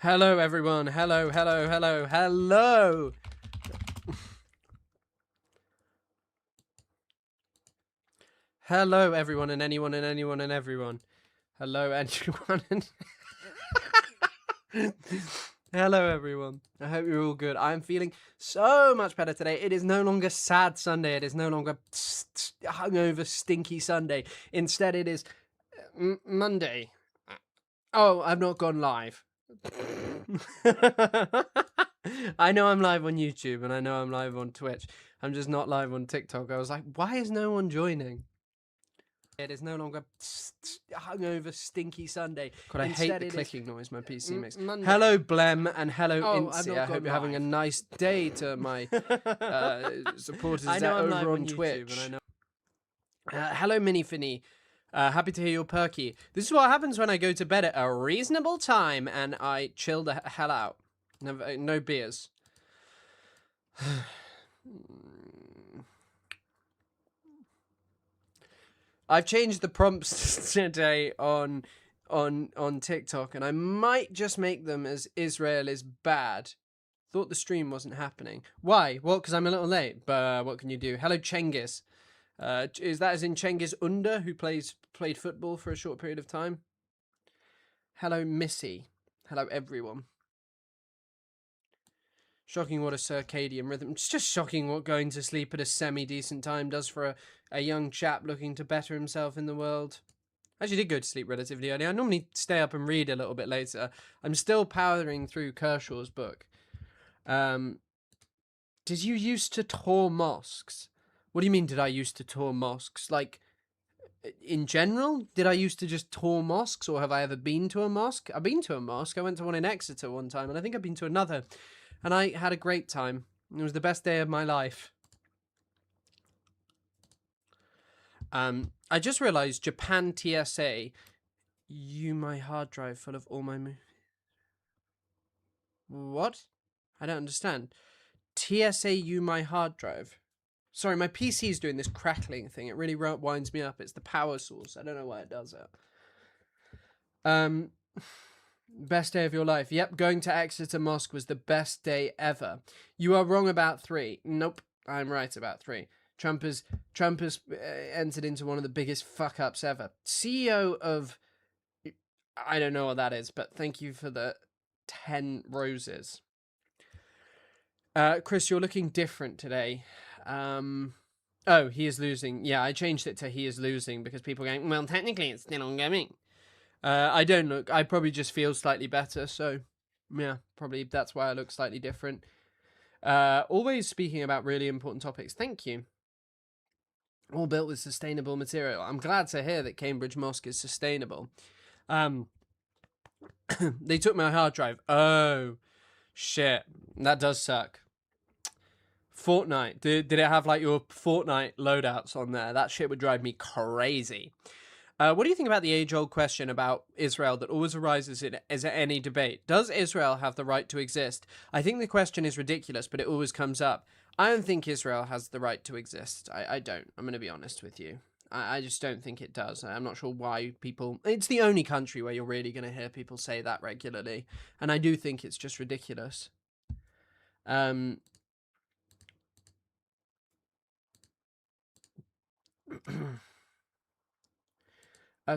Hello, everyone. Hello, hello, hello, hello. Hello, everyone and anyone and anyone and everyone. Hello, anyone and... Hello, everyone. I hope you're all good. I'm feeling so much better today. It is no longer sad Sunday. It is no longer hungover, stinky Sunday. Instead, it is Monday. Oh, I've not gone live. I know I'm live on YouTube and I know I'm live on Twitch. I'm just not live on TikTok. I was like, why is no one joining? It is no longer hungover, stinky Sunday. God, I hate the clicking noise my PC makes. Monday. Hello, Blem, and hello, Incy. I hope you're having a nice day to my supporters over on Twitch. And I know. Hello, Minifinny. Happy to hear you're perky. This is what happens when I go to bed at a reasonable time and I chill the hell out. No beers. I've changed the prompts today on TikTok, and I might just make them as Israel is bad. Thought the stream wasn't happening. Why? Well, because I'm a little late, but what can you do? Hello, Cengiz. Is that as in Cengiz Under, who played football for a short period of time? Hello, Missy. Hello, everyone. Shocking what a circadian rhythm. It's just shocking what going to sleep at a semi-decent time does for a young chap looking to better himself in the world. I actually did go to sleep relatively early. I normally stay up and read a little bit later. I'm still powering through Kershaw's book. Did you used to tour mosques? What do you mean, did I used to tour mosques? Like, in general? Did I used to just tour mosques, or have I ever been to a mosque? I've been to a mosque. I went to one in Exeter one time, and I think I've been to another. And I had a great time. It was the best day of my life. I just realized Japan TSA, my hard drive full of all my What? I don't understand. TSA, my hard drive. Sorry, my PC is doing this crackling thing. It really winds me up. It's the power source. I don't know why it does it. Best day of your life. Yep, going to Exeter Mosque was the best day ever. You are wrong about 3. Nope, I'm right about 3. Trump has entered into one of the biggest fuck-ups ever. CEO of... I don't know what that is, but thank you for the 10 roses. Chris, you're looking different today. Oh, he is losing. Yeah, I changed it to he is losing because people are going, well, technically it's still ongoing. I don't look, I probably just feel slightly better, so yeah, probably that's why I look slightly different. Always speaking about really important topics. Thank you. All built with sustainable material. I'm glad to hear that Cambridge Mosque is sustainable. They took my hard drive. Oh, shit. That does suck. Fortnite. Did it have like your Fortnite loadouts on there? That shit would drive me crazy. What do you think about the age-old question about Israel that always arises in any debate? Does Israel have the right to exist? I think the question is ridiculous, but it always comes up. I don't think Israel has the right to exist. I don't. I'm going to be honest with you. I just don't think it does. I'm not sure why people... It's the only country where you're really going to hear people say that regularly. And I do think it's just ridiculous.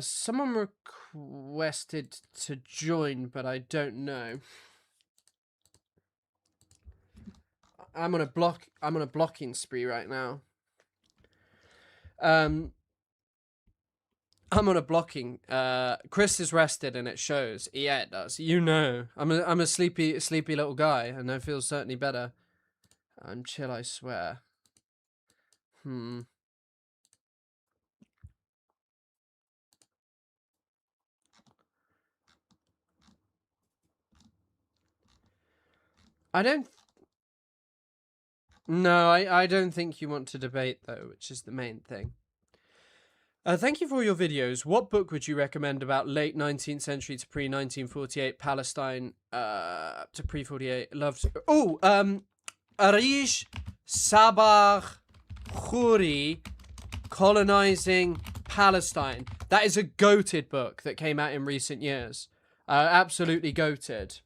Someone requested to join, but I don't know. I'm on a blocking spree right now. I'm on a blocking. Chris is rested and it shows. Yeah, it does. You know. I'm a sleepy little guy and I feel certainly better. I'm chill, I swear. I don't think you want to debate, though, which is the main thing. Thank you for all your videos. What book would you recommend about late 19th century to pre-1948 Palestine, to pre-48? Arish Sabah Khoury Colonizing Palestine. That is a goated book that came out in recent years. Absolutely goated.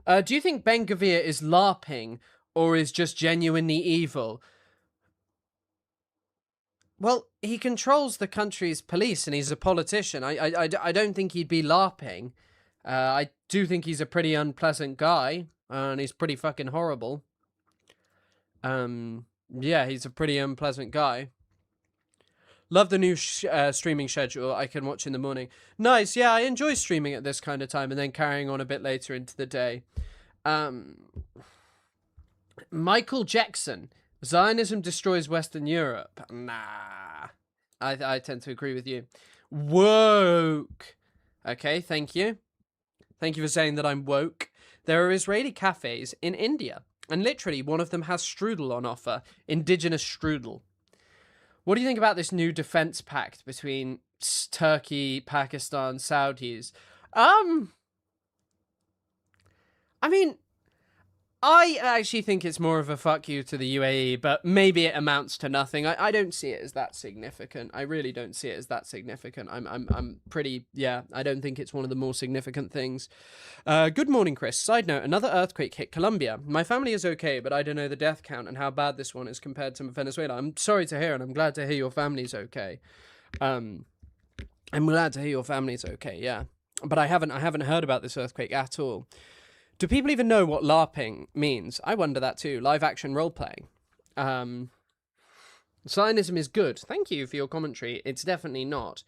Do you think Ben Gvir is LARPing or is just genuinely evil? Well, he controls the country's police and he's a politician. I don't think he'd be LARPing. I do think he's a pretty unpleasant guy, and he's pretty fucking horrible. Yeah, he's a pretty unpleasant guy. Love the new streaming schedule. I can watch in the morning. Nice, yeah, I enjoy streaming at this kind of time and then carrying on a bit later into the day. Michael Jackson. Zionism destroys Western Europe. Nah. I tend to agree with you. Woke. Okay, thank you. Thank you for saying that I'm woke. There are Israeli cafes in India, and literally one of them has strudel on offer. Indigenous strudel. What do you think about this new defense pact between Turkey, Pakistan, Saudis? I mean, I actually think it's more of a fuck you to the UAE, but maybe it amounts to nothing. I don't see it as that significant. I really don't see it as that significant. I'm pretty, yeah, I don't think it's one of the more significant things. Good morning, Chris. Side note, another earthquake hit Colombia. My family is okay, but I don't know the death count and how bad this one is compared to Venezuela. I'm sorry to hear, and I'm glad to hear your family's okay. I'm glad to hear your family's okay, yeah. But I haven't heard about this earthquake at all. Do people even know what LARPing means? I wonder that too. Live action role playing. Zionism is good. Thank you for your commentary. It's definitely not.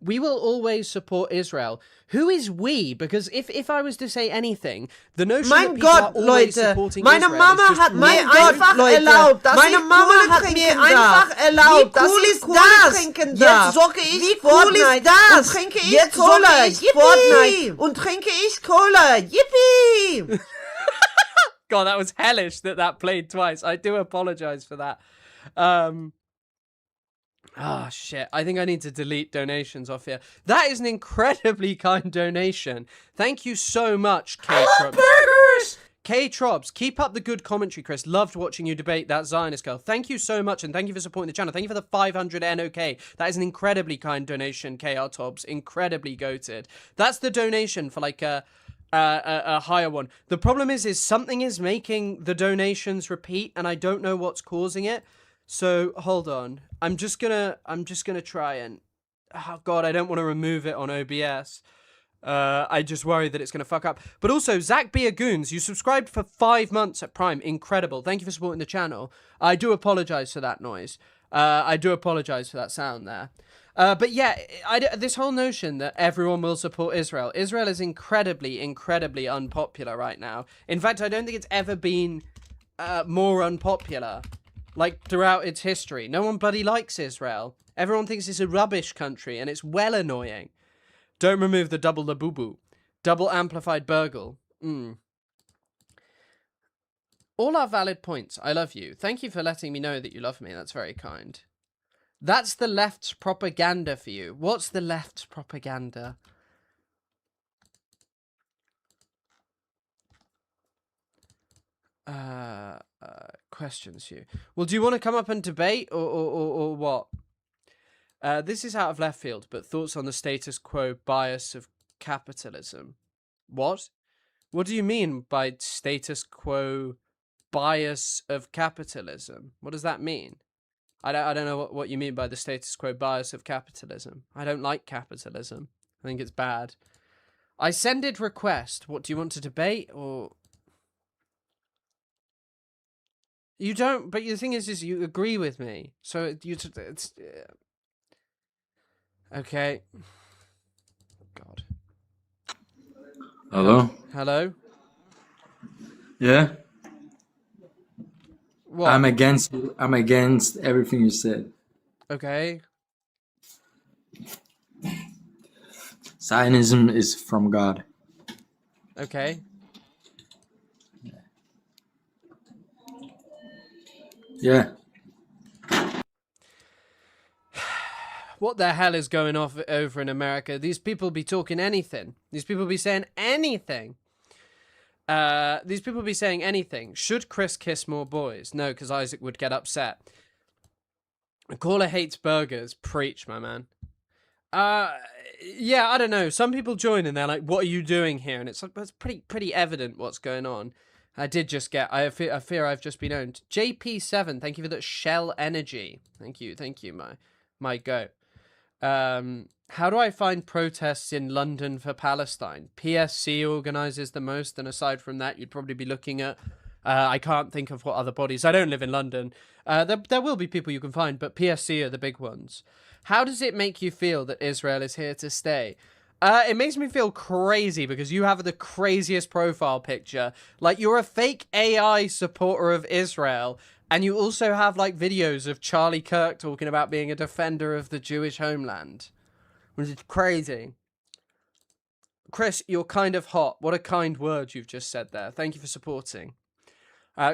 We will always support Israel. Who is we? Because if I was to say anything, the notion that people are always supporting meine Israel Mama is just hat mir wrong. einfach erlaubt, dass meine Mama hat mir einfach erlaubt, dass ich Cola trinken darf. Jetzt zocke ich Fortnite und trinke ich Cola. Fortnite und trinke ich Cola. Yippee! God, that was hellish that played twice. I do apologize for that. Ah, shit. I think I need to delete donations off here. That is an incredibly kind donation. Thank you so much, K-Trobs. K-Trobs, keep up the good commentary, Chris. Loved watching you debate that Zionist girl. Thank you so much, and thank you for supporting the channel. Thank you for the 500 NOK. That is an incredibly kind donation, KR-Tobs. Incredibly goated. That's the donation for, like, a higher one. The problem is something is making the donations repeat, and I don't know what's causing it. So hold on. I'm just gonna try and, oh god, I don't want to remove it on OBS. I just worry that it's gonna fuck up. But also, Zach Beagoons, you subscribed for 5 months at Prime. Incredible. Thank you for supporting the channel. I do apologize for that noise. I do apologize for that sound there. But yeah, this whole notion that everyone will support Israel. Israel is incredibly, incredibly unpopular right now. In fact, I don't think it's ever been more unpopular. Like, throughout its history. No one bloody likes Israel. Everyone thinks it's a rubbish country, and it's well annoying. Don't remove the double labubu. Double amplified burgle. All are valid points. I love you. Thank you for letting me know that you love me. That's very kind. That's the left's propaganda for you. What's the left's propaganda? Questions you. Well, do you want to come up and debate or what? This is out of left field, but thoughts on the status quo bias of capitalism. What? What do you mean by status quo bias of capitalism? What does that mean? I don't know what you mean by the status quo bias of capitalism. I don't like capitalism. I think it's bad. I sended request. What do you want to debate or? You don't, but the thing is you agree with me. So it's okay. God. Hello? Hello? Yeah? What? I'm against everything you said. Okay. Zionism is from God. Okay. Yeah. What the hell is going off over in America? These people be talking anything. These people be saying anything. These people be saying anything. Should Chris kiss more boys? No, because Isaac would get upset. Caller hates burgers. Preach, my man. Yeah, I don't know. Some people join and they're like, "What are you doing here?" And it's pretty evident what's going on. I did just get. I fear I've just been owned. JP7, thank you for that shell energy. Thank you, my goat. How do I find protests in London for Palestine? PSC organises the most, and aside from that, you'd probably be looking at. I can't think of what other bodies. I don't live in London. There will be people you can find, but PSC are the big ones. How does it make you feel that Israel is here to stay? It makes me feel crazy because you have the craziest profile picture. Like, you're a fake AI supporter of Israel, and you also have, like, videos of Charlie Kirk talking about being a defender of the Jewish homeland. Which is crazy. Chris, you're kind of hot. What a kind word you've just said there. Thank you for supporting.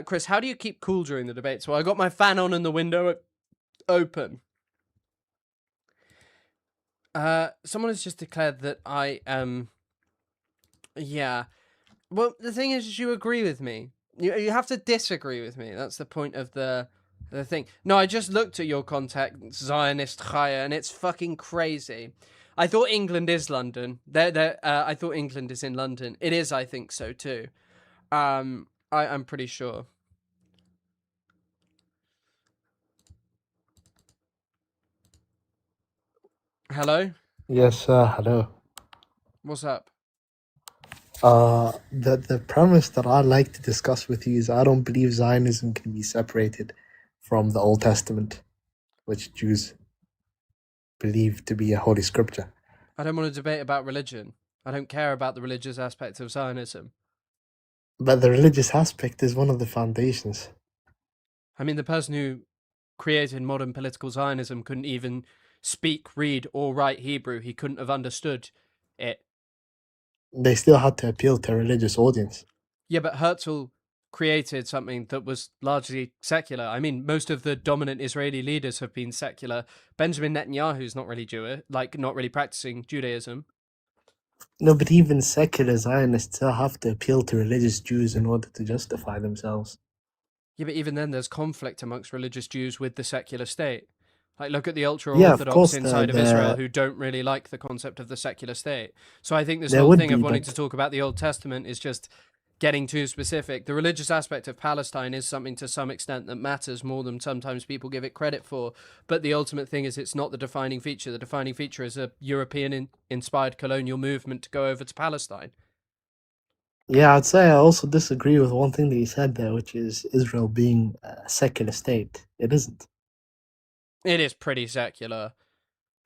Chris, how do you keep cool during the debate? So I got my fan on and the window open. Someone has just declared that I am. Yeah. Well, the thing is, you agree with me. You have to disagree with me. That's the point of the thing. No, I just looked at your contact, Zionist Chaya, and it's fucking crazy. I thought England is London. I thought England is in London. It is, I think so too. I'm pretty sure. Hello? Yes, hello. What's up? The premise that I'd like to discuss with you is I don't believe Zionism can be separated from the Old Testament, which Jews believe to be a holy scripture. I don't want to debate about religion. I don't care about the religious aspect of Zionism. But the religious aspect is one of the foundations. I mean, the person who created modern political Zionism couldn't even speak, read, or write Hebrew. He couldn't have understood it. They still had to appeal to a religious audience. Yeah, but Herzl created something that was largely secular. I mean, most of the dominant Israeli leaders have been secular. Benjamin Netanyahu's not really Jewish, like not really practicing Judaism. No, but even secular Zionists still have to appeal to religious Jews in order to justify themselves. Yeah, but even then there's conflict amongst religious Jews with the secular state. Like, look at the ultra-Orthodox inside of Israel who don't really like the concept of the secular state. So I think this whole thing of wanting to talk about the Old Testament is just getting too specific. The religious aspect of Palestine is something to some extent that matters more than sometimes people give it credit for. But the ultimate thing is it's not the defining feature. The defining feature is a European-inspired colonial movement to go over to Palestine. Yeah, I'd say I also disagree with one thing that you said there, which is Israel being a secular state. It isn't. It is pretty secular.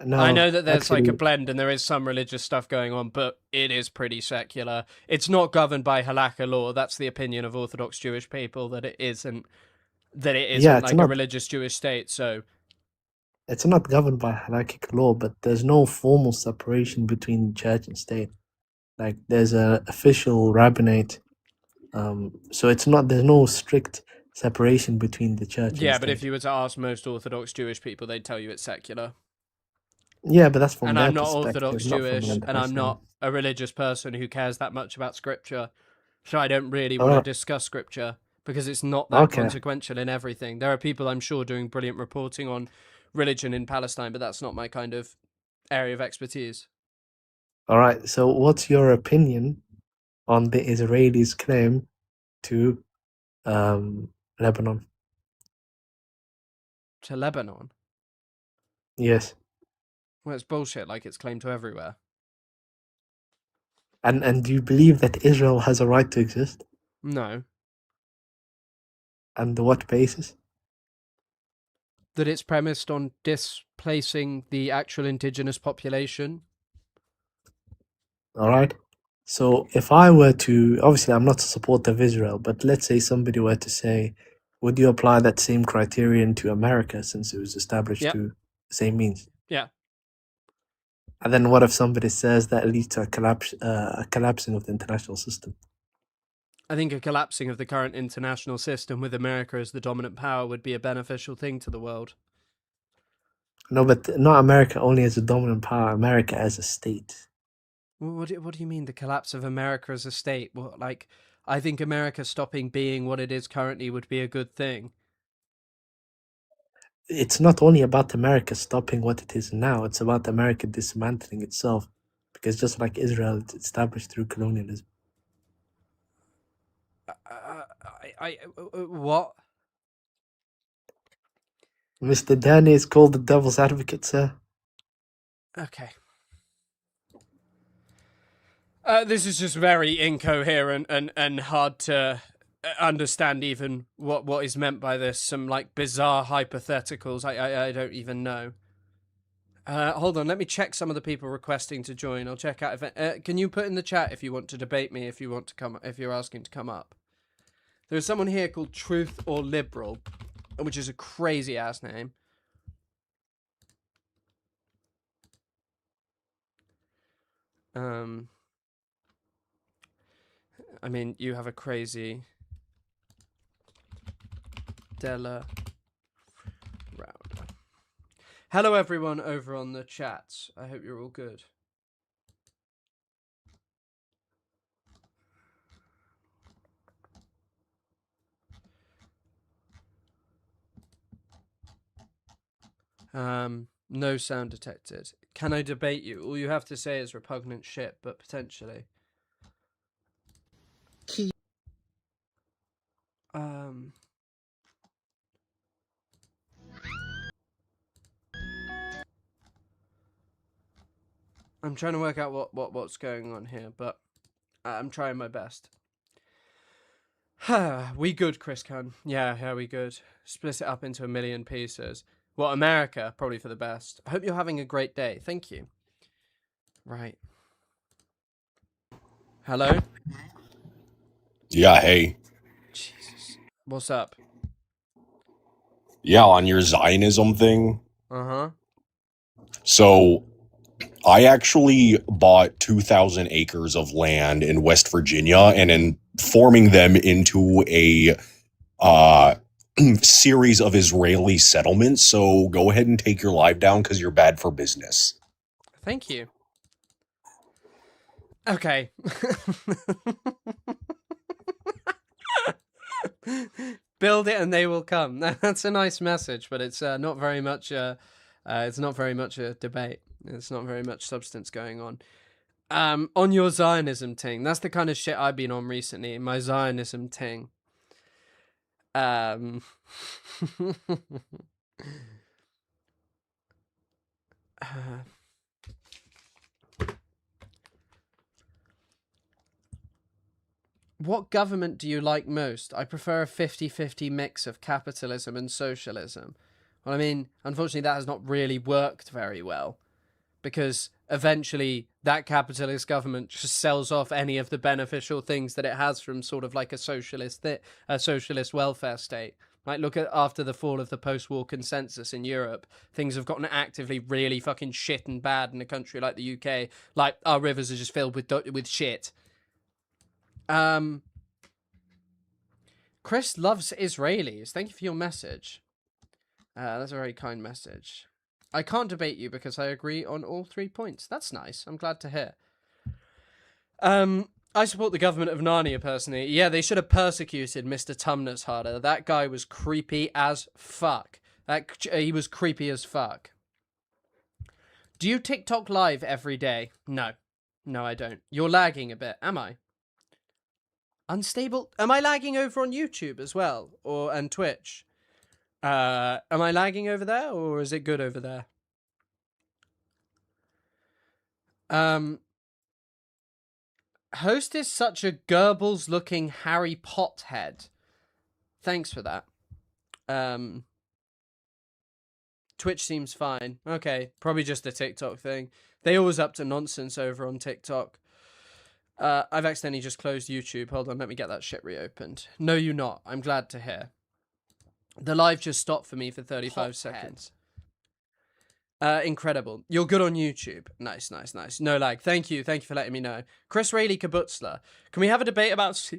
No, I know that there's like a blend and there is some religious stuff going on, but it is pretty secular. It's not governed by halakha law. That's the opinion of Orthodox Jewish people, that it isn't like a religious Jewish state. So it's not governed by halakhic law, but there's no formal separation between church and state. Like, there's an official rabbinate, so it's not. There's no strict separation between the church. Yeah, and but state. if you were to ask most Orthodox Jewish people, they'd tell you it's secular. Yeah, but that's from and their I'm not perspective, Orthodox Jewish, and I'm not a religious person who cares that much about scripture, so I don't really want to discuss scripture because it's not that consequential in everything. There are people, I'm sure, doing brilliant reporting on religion in Palestine, but that's not my kind of area of expertise. All right, so what's your opinion on the Israelis' claim to Lebanon? To Lebanon? Yes. Well, it's bullshit, like it's claimed to everywhere. And do you believe that Israel has a right to exist? No. And what basis? That it's premised on displacing the actual indigenous population. All right. So if I were to, obviously I'm not a supporter of Israel, but let's say somebody were to say, would you apply that same criterion to America since it was established to the same means? Yeah. And then what if somebody says that leads to a collapsing of the international system? I think a collapsing of the current international system with America as the dominant power would be a beneficial thing to the world. No, but not America only as a dominant power, America as a state. What do you mean, the collapse of America as a state? Well, like, I think America stopping being what it is currently would be a good thing. it's not only about America stopping what it is now, it's about America dismantling itself. Because just like Israel, it's established through colonialism. What? Mr. Danny is called the devil's advocate, sir. Okay. This is just very incoherent and hard to understand even what is meant by this. Some like bizarre hypotheticals. I don't even know. Hold on, let me check some of the people requesting to join. I'll check out if can you put in the chat if you want to debate me, if you want to come, if you're asking to come up. There's someone here called Truth or Liberal, which is a crazy ass name. I mean, you have a crazy Della Rounder. Hello everyone over on the chats. I hope you're all good. No sound detected. Can I debate you? All you have to say is repugnant shit, but potentially. I'm trying to work out what's going on here, but I'm trying my best. We good, Chris Khan. Yeah, we good. Split it up into a million pieces. What, America? Probably for the best. I hope you're having a great day. Thank you. Right. Hello? Yeah, hey. Jesus. What's up? Yeah, on your Zionism thing. Uh-huh. So, I actually bought 2,000 acres of land in West Virginia and am forming them into a series of Israeli settlements. So, go ahead and take your live down because you're bad for business. Thank you. Okay. Build it and they will come. That's a nice message, but it's not very much. It's not very much a debate. It's not very much substance going on. On your Zionism ting, that's the kind of shit I've been on recently. My Zionism ting. What government do you like most? I prefer a 50-50 mix of capitalism and socialism. Well, I mean, unfortunately, that has not really worked very well, because eventually that capitalist government just sells off any of the beneficial things that it has from sort of like a socialist welfare state. Like, look at after the fall of the post-war consensus in Europe, things have gotten actively really fucking shit and bad in a country like the UK. Like, our rivers are just filled with shit. Chris loves Israelis. Thank you for your message. That's a very kind message. I can't debate you because I agree on all 3 points. That's nice. I'm glad to hear. I support the government of Narnia personally. Yeah, they should have persecuted Mr. Tumnus harder. That guy was creepy as fuck. He was creepy as fuck. Do you TikTok live every day? No. No, I don't. You're lagging a bit. Am I? Unstable? Am I lagging over on YouTube as well? And Twitch? Am I lagging over there, or is it good over there? Host is such a Goebbels-looking Harry Pothead. Thanks for that. Twitch seems fine. Okay, probably just a TikTok thing. They always up to nonsense over on TikTok. I've accidentally just closed YouTube. Hold on, let me get that shit reopened. No, you're not. I'm glad to hear. The live just stopped for me for 35 seconds. Incredible. You're good on YouTube. Nice. No lag. Thank you for letting me know. Chris Rayleigh Kabutzler. Can we have a debate about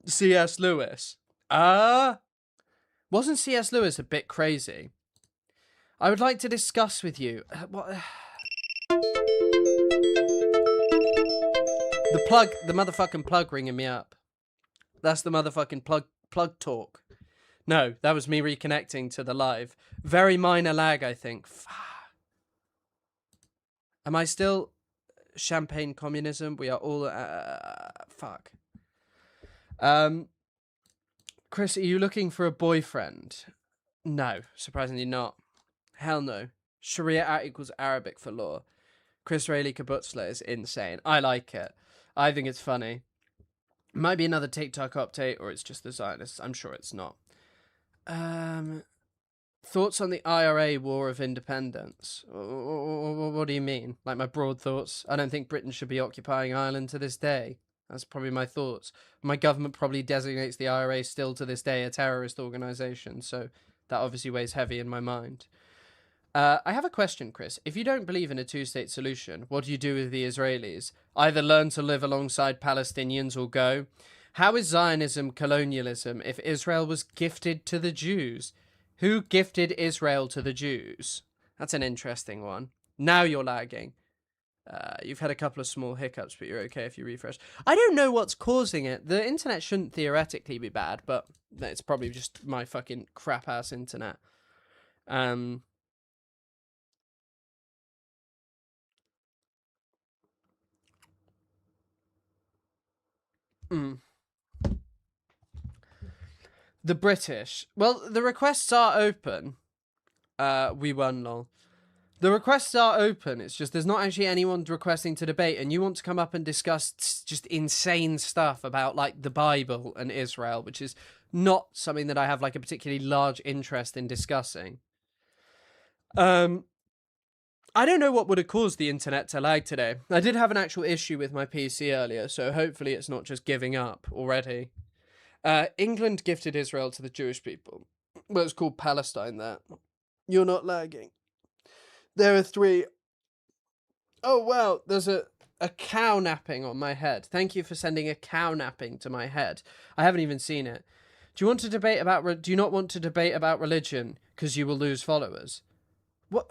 C.S. Lewis? Wasn't C.S. Lewis a bit crazy? I would like to discuss with you... The motherfucking plug ringing me up. That's the motherfucking plug talk. No, that was me reconnecting to the live. Very minor lag, I think. Am I still champagne communism? We are all fuck. Chris, are you looking for a boyfriend? No, surprisingly not. Hell no. Sharia equals Arabic for law. Chris Rayleigh Kabutzler is insane. I like it. I think it's funny. Might be another TikTok update, or it's just the Zionists. I'm sure it's not. Thoughts on the IRA War of Independence? What do you mean? Like my broad thoughts? I don't think Britain should be occupying Ireland to this day. That's probably my thoughts. My government probably designates the IRA still to this day a terrorist organisation, so that obviously weighs heavy in my mind. I have a question, Chris. If you don't believe in a two-state solution, what do you do with the Israelis? Either learn to live alongside Palestinians or go. How is Zionism colonialism if Israel was gifted to the Jews? Who gifted Israel to the Jews? That's an interesting one. Now you're lagging. You've had a couple of small hiccups, but you're okay if you refresh. I don't know what's causing it. The internet shouldn't theoretically be bad, but it's probably just my fucking crap-ass internet. The British. Well, the requests are open. We won, lol. The requests are open. It's just there's not actually anyone requesting to debate, and you want to come up and discuss just insane stuff about like the Bible and Israel, which is not something that I have like a particularly large interest in discussing. I don't know what would have caused the internet to lag today. I did have an actual issue with my PC earlier, so hopefully it's not just giving up already. England gifted Israel to the Jewish people. Well, it's called Palestine there. You're not lagging. There are 3. Oh, wow, there's a cow napping on my head. Thank you for sending a cow napping to my head. I haven't even seen it. Do you not want to debate about religion because you will lose followers? What?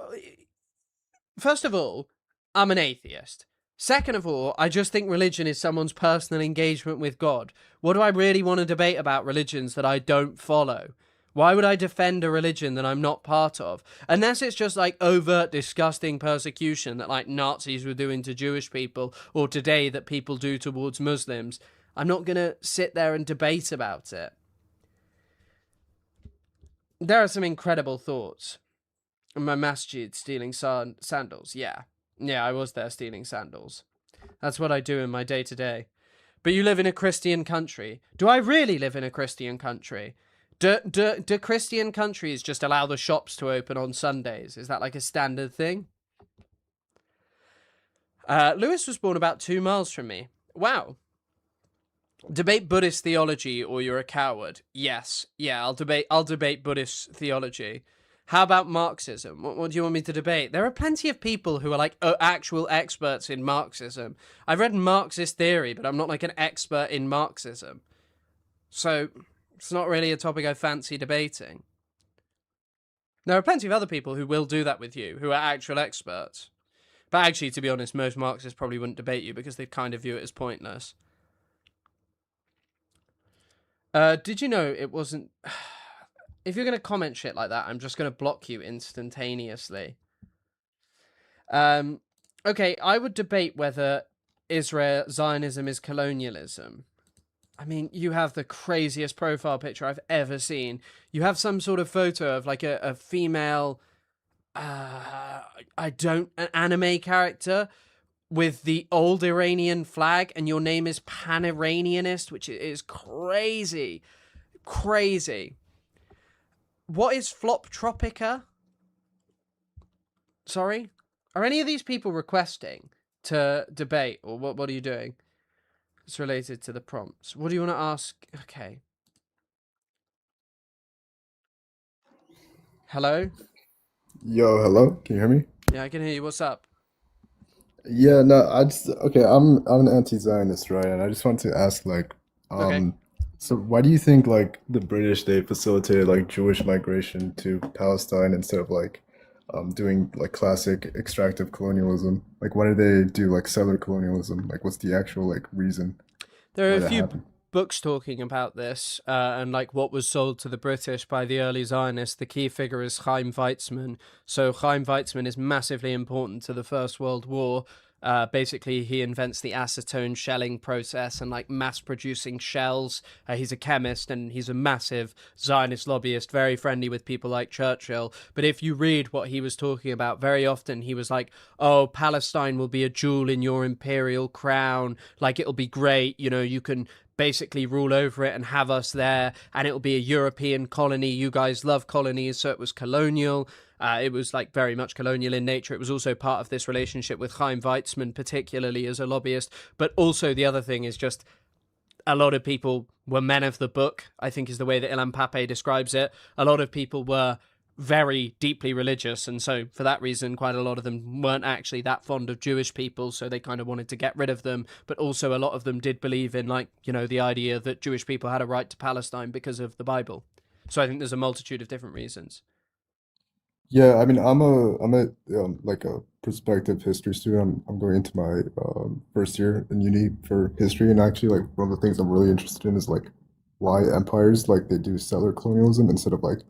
First of all, I'm an atheist. Second of all, I just think religion is someone's personal engagement with God. What do I really want to debate about religions that I don't follow? Why would I defend a religion that I'm not part of? Unless it's just like overt, disgusting persecution that like Nazis were doing to Jewish people or today that people do towards Muslims. I'm not going to sit there and debate about it. There are some incredible thoughts. My masjid stealing sandals. Yeah, I was there stealing sandals. That's what I do in my day-to-day. But you live in a Christian country. Do I really live in a Christian country? Do Christian countries just allow the shops to open on Sundays? Is that like a standard thing? Lewis was born about 2 miles from me. Wow. Debate Buddhist theology or you're a coward. Yes. Yeah, I'll debate Buddhist theology. How about Marxism? What do you want me to debate? There are plenty of people who are like actual experts in Marxism. I've read Marxist theory, but I'm not like an expert in Marxism. So it's not really a topic I fancy debating. There are plenty of other people who will do that with you, who are actual experts. But actually, to be honest, most Marxists probably wouldn't debate you because they'd kind of view it as pointless. Did you know it wasn't... If you're going to comment shit like that, I'm just going to block you instantaneously. Okay, I would debate whether Zionism is colonialism. I mean, you have the craziest profile picture I've ever seen. You have some sort of photo of like a female, an anime character with the old Iranian flag, and your name is Pan-Iranianist, which is crazy. Crazy. What is Floptropica? Sorry? Are any of these people requesting to debate, or what are you doing? It's related to the prompts. What do you want to ask? Okay. Hello? Yo, hello? Can you hear me? Yeah, I can hear you. What's up? Yeah, no, I'm an anti-Zionist, right? And I just want to ask, like, Okay. so why do you think like the British they facilitated like Jewish migration to Palestine instead of like doing like classic extractive colonialism? Like, why did they do like settler colonialism? Like, what's the actual like reason There are why a that few happened? books talking about this and like what was sold to the British by the early Zionists. The key figure is Chaim Weizmann. So Chaim Weizmann is massively important to the First World War. Basically, he invents the acetone shelling process and like mass producing shells. He's a chemist and he's a massive Zionist lobbyist, very friendly with people like Churchill. But if you read what he was talking about, very often he was like, oh, Palestine will be a jewel in your imperial crown. Like, it'll be great. You know, you can basically rule over it and have us there, and it'll be a European colony. You guys love colonies, so it was colonial. It was like very much colonial in nature. It was also part of this relationship with Chaim Weizmann, particularly as a lobbyist. But also the other thing is just a lot of people were men of the book, I think is the way that Ilan Pape describes it. A lot of people were very deeply religious, and so for that reason quite a lot of them weren't actually that fond of Jewish people, so they kind of wanted to get rid of them. But also a lot of them did believe in, like, you know, the idea that Jewish people had a right to Palestine because of the Bible. So I think there's a multitude of different reasons. Yeah, I mean, I'm a like a prospective history student. I'm going into my first year in uni for history, and actually, like, one of the things I'm really interested in is like why empires like they do settler colonialism instead of like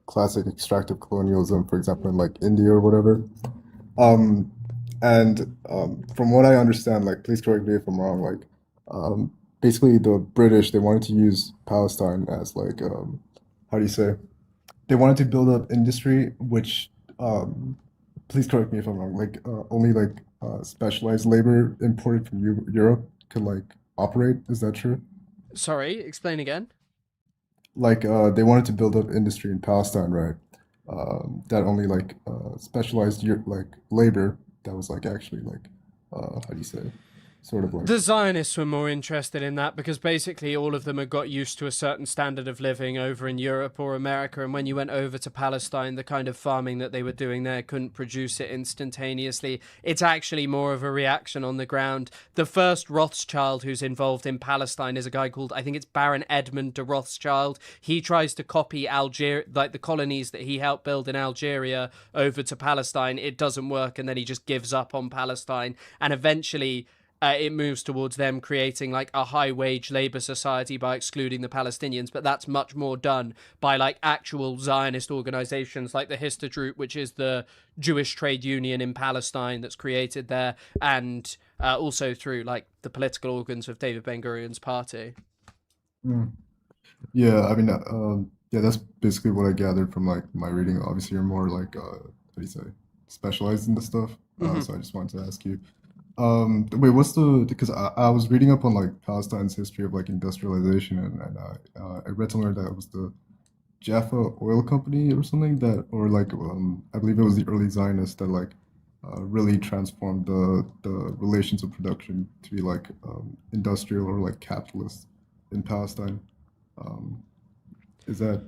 classic extractive colonialism, for example, in like India or whatever. Um, and from what I understand, like, please correct me if I'm wrong, like, basically the British, they wanted to use Palestine as like, how do you say? They wanted to build up industry, which, please correct me if I'm wrong, like, only like specialized labor imported from Europe could like operate. Is that true? Sorry, explain again. Like, they wanted to build up industry in Palestine, right? That only like specialized like labor that was like actually like how do you say, sort of like The Zionists were more interested in that because basically all of them had got used to a certain standard of living over in Europe or America, and when you went over to Palestine, the kind of farming that they were doing there couldn't produce it instantaneously. It's actually more of a reaction on the ground. The first Rothschild who's involved in Palestine is a guy called, I think it's Baron Edmund de Rothschild. He tries to copy Algeria, like the colonies that he helped build in Algeria, over to Palestine. It doesn't work, and then he just gives up on Palestine, and eventually it moves towards them creating like a high wage labor society by excluding the Palestinians. But that's much more done by like actual Zionist organizations like the Histadrut, which is the Jewish trade union in Palestine that's created there, and also through like the political organs of David Ben-Gurion's party. Mm. Yeah, I mean, yeah, that's basically what I gathered from like my reading. Obviously, you're more like, how do you say, specialized in the stuff. So I just wanted to ask you, wait, what's the, because I was reading up on like Palestine's history of like industrialization, and I read somewhere that it was the Jaffa Oil Company or something that, or like, I believe it was the early Zionists that like really transformed the relations of production to be like industrial or like capitalist in Palestine. Is that?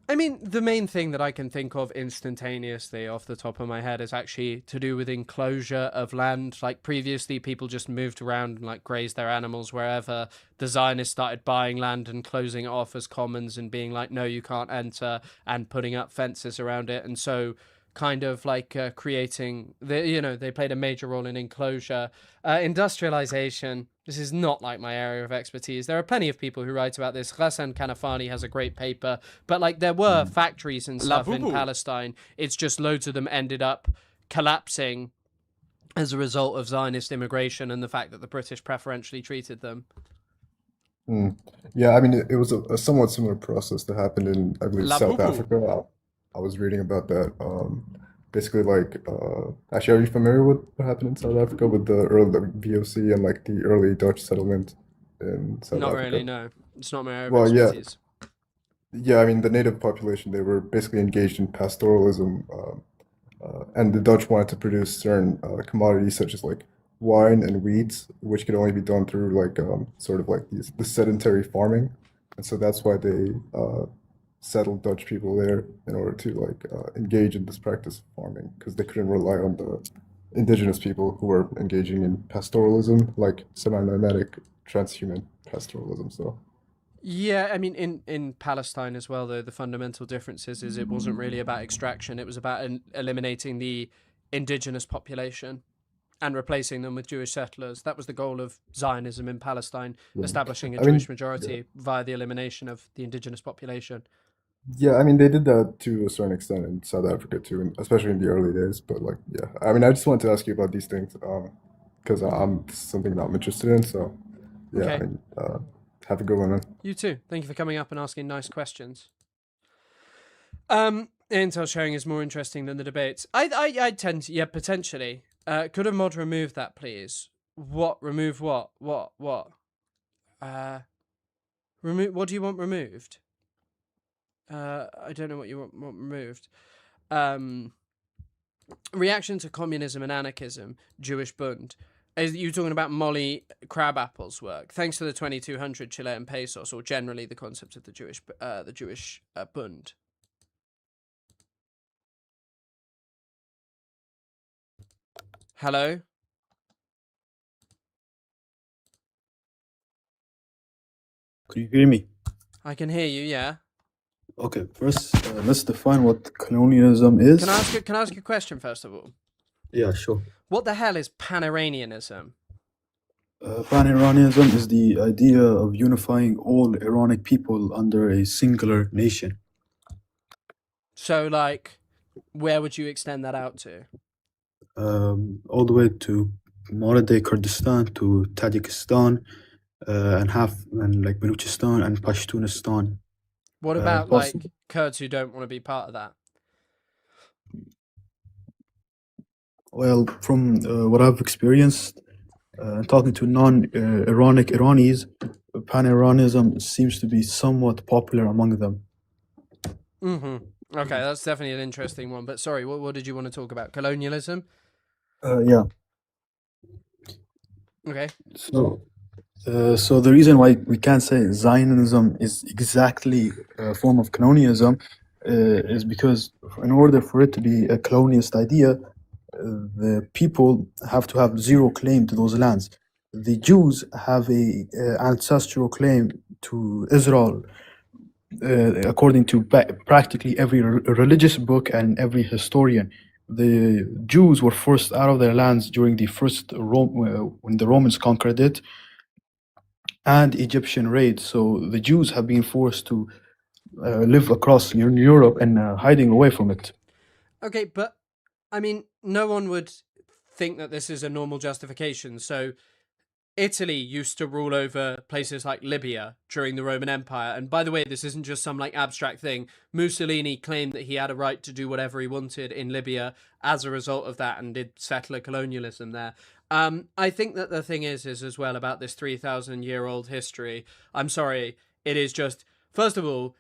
I mean, the main thing that I can think of instantaneously off the top of my head is actually to do with enclosure of land. Like previously, people just moved around and like grazed their animals wherever. The Zionists started buying land and closing it off as commons and being like, no, you can't enter, and putting up fences around it. And so kind of like creating, they played a major role in enclosure. Industrialization, this is not like my area of expertise. There are plenty of people who write about this. Ghassan Kanafani has a great paper, but like there were factories and stuff in Palestine. It's just loads of them ended up collapsing as a result of Zionist immigration and the fact that the British preferentially treated them. Yeah, I mean, it was a somewhat similar process that happened in, I believe, South Africa. I was reading about that. Basically, like, actually, are you familiar with what happened in South Africa with the early VOC and like the early Dutch settlement in South Not Africa? really, no. It's not my area of Well, yeah, expertise. yeah. I mean, the native population, they were basically engaged in pastoralism, and the Dutch wanted to produce certain commodities such as like wine and wheat, which could only be done through like sort of like the sedentary farming, and so that's why they settled Dutch people there in order to like engage in this practice of farming, because they couldn't rely on the indigenous people who were engaging in pastoralism, like semi-nomadic transhuman pastoralism. So Yeah, I mean, in Palestine as well, though, the fundamental difference is it wasn't really about extraction. It was about eliminating the indigenous population. and replacing them with Jewish settlers. That was the goal of Zionism in Palestine, establishing a I mean, Jewish majority via the elimination of the indigenous population. yeah, I mean, they did that to a certain extent in South Africa too, especially in the early days. But like, yeah, I mean, I just wanted to ask you about these things because this is something that I'm interested in. So, yeah, Okay. I mean, have a good one, man. You too. Thank you for coming up and asking nice questions. Intel sharing is more interesting than the debates. I tend to, yeah, potentially. Could a mod remove that, please? What? Remove what? What? Remove. What do you want removed? I don't know what you want removed. Reaction to communism and anarchism, Jewish Bund. Are you talking about Molly Crabapple's work? Thanks to the 2200 Chilean pesos, or generally the concept of the Jewish Bund. Hello? Can you hear me? I can hear you, yeah. Okay, first let's define what colonialism is. Can I ask you a question first of all? Yeah, sure. What the hell is Pan-Iranianism? Pan-Iranianism is the idea of unifying all Iranic people under a singular nation. So, like, where would you extend that out to? All the way to modern-day Kurdistan, to Tajikistan, and like Baluchistan and Pashtunistan. What about like Kurds who don't want to be part of that? Well, from what I've experienced, talking to non-Iranic Iranis, Pan-Iranism seems to be somewhat popular among them. Mm-hmm. Okay, that's definitely an interesting one. But sorry, what did you want to talk about? Colonialism? Yeah. Okay. So the reason why we can't say Zionism is exactly a form of colonialism is because in order for it to be a colonialist idea, the people have to have zero claim to those lands. The Jews have a ancestral claim to Israel, according to practically every religious book and every historian. The Jews were forced out of their lands during the first when the Romans conquered it, and Egyptian raids. So the Jews have been forced to live across Europe and hiding away from it. Okay, but I mean, no one would think that this is a normal justification. So Italy used to rule over places like Libya during the Roman Empire. And by the way, this isn't just some like abstract thing. Mussolini claimed that he had a right to do whatever he wanted in Libya as a result of that and did settler colonialism there. I think that the thing is as well about this 3,000-year-old history. I'm sorry, it is just, first of all,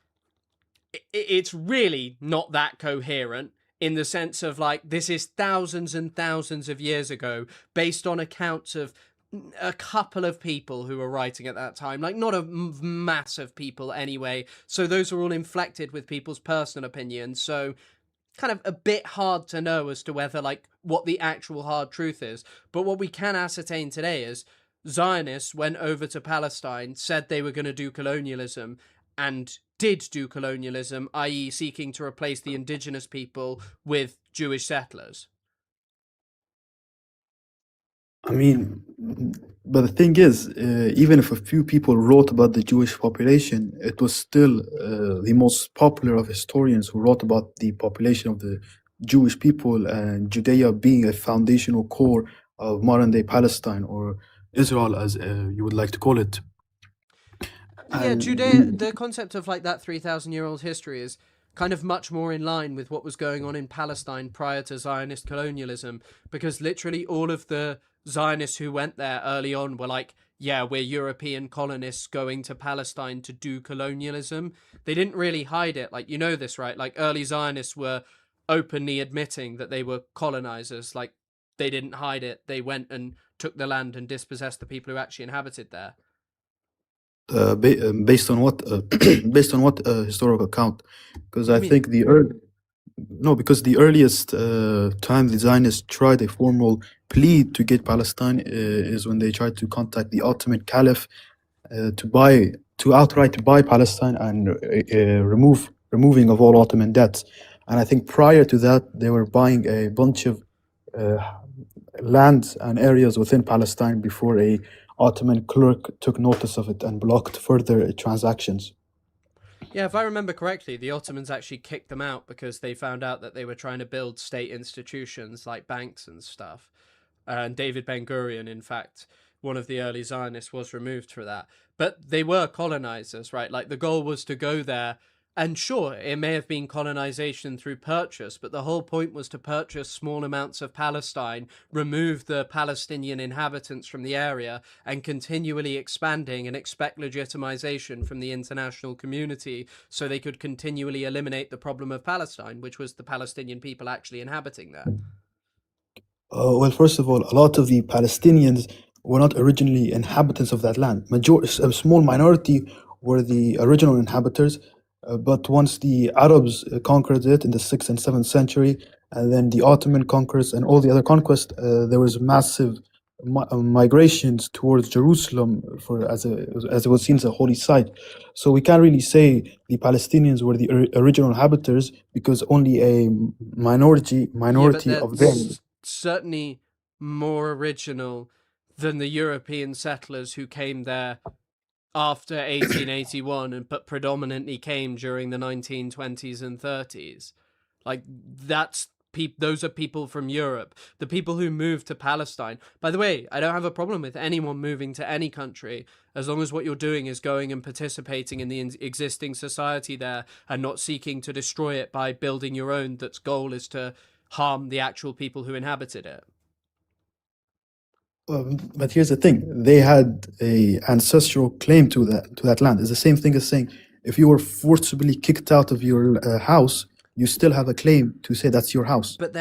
it's really not that coherent in the sense of like, this is thousands and thousands of years ago based on accounts of a couple of people who were writing at that time, like not a mass of people anyway. So those are all inflected with people's personal opinions. So kind of a bit hard to know as to whether like what the actual hard truth is. But what we can ascertain today is Zionists went over to Palestine, said they were going to do colonialism, and did do colonialism, i.e. seeking to replace the indigenous people with Jewish settlers. I mean, but the thing is, even if a few people wrote about the Jewish population, it was still the most popular of historians who wrote about the population of the Jewish people and Judea being a foundational core of modern-day Palestine, or Israel, as you would like to call it. Yeah, Judea, the concept of like that 3,000-year-old history is kind of much more in line with what was going on in Palestine prior to Zionist colonialism, because literally all of the Zionists who went there early on were like, yeah, we're European colonists going to Palestine to do colonialism. They didn't really hide it. Like, you know this, right? Like, early Zionists were openly admitting that they were colonizers. Like, they didn't hide it. They went and took the land and dispossessed the people who actually inhabited there. Based on what historical account? Because I think because the earliest time the Zionists tried a formal plea to get Palestine is when they tried to contact the Ottoman Caliph to outright buy Palestine and removing of all Ottoman debts. And I think prior to that, they were buying a bunch of lands and areas within Palestine before a Ottoman clerk took notice of it and blocked further transactions. Yeah, if I remember correctly, the Ottomans actually kicked them out because they found out that they were trying to build state institutions like banks and stuff. And David Ben-Gurion, in fact, one of the early Zionists, was removed for that. But they were colonizers, right? Like, the goal was to go there, and sure, it may have been colonization through purchase, but the whole point was to purchase small amounts of Palestine, remove the Palestinian inhabitants from the area, and continually expanding and expect legitimization from the international community so they could continually eliminate the problem of Palestine, which was the Palestinian people actually inhabiting there. Well, first of all, a lot of the Palestinians were not originally inhabitants of that land. A small minority were the original inhabitants, but once the Arabs conquered it in the 6th and 7th century, and then the Ottoman conquers and all the other conquests, there was massive migrations towards Jerusalem as it was seen as a holy site. So we can't really say the Palestinians were the original inhabitants because only a minority of them. Certainly more original than the European settlers who came there after 1881, but predominantly came during the 1920s and 30s. Like, those are people from Europe. The people who moved to Palestine. By the way, I don't have a problem with anyone moving to any country, as long as what you're doing is going and participating in the existing society there and not seeking to destroy it by building your own that's goal is to harm the actual people who inhabited it. But here's the thing: they had a ancestral claim to that land. It's the same thing as saying if you were forcibly kicked out of your house, you still have a claim to say that's your house. But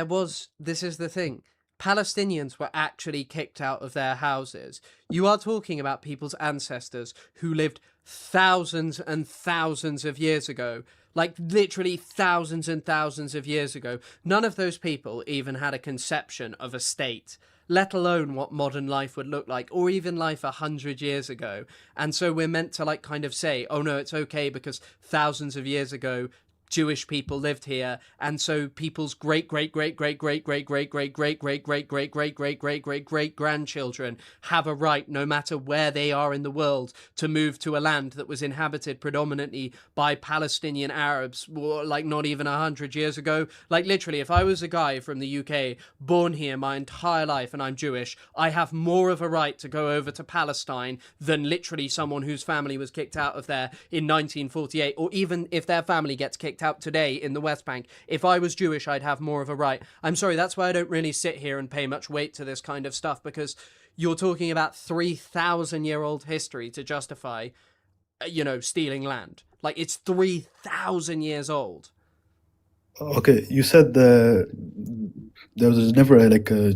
this is the thing: Palestinians were actually kicked out of their houses. You are talking about people's ancestors who lived thousands and thousands of years ago. Like, literally thousands and thousands of years ago. None of those people even had a conception of a state, let alone what modern life would look like, or even life 100 years ago. And so we're meant to, like, kind of say, oh no, it's okay because thousands of years ago Jewish people lived here, and so people's great grandchildren have a right, no matter where they are in the world, to move to a land that was inhabited predominantly by Palestinian Arabs, like not even 100 years ago. Like, literally, if I was a guy from the UK born here my entire life and I'm Jewish, I have more of a right to go over to Palestine than literally someone whose family was kicked out of there in 1948, or even if their family gets kicked out today in the West Bank. If I was Jewish, I'd have more of a right. I'm sorry, that's why I don't really sit here and pay much weight to this kind of stuff, because you're talking about 3,000-year-old history to justify, stealing land. Like, it's 3,000 years old. Okay, you said there was never a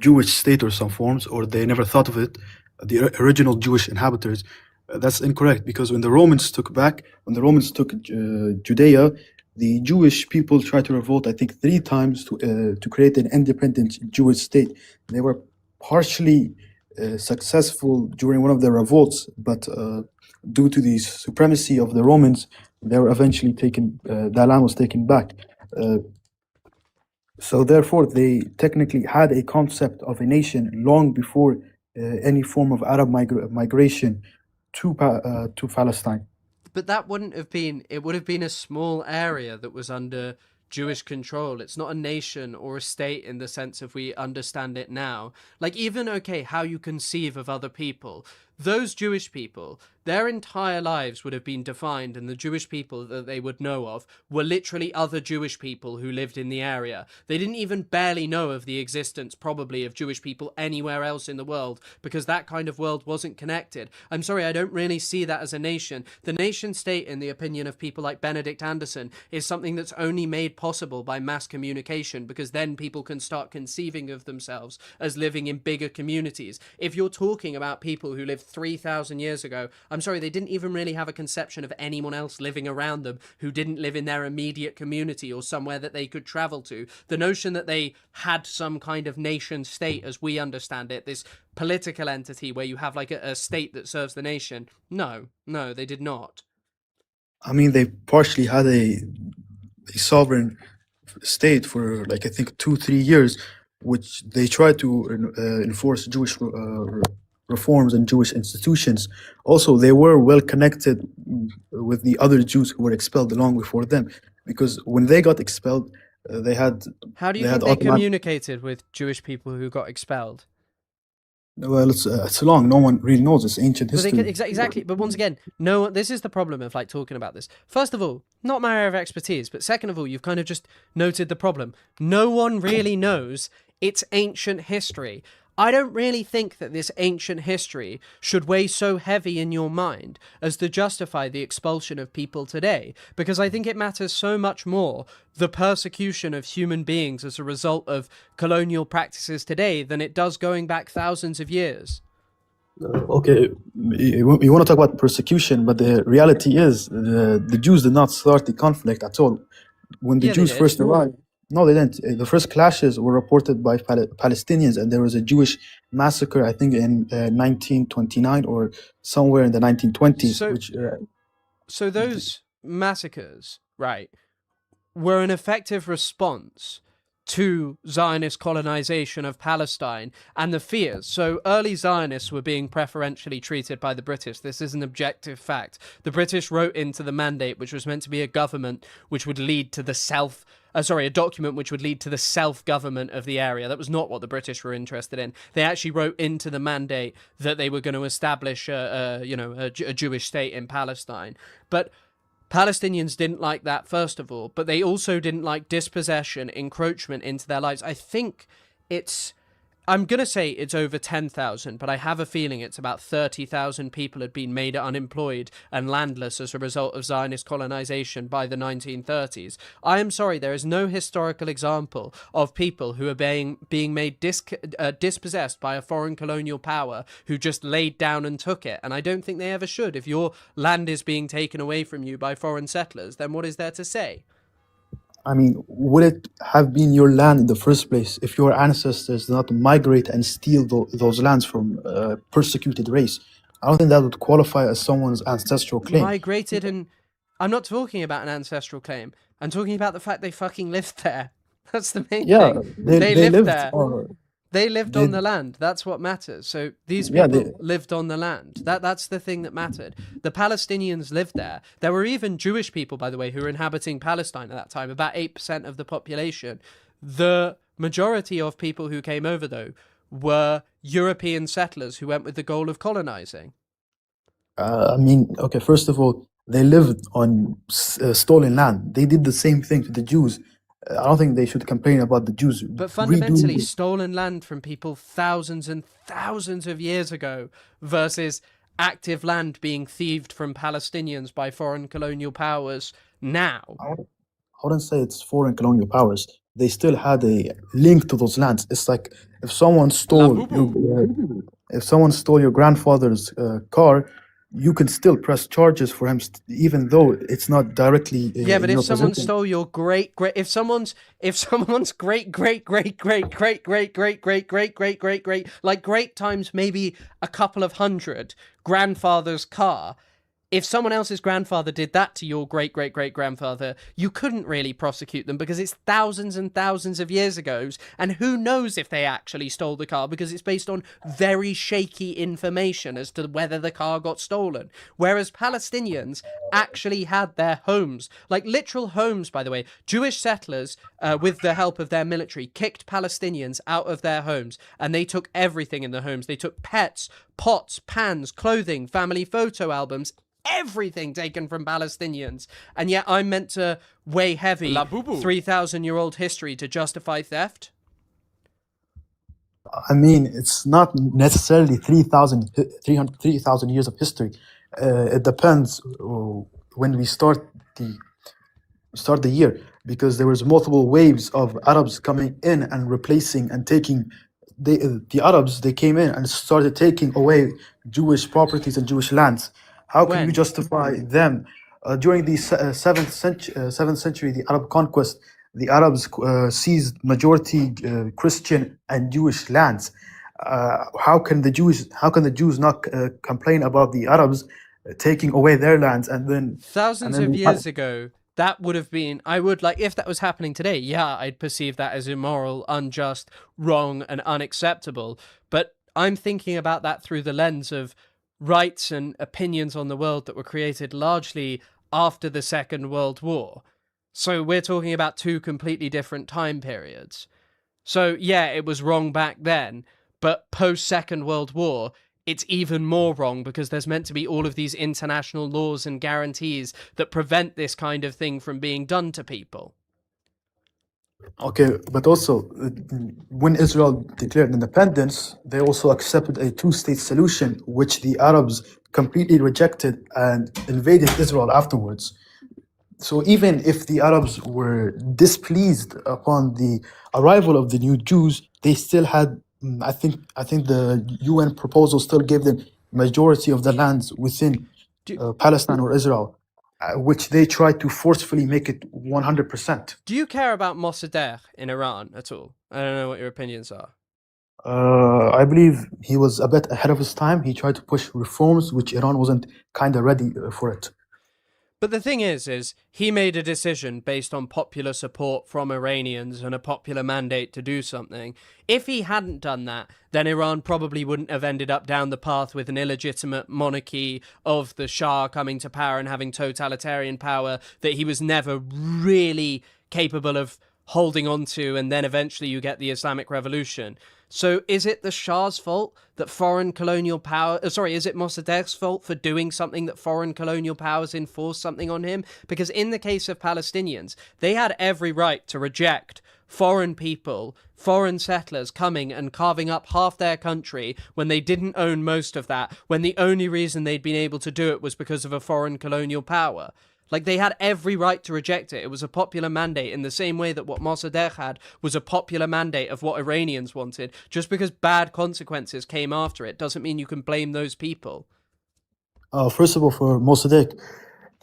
Jewish state or some forms, or they never thought of it, the original Jewish inhabitants. That's incorrect, because when the Romans took Judea, the Jewish people tried to revolt, I think, 3 times to create an independent Jewish state. They were partially successful during one of their revolts, but due to the supremacy of the Romans, they were eventually that land was taken back. So therefore, they technically had a concept of a nation long before any form of Arab migration to Palestine. But that wouldn't have been, it would have been a small area that was under Jewish control. It's not a nation or a state in the sense of we understand it now. Like, even, okay, how you conceive of other people. Those Jewish people, their entire lives would have been defined, and the Jewish people that they would know of were literally other Jewish people who lived in the area. They didn't even barely know of the existence, probably, of Jewish people anywhere else in the world, because that kind of world wasn't connected. I'm sorry, I don't really see that as a nation. The nation state, in the opinion of people like Benedict Anderson, is something that's only made possible by mass communication, because then people can start conceiving of themselves as living in bigger communities. If you're talking about people who lived 3,000 years ago, I'm sorry, they didn't even really have a conception of anyone else living around them who didn't live in their immediate community or somewhere that they could travel to. The notion that they had some kind of nation state as we understand it, this political entity where you have like a state that serves the nation, no, they did not. I mean, they partially had a sovereign state for, like, I think 2-3 years, which they tried to enforce Jewish reforms and Jewish institutions. Also, they were well connected with the other Jews who were expelled long before them, because when they got expelled, they had. How do you they think had they automatic- communicated with Jewish people who got expelled? Well, it's long. No one really knows. It's ancient Well, history. exactly. But once again, no. This is the problem of like talking about this. First of all, not my area of expertise. But second of all, you've kind of just noted the problem. No one really knows its ancient history. I don't really think that this ancient history should weigh so heavy in your mind as to justify the expulsion of people today, because I think it matters so much more the persecution of human beings as a result of colonial practices today than it does going back thousands of years. Okay, you want to talk about persecution, but the reality is the Jews did not start the conflict at all. When the Yeah, they Jews did. first arrived, no, they didn't. The first clashes were reported by Palestinians, and there was a Jewish massacre, I think, in 1929 or somewhere in the 1920s. So those massacres, right, were an effective response to Zionist colonization of Palestine and the fears. So early Zionists were being preferentially treated by the British. This is an objective fact. The British wrote into the mandate, which was meant to be a government which would lead to the a document which would lead to the self-government of the area. That was not what the British were interested in. They actually wrote into the mandate that they were going to establish a Jewish state in Palestine. But Palestinians didn't like that, first of all, but they also didn't like dispossession, encroachment into their lives. I think I'm going to say it's over 10,000, but I have a feeling it's about 30,000 people had been made unemployed and landless as a result of Zionist colonization by the 1930s. I am sorry, there is no historical example of people who are being made dispossessed by a foreign colonial power who just laid down and took it, and I don't think they ever should. If your land is being taken away from you by foreign settlers, then what is there to say? I mean, would it have been your land in the first place if your ancestors did not migrate and steal those lands from a persecuted race? I don't think that would qualify as someone's ancestral claim. Migrated, and I'm not talking about an ancestral claim. I'm talking about the fact they fucking lived there. That's the main thing. They lived there. They lived on the land. That's what matters. So these people lived on the land. That's the thing that mattered. The Palestinians lived there. There were even Jewish people, by the way, who were inhabiting Palestine at that time, about 8% of the population. The majority of people who came over, though, were European settlers who went with the goal of colonizing. I mean, okay, first of all, they lived on stolen land. They did the same thing to the Jews. I don't think they should complain about the Jews. But fundamentally, stolen land from people thousands and thousands of years ago versus active land being thieved from Palestinians by foreign colonial powers now. I wouldn't say it's foreign colonial powers. They still had a link to those lands. It's like if someone stole your grandfather's car, you can still press charges for him, even though it's not directly. Yeah, but if someone stole your if someone's great, like great times maybe a couple of hundred grandfather's car, if someone else's grandfather did that to your great-great-great-grandfather, you couldn't really prosecute them because it's thousands and thousands of years ago, and who knows if they actually stole the car because it's based on very shaky information as to whether the car got stolen. Whereas Palestinians actually had their homes, like literal homes, by the way. Jewish settlers, with the help of their military, kicked Palestinians out of their homes, and they took everything in the homes. They took pets, pots, pans, clothing, family photo albums, everything taken from Palestinians, and yet I'm meant to weigh heavy 3,000-year-old history to justify theft? I mean, it's not necessarily 3,000 years of history. It depends when we start the year, because there was multiple waves of Arabs coming in and replacing and taking. The Arabs, they came in and started taking away Jewish properties and Jewish lands. How can you justify them? During the 7th century, the Arab conquest, the Arabs seized majority Christian and Jewish lands. How can the Jews not complain about the Arabs taking away their lands and then thousands of years ago, that would have been, I would like, if that was happening today, yeah, I'd perceive that as immoral, unjust, wrong, and unacceptable. But I'm thinking about that through the lens of rights and opinions on the world that were created largely after the Second World War. So we're talking about two completely different time periods. So yeah, it was wrong back then, but post Second World War, it's even more wrong because there's meant to be all of these international laws and guarantees that prevent this kind of thing from being done to people. Okay, but also when Israel declared independence, they also accepted a two-state solution, which the Arabs completely rejected and invaded Israel afterwards. So even if the Arabs were displeased upon the arrival of the new Jews, they still had, I think the UN proposal still gave them majority of the lands within Palestine or Israel, which they tried to forcefully make it 100%. Do you care about Mossadegh in Iran at all? I don't know what your opinions are. I believe he was a bit ahead of his time. He tried to push reforms, which Iran wasn't kind of ready for it. But the thing is he made a decision based on popular support from Iranians and a popular mandate to do something. If he hadn't done that, then Iran probably wouldn't have ended up down the path with an illegitimate monarchy of the Shah coming to power and having totalitarian power that he was never really capable of holding on to, and then eventually you get the Islamic Revolution. So is it the Shah's fault that foreign colonial power... is it Mossadegh's fault for doing something that foreign colonial powers enforced something on him? Because in the case of Palestinians, they had every right to reject foreign people, foreign settlers coming and carving up half their country when they didn't own most of that, when the only reason they'd been able to do it was because of a foreign colonial power. Like, they had every right to reject it. It was a popular mandate in the same way that what Mossadegh had was a popular mandate of what Iranians wanted. Just because bad consequences came after it doesn't mean you can blame those people. First of all, for Mossadegh,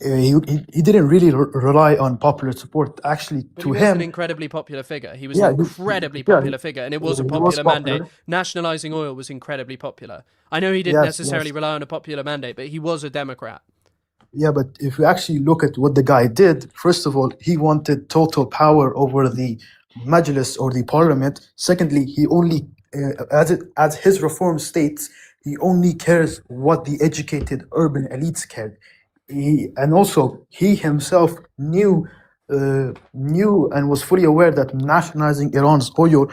he didn't really rely on popular support. Actually, but to he was him, an incredibly popular figure. He was an incredibly popular figure, and it was a popular mandate. Nationalizing oil was incredibly popular. I know he didn't necessarily rely on a popular mandate, but he was a Democrat. Yeah, but if you actually look at what the guy did, first of all, he wanted total power over the Majlis or the parliament. Secondly, he only, as his reform states, he only cares what the educated urban elites cared. And also, he himself knew and was fully aware that nationalizing Iran's oil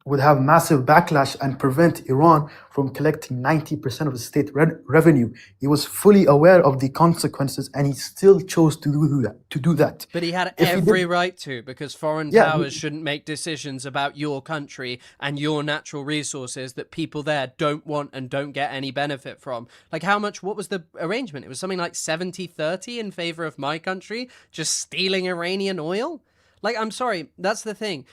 would have massive backlash and prevent Iran from collecting 90% of the state revenue. He was fully aware of the consequences, and he still chose to do that. But he had every right to, because foreign powers shouldn't make decisions about your country and your natural resources that people there don't want and don't get any benefit from. Like, what was the arrangement? It was something like 70-30 in favor of my country, just stealing Iranian oil? Like, I'm sorry, that's the thing.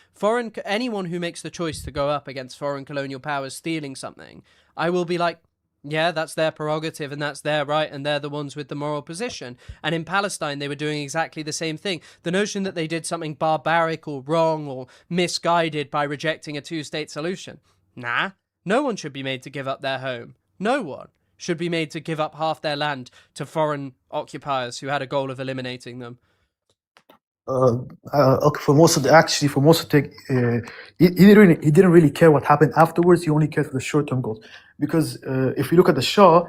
Anyone who makes the choice to go up against foreign colonial powers stealing something, I will be like, yeah, that's their prerogative and that's their right, and they're the ones with the moral position. And in Palestine, they were doing exactly the same thing. The notion that they did something barbaric or wrong or misguided by rejecting a two-state solution. Nah, no one should be made to give up their home. No one should be made to give up half their land to foreign occupiers who had a goal of eliminating them. Okay, for Mossadegh, he didn't really care what happened afterwards. He only cared for the short-term goals. Because if you look at the Shah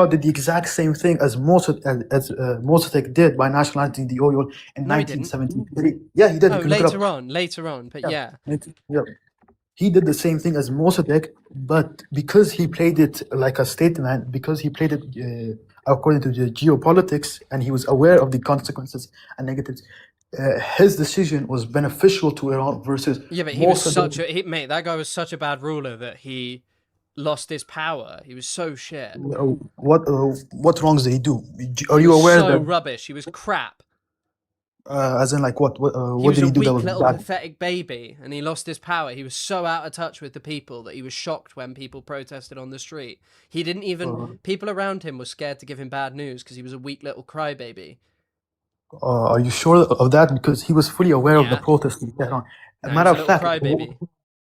did the exact same thing as Mossadegh did by nationalizing the oil in 1973. Yeah, he did. Oh, later on, but yeah. He did the same thing as Mossadegh, but because he played it like a statesman, because he played it according to the geopolitics, and he was aware of the consequences and negatives, his decision was beneficial to Iran versus... Yeah, but he was that guy was such a bad ruler that he lost his power. He was so shit. What wrongs did he do? Are you aware that... He was so rubbish. He was crap. As in, like, what he did he do that was little bad? pathetic baby, and he lost his power. He was so out of touch with the people that he was shocked when people protested on the street. He didn't even... people around him were scared to give him bad news because he was a weak little crybaby. Are you sure of that? Because he was fully aware of the protests in Tehran. As a matter of fact, crybaby.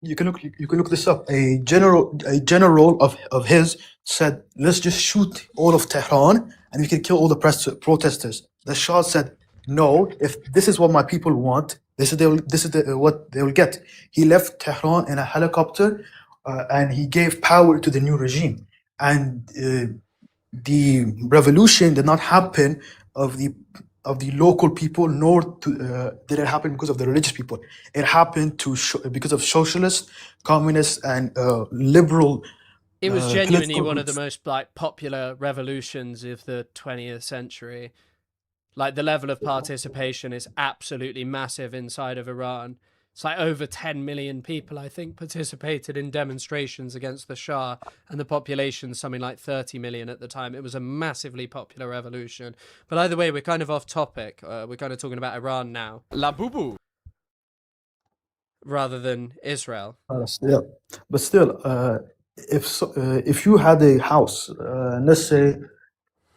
You can look this up. A general of his said, "Let's just shoot all of Tehran, and we can kill all the protesters." The Shah said, "No, if this is what my people want, what they will get." He left Tehran in a helicopter, and he gave power to the new regime. And the revolution did not happen of the local people, nor did it happen because of the religious people. It happened because of socialists, communists, and liberal. It was genuinely political one of the groups. most like popular revolutions of the 20th century. Like the level of participation is absolutely massive inside of Iran. It's like over 10 million people, I think, participated in demonstrations against the Shah, and the population something like 30 million at the time. It was a massively popular revolution. But either way, we're kind of off topic. We're kind of talking about Iran now. La Boubou. Rather than Israel. Still, but still, if you had a house, let's say,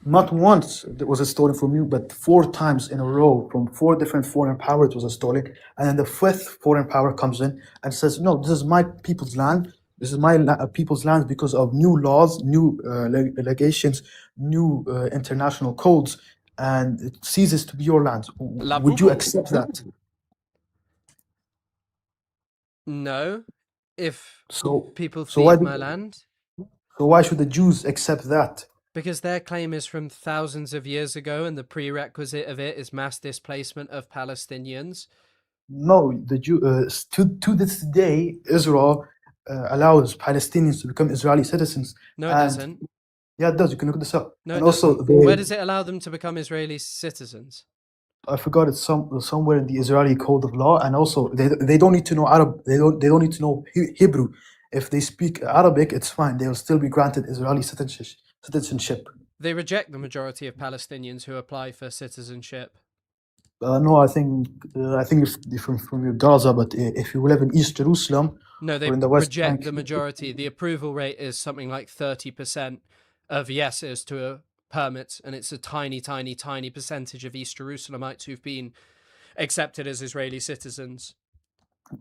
not once was it stolen from you, but 4 times in a row from 4 different foreign powers was stolen, and then the fifth foreign power comes in and says, "No, this is my people's land. This is my people's land because of new laws, new legislations, new international codes, and it ceases to be your land." La Would you Boubou. accept that? No. If So, people so why thieve my do, land. so why should the Jews accept that? Because their claim is from thousands of years ago, and the prerequisite of it is mass displacement of Palestinians. No, to this day, Israel allows Palestinians to become Israeli citizens. No, it And doesn't. yeah, it does. You can look this up. No, And it also, doesn't. Where does it allow them to become Israeli citizens? I forgot it's somewhere in the Israeli code of law. And also, they don't need to know Arab. They don't need to know Hebrew. If they speak Arabic, it's fine. They will still be granted Israeli citizenship. They reject the majority of Palestinians who apply for citizenship. No, I think if from your Gaza, but if you live in East Jerusalem No, they or in the West reject Bank, the majority. The approval rate is something like 30% of yeses to permits, and it's a tiny, tiny, tiny percentage of East Jerusalemites who've been accepted as Israeli citizens.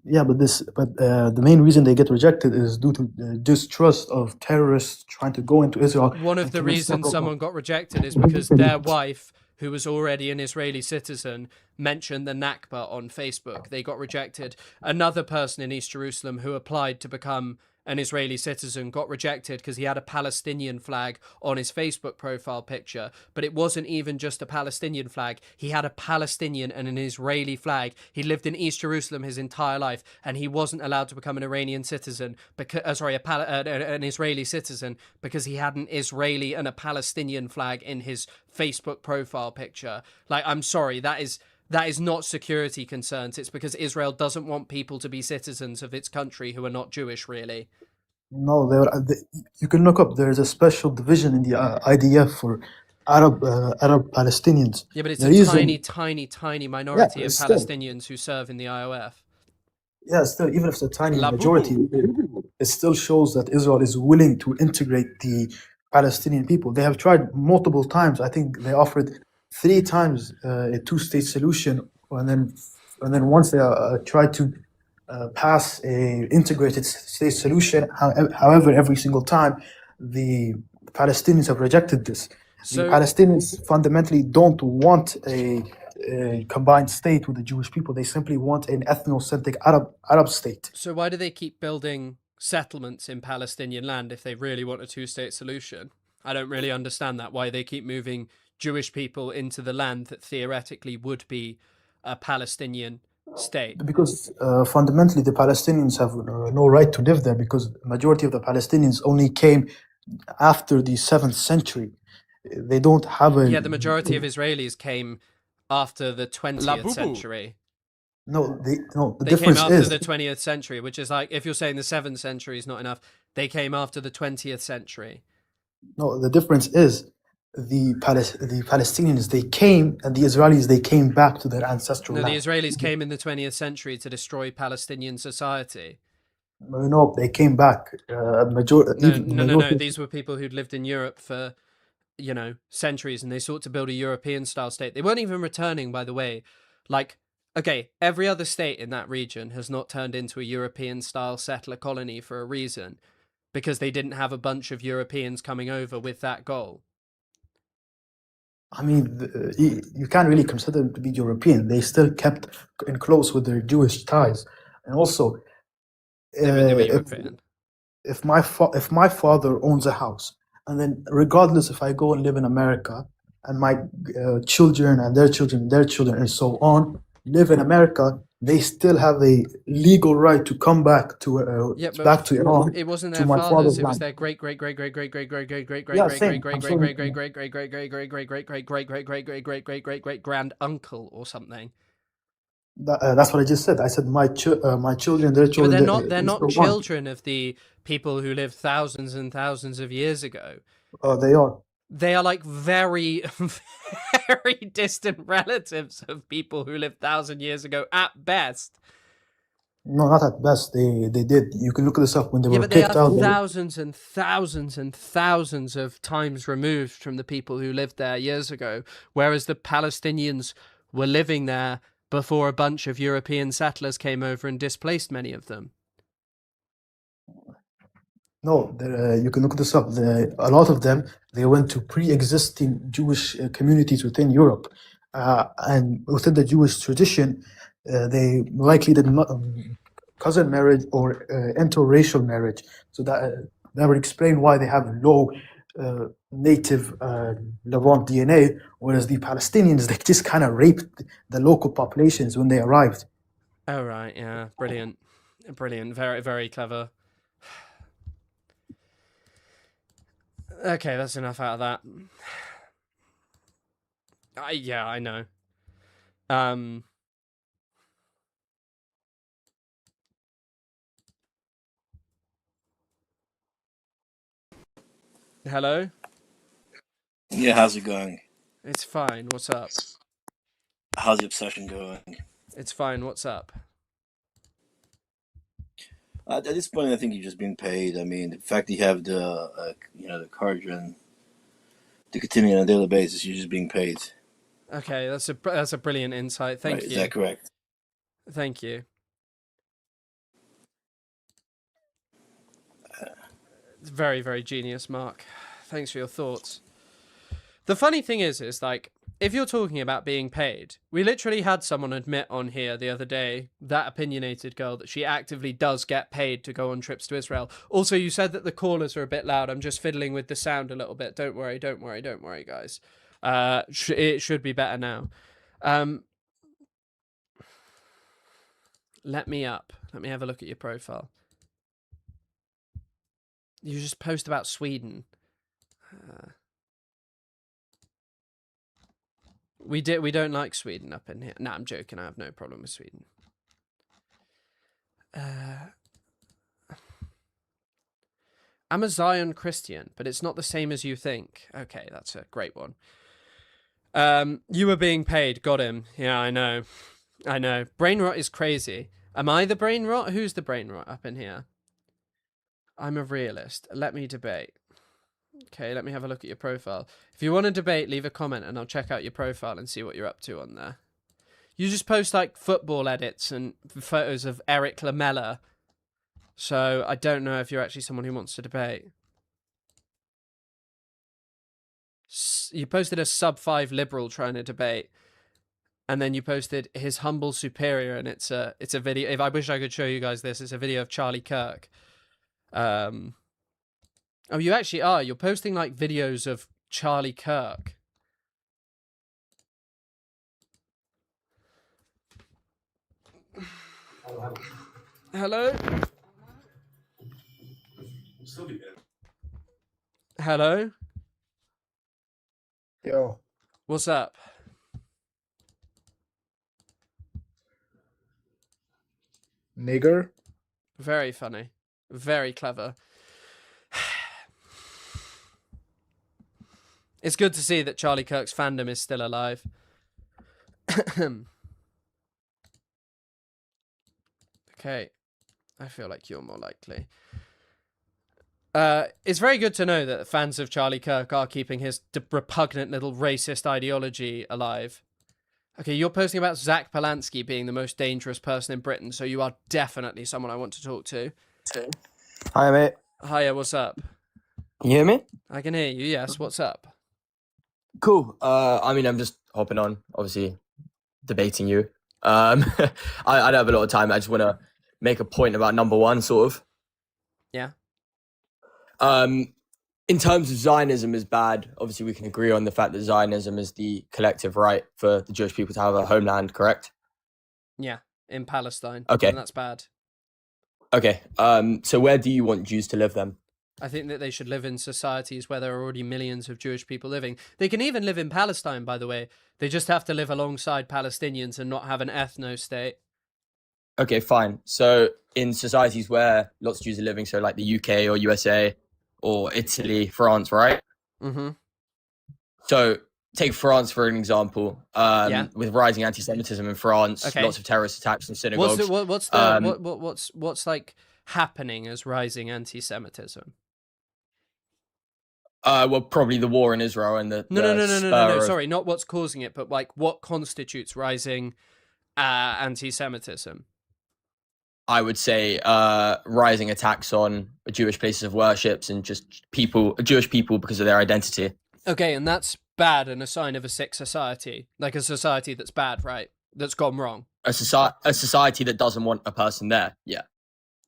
yeah, but the main reason they get rejected is due to distrust of terrorists trying to go into Israel. One of and the commit reasons several- someone got rejected is because their wife, who was already an Israeli citizen, mentioned the Nakba on Facebook. They got rejected. Another person in East Jerusalem who applied to become an Israeli citizen got rejected because he had a Palestinian flag on his Facebook profile picture. But it wasn't even just a Palestinian flag. He had a Palestinian and an Israeli flag. He lived in East Jerusalem his entire life, and he wasn't allowed to become an Iranian citizen because, an Israeli citizen because he had an Israeli and a Palestinian flag in his Facebook profile picture. Like, I'm sorry, that is not security concerns. It's because Israel doesn't want people to be citizens of its country who are not Jewish, really. No, you can look up. There's a special division in the IDF for Arab Palestinians. Yeah, but it's The a reason, tiny, tiny, tiny minority of still. Palestinians who serve in the IOF. Yeah, still, even if it's a tiny La majority, it still shows that Israel is willing to integrate the Palestinian people. They have tried multiple times. I think they offered 3 times a two-state solution, and then once they tried to pass a integrated state solution. However, every single time the Palestinians have rejected this. The So, Palestinians fundamentally don't want a combined state with the Jewish people. They simply want an ethnocentric Arab state. so why do they keep building settlements in Palestinian land if they really want a two-state solution? I don't really understand that. Why they keep moving Jewish people into the land that theoretically would be a Palestinian state. Because fundamentally the Palestinians have no right to live there, because the majority of the Palestinians only came after the 7th century. They don't have a... Yeah, the majority of Israelis came after the 20th century. No, the They difference came after is... the 20th century, which is like, if you're saying the 7th century is not enough, they came after the 20th century. No, the difference is the Palestinians, they came, and the Israelis, they came back to their ancestral No, the land. Israelis came in the 20th century to destroy Palestinian society. No, they came back. No. These were people who'd lived in Europe for, centuries, and they sought to build a European-style state. They weren't even returning, by the way. Like, okay, every other state in that region has not turned into a European-style settler colony for a reason, because they didn't have a bunch of Europeans coming over with that goal. I mean, you can't really consider them to be European. They still kept in close with their Jewish ties, and also, They were if European. if my father owns a house, and then regardless if I go and live in America, and my children and their children and so on live in America, they still have a legal right to come back to Yeah, but back to Iran, it wasn't to their my fathers. father's It was land. their great great great great great great great great great great Yeah, great same. great I'm great great saying, great great great great great great great great great great great great great great great great great grand uncle or something. that's what I just said. I said my children, their Yeah, but children, they're and not so on. children of the people who lived thousands and thousands of years ago. They are. They are like very very distant relatives of people who lived 1,000 years ago at best. No, not at best. They did. You can look this up when they Yeah, were but they are kicked out. thousands and thousands and thousands of times removed from the people who lived there years ago, whereas the Palestinians were living there before a bunch of European settlers came over and displaced many of them. No, you can look this up. A lot of them, they went to pre-existing Jewish communities within Europe, and within the Jewish tradition, they likely did not cousin marriage or interracial marriage. So that would explain why they have low native Levant DNA, whereas the Palestinians, they just kind of raped the local populations when they arrived. Oh, right, yeah, brilliant. Brilliant, very, very clever. Okay, that's enough out of that. Yeah, I know. Hello? Yeah, how's it going? It's fine, what's up? How's the obsession going? It's fine, what's up? At this point, I think you're just being paid. I mean, the fact that you have the cardron to continue on a daily basis, you're just being paid. Okay, that's a brilliant insight. Thank you. Is that correct? Thank you. It's very, very genius, Mark. Thanks for your thoughts. The funny thing is like, if you're talking about being paid, we literally had someone admit on here the other day, that opinionated girl, that she actively does get paid to go on trips to Israel. Also, you said that the callers are a bit loud. I'm just fiddling with the sound a little bit. Don't worry, guys. It should be better now. Let me up. Let me have a look at your profile. You just post about Sweden. We don't like Sweden up in here. No, I'm joking. I have no problem with Sweden. I'm a Zion Christian, but it's not the same as you think. Okay, that's a great one. You were being paid. Got him. Yeah, I know. Brain rot is crazy. Am I the brain rot? Who's the brain rot up in here? I'm a realist. Let me debate. Okay, let me have a look at your profile. If you want to debate, leave a comment and I'll check out your profile and see what you're up to on there. You just post like football edits and photos of Eric Lamella. So I don't know if you're actually someone who wants to debate. You posted a sub-5 liberal trying to debate. And then you posted his humble superior, and it's a video. If I wish I could show you guys this, it's a video of Charlie Kirk. Oh, you actually are. You're posting like videos of Charlie Kirk. Hello? Hello? Yo, What's up? nigger. Very funny. Very clever. It's good to see that Charlie Kirk's fandom is still alive. Okay. I feel like you're more likely. It's very good to know that fans of Charlie Kirk are keeping his repugnant little racist ideology alive. Okay, you're posting about Zach Polanski being the most dangerous person in Britain, so you are definitely someone I want to talk to. Hi, mate. Hiya, what's up? Can you hear me? I can hear you, yes, what's up? Cool. I mean, I'm just hopping on, obviously, debating you. I don't have a lot of time. I just want to make a point about number one, sort of. Yeah. In terms of Zionism is bad, obviously we can agree on the fact that Zionism is the collective right for the Jewish people to have a homeland, correct? Yeah, in Palestine. Okay. And that's bad. Okay. So where do you want Jews to live then? I think that they should live in societies where there are already millions of Jewish people living. They can even live in Palestine, by the way. They just have to live alongside Palestinians and not have an ethno-state. Okay, fine. So in societies where lots of Jews are living, so like the UK or USA or Italy, France, right? Mm-hmm. So take France for an example. With rising anti-Semitism in France, Okay. Lots of terrorist attacks in synagogues. What's like happening as rising anti-Semitism? Well, probably the war in Israel and the No. Sorry, not what's causing it, but like what constitutes rising anti-Semitism? I would say rising attacks on Jewish places of worships and just Jewish people because of their identity. Okay, and that's bad and a sign of a sick society, like a society that's bad, right? That's gone wrong. A society that doesn't want a person there. Yeah.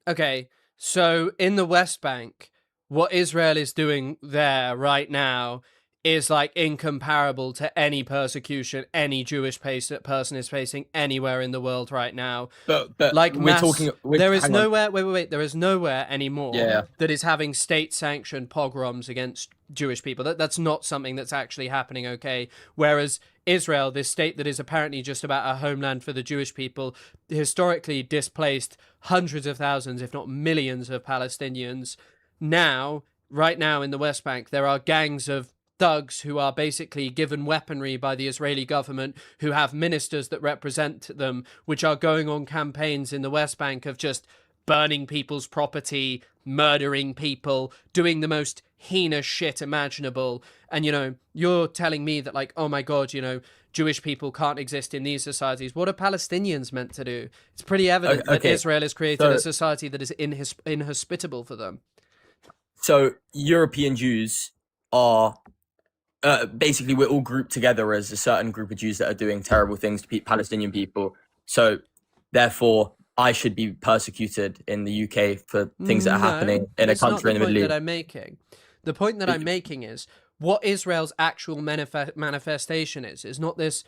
Okay, so in the West Bank, what Israel is doing there right now is like incomparable to any persecution any Jewish person is facing anywhere in the world right now. But like there is nowhere. On. Wait. There is nowhere anymore that is having state-sanctioned pogroms against Jewish people. That's not something that's actually happening. Okay, whereas Israel, this state that is apparently just about a homeland for the Jewish people, historically displaced hundreds of thousands, if not millions, of Palestinians. Now, right now in the West Bank, there are gangs of thugs who are basically given weaponry by the Israeli government, who have ministers that represent them, which are going on campaigns in the West Bank of just burning people's property, murdering people, doing the most heinous shit imaginable. And, you know, you're telling me that, like, oh my God, you know, Jewish people can't exist in these societies. What are Palestinians meant to do? It's pretty evident that Israel has created a society that is inhospitable for them. So European Jews are basically, we're all grouped together as a certain group of Jews that are doing terrible things to Palestinian people. So therefore, I should be persecuted in the UK for things that are happening in a country in the Middle East. That I'm making. The point that I'm making is what Israel's actual manifestation is not this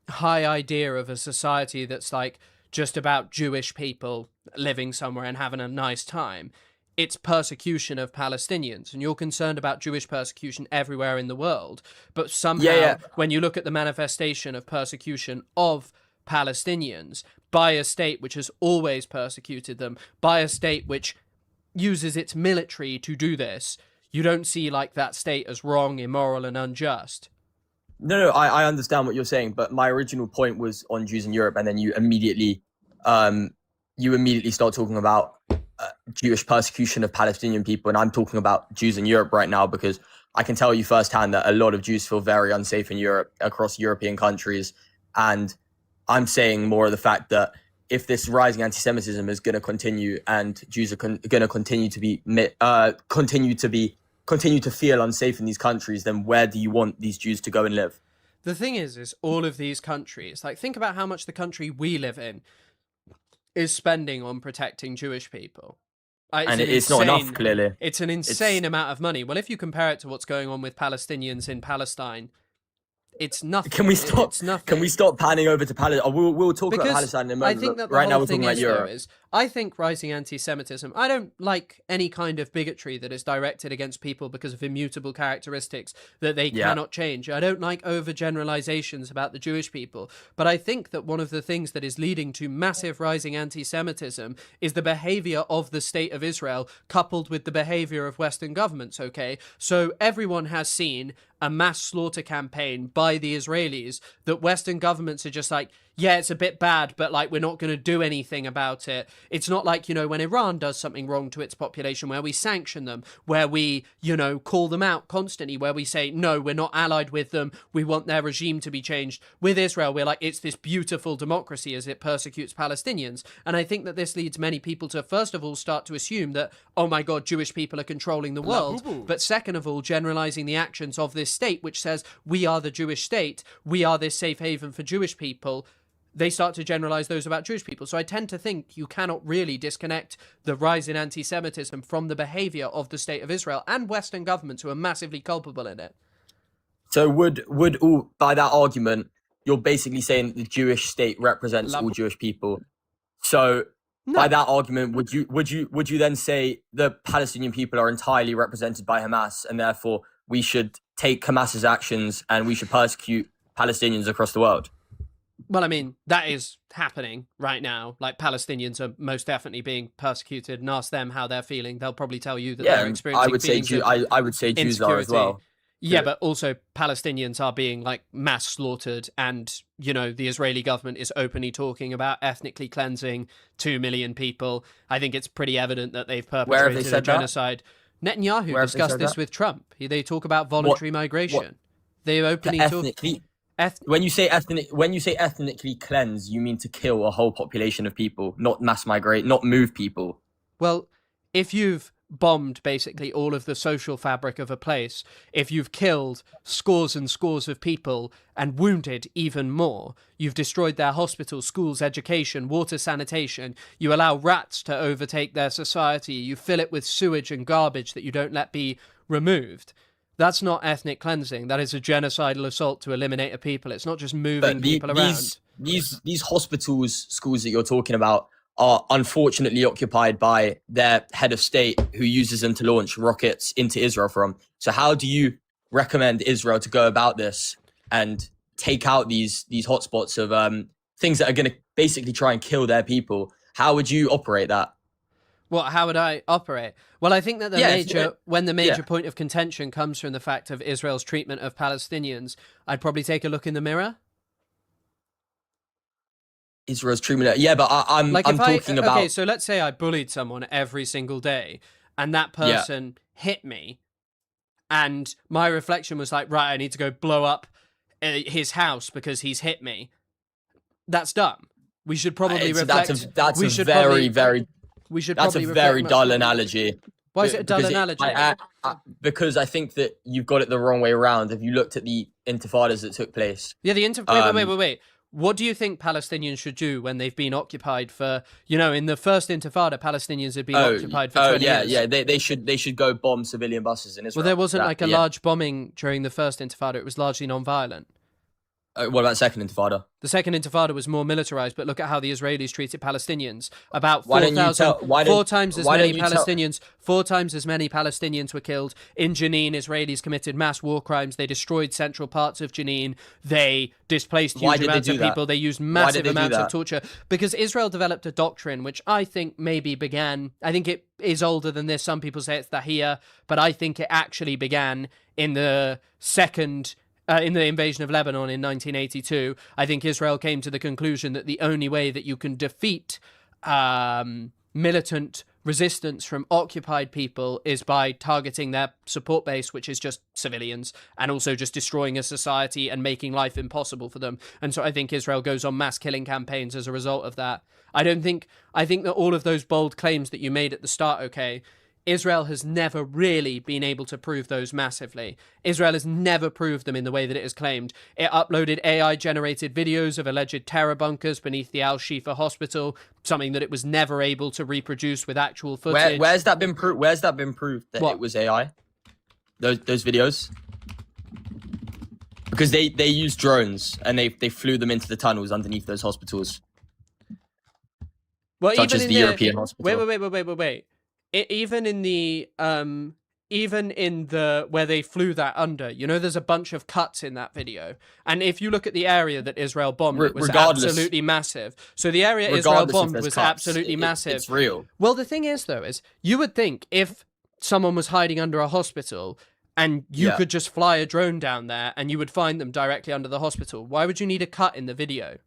high idea of a society that's like just about Jewish people living somewhere and having a nice time. It's persecution of Palestinians, and you're concerned about Jewish persecution everywhere in the world. But somehow, when you look at the manifestation of persecution of Palestinians by a state which has always persecuted them, by a state which uses its military to do this, you don't see like that state as wrong, immoral, and unjust. No, I understand what you're saying, but my original point was on Jews in Europe, and then you immediately start talking about Jewish persecution of Palestinian people, and I'm talking about Jews in Europe right now because I can tell you firsthand that a lot of Jews feel very unsafe in Europe, across European countries, and I'm saying more of the fact that if this rising anti-Semitism is going to continue and Jews are going to continue to feel unsafe in these countries, then where do you want these Jews to go and live? The thing is all of these countries, like think about how much the country we live in is spending on protecting Jewish people. It's not enough, clearly. It's an insane amount of money. Well, if you compare it to what's going on with Palestinians in Palestine, it's nothing. Can we stop? It's nothing. Can we stop panning over to Palestine? We'll talk about Palestine in a moment. I think that right now we're talking about Europe. I think rising anti-Semitism, I don't like any kind of bigotry that is directed against people because of immutable characteristics that they cannot change. I don't like overgeneralizations about the Jewish people, but I think that one of the things that is leading to massive rising anti-Semitism is the behavior of the state of Israel coupled with the behavior of Western governments, okay? So everyone has seen a mass slaughter campaign by the Israelis that Western governments are just like, yeah, it's a bit bad, but like we're not going to do anything about it. It's not like, you know, when Iran does something wrong to its population, where we sanction them, where we, you know, call them out constantly, where we say, no, we're not allied with them, we want their regime to be changed. With Israel, we're like, it's this beautiful democracy as it persecutes Palestinians. And I think that this leads many people to, first of all, start to assume that, oh my God, Jewish people are controlling the world. But second of all, generalizing the actions of this state, which says we are the Jewish state, we are this safe haven for Jewish people. They start to generalize those about Jewish people. So I tend to think you cannot really disconnect the rise in anti-Semitism from the behavior of the state of Israel and Western governments who are massively culpable in it. So would all, by that argument, you're basically saying the Jewish state represents all Jewish people. So by that argument, would you then say the Palestinian people are entirely represented by Hamas, and therefore we should take Hamas's actions and we should persecute Palestinians across the world? Well, I mean, that is happening right now. Like, Palestinians are most definitely being persecuted, and ask them how they're feeling. They'll probably tell you that they're experiencing I would say Jews are as well. Yeah, but also Palestinians are being, like, mass slaughtered, and, you know, the Israeli government is openly talking about ethnically cleansing 2 million people. I think it's pretty evident that they've perpetrated a genocide. Netanyahu discussed this with Trump. They talk about voluntary migration. They openly talk... When you say ethnically cleanse, you mean to kill a whole population of people, not mass migrate, not move people. Well, if you've bombed basically all of the social fabric of a place, if you've killed scores and scores of people and wounded even more, you've destroyed their hospitals, schools, education, water, sanitation, you allow rats to overtake their society, you fill it with sewage and garbage that you don't let be removed. That's not ethnic cleansing. That is a genocidal assault to eliminate a people. It's not just moving people around. These hospitals, schools that you're talking about are unfortunately occupied by their head of state, who uses them to launch rockets into Israel from. So how do you recommend Israel to go about this and take out these hotspots of things that are going to basically try and kill their people? How would you operate that? What? How would I operate? Well, I think that the major point of contention comes from the fact of Israel's treatment of Palestinians, I'd probably take a look in the mirror. Israel's treatment, but I'm talking about. Okay, so let's say I bullied someone every single day, and that person hit me, and my reflection was like, right, I need to go blow up his house because he's hit me. That's dumb. We should probably reflect. That's a very dull analogy. Why is it a dull analogy? Because I think that you've got it the wrong way around. Have you looked at the intifadas that took place? Yeah, wait. What do you think Palestinians should do when they've been occupied for, you know, in the first intifada, Palestinians had been occupied for 20 years. Yeah, they should go bomb civilian buses in Israel. Well, there wasn't a large bombing during the first intifada. It was largely non-violent. What about second intifada? The second intifada was more militarized, but look at how the Israelis treated Palestinians. About 4,000, four times as many Palestinians were killed. In Jenin, Israelis committed mass war crimes. They destroyed central parts of Jenin. They displaced huge amounts of people. They used massive amounts of torture. Because Israel developed a doctrine, which I think maybe began, I think it is older than this. Some people say it's Dahiyya, but I think it actually began in the in the invasion of Lebanon in 1982, I think Israel came to the conclusion that the only way that you can defeat militant resistance from occupied people is by targeting their support base, which is just civilians, and also just destroying a society and making life impossible for them. And so I think Israel goes on mass killing campaigns as a result of that. I think that all of those bold claims that you made at the start, Israel has never really been able to prove those massively. Israel has never proved them in the way that it has claimed. It uploaded AI-generated videos of alleged terror bunkers beneath the Al-Shifa hospital, something that it was never able to reproduce with actual footage. Where's that been proved? Where's that been proved that it was AI? Those videos? Because they used drones and they flew them into the tunnels underneath those hospitals. Well, such as the European hospital. Wait. Even in the where they flew that under, you know, there's a bunch of cuts in that video. And if you look at the area that Israel bombed, it was absolutely massive. So the area Israel bombed was absolutely massive. It's real. Well, the thing is, though, is you would think if someone was hiding under a hospital and you could just fly a drone down there and you would find them directly under the hospital, why would you need a cut in the video?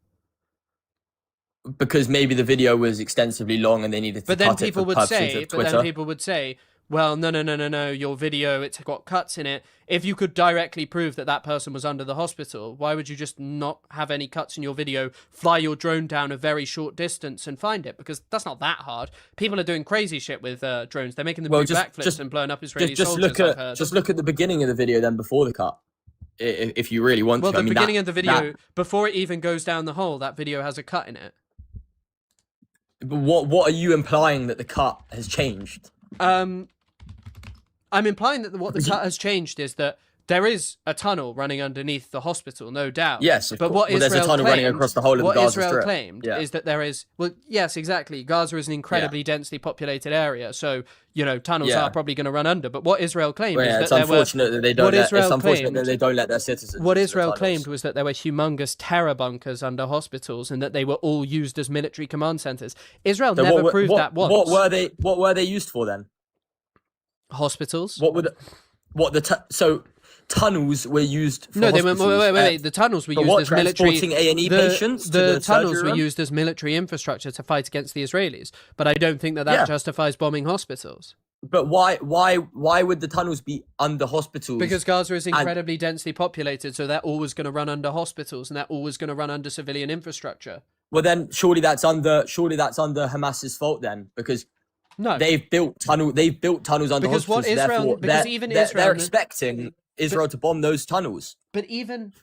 because maybe the video was extensively long and they needed to But then cut it people for would purposes say, of Twitter. well, no, your video, it's got cuts in it. If you could directly prove that that person was under the hospital, why would you just not have any cuts in your video, fly your drone down a very short distance and find it? Because that's not that hard. People are doing crazy shit with drones. They're making them do backflips and blowing up Israeli soldiers, I've heard. Just look at the beginning of the video then before the cut, if you really want to. Well, the beginning of the video, before it even goes down the hole, that video has a cut in it. But what are you implying that the cut has changed? I'm implying that what the cut has changed is that there is a tunnel running underneath the hospital, no doubt. Yes, but what Israel there's a tunnel running across the whole of the Gaza What Israel Strip. claimed is that there is... Well, yes, exactly. Gaza is an incredibly densely populated area, so, tunnels are probably going to run under. But what Israel claimed is that it's unfortunate that they don't let their citizens. What Israel claimed was that there were humongous terror bunkers under hospitals and that they were all used as military command centers. Israel never proved that once. What were they used for then? Hospitals. So tunnels were used for wait. The tunnels were used as military... transporting A&E patients to the tunnels surgery were used as military infrastructure to fight against the Israelis. But I don't think that justifies bombing hospitals. But why would the tunnels be under hospitals? Because Gaza is incredibly densely populated, so they're always going to run under hospitals and they're always going to run under civilian infrastructure. Well, then surely that's under Hamas's fault then, because no, they've built tunnels under because hospitals. They're expecting Israel to bomb those tunnels. But even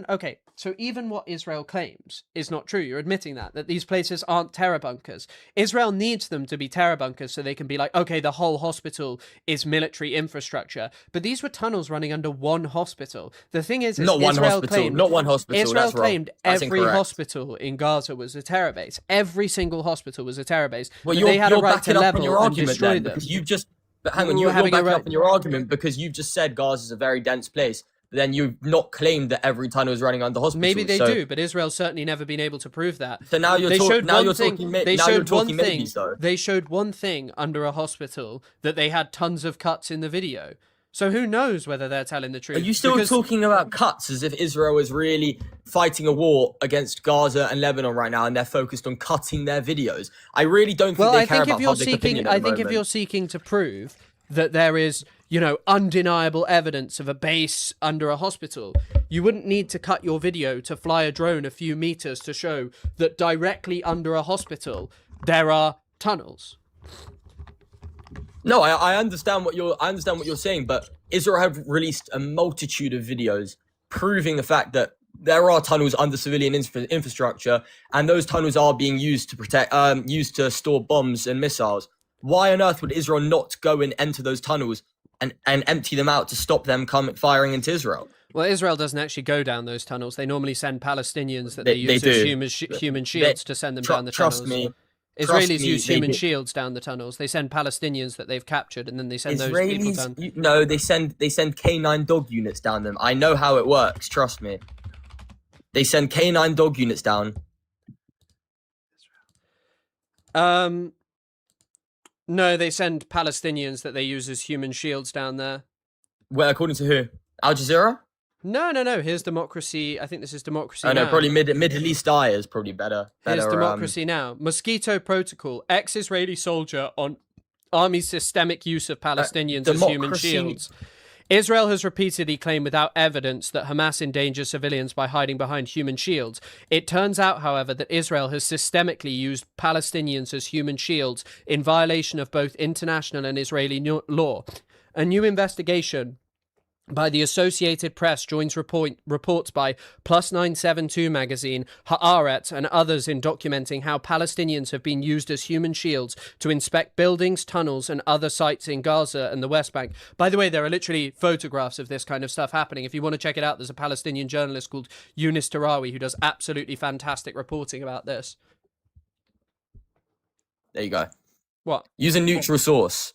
okay, so even what Israel claims is not true. You're admitting that these places aren't terror bunkers. Israel needs them to be terror bunkers so they can be like, okay, the whole hospital is military infrastructure. But these were tunnels running under one hospital. The thing is not one hospital. Israel claimed that's every incorrect. Hospital in Gaza was a terror base. Every single hospital was a terror base. Well, they had a right backing to up level on your and argument destroy then, them. because you've just. But hang on, you're backing up on your argument because you've just said Gaza is a very dense place. Then you've not claimed that every tunnel is running under hospitals. Maybe they do, but Israel's certainly never been able to prove that. So now you're talking maybes, though. They showed one thing under a hospital that they had tons of cuts in the video. So who knows whether they're telling the truth? Are you still talking about cuts as if Israel is really fighting a war against Gaza and Lebanon right now and they're focused on cutting their videos? I really don't think they care about public opinion at the moment. If you're seeking to prove that there is, undeniable evidence of a base under a hospital, you wouldn't need to cut your video to fly a drone a few meters to show that directly under a hospital there are tunnels. No, I understand what you're saying, but Israel have released a multitude of videos proving the fact that there are tunnels under civilian infrastructure, and those tunnels are being used to protect, used to store bombs and missiles. Why on earth would Israel not go and enter those tunnels and empty them out to stop them firing into Israel? Well, Israel doesn't actually go down those tunnels. They normally send Palestinians that they use as human shields to send them down the tunnels. Trust me. Israelis use human shields down the tunnels. They send Palestinians that they've captured, and then they send those people down. No, they send K9 dog units down them. I know how it works. Trust me. They send K9 dog units down. No, they send Palestinians that they use as human shields down there. Well, according to who? Al Jazeera? No. Here's Democracy. I think this is Democracy Now. No, probably Middle East Eye is probably better. Here's Democracy Now. Mosquito Protocol. Ex-Israeli soldier on Army's systemic use of Palestinians as human shields. Israel has repeatedly claimed without evidence that Hamas endangers civilians by hiding behind human shields. It turns out, however, that Israel has systemically used Palestinians as human shields in violation of both international and Israeli law. A new investigation by the Associated Press joins reports by Plus 972 magazine, Haaretz, and others in documenting how Palestinians have been used as human shields to inspect buildings, tunnels, and other sites in Gaza and the West Bank. By the way, there are literally photographs of this kind of stuff happening. If you want to check it out, there's a Palestinian journalist called Yunis Tarawi who does absolutely fantastic reporting about this. There you go. What? Use a neutral source.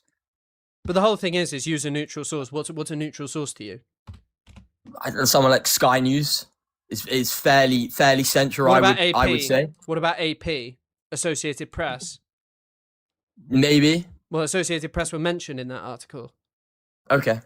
But the whole thing is use a neutral source. What's a neutral source to you? Someone like Sky News is fairly central. I would say. What about AP? Associated Press? Maybe. Well, Associated Press were mentioned in that article. Okay.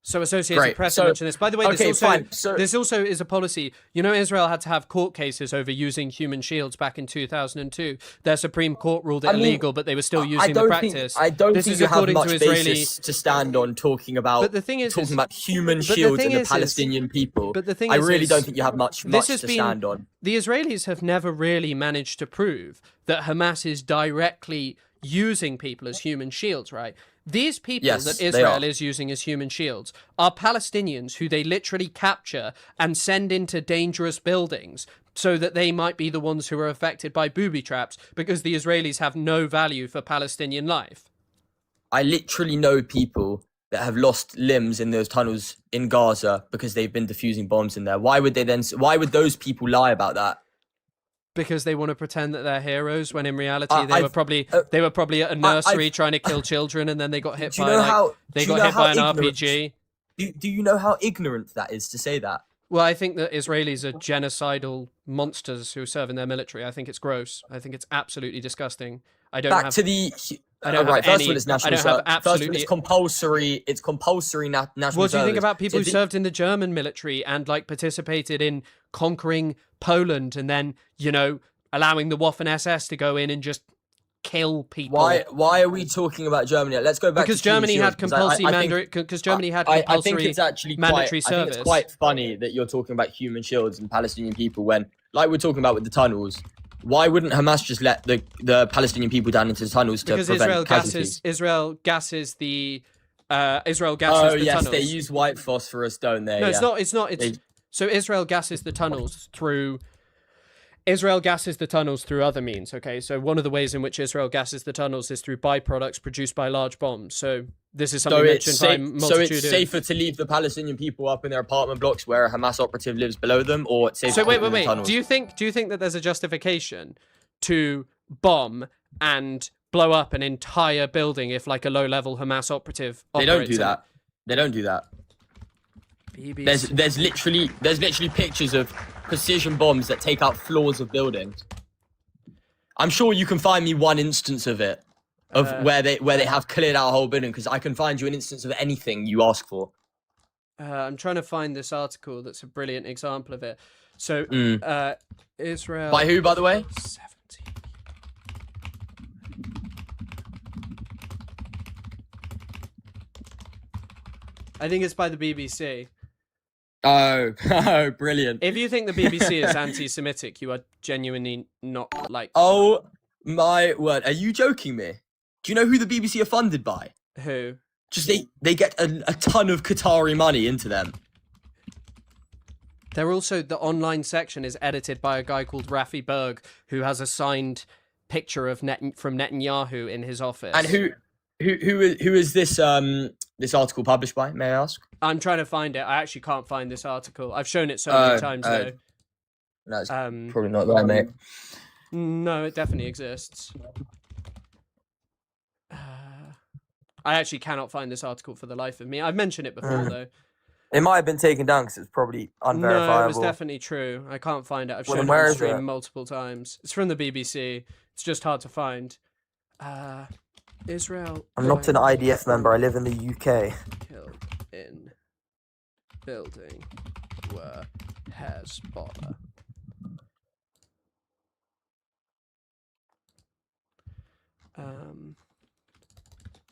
So Associated Great. Press So- mentioned this. By the way, okay, fine. So- this also is a policy. You know, Israel had to have court cases over using human shields back in 2002. Their Supreme Court ruled it illegal, but they were still using the practice. I don't this think is you have according much to Israeli. basis to stand on talking about. But the thing is, about human but the shields thing and the is- Palestinian people. but the thing I is- really is- don't think you have much this to has been- stand on. The Israelis have never really managed to prove that Hamas is directly using people as human shields, right? These people Yes, that they Israel are. is using as human shields are Palestinians who they literally capture and send into dangerous buildings so that they might be the ones who are affected by booby traps because the Israelis have no value for Palestinian life. I literally know people that have lost limbs in those tunnels in Gaza because they've been defusing bombs in there. Why would those people lie about that? Because they want to pretend that they're heroes when in reality I- they were probably at a nursery I've- trying to kill children and then they got hit Do you by know like, how- they do you got know hit by an how ignorant- RPG. Do you know how ignorant that is to say that? Well, I think that Israelis are genocidal monsters who serve in their military. I think it's gross. I think it's absolutely disgusting. I don't Back have to the. I don't right, have first of all, it's national. I don't have First of all, absolutely. it's compulsory. It's compulsory national. What do you think service. about people who So served in the German military and like participated in conquering Poland and then, you know, allowing the Waffen SS to go in and just kill people? Why are we talking about Germany? Let's go back Because to human Germany shields, had compulsory because Germany had I think compulsory it's actually mandatory quite, I think service. it's quite funny that you're talking about human shields and Palestinian people when, like we're talking about with the tunnels, why wouldn't Hamas just let the Palestinian people down into the tunnels to Because prevent casualties? Israel gases the tunnels. They use white phosphorus, don't they? No, it's Yeah. not. It's not. It's so Israel gases the tunnels through other means. Okay, so one of the ways in which Israel gases the tunnels is through byproducts produced by large bombs. So this is something mentioned by multitude. So it's safer to leave the Palestinian people up in their apartment blocks where a Hamas operative lives below them, or it's safer. So to wait. leave them in tunnels? Do you think that there's a justification to bomb and blow up an entire building if like a low-level Hamas operative They operates don't do in that. They don't do that. it? There's literally pictures of precision bombs that take out floors of buildings. I'm sure you can find me one instance of it, where they have cleared out a whole building, because I can find you an instance of anything you ask for. I'm trying to find this article that's a brilliant example of it. So, Israel. By who, by the way? 17. I think it's by the BBC. Oh, brilliant. If you think the BBC is anti-Semitic, you are genuinely not like. Oh my word, are you joking me? Do you know who the BBC are funded by? Who? Just they get a ton of Qatari money into them. They're also, the online section is edited by a guy called Rafi Berg, who has a signed picture of from Netanyahu in his office. And who is this this article published by, may I ask? I'm trying to find it. I actually can't find this article. I've shown it so many times though. No, it's probably not there, mate. No, it definitely exists. I actually cannot find this article for the life of me. I've mentioned it before though. It might have been taken down because it's probably unverifiable. No, it was definitely true. I can't find it. I've shown it where on is stream it? multiple times. It's from the BBC. It's just hard to find. Israel. I'm not an IDF member. I live in the UK. Killed in building were Hezbollah.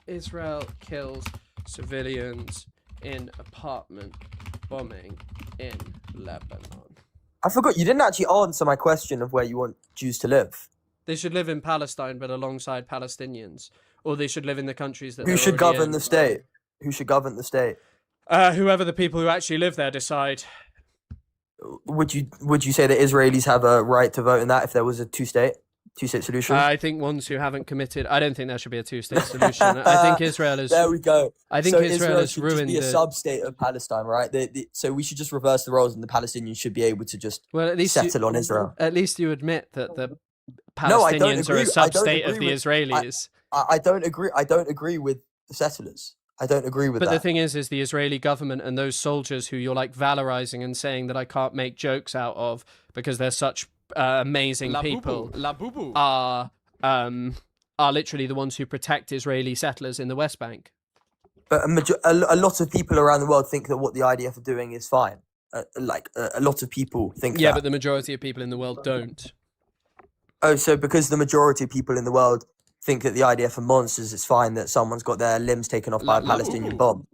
Israel kills civilians in apartment bombing in Lebanon. I forgot you didn't actually answer my question of where you want Jews to live. They should live in Palestine, but alongside Palestinians, or they should live in the countries that. Who should govern the state? Who should govern the state? Whoever the people who actually live there decide. Would you say that Israelis have a right to vote in that if there was a two-state solution? I think ones who haven't committed. I don't think there should be a two-state solution. I think Israel is. There we go. I think so Israel has should ruined just be a sub-state of Palestine, right? So we should just reverse the roles, and the Palestinians should be able to just at least settle on Israel. At least you admit that the No, I don't Palestinians are agree- a sub-state of the Israelis. I don't agree. I don't agree with the settlers. I don't agree with But that. the thing is the Israeli government and those soldiers who you're like valorizing and saying that I can't make jokes out of because they're such amazing people are literally the ones who protect Israeli settlers in the West Bank. But a lot of people around the world think that what the IDF are doing is fine. A lot of people think Yeah, that. but the majority of people in the world don't. Oh, so because the majority of people in the world think that the IDF are monsters, it's fine that someone's got their limbs taken off by a Palestinian bomb.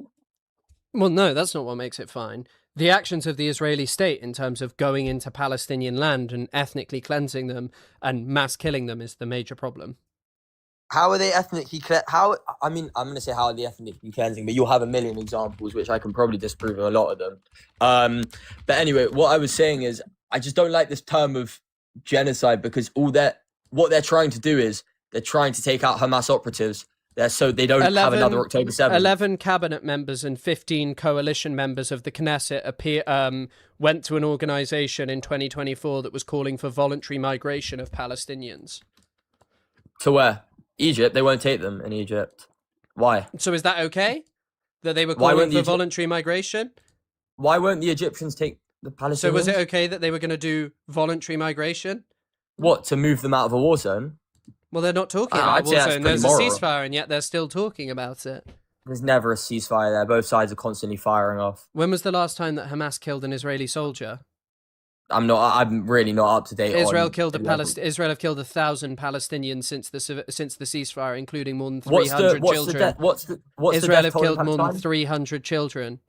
Well, no, that's not what makes it fine. The actions of the Israeli state in terms of going into Palestinian land and ethnically cleansing them and mass killing them is the major problem. How are they ethnically I'm going to say how are they ethnically cleansing, but you'll have a million examples, which I can probably disprove a lot of them. But anyway, what I was saying is I just don't like this term of genocide, because what they're trying to do is they're trying to take out Hamas operatives so they don't have another October 7th. 11 cabinet members and 15 coalition members of the Knesset went to an organization in 2024 that was calling for voluntary migration of Palestinians. To where? Egypt. They won't take them in Egypt. Why? So is that okay? That they were calling for voluntary migration? Why won't the Egyptians take the Palestinians? So was it okay that they were going to do voluntary migration? What, to move them out of a war zone? Well, they're not talking about a war zone. There's a ceasefire, and yet they're still talking about it. There's never a ceasefire there. Both sides are constantly firing off. When was the last time that Hamas killed an Israeli soldier? I'm really not up to date. Israel have killed 1,000 Palestinians since the ceasefire, including more than 300 children. Israel have killed more than 300 children.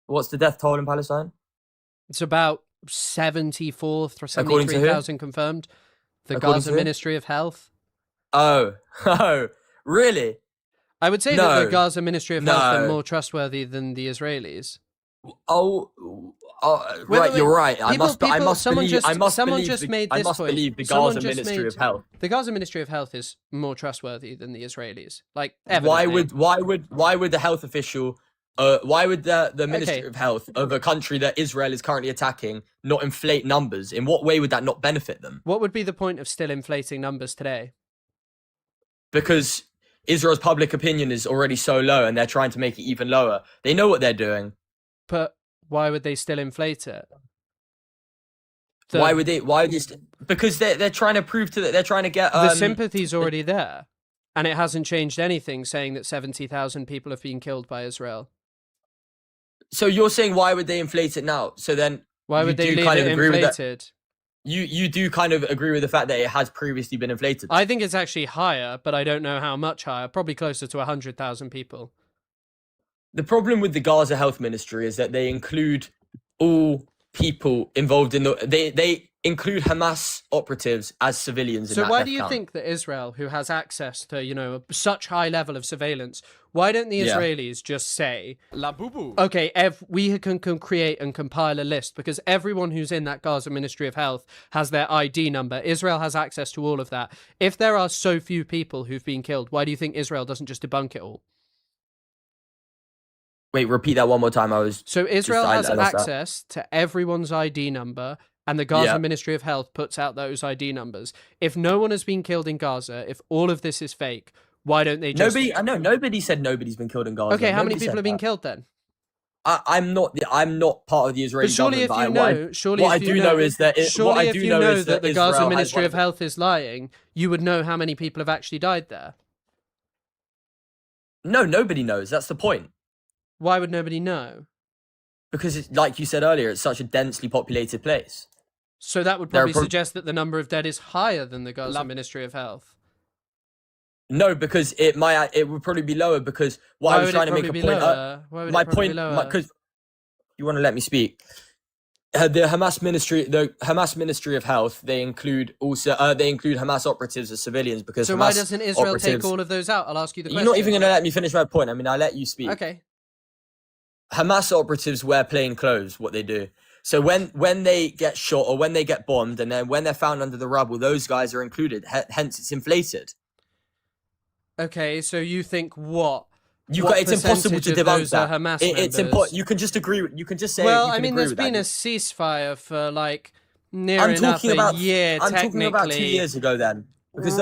What's the death toll in Palestine? It's about 73,000 confirmed. The Gaza Ministry of Health. Oh, really? I would say that the Gaza Ministry of Health are more trustworthy than the Israelis. Right, you're right. I must believe the Gaza Ministry of Health. The Gaza Ministry of Health is more trustworthy than the Israelis. Like, evidently. Why would the health official, why would the Ministry of Health of a country that Israel is currently attacking not inflate numbers? In what way would that not benefit them? What would be the point of still inflating numbers today? Because Israel's public opinion is already so low, and they're trying to make it even lower. They know what they're doing. But why would they still inflate it? Why would they? Because they're trying to prove they're trying to get the sympathy's already there, and it hasn't changed anything. Saying that 70,000 people have been killed by Israel. So you're saying why would they inflate it now? So then why would they leave it inflated? You do kind of agree with the fact that it has previously been inflated. I think it's actually higher, but I don't know how much higher. Probably closer to 100,000 people. The problem with the Gaza Health Ministry is that they include all people involved in they include Hamas operatives as civilians. So why do you think that Israel, who has access to, such high level of surveillance, why don't the Israelis just say, La boo-boo. Okay, we can create and compile a list, because everyone who's in that Gaza Ministry of Health has their ID number. Israel has access to all of that. If there are so few people who've been killed, why do you think Israel doesn't just debunk it all? Wait, repeat that one more time. So Israel has access to everyone's ID number, and the Gaza Ministry of Health puts out those ID numbers. If no one has been killed in Gaza, if all of this is fake, why don't they just... Nobody said nobody's been killed in Gaza. Okay, how many people have been killed then? I'm not part of the Israeli government. What I do know is that the Gaza Ministry of Health is lying, you would know how many people have actually died there. No, nobody knows. That's the point. Why would nobody know? Because, like you said earlier, it's such a densely populated place. So that would probably suggest that the number of dead is higher than the Gaza Ministry of Health. No, because it would probably be lower, because I was trying to make a point. My point, because you want to let me speak. The Hamas Ministry of Health, they include Hamas operatives as civilians, because so why doesn't Israel take all of those out? I'll ask you the question. You're not even going to let me finish my point. I mean, I'll let you speak. Okay. Hamas operatives wear plain clothes, what they do. So when they get shot or when they get bombed, and then when they're found under the rubble, those guys are included. Hence, it's inflated. Okay, so you think what? It's impossible to debunk that. It's impossible. You can just agree. You can just say. Well, I mean, there's been a ceasefire for like near enough a year. I'm talking about 2 years ago then. Because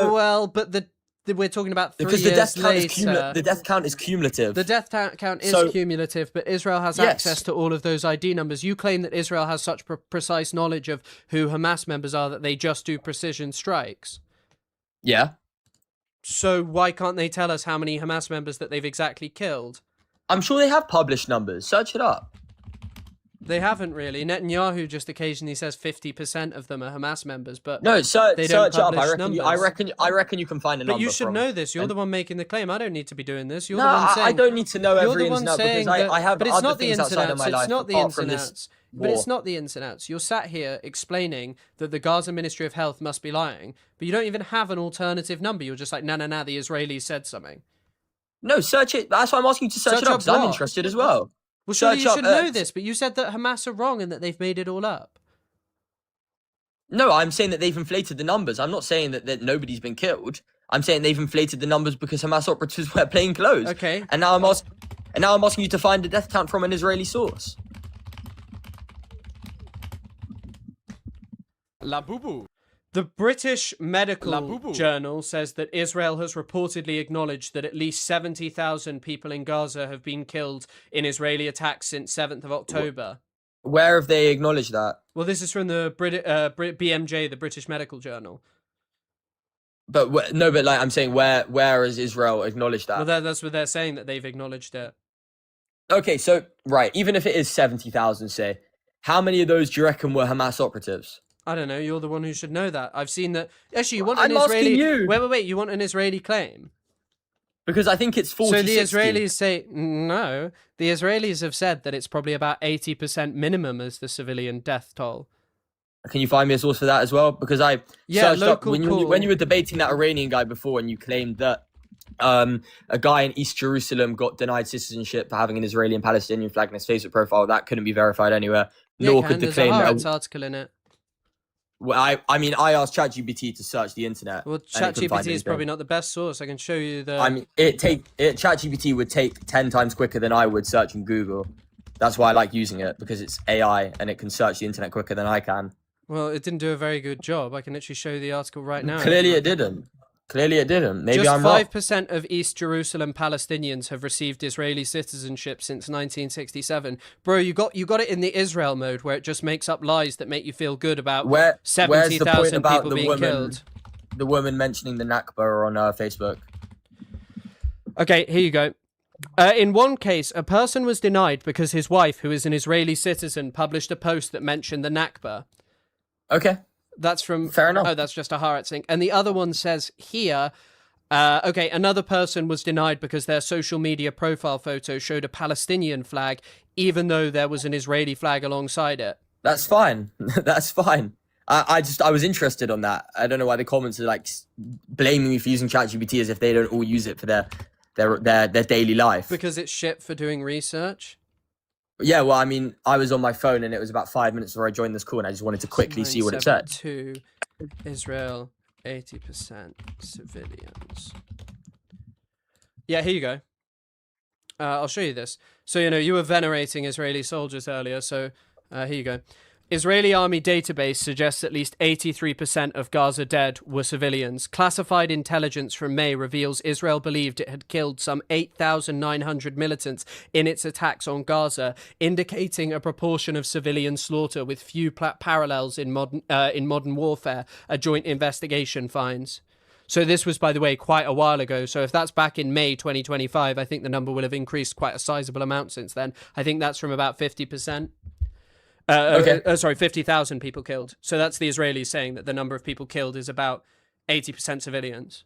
we're talking about 3 because years later. The death count is cumulative. The death count is cumulative, but Israel has access to all of those ID numbers. You claim that Israel has such precise knowledge of who Hamas members are that they just do precision strikes. Yeah. So why can't they tell us how many Hamas members that they've exactly killed? I'm sure they have published numbers. Search it up. They haven't really. Netanyahu just occasionally says 50% of them are Hamas members, but No, they don't search up. publish I reckon you can find a number. But you should from, know this. You're the one making the claim. I don't need to be doing this. You're No, the one saying. I don't need to know You're every the ins one and outs because saying that. I have But it's other not the things ins and outside of outs. my life It's not the apart ins from and this outs. But war. it's not the ins and outs. You're sat here explaining that the Gaza Ministry of Health must be lying, but you don't even have an alternative number. You're just like, no, the Israelis said something. No, search it. That's why I'm asking you to search it up because I'm what? interested as well. Well, surely Search you up, should know this, but you said that Hamas are wrong and that they've made it all up. No, I'm saying that they've inflated the numbers. I'm not saying that nobody's been killed. I'm saying they've inflated the numbers because Hamas operatives wear plain clothes. Okay. And now I'm asking you to find a death count from an Israeli source. La Boubou. The British Medical Journal says that Israel has reportedly acknowledged that at least 70,000 people in Gaza have been killed in Israeli attacks since 7th of October. Where have they acknowledged that? Well, this is from the BMJ, the British Medical Journal. But like I'm saying, where has Israel acknowledged that? Well, that's what they're saying, that they've acknowledged it. Okay, so right, even if it is 70,000, say, how many of those do you reckon were Hamas operatives? I don't know. You're the one who should know that. I've seen that. Actually, you want I'm an Israeli. asking you. Wait. You want an Israeli claim? Because I think it's 40. So the Israelis say no. The Israelis have said that it's probably about 80% minimum as the civilian death toll. Can you find me a source for that as well? Because I searched up when you were debating that Iranian guy before, and you claimed that a guy in East Jerusalem got denied citizenship for having an Israeli and Palestinian flag in his Facebook profile. That couldn't be verified anywhere. Nor could the claim that article in it. Well, I mean, I asked ChatGPT to search the internet. Well, ChatGPT is probably not the best source. I can show you the. I mean, ChatGPT would take 10 times quicker than I would searching Google. That's why I like using it, because it's AI and it can search the internet quicker than I can. Well, it didn't do a very good job. I can actually show you the article right now. Clearly it didn't. Maybe Just I'm wrong. 5% of East Jerusalem Palestinians have received Israeli citizenship since 1967. Bro, you got it in the Israel mode where it just makes up lies that make you feel good about 70,000 people being killed. The woman mentioning the Nakba on Facebook. Okay, here you go. In one case, a person was denied because his wife, who is an Israeli citizen, published a post that mentioned the Nakba. Okay. That's from... Fair enough. Oh, that's just a Haaretz link. And the other one says here, another person was denied because their social media profile photo showed a Palestinian flag, even though there was an Israeli flag alongside it. That's fine. That's fine. I was interested on that. I don't know why the comments are like blaming me for using ChatGPT as if they don't all use it for their daily life. Because it's shit for doing research? Yeah, well, I mean, I was on my phone and it was about 5 minutes before I joined this call and I just wanted to quickly see what it said. 972, Israel, 80% civilians. Yeah, here you go. I'll show you this. So, you were venerating Israeli soldiers earlier, so here you go. Israeli army database suggests at least 83% of Gaza dead were civilians. Classified intelligence from May reveals Israel believed it had killed some 8,900 militants in its attacks on Gaza, indicating a proportion of civilian slaughter with few parallels in modern warfare, a joint investigation finds. So this was, by the way, quite a while ago. So if that's back in May 2025, I think the number will have increased quite a sizable amount since then. I think that's from about 50%. 50,000 people killed. So that's the Israelis saying that the number of people killed is about 80% civilians.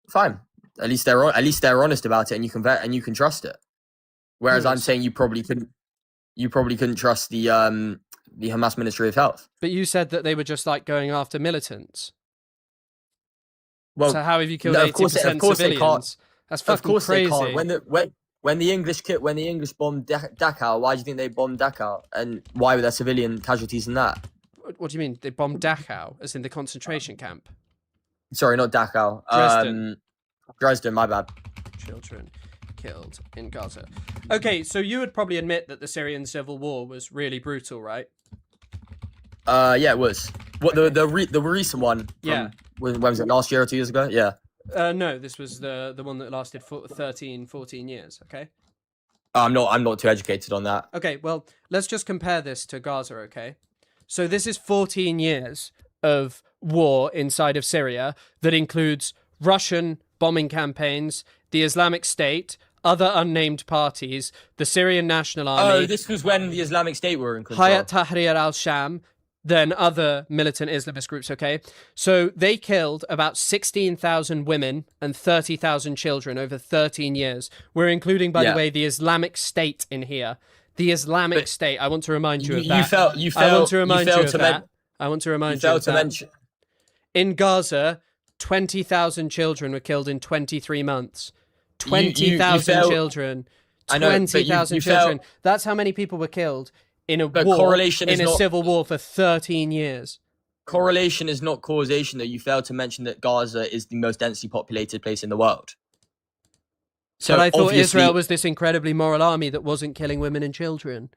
Fine. At least they're honest about it, and you can trust it. Whereas I'm saying you probably couldn't trust the Hamas Ministry of Health. But you said that they were just like going after militants. Well, so how have you killed 80% of course civilians? They can't. That's fucking of course crazy. They can't. When the English bombed Dachau, why do you think they bombed Dachau? And why were there civilian casualties in that? What do you mean? They bombed Dachau, as in the concentration camp? Sorry, not Dachau. Dresden. Dresden, my bad. Children killed in Gaza. Okay, so you would probably admit that the Syrian civil war was really brutal, right? Yeah, it was. What the recent one? Yeah. When was it? Last year or 2 years ago? Yeah. No, this was the one that lasted for 13, 14 years, okay? I'm not too educated on that. Okay, well, let's just compare this to Gaza, okay? So this is 14 years of war inside of Syria that includes Russian bombing campaigns, the Islamic State, other unnamed parties, the Syrian National Army. Oh, this was when the Islamic State were in control. Hayat Tahrir al-Sham, then other militant Islamist groups, okay? So they killed about 16,000 women and 30,000 children over 13 years. We're including, by the way, the Islamic State in here. The Islamic State. I want to remind you of that. I want to remind you of that. I want to remind you of that. In Gaza, 20,000 children were killed in 23 months. 20,000 children. 20,000 children. That's how many people were killed in a war, in a civil war for 13 years. Correlation is not causation, though. You failed to mention that Gaza is the most densely populated place in the world. So but I thought Israel was this incredibly moral army that wasn't killing women and children.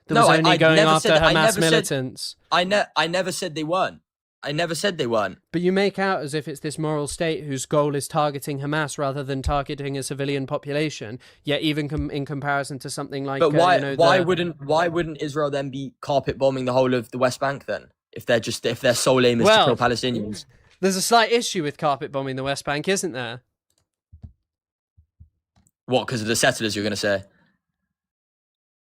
That was only going after Hamas militants. I never said they weren't. I never said they weren't. But you make out as if it's this moral state whose goal is targeting Hamas rather than targeting a civilian population. Yet even in comparison to something like... But why wouldn't Israel then be carpet bombing the whole of the West Bank then? If their sole aim is to kill Palestinians? There's a slight issue with carpet bombing the West Bank, isn't there? What, because of the settlers, you're going to say?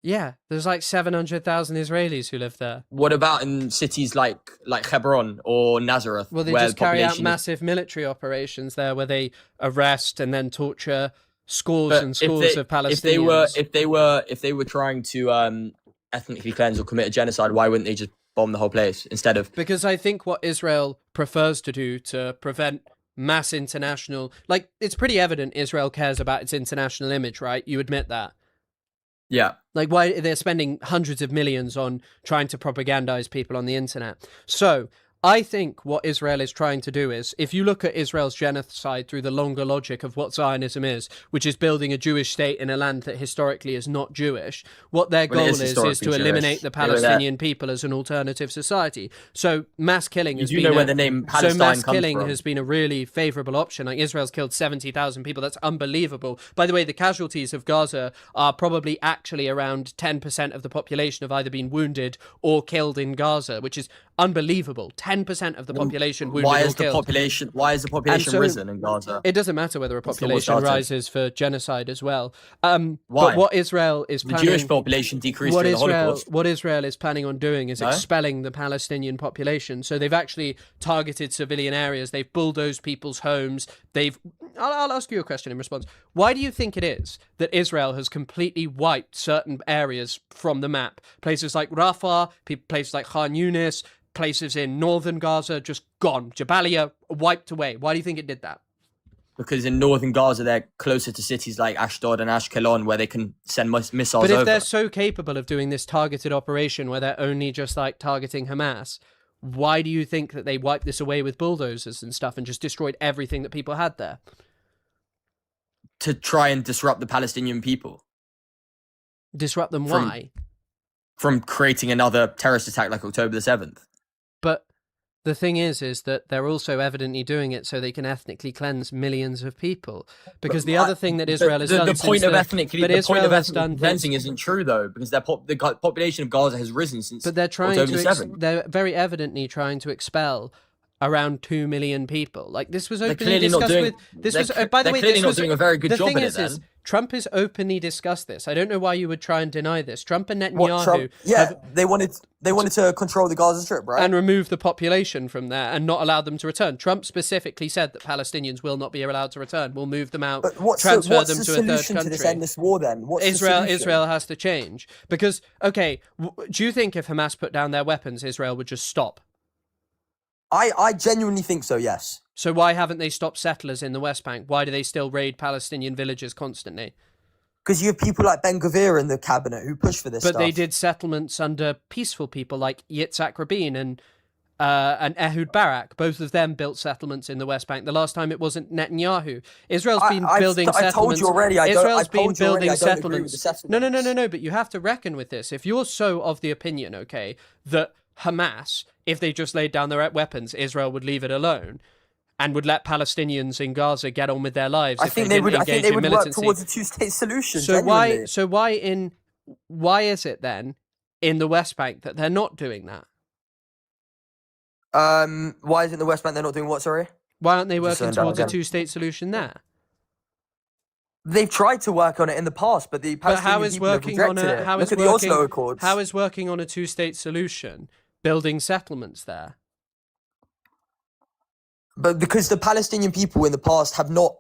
Yeah, there's like 700,000 Israelis who live there. What about in cities like Hebron or Nazareth? Well, they just carry out massive military operations there where they arrest and then torture scores and scores of Palestinians. If they were trying to ethnically cleanse or commit a genocide, why wouldn't they just bomb the whole place instead of... Because I think what Israel prefers to do to prevent mass international... Like, it's pretty evident Israel cares about its international image, right? You admit that. Yeah. Like, why they're spending hundreds of millions on trying to propagandize people on the internet. So I think what Israel is trying to do is, if you look at Israel's genocide through the longer logic of what Zionism is, which is building a Jewish state in a land that historically is not Jewish, what their goal is to eliminate the Palestinian people as an alternative society. So mass killing has been where the name Palestine has been a really favorable option. Like, Israel's killed 70,000 people. That's unbelievable. By the way, the casualties of Gaza are probably actually around 10% of the population have either been wounded or killed in Gaza, which is unbelievable. 10% of the population wounded or killed. Why has the population risen in Gaza? It doesn't matter whether a population rises for genocide as well. Why? But what Israel is planning... The Jewish population decreased during the Holocaust. What Israel is planning on doing is expelling the Palestinian population. So they've actually targeted civilian areas. They've bulldozed people's homes. I'll ask you a question in response. Why do you think it is that Israel has completely wiped certain areas from the map? Places like Rafah, places like Khan Yunis, places in northern Gaza, just gone. Jabalia, wiped away. Why do you think it did that? Because in northern Gaza, they're closer to cities like Ashdod and Ashkelon, where they can send missiles over. But if they're so capable of doing this targeted operation where they're only just like targeting Hamas, why do you think that they wiped this away with bulldozers and stuff and just destroyed everything that people had there? To try and disrupt the Palestinian people. Disrupt them, why? From creating another terrorist attack like October the 7th. But the thing is that they're also evidently doing it so they can ethnically cleanse millions of people. Because the other thing that Israel has done... The point of ethnically cleansing isn't true, though, because the population of Gaza has risen since October the 7th. They're very evidently trying to expel around 2 million people. Like, this was openly discussed with... By the way, they're clearly not doing a very good job at it, then. Trump has openly discussed this. I don't know why you would try and deny this. Trump and Netanyahu... They wanted to control the Gaza Strip, right? And remove the population from there and not allow them to return. Trump specifically said that Palestinians will not be allowed to return. We'll move them out, transfer them to a third country. To this endless war, then? Israel has to change. Because, okay, do you think if Hamas put down their weapons, Israel would just stop? I genuinely think so, yes. So why haven't they stopped settlers in the West Bank? Why do they still raid Palestinian villages constantly? Because you have people like Ben Gvir in the cabinet who push for this stuff. But they did settlements under peaceful people like Yitzhak Rabin and Ehud Barak. Both of them built settlements in the West Bank. The last time it wasn't Netanyahu. Israel's been building settlements. I told you already. Israel's been building settlements. No. But you have to reckon with this. If you're so of the opinion, okay, that Hamas, if they just laid down their weapons, Israel would leave it alone and would let Palestinians in Gaza get on with their lives. I think they would work towards a two-state solution. So why is it then in the West Bank that they're not doing that? Why is it in the West Bank they're not doing what? Sorry. Why aren't they working towards a two-state solution there? They've tried to work on it in the past, but the But Palestinian people have rejected it. Look at the Oslo Accords. How is working on a two-state solution building settlements there? But because the Palestinian people in the past have not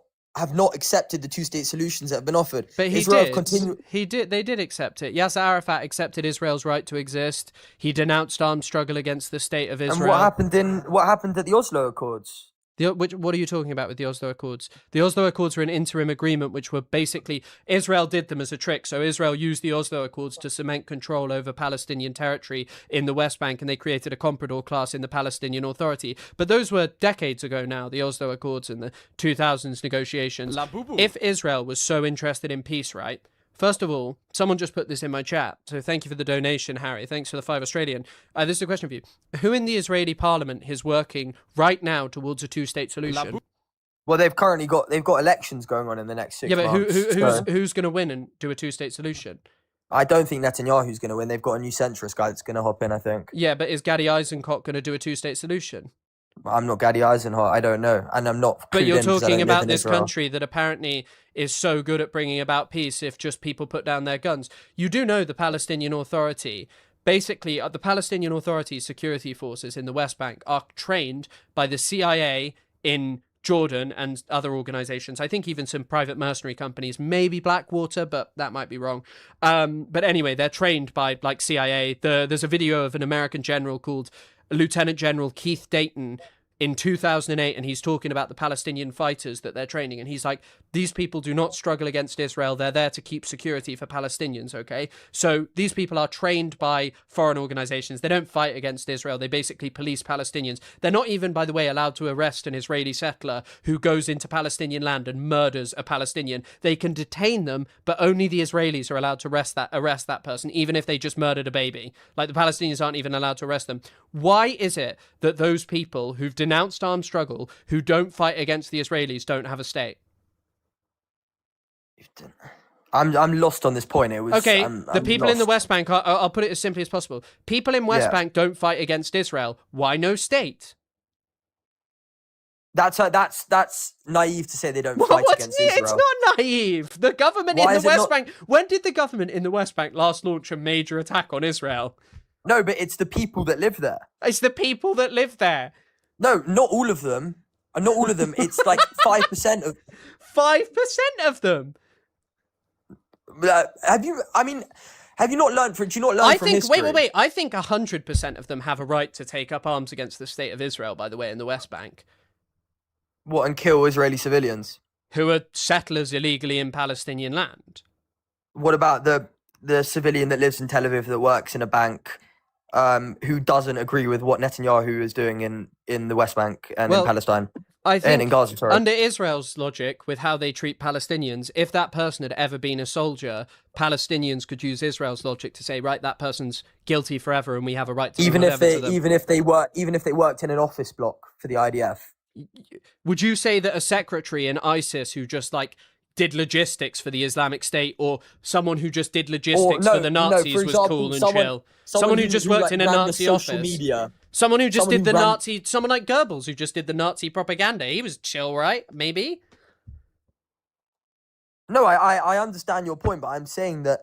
accepted the two-state solutions that have been offered. But They did accept it. Yasser Arafat accepted Israel's right to exist. He denounced armed struggle against the state of Israel. And what happened at the Oslo Accords? What are you talking about with the Oslo Accords? The Oslo Accords were an interim agreement which were basically, Israel did them as a trick. So Israel used the Oslo Accords to cement control over Palestinian territory in the West Bank, and they created a comprador class in the Palestinian Authority. But those were decades ago now, the Oslo Accords and the 2000s negotiations. If Israel was so interested in peace, right? First of all, someone just put this in my chat, so thank you for the donation, Harry. Thanks for the $5 Australian. This is a question for you. Who in the Israeli parliament is working right now towards a two-state solution? Well, they've got elections going on in the next 6 months. Yeah, but who's going to win and do a two-state solution? I don't think Netanyahu's going to win. They've got a new centrist guy that's going to hop in, I think. Yeah, but is Gadi Eisenkot going to do a two-state solution? I'm not Gadi Eisenkot. I don't know, and I'm not. But you're talking about this country that apparently is so good at bringing about peace if just people put down their guns. You do know the Palestinian Authority. Basically, the Palestinian Authority security forces in the West Bank are trained by the CIA in Jordan and other organizations. I think even some private mercenary companies, maybe Blackwater, but that might be wrong. But anyway, they're trained by like CIA. There's a video of an American general called Lieutenant General Keith Dayton in 2008, and he's talking about the Palestinian fighters that they're training, and he's like, these people do not struggle against Israel, they're there to keep security for Palestinians, okay? So these people are trained by foreign organizations, they don't fight against Israel, they basically police Palestinians. They're not even, by the way, allowed to arrest an Israeli settler who goes into Palestinian land and murders a Palestinian. They can detain them, but only the Israelis are allowed to arrest that person, even if they just murdered a baby. Like, the Palestinians aren't even allowed to arrest them. Why is it that those people who've denounced armed struggle, who don't fight against the Israelis, don't have a state? I'm lost on this point. It was okay. I'm the people lost. in the West Bank. I'll put it as simply as possible. People in West Bank don't fight against Israel. Why no state? That's naive to say they don't fight against Israel. It's not naive. The government in the West Bank. When did the government in the West Bank last launch a major attack on Israel? No, but it's the people that live there. It's the people that live there. No, not all of them. Not all of them. It's like 5% of. 5% of them. Have you not learned from? Do you not learn from history? Wait. I think 100% of them have a right to take up arms against the state of Israel. By the way, in the West Bank. What, and kill Israeli civilians who are settlers illegally in Palestinian land? What about the civilian that lives in Tel Aviv that works in a bank, who doesn't agree with what Netanyahu is doing in the West Bank and in Palestine? I think and in Gaza, sorry. Under Israel's logic, with how they treat Palestinians, if that person had ever been a soldier, Palestinians could use Israel's logic to say, right, that person's guilty forever, and we have a right to even if they worked in an office block for the IDF. Would you say that a secretary in ISIS who just like did logistics for the Islamic State, or someone who just did logistics for the Nazis, was cool and chill? Someone who just worked in a Nazi office. Media. Someone who just did the Nazi, someone like Goebbels who just did the Nazi propaganda. He was chill, right? Maybe? No, I understand your point, but I'm saying that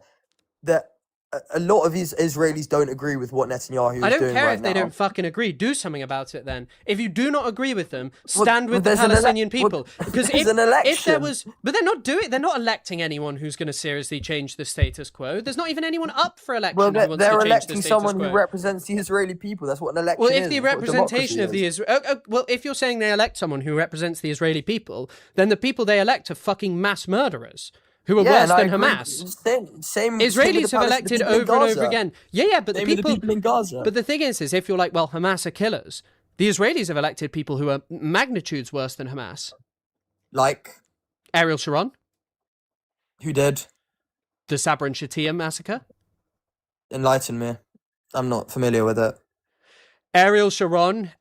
a lot of these Israelis don't agree with what Netanyahu is doing. I don't care right if they now. don't fucking agree. Do something about it then. If you do not agree with them, stand with the Palestinian people. Because if there was, but they're not doing. They're not electing anyone who's going to seriously change the status quo. There's not even anyone up for election. Well, who wants they're to change electing the status someone quo. who represents the Israeli people. That's what an election is. Well, if the representation of the well, if you're saying they elect someone who represents the Israeli people, then the people they elect are fucking mass murderers. Who are worse than Hamas. Same Israelis have elected over and over again. Yeah, but the people in Gaza. But the thing is if you're like, well, Hamas are killers, the Israelis have elected people who are magnitudes worse than Hamas. Like? Ariel Sharon. Who did? The Sabra and Shatila massacre. Enlighten me. I'm not familiar with it. Ariel Sharon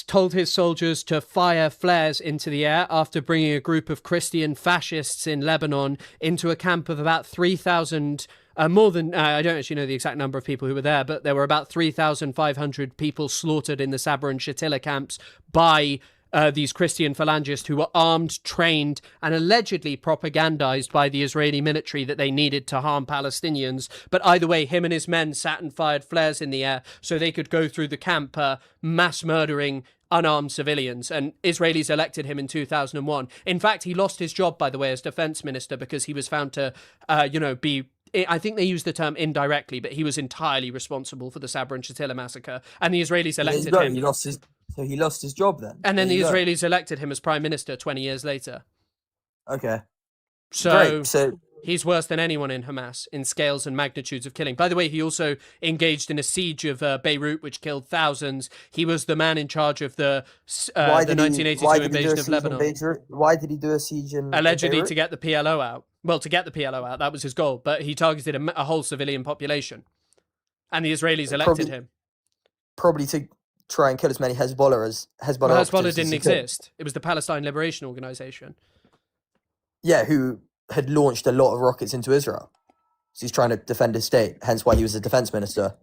told his soldiers to fire flares into the air after bringing a group of Christian fascists in Lebanon into a camp of about 3,000, more than, I don't actually know the exact number of people who were there, but there were about 3,500 people slaughtered in the Sabra and Shatila camps by these Christian phalangists who were armed, trained, and allegedly propagandized by the Israeli military that they needed to harm Palestinians. But either way, him and his men sat and fired flares in the air so they could go through the camp mass murdering unarmed civilians, and Israelis elected him in 2001. In fact, he lost his job, by the way, as defense minister because he was found to, be... I think they used the term indirectly, but he was entirely responsible for the Sabra and Shatila massacre, and the Israelis elected him. He lost his job then. And then the Israelis elected him as prime minister 20 years later. Okay. So, Great. So he's worse than anyone in Hamas in scales and magnitudes of killing. By the way, he also engaged in a siege of Beirut, which killed thousands. He was the man in charge of the 1982 invasion of Lebanon. Why did he do a siege in Allegedly Beirut? to get the PLO out. Well, to get the PLO out, that was his goal. But he targeted a whole civilian population. And the Israelis elected him. Probably to try and kill as many Hezbollah as Hezbollah. Well, Hezbollah didn't exist. It was the Palestine Liberation Organization. Yeah, who had launched a lot of rockets into Israel. So he's trying to defend his state, hence why he was a defense minister.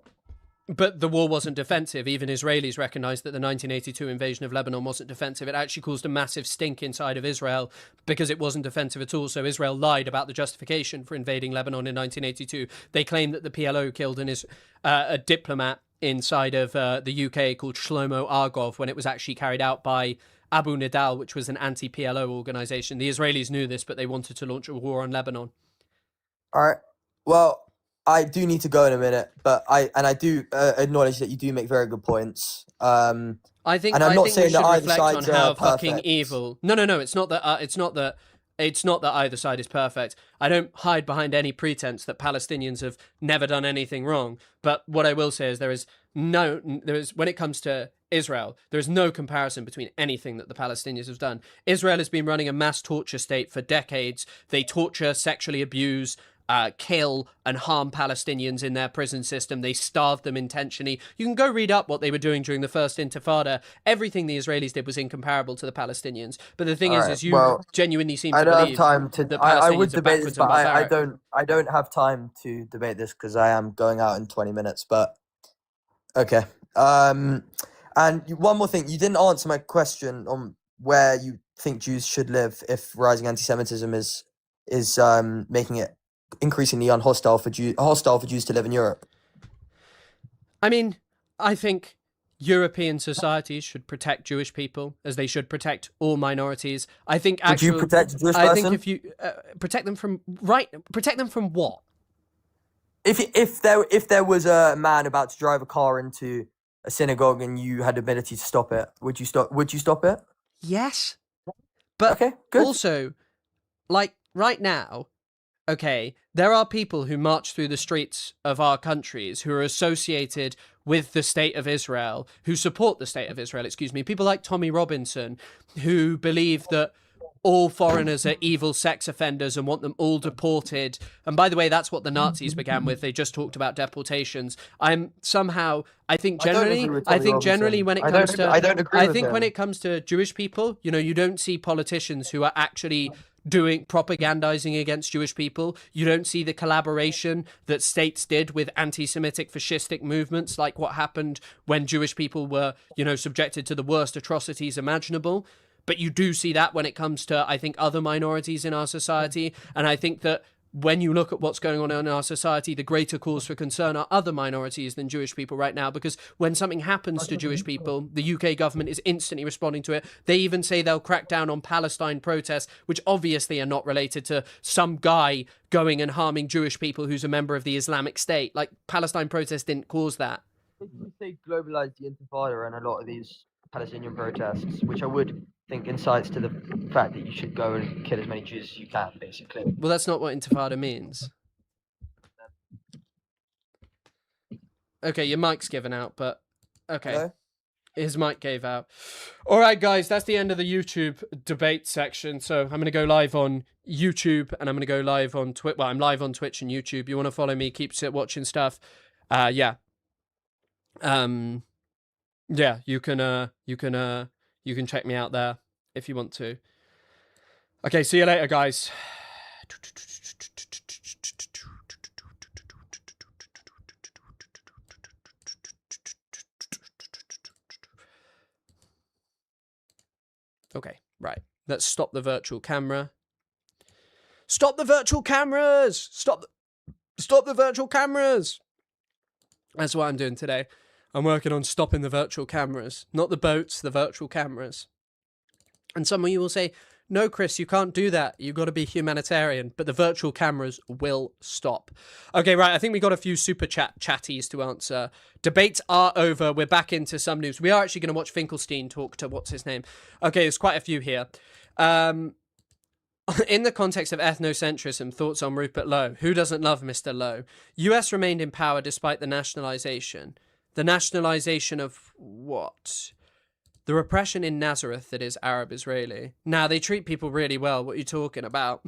But the war wasn't defensive. Even Israelis recognized that the 1982 invasion of Lebanon wasn't defensive. It actually caused a massive stink inside of Israel because it wasn't defensive at all. So Israel lied about the justification for invading Lebanon in 1982. They claimed that the PLO killed a diplomat inside of the UK called Shlomo Argov when it was actually carried out by Abu Nidal, which was an anti-PLO organization. The Israelis knew this, but they wanted to launch a war on Lebanon. All right. Well, I do need to go in a minute, but I do acknowledge that you do make very good points. I think, and I'm not saying we should that either reflect on side's how perfect. fucking evil. No. It's not that either side is perfect. I don't hide behind any pretense that Palestinians have never done anything wrong. But what I will say is when it comes to Israel, there is no comparison between anything that the Palestinians have done. Israel has been running a mass torture state for decades. They torture, sexually abuse, kill and harm Palestinians in their prison system. They starve them intentionally. You can go read up what they were doing during the first Intifada. Everything the Israelis did was incomparable to the Palestinians. But the thing is you genuinely seem to believe that I would Palestinians are debate this, backwards and but barbaric. I don't have time to debate this because I am going out in 20 minutes. But okay. And one more thing, you didn't answer my question on where you think Jews should live if rising anti-Semitism is making it increasingly hostile for Jews to live in Europe. I mean, I think European societies should protect Jewish people as they should protect all minorities. I think Would you protect a Jewish person? I think if you protect them from what? If there was a man about to drive a car into a synagogue and you had the ability to stop it, would you stop it? Yes. But okay, good. Also, like right now, okay, there are people who march through the streets of our countries who are associated with the state of Israel, who support the state of Israel, people like Tommy Robinson, who believe that all foreigners are evil sex offenders and want them all deported. And by the way, that's what the Nazis began with. They just talked about deportations. I think generally when it comes to Jewish people, you don't see politicians who are actually propagandizing against Jewish people. You don't see the collaboration that states did with anti-Semitic fascistic movements, like what happened when Jewish people were, subjected to the worst atrocities imaginable. But you do see that when it comes to, I think, other minorities in our society. And I think that when you look at what's going on in our society, the greater cause for concern are other minorities than Jewish people right now, because when something happens to Jewish people, the UK government is instantly responding to it. They even say they'll crack down on Palestine protests, which obviously are not related to some guy going and harming Jewish people who's a member of the Islamic State. Like, Palestine protests didn't cause that. You say globalize the Intifada and a lot of these Palestinian protests, which I would think incites to the fact that you should go and kill as many Jews as you can, basically. Well, that's not what Intifada means. Okay, your mic's given out, but okay. Hello? His mic gave out. All right, guys, that's the end of the YouTube debate section. So I'm going to go live on YouTube and I'm going to go live on Twitch. Well, I'm live on Twitch and YouTube. You want to follow me, keep watching stuff. Yeah. Yeah, you can check me out there if you want to. Okay, see you later, guys. Okay, right. Let's stop the virtual camera. Stop the virtual cameras! Stop the virtual cameras! That's what I'm doing today. I'm working on stopping the virtual cameras. Not the boats, the virtual cameras. And some of you will say, no, Chris, you can't do that. You've got to be humanitarian. But the virtual cameras will stop. Okay, right. I think we got a few super chatties to answer. Debates are over. We're back into some news. We are actually going to watch Finkelstein talk to what's his name. Okay, there's quite a few here. In the context of ethnocentrism, thoughts on Rupert Lowe. Who doesn't love Mr. Lowe? US remained in power despite the nationalization. The nationalization of what? The repression in Nazareth that is Arab-Israeli. Now, they treat people really well. What are you talking about?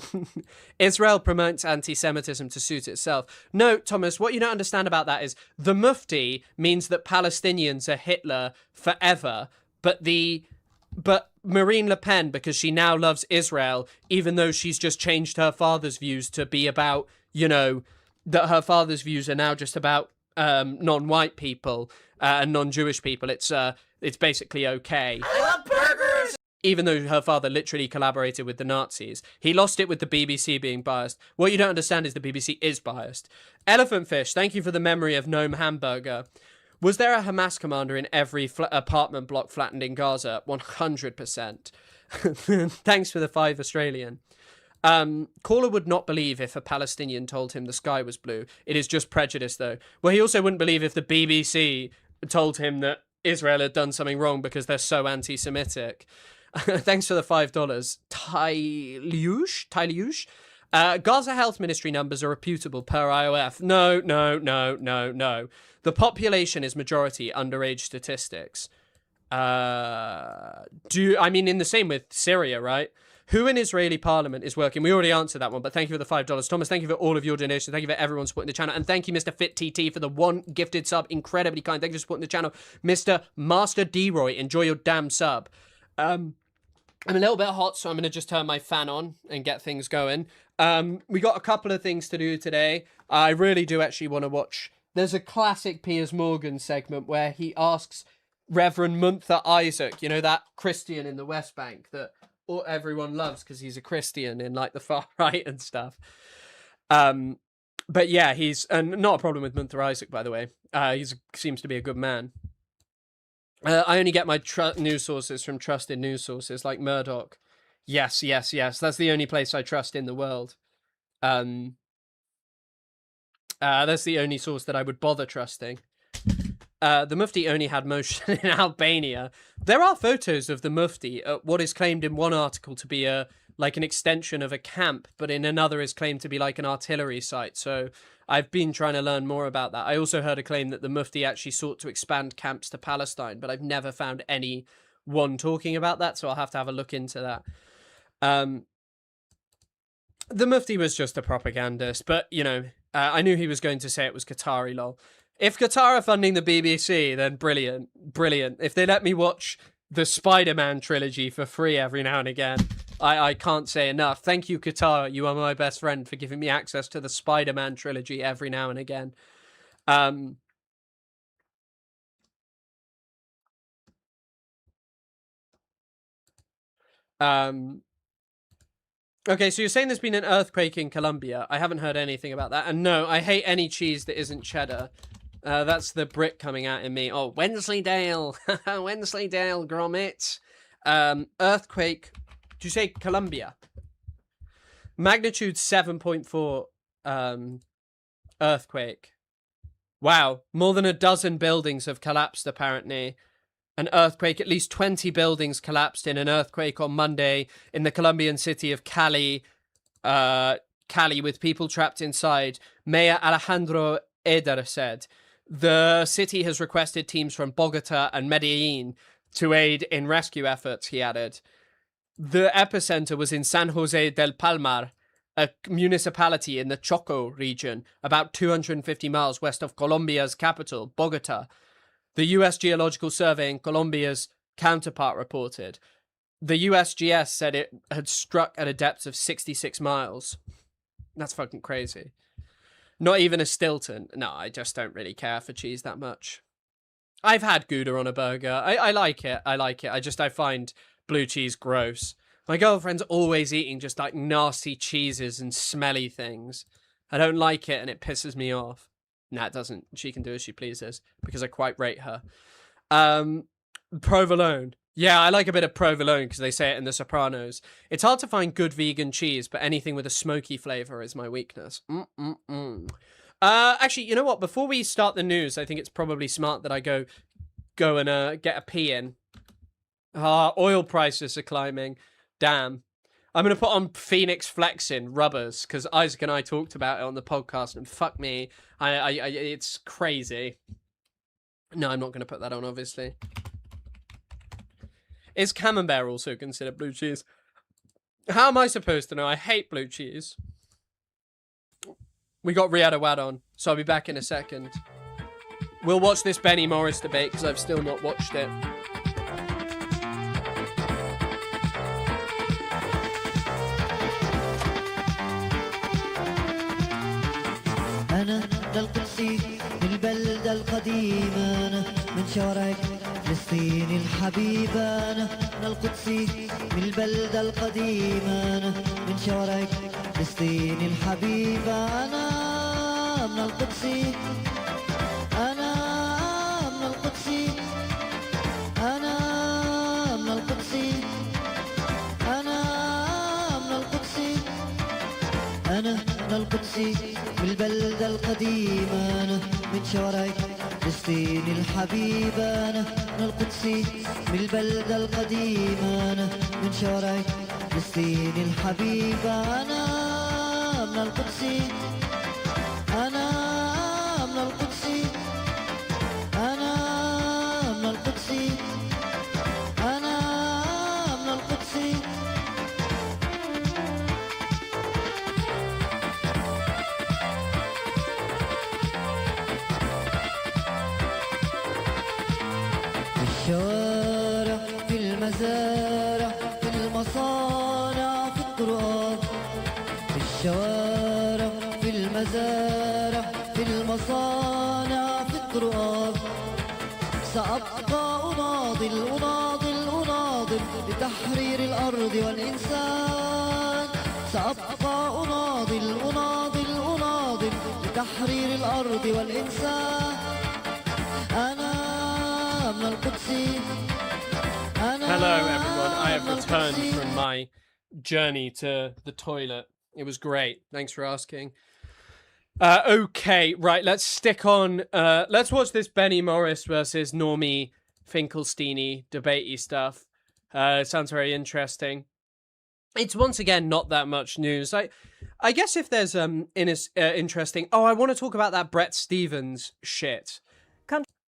Israel promotes anti-Semitism to suit itself. No, Thomas, what you don't understand about that is the Mufti means that Palestinians are Hitler forever, but Marine Le Pen, because she now loves Israel, even though she's just changed her father's views to be about, you know, that her father's views are now just about non-white people and non-Jewish people. It's basically okay. I love burgers! Even though her father literally collaborated with the Nazis. He lost it with the BBC being biased. What you don't understand is the BBC is biased. Elephant Fish, thank you for the memory of Noam Hamburger. Was there a Hamas commander in every apartment block flattened in Gaza? 100%. Thanks for the 5 Australian. Caller would not believe if a Palestinian told him the sky was blue. It is just prejudice, though. Well, he also wouldn't believe if the BBC told him that Israel had done something wrong because they're so anti-Semitic. Thanks for the $5. Tyliush? Gaza Health Ministry numbers are reputable per IOF. No. The population is majority underage statistics. I mean, in the same with Syria, right? Who in Israeli parliament is working? We already answered that one, but thank you for the $5. Thomas, thank you for all of your donations. Thank you for everyone supporting the channel. And thank you, Mr. Fit TT, for the 1 gifted sub. Incredibly kind. Thank you for supporting the channel. Mr. Master D-Roy, enjoy your damn sub. I'm a little bit hot, so I'm going to just turn my fan on and get things going. We got a couple of things to do today. I really do actually want to watch. There's a classic Piers Morgan segment where he asks Reverend Munther Isaac, you know, that Christian in the West Bank that everyone loves because he's a Christian in like the far right and stuff. But yeah, he's not a problem with Munther Isaac, by the way. He seems to be a good man. I only get my news sources from trusted news sources like Murdoch. Yes. That's the only place I trust in the world. That's the only source that I would bother trusting. The Mufti only had motion in Albania. There are photos of the Mufti at what is claimed in one article to be like an extension of a camp, but in another is claimed to be like an artillery site. So I've been trying to learn more about that. I also heard a claim that the Mufti actually sought to expand camps to Palestine, but I've never found anyone talking about that, so I'll have to have a look into that. The Mufti was just a propagandist, but, you know, I knew he was going to say it was Qatari, lol. If Qatar are funding the BBC, then brilliant. If they let me watch the Spider-Man trilogy for free every now and again, I can't say enough. Thank you, Qatar. You are my best friend for giving me access to the Spider-Man trilogy every now and again. Okay, so you're saying there's been an earthquake in Colombia. I haven't heard anything about that. And no, I hate any cheese that isn't cheddar. That's the Brit coming out in me. Oh, Wensleydale. Wensleydale, Gromit. Earthquake. Did you say Colombia? Magnitude 7.4 earthquake. Wow. More than a dozen buildings have collapsed, apparently. An earthquake. At least 20 buildings collapsed in an earthquake on Monday in the Colombian city of Cali. Cali, with people trapped inside. Mayor Alejandro Eder said. The city has requested teams from Bogota and Medellin to aid in rescue efforts, he added. The epicenter was in San Jose del Palmar, a municipality in the Choco region, about 250 miles west of Colombia's capital, Bogota. The U.S. Geological Survey in Colombia's counterpart reported. The USGS said it had struck at a depth of 66 miles. That's fucking crazy. Not even a Stilton. No, I just don't really care for cheese that much. I've had Gouda on a burger. I like it. I find blue cheese gross. My girlfriend's always eating just like nasty cheeses and smelly things. I don't like it and it pisses me off. Nah, it doesn't. She can do as she pleases because I quite rate her. Provolone. Yeah, I like a bit of provolone because they say it in The Sopranos. It's hard to find good vegan cheese, but anything with a smoky flavour is my weakness. Actually, you know what? Before we start the news, I think it's probably smart that I go and get a pee in. Oil prices are climbing. Damn. I'm going to put on Phoenix Flexin' rubbers because Isaac and I talked about it on the podcast and fuck me. It's crazy. No, I'm not going to put that on, obviously. Is camembert also considered blue cheese? How am I supposed to know? I hate blue cheese. We got Riyad Awad on, so I'll be back in a second. We'll watch this Benny Morris debate because I've still not watched it. أنا للقدسي من البلدة القديمة أنا من شوارع فلسطين الحبيبة أنا للقدسي من البلدة القديمة أنا من شوارع فلسطين الحبيبة أنا من القدسي أنا من القدسي أنا من القدسي أنا من القدسي أنا من القدسي من البلدة القديمة أنا من شوارع فلسطين الحبيبة أنا من القدسي من البلدة القديمة أنا من شوارع فلسطين الحبيبة أنا من القدسي أنا من القدسي أنا من القدسي أنا من القدسي الشوارع في المزارع في المصانع في الطرقات في الشوارع في المزارع في المصانع في الطرقات سأبقى أناضل لتحرير الأرض والإنسان سأبقى أناضل لتحرير الأرض والإنسان أنا من القدسي Hello, everyone. I have returned from my journey to the toilet. It was great. Thanks for asking. Okay, right. Let's stick on. Let's watch this Benny Morris versus Normie Finkelstein debatey stuff. It sounds very interesting. It's once again not that much news. I guess if there's interesting. Oh, I want to talk about that Brett Stevens shit.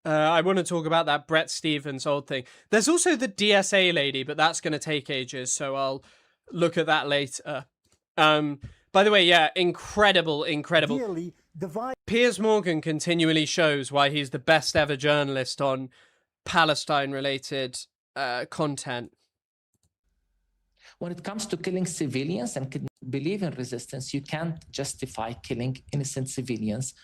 I want to talk about that Brett Stevens old thing. There's also the DSA lady, but that's going to take ages, so I'll look at that later. By the way, yeah, incredible. Piers Morgan continually shows why he's the best ever journalist on Palestine-related content. When it comes to killing civilians and believe in resistance, you can't justify killing innocent civilians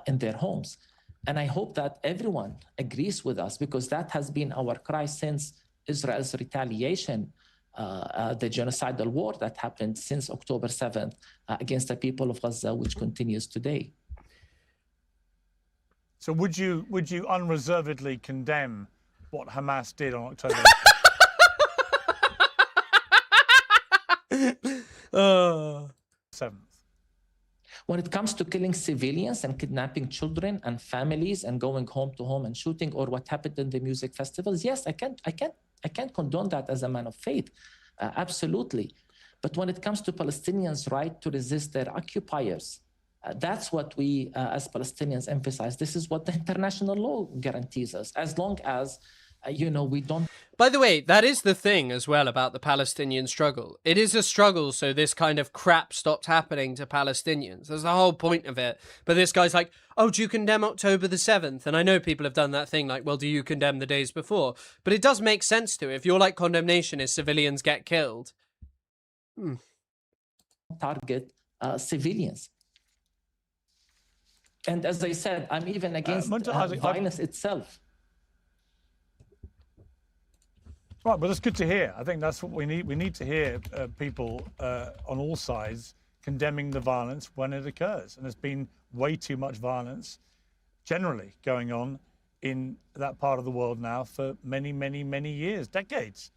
in their homes. And I hope that everyone agrees with us, because that has been our cry since Israel's retaliation, the genocidal war that happened since October 7th against the people of Gaza, which continues today. So would you unreservedly condemn what Hamas did on October 7th? When it comes to killing civilians and kidnapping children and families and going home to home and shooting, or what happened in the music festivals, yes, I can't condone that as a man of faith, absolutely. But when it comes to Palestinians' right to resist their occupiers, that's what we as Palestinians emphasize. This is what the international law guarantees us, as long as we don't. By the way, that is the thing as well about the Palestinian struggle. It is a struggle so this kind of crap stops happening to Palestinians. That's the whole point of it. But this guy's like, oh, do you condemn October the 7th? And I know people have done that thing like, well, do you condemn the days before? But it does make sense to. If your condemnation is civilians get killed. Target civilians. And as I said, I'm even against violence itself. Right, well, that's good to hear. I think that's what we need. We need to hear people on all sides condemning the violence when it occurs. And there's been way too much violence generally going on in that part of the world now for many, many, many years, decades.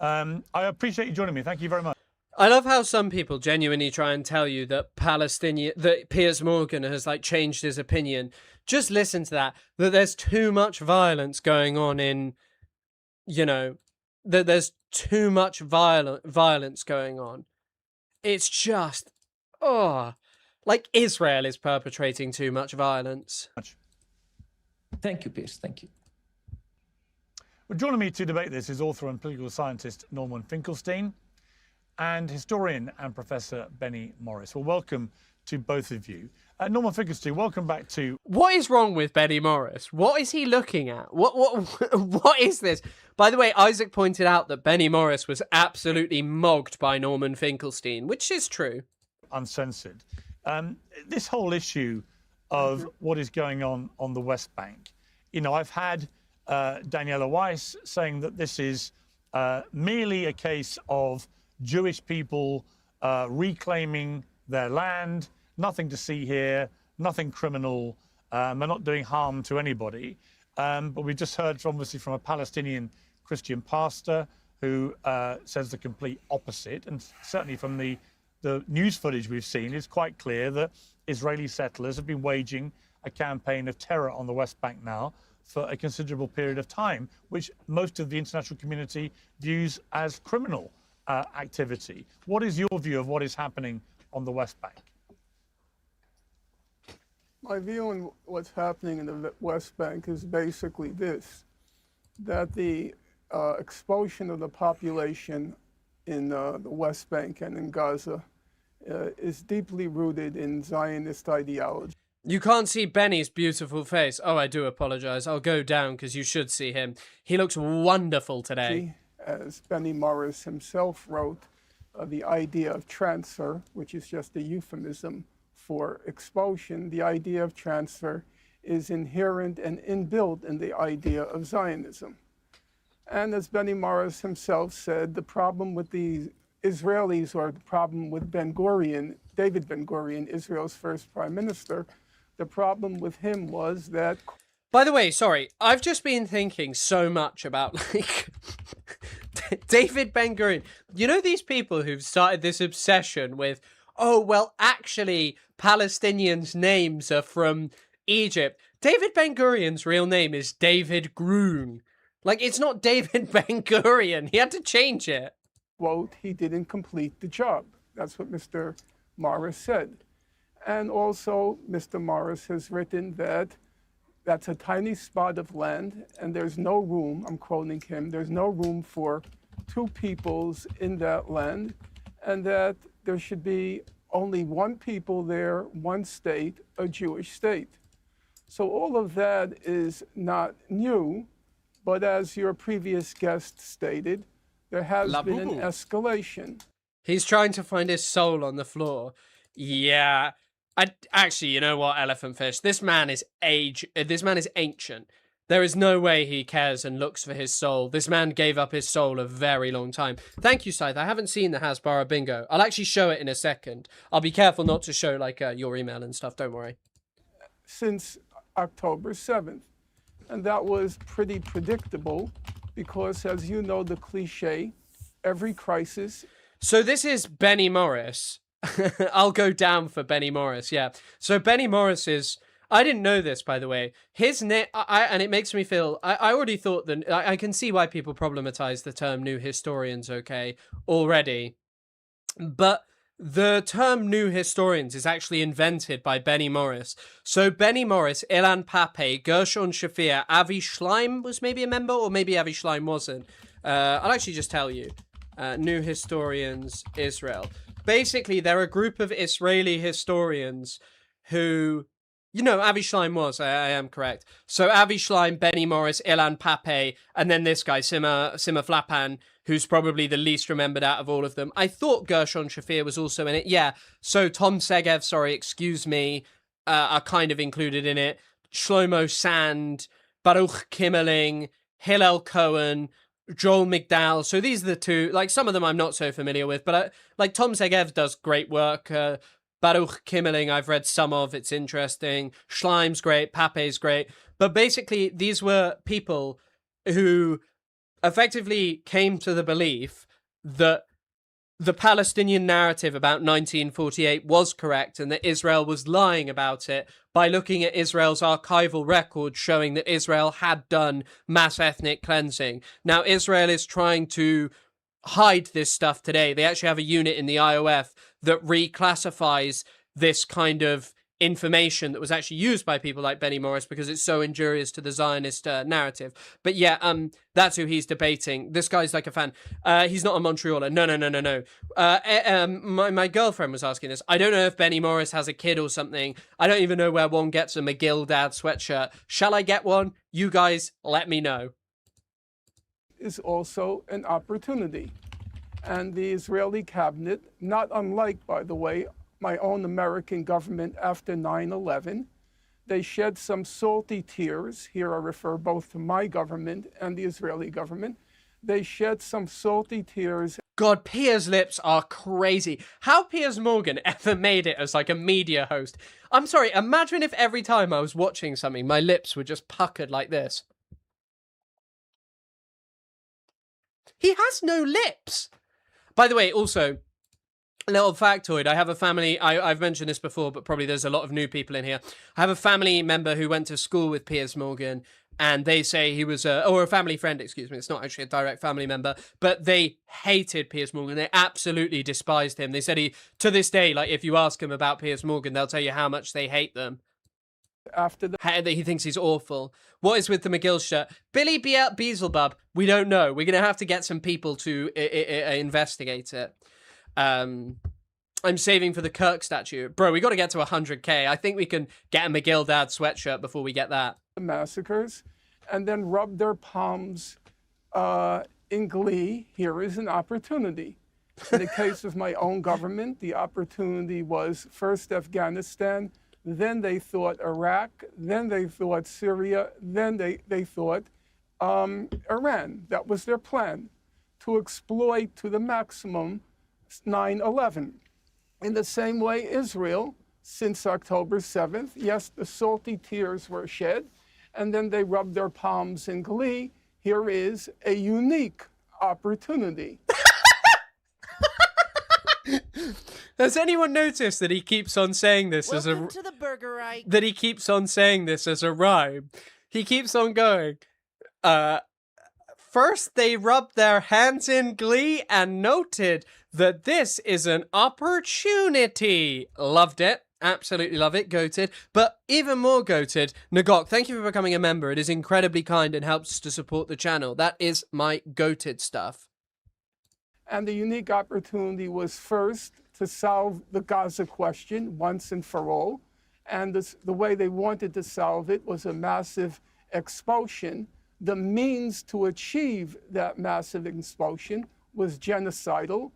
I appreciate you joining me. Thank you very much. I love how some people genuinely try and tell you that that Piers Morgan has like changed his opinion. Just listen to that there's too much violence going on in, you know, that there's too much violence going on. It's just, like Israel is perpetrating too much violence. Thank you, Piers. Thank you. Well, joining me to debate this is author and political scientist Norman Finkelstein and historian and Professor Benny Morris. Well, welcome to both of you. Norman Finkelstein, welcome back to... What is wrong with Benny Morris? What is he looking at? What is this? By the way, Isaac pointed out that Benny Morris was absolutely mogged by Norman Finkelstein, which is true. Uncensored. This whole issue of what is going on the West Bank. You know, I've had Daniela Weiss saying that this is merely a case of Jewish people reclaiming their land, nothing to see here, nothing criminal, they're not doing harm to anybody. But we just heard, obviously, from a Palestinian Christian pastor who says the complete opposite. And certainly from the news footage we've seen, it's quite clear that Israeli settlers have been waging a campaign of terror on the West Bank now for a considerable period of time, which most of the international community views as criminal activity. What is your view of what is happening on the West Bank? My view on what's happening in the West Bank is basically this, that the expulsion of the population in the West Bank and in Gaza is deeply rooted in Zionist ideology. You can't see Benny's beautiful face. Oh, I do apologize. I'll go down because you should see him. He looks wonderful today. As Benny Morris himself wrote, the idea of transfer, which is just a euphemism for expulsion, the idea of transfer is inherent and inbuilt in the idea of Zionism. And as Benny Morris himself said, the problem with the Israelis, or the problem with Ben-Gurion, David Ben-Gurion, Israel's first prime minister, the problem with him was that... By the way, sorry, I've just been thinking so much about, like, David Ben-Gurion. You know these people who've started this obsession with, oh, well, actually, Palestinians' names are from Egypt. David Ben-Gurion's real name is David Grun. Like, it's not David Ben-Gurion. He had to change it. Quote, he didn't complete the job. That's what Mr. Morris said. And also, Mr. Morris has written that that's a tiny spot of land, and there's no room, I'm quoting him, there's no room for two peoples in that land, and that there should be only one people there, one state, a Jewish state. So all of that is not new, but as your previous guest stated, there has been an escalation. He's trying to find his soul on the floor. Yeah. Actually, you know what, Elephant Fish? This man is ancient. There is no way he cares and looks for his soul. This man gave up his soul a very long time. Thank you, Scythe. I haven't seen the Hasbara bingo. I'll actually show it in a second. I'll be careful not to show, like, your email and stuff. Don't worry. Since October 7th. And that was pretty predictable because, as you know, the cliche, every crisis... So this is Benny Morris. I'll go down for Benny Morris, yeah. So Benny Morris is... I didn't know this, by the way. His name... and it makes me feel... I already thought that... I can see why people problematize the term new historians, okay, already. But the term new historians is actually invented by Benny Morris. So Benny Morris, Ilan Pape, Gershon Shafir, Avi Schleim was maybe a member, or maybe Avi Schleim wasn't. I'll actually just tell you. New Historians Israel. Basically, they're a group of Israeli historians who... You know, Avi Schleim was, I am correct. So Avi Schleim, Benny Morris, Ilan Pape, and then this guy, Sima Flapan, who's probably the least remembered out of all of them. I thought Gershon Shafir was also in it. Yeah, so Tom Segev, are kind of included in it. Shlomo Sand, Baruch Kimmerling, Hillel Cohen, Joel McDowell. So these are the two. Like, some of them I'm not so familiar with, but like Tom Segev does great work. Baruch Kimmeling, I've read some of. It's interesting. Schleim's great. Pape's great. But basically, these were people who effectively came to the belief that the Palestinian narrative about 1948 was correct and that Israel was lying about it by looking at Israel's archival records showing that Israel had done mass ethnic cleansing. Now, Israel is trying to hide this stuff today. They actually have a unit in the IOF that reclassifies this kind of information that was actually used by people like Benny Morris because it's so injurious to the Zionist narrative. But yeah, that's who he's debating. This guy's like a fan. He's not a Montrealer. No. My girlfriend was asking this. I don't know if Benny Morris has a kid or something. I don't even know where one gets a McGill Dad sweatshirt. Shall I get one? You guys let me know. Is also an opportunity. And the Israeli cabinet, not unlike, by the way, my own American government after 9/11, they shed some salty tears. Here I refer both to my government and the Israeli government. They shed some salty tears. God, Piers' lips are crazy. How Piers Morgan ever made it as like a media host? I'm sorry, imagine if every time I was watching something, my lips were just puckered like this. He has no lips. By the way, also, a little factoid. I have a family, I've mentioned this before, but probably there's a lot of new people in here. I have a family member who went to school with Piers Morgan, and they say he was or a family friend, excuse me. It's not actually a direct family member, but they hated Piers Morgan. They absolutely despised him. They said to this day, like, if you ask him about Piers Morgan, they'll tell you how much they hate them. After that he thinks he's awful. What is with the McGill shirt? Billy Beelzebub, we don't know. We're going to have to get some people to investigate it. I'm saving for the Kirk statue. Bro, we got to get to 100K. I think we can get a McGill Dad sweatshirt before we get that. The massacres, and then rub their palms in glee. Here is an opportunity. In the case of my own government, the opportunity was first Afghanistan, then they thought Iraq, then they thought Syria, then they thought Iran. That was their plan, to exploit to the maximum 9/11. In the same way, Israel, since October 7th, yes, the salty tears were shed, and then they rubbed their palms in glee. Here is a unique opportunity. Has anyone noticed that he keeps on saying this as a that he keeps on saying this as a rhyme? He keeps on going. First they rubbed their hands in glee and noted that this is an opportunity. Loved it. Absolutely love it. Goated. But even more goated, Nagok, thank you for becoming a member. It is incredibly kind and helps to support the channel. That is my goated stuff. And the unique opportunity was first to solve the Gaza question once and for all. And the way they wanted to solve it was a massive expulsion. The means to achieve that massive expulsion was genocidal.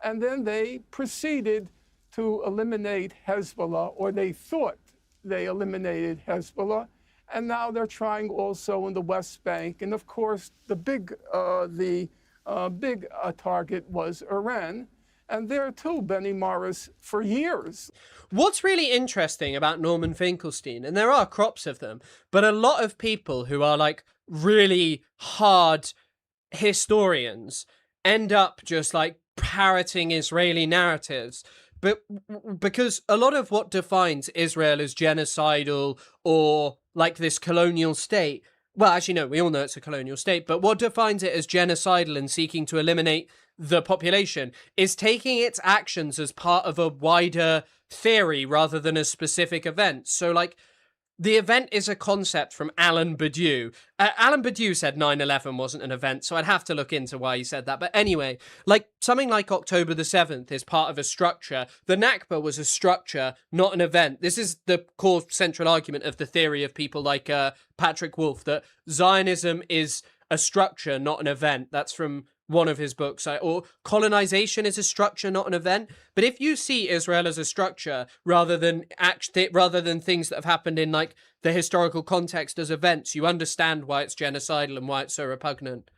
And then they proceeded to eliminate Hezbollah, or they thought they eliminated Hezbollah. And now they're trying also in the West Bank. And of course, the big target was Iran. And there too, Benny Morris, for years. What's really interesting about Norman Finkelstein, and there are crops of them, but a lot of people who are like really hard historians end up just like parroting Israeli narratives. But because a lot of what defines Israel as genocidal or like this colonial state, well, actually, no, we all know it's a colonial state, but what defines it as genocidal and seeking to eliminate the population is taking its actions as part of a wider theory rather than a specific event. So, like, the event is a concept from Alan Badiou. Alan Badiou said 9/11 wasn't an event, so I'd have to look into why he said that. But anyway, like, something like October the 7th is part of a structure. The Nakba was a structure, not an event. This is the core central argument of the theory of people like Patrick Wolf, that Zionism is a structure, not an event. That's from one of his books. Or colonization is a structure, not an event. But if you see Israel as a structure rather than things that have happened in like the historical context as events, you understand why it's genocidal and why it's so repugnant.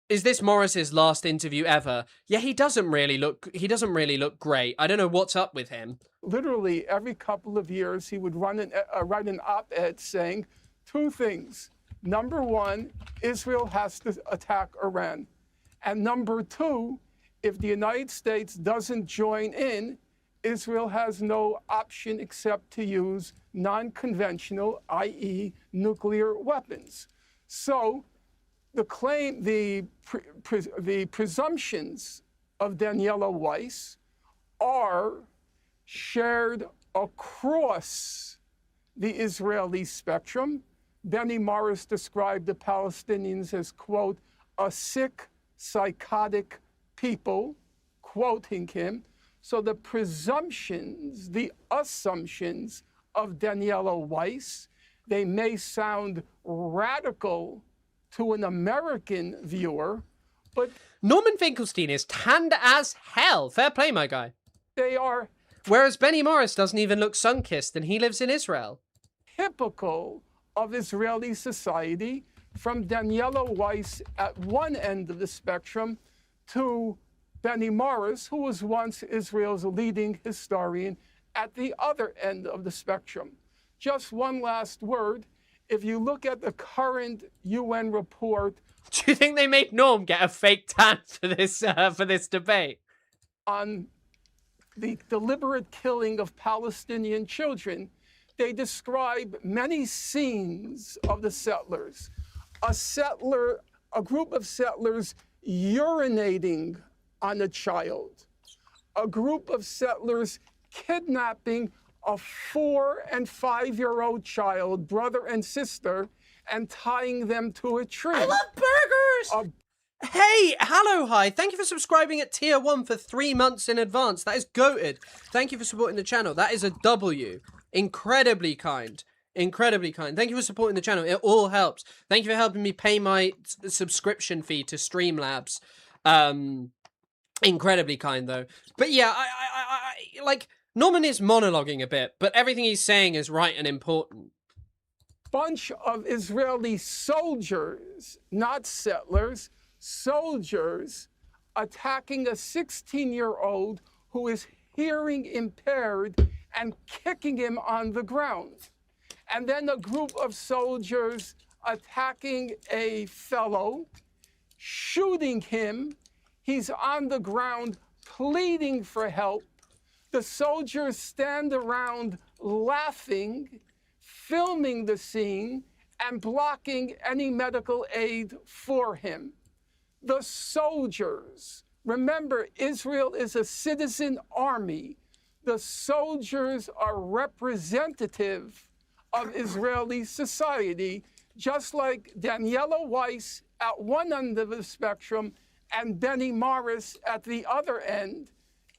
Is this Morris's last interview ever? Yeah, he doesn't really look great. I don't know what's up with him. Literally every couple of years, he would write an op-ed saying two things. Number one, Israel has to attack Iran. And number two, if the United States doesn't join in, Israel has no option except to use non-conventional, i.e. nuclear weapons. So the claim, the presumptions of Daniela Weiss are shared across the Israeli spectrum. Benny Morris described the Palestinians as, quote, a sick, psychotic people, quoting him. So the presumptions, the assumptions of Daniela Weiss, they may sound radical to an American viewer, but Norman Finkelstein is tanned as hell. Fair play, my guy. They are. Whereas Benny Morris doesn't even look sun-kissed, and he lives in Israel. Typical of Israeli society, from Daniela Weiss at one end of the spectrum to Benny Morris, who was once Israel's leading historian, at the other end of the spectrum. Just one last word. If you look at the current UN report, do you think they made Norm get a fake tan for this debate? On the deliberate killing of Palestinian children, they describe many scenes of the settlers. A group of settlers urinating on a child. A group of settlers kidnapping a 4- and 5-year-old child, brother and sister, and tying them to a tree. I love burgers! Hey, hello, hi. Thank you for subscribing at tier 1 for 3 months in advance. That is goated. Thank you for supporting the channel. That is a W. Incredibly kind. Incredibly kind. Thank you for supporting the channel. It all helps. Thank you for helping me pay my subscription fee to Streamlabs. Incredibly kind, though. But yeah, I like, Norman is monologuing a bit, but everything he's saying is right and important. Bunch of Israeli soldiers, not settlers, soldiers attacking a 16-year-old who is hearing impaired and kicking him on the ground. And then a group of soldiers attacking a fellow, shooting him. He's on the ground pleading for help. The soldiers stand around laughing, filming the scene, and blocking any medical aid for him. The soldiers, remember, Israel is a citizen army. The soldiers are representative of Israeli society, just like Daniela Weiss at one end of the spectrum and Benny Morris at the other end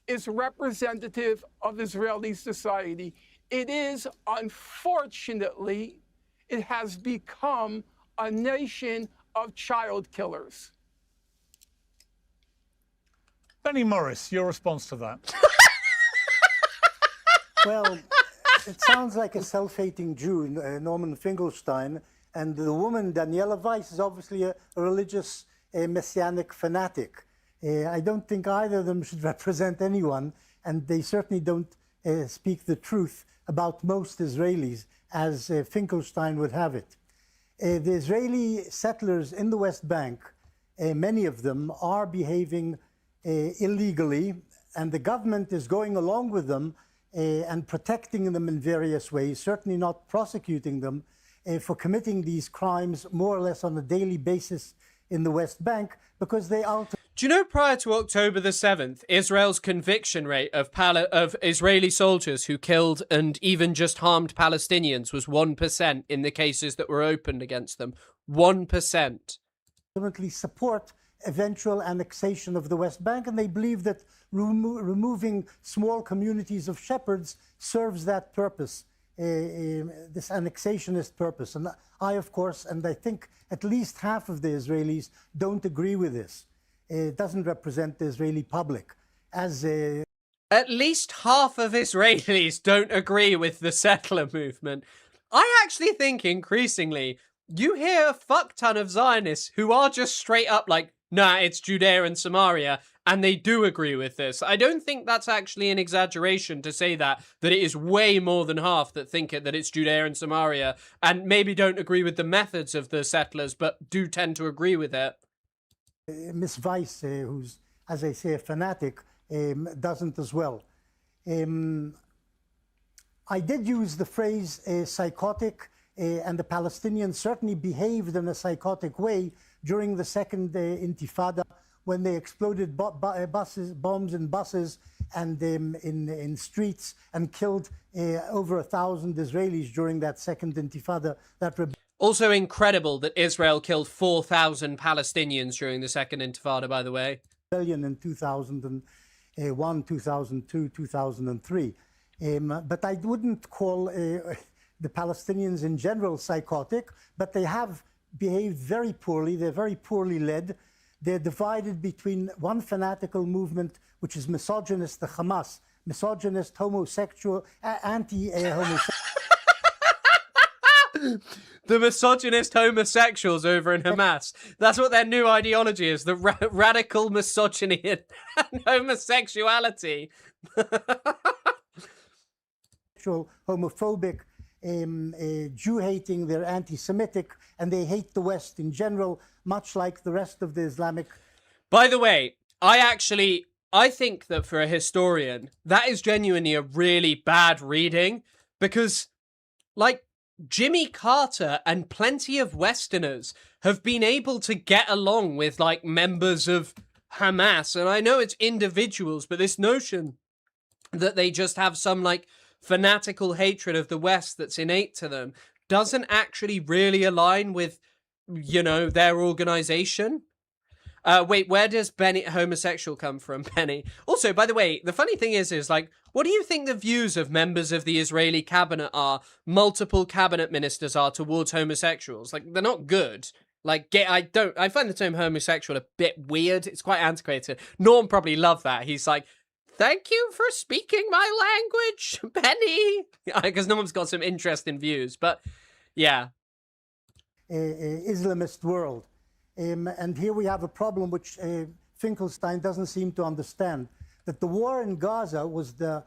is representative of Israeli society. It is, unfortunately, it has become a nation of child killers. Benny Morris, your response to that? Well, it sounds like a self-hating Jew, Norman Finkelstein, and the woman, Daniela Weiss, is obviously a religious messianic fanatic. I don't think either of them should represent anyone, and they certainly don't speak the truth about most Israelis, as Finkelstein would have it. The Israeli settlers in the West Bank, many of them are behaving illegally, and the government is going along with them and protecting them in various ways, certainly not prosecuting them for committing these crimes more or less on a daily basis in the West Bank, because they are... Do you know, prior to October the 7th, Israel's conviction rate of Israeli soldiers who killed and even just harmed Palestinians was 1% in the cases that were opened against them? 1%. Ultimately support eventual annexation of the West Bank, and they believe that removing small communities of shepherds serves that purpose, this annexationist purpose. And I, of course, and I think at least half of the Israelis don't agree with this. It doesn't represent the Israeli public. At least half of Israelis don't agree with the settler movement. I actually think increasingly you hear a fuck ton of Zionists who are just straight up like, nah, it's Judea and Samaria, and they do agree with this. I don't think that's actually an exaggeration to say that it is way more than half that think that it's Judea and Samaria, and maybe don't agree with the methods of the settlers, but do tend to agree with it. Miss Weiss, who's, as I say, a fanatic, doesn't as well. I did use the phrase psychotic, and the Palestinians certainly behaved in a psychotic way during the second Intifada, when they exploded bombs in buses and in streets and killed over 1,000 Israelis during that second Intifada. Also incredible that Israel killed 4,000 Palestinians during the second Intifada, by the way. In 2001, 2002, 2003. But I wouldn't call the Palestinians in general psychotic, but they have behaved very poorly. They're very poorly led. They're divided between one fanatical movement, which is misogynist, the Hamas, misogynist, homosexual, anti-homosexual. The misogynist homosexuals over in Hamas. That's what their new ideology is, the radical misogyny and homosexuality. Homophobic, Jew-hating, they're anti-Semitic, and they hate the West in general, much like the rest of the Islamic. By the way, I think that for a historian, that is genuinely a really bad reading, because, like, Jimmy Carter and plenty of Westerners have been able to get along with, like, members of Hamas, and I know it's individuals, but this notion that they just have some, like, fanatical hatred of the West that's innate to them doesn't actually really align with, you know, their organization. Wait, where does Benny homosexual come from, Benny? Also, by the way, the funny thing is like, what do you think the views of members of the Israeli cabinet are, multiple cabinet ministers are towards homosexuals? Like, they're not good. Like, I find the term homosexual a bit weird. It's quite antiquated. Norm probably loved that. He's like, thank you for speaking my language, Benny. Because Norm's got some interesting views, but yeah. Islamist world. And here we have a problem which Finkelstein doesn't seem to understand, that the war in Gaza was the...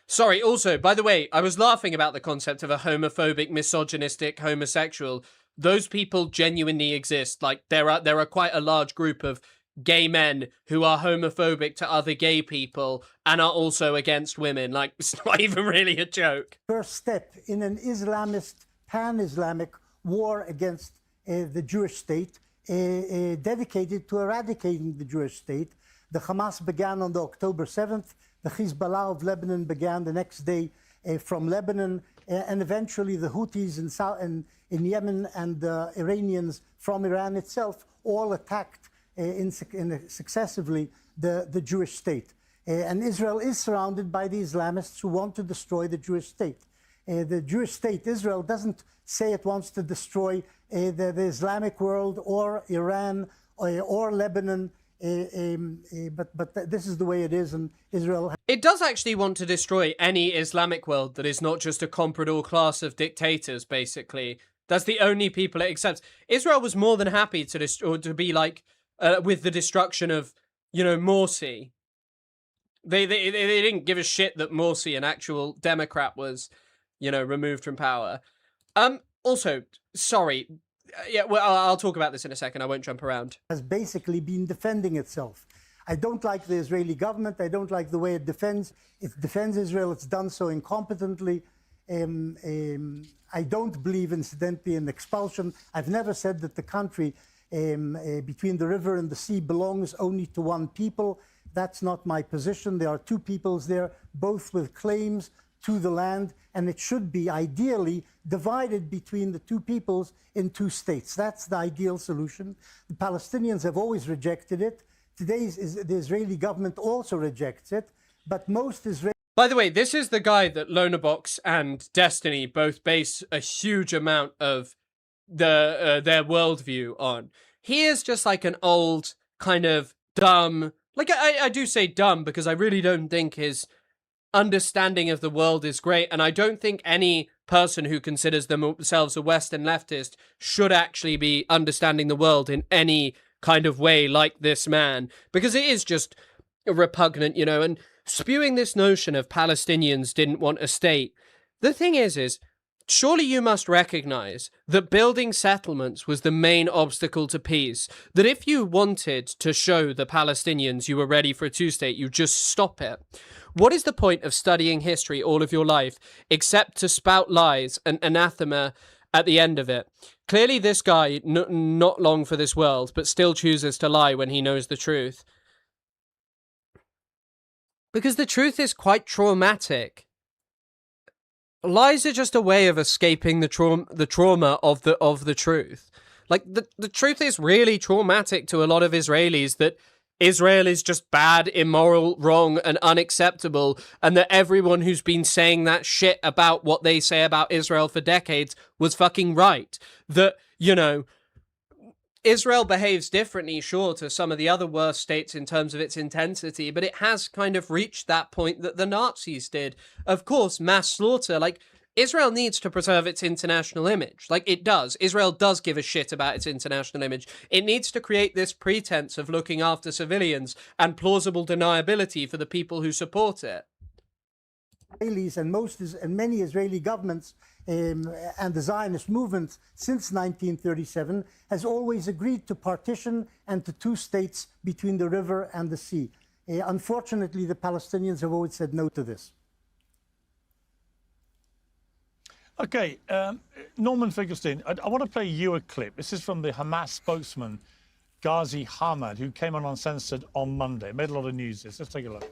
Sorry, also, by the way, I was laughing about the concept of a homophobic, misogynistic homosexual. Those people genuinely exist. Like, there are quite a large group of gay men who are homophobic to other gay people and are also against women. Like, it's not even really a joke. First step in an Islamist, pan-Islamic war against the Jewish state, dedicated to eradicating the Jewish state. The Hamas began on the October 7th. The Hezbollah of Lebanon began the next day from Lebanon, and eventually the Houthis in Yemen and the Iranians from Iran itself all attacked successively the Jewish state. And Israel is surrounded by the Islamists who want to destroy the Jewish state. The Jewish state, Israel, doesn't say it wants to destroy the Islamic world or Iran or Lebanon, but this is the way it is, and Israel... It does actually want to destroy any Islamic world that is not just a comprador class of dictators, basically. That's the only people it accepts. Israel was more than happy to be like, with the destruction of, you know, Morsi. They didn't give a shit that Morsi, an actual Democrat, was, you know, removed from power. Also, sorry. Yeah, well, I'll talk about this in a second. I won't jump around. Has basically been defending itself. I don't like the Israeli government. I don't like the way it defends Israel. It's done so incompetently. I don't believe, incidentally, in expulsion. I've never said that the country between the river and the sea belongs only to one people. That's not my position. There are two peoples there, both with claims to the land, and it should be ideally divided between the two peoples in two states. That's the ideal solution. The Palestinians have always rejected it. Today, the Israeli government also rejects it, but most Israelis... By the way, this is the guy that Lonabox and Destiny both base a huge amount of their worldview on. He is just like an old, kind of dumb... Like, I do say dumb because I really don't think his understanding of the world is great, and I don't think any person who considers themselves a Western leftist should actually be understanding the world in any kind of way like this man, because it is just repugnant, you know, and spewing this notion of Palestinians didn't want a state. The thing is surely you must recognize that building settlements was the main obstacle to peace, that if you wanted to show the Palestinians you were ready for a two-state, you just stop it. What is the point of studying history all of your life except to spout lies and anathema at the end of it? Clearly this guy, not long for this world, but still chooses to lie when he knows the truth. Because the truth is quite traumatic. Lies are just a way of escaping the trauma of the truth. Like, the truth is really traumatic to a lot of Israelis, that Israel is just bad, immoral, wrong, and unacceptable, and that everyone who's been saying that shit about what they say about Israel for decades was fucking right. That, you know, Israel behaves differently, sure, to some of the other worst states in terms of its intensity, but it has kind of reached that point that the Nazis did. Of course, mass slaughter, like, Israel needs to preserve its international image. Like, it does. Israel does give a shit about its international image. It needs to create this pretense of looking after civilians and plausible deniability for the people who support it. Israelis and many Israeli governments and the Zionist movement since 1937 has always agreed to partition and to two states between the river and the sea. Unfortunately, the Palestinians have always said no to this. Okay, Norman Finkelstein, I want to play you a clip. This is from the Hamas spokesman, Ghazi Hamad, who came on Uncensored on Monday. Made a lot of news. Let's take a look.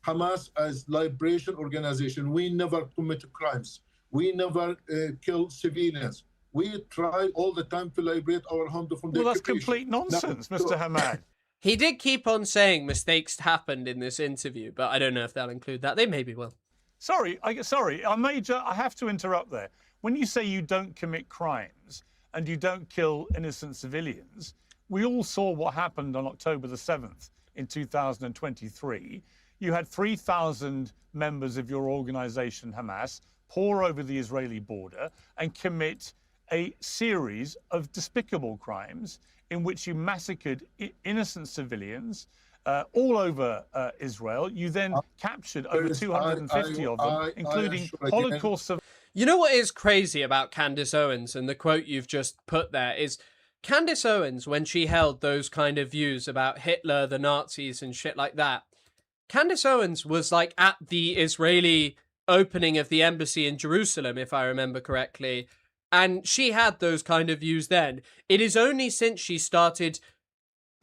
Hamas as liberation organization, we never commit crimes. We never kill civilians. We try all the time to liberate our home from the Well, that's occupation. complete nonsense, Mr. Hamad. He did keep on saying mistakes happened in this interview, but I don't know if they'll include that. They maybe will. Sorry, I have to interrupt there. When you say you don't commit crimes and you don't kill innocent civilians, we all saw what happened on October the 7th in 2023. You had 3,000 members of your organization, Hamas, pour over the Israeli border and commit a series of despicable crimes in which you massacred innocent civilians all over Israel. You then captured over 250 of them, including Holocaust survivors. You know what is crazy about Candace Owens, and the quote you've just put there is, Candace Owens, when she held those kind of views about Hitler, the Nazis, and shit like that, Candace Owens was like at the Israeli opening of the embassy in Jerusalem, if I remember correctly, and she had those kind of views then. It is only since she started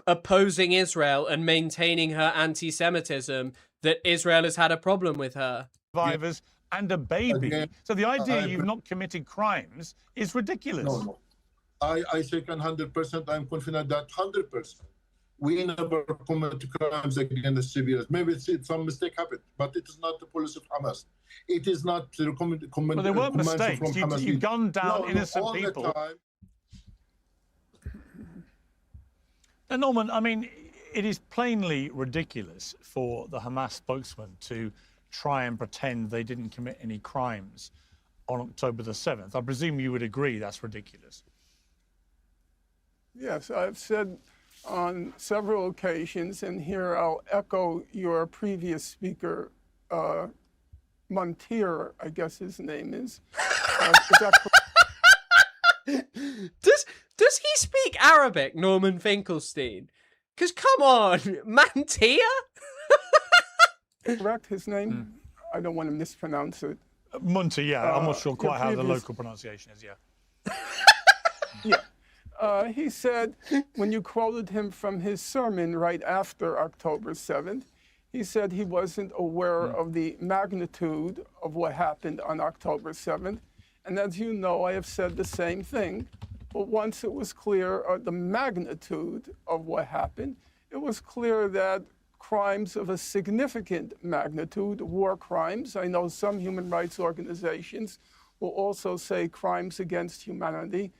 opposing Israel and maintaining her anti-Semitism that Israel has had a problem with her. Survivors and a baby. Again, so the idea you've not committed crimes is ridiculous. No. I say 100%. I'm confident that 100%. We never commit crimes against civilians. Maybe some mistake happened, but it is not the policy of Hamas. It is not the command. Well, there weren't mistakes. You've gunned down innocent people. And Norman, I mean, it is plainly ridiculous for the Hamas spokesman to try and pretend they didn't commit any crimes on October the 7th. I presume you would agree that's ridiculous. Yes, I've said on several occasions, and here I'll echo your previous speaker, Montier, I guess his name is. Is that Does he speak Arabic, Norman Finkelstein? Because come on, Mantia? correct, his name? I don't want to mispronounce it. Munter, yeah. I'm not sure quite how the local pronunciation is, yeah. Yeah. He said, when you quoted him from his sermon right after October 7th, he said he wasn't aware of the magnitude of what happened on October 7th. And as you know, I have said the same thing. But once it was clear the magnitude of what happened, it was clear that crimes of a significant magnitude, war crimes, I know some human rights organizations will also say crimes against humanity,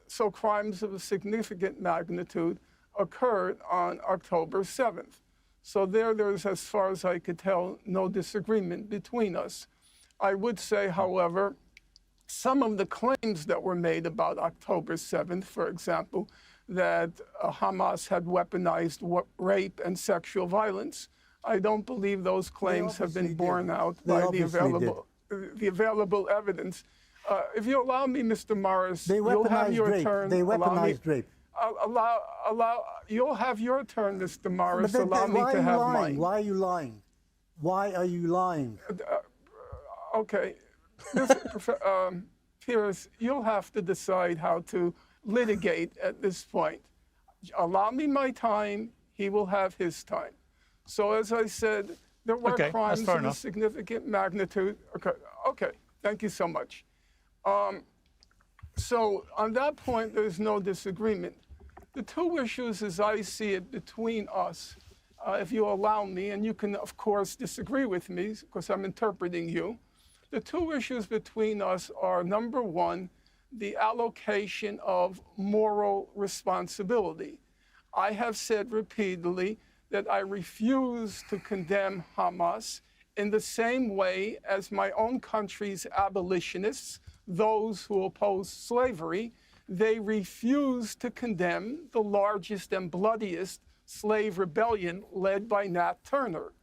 so crimes of a significant magnitude occurred on October 7th. So there's, as far as I could tell, no disagreement between us. I would say, however, some of the claims that were made about October 7th, for example, that Hamas had weaponized rape and sexual violence, I don't believe those claims have been borne out by the available evidence. If you allow me, Mr. Morris, you'll have your turn. They weaponized rape. You'll have your turn, Mr. Morris. But Allow me to have mine. Why are you lying? Why are you lying? Okay. Pierce, you'll have to decide how to litigate at this point. Allow me my time. He will have his time. So as I said, there were crimes of a significant magnitude. Okay. Thank you so much. So on that point, there's no disagreement. The two issues, as I see it, between us, if you allow me, and you can, of course, disagree with me because I'm interpreting you. The two issues between us are, number one, the allocation of moral responsibility. I have said repeatedly that I refuse to condemn Hamas in the same way as my own country's abolitionists, those who oppose slavery. They refuse to condemn the largest and bloodiest slave rebellion led by Nat Turner.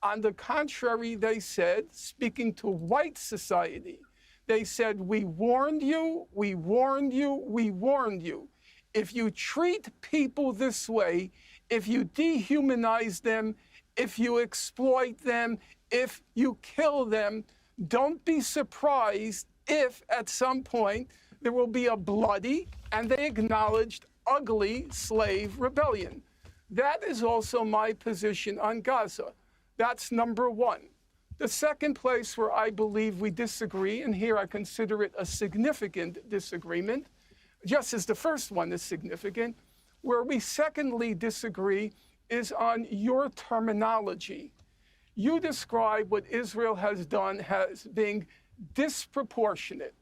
On the contrary, they said, speaking to white society, they said, we warned you, we warned you, we warned you. If you treat people this way, if you dehumanize them, if you exploit them, if you kill them, don't be surprised if at some point there will be a bloody, and they acknowledged, ugly slave rebellion. That is also my position on Gaza. That's number one. The second place where I believe we disagree, and here I consider it a significant disagreement, just as the first one is significant, where we secondly disagree is on your terminology. You describe what Israel has done as being disproportionate.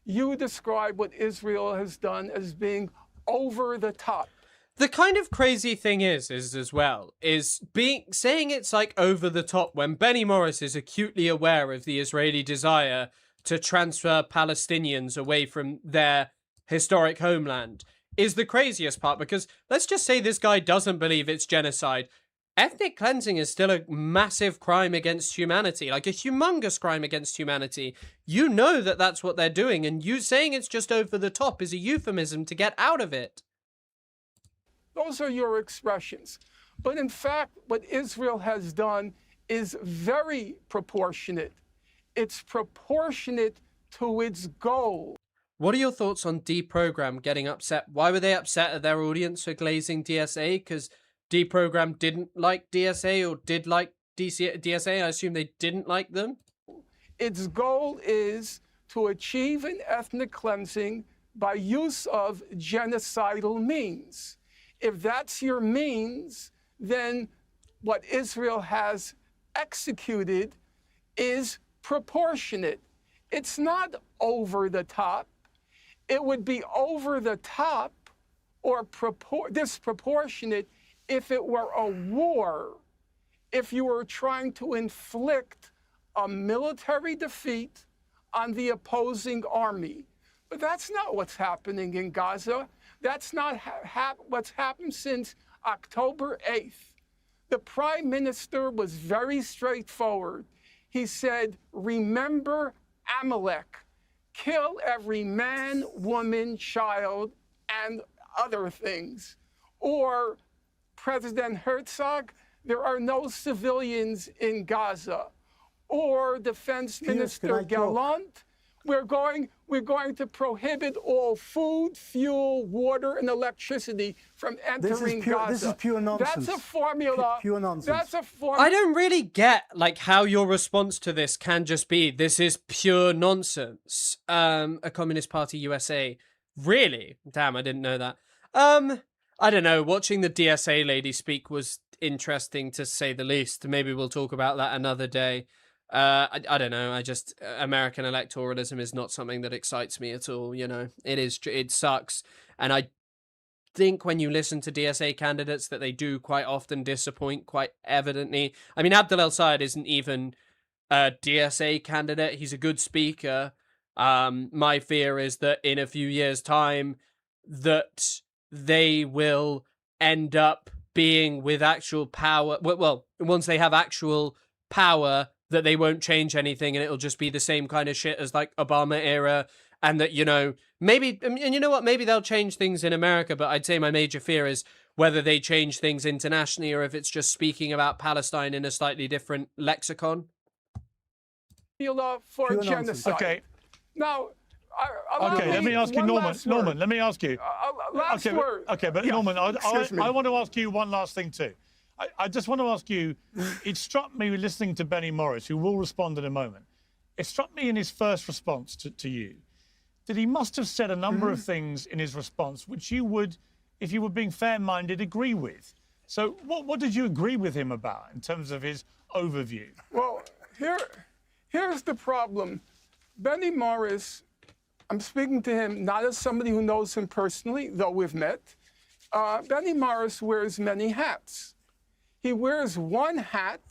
You describe what Israel has done as being over the top. The kind of crazy thing is as well, saying it's like over the top when Benny Morris is acutely aware of the Israeli desire to transfer Palestinians away from their historic homeland is the craziest part, because let's just say this guy doesn't believe it's genocide. Ethnic cleansing is still a massive crime against humanity, like a humongous crime against humanity. You know that that's what they're doing, and you saying it's just over the top is a euphemism to get out of it. Those are your expressions. But in fact, what Israel has done is very proportionate. It's proportionate to its goal. What are your thoughts on Deprogram getting upset? Why were they upset at their audience for glazing DSA? Because Deprogram didn't like DSA or did like DSA? I assume they didn't like them. Its goal is to achieve an ethnic cleansing by use of genocidal means. If that's your means, then what Israel has executed is proportionate. It's not over the top. It would be over the top or disproportionate if it were a war, if you were trying to inflict a military defeat on the opposing army. But that's not what's happening in Gaza. That's not what's happened since October 8th. The Prime Minister was very straightforward. He said, remember Amalek. Kill every man, woman, child, and other things. Or President Herzog, there are no civilians in Gaza. Or Defense Minister Gallant, we're going to prohibit all food, fuel, water, and electricity from entering Gaza. This is pure nonsense. That's a formula. Pure nonsense. That's a formula. I don't really get like how your response to this can just be, this is pure nonsense. A Communist Party USA. Really? Damn, I didn't know that. I don't know. Watching the DSA lady speak was interesting to say the least. Maybe we'll talk about that another day. I don't know. American electoralism is not something that excites me at all. You know, it sucks. And think when you listen to DSA candidates that they do quite often disappoint quite evidently. I mean, Abdel El-Sayed isn't even a DSA candidate. He's a good speaker. My fear is that in a few years' time that they will end up being with actual power. Well, once they have actual power, that they won't change anything and it'll just be the same kind of shit as like Obama era. And that, you know, maybe, and you know what, maybe they'll change things in America, but I'd say my major fear is whether they change things internationally or if it's just speaking about Palestine in a slightly different lexicon. For Pure genocide. Okay. Now, let me ask you, Norman. Norman, let me ask you. Last word. Okay, but Yeah, Norman, I want to ask you one last thing too. I just want to ask you, it struck me listening to Benny Morris, who will respond in a moment. It struck me in his first response to you that he must have said a number of things in his response which you would, if you were being fair-minded, agree with. So what did you agree with him about in terms of his overview? Well, here's the problem. Benny Morris, I'm speaking to him not as somebody who knows him personally, though we've met. Benny Morris wears many hats. He wears one hat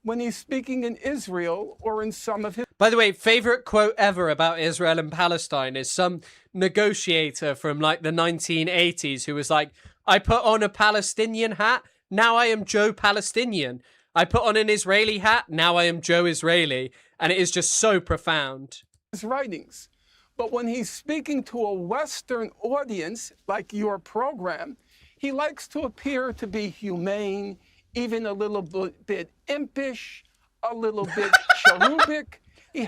when he's speaking in Israel or in some of his... By the way, favorite quote ever about Israel and Palestine is some negotiator from like the 1980s who was like, I put on a Palestinian hat, now I am Joe Palestinian. I put on an Israeli hat, now I am Joe Israeli. And it is just so profound. His writings. But when he's speaking to a Western audience, like your program, he likes to appear to be humane, even a little bit impish, a little bit cherubic. Do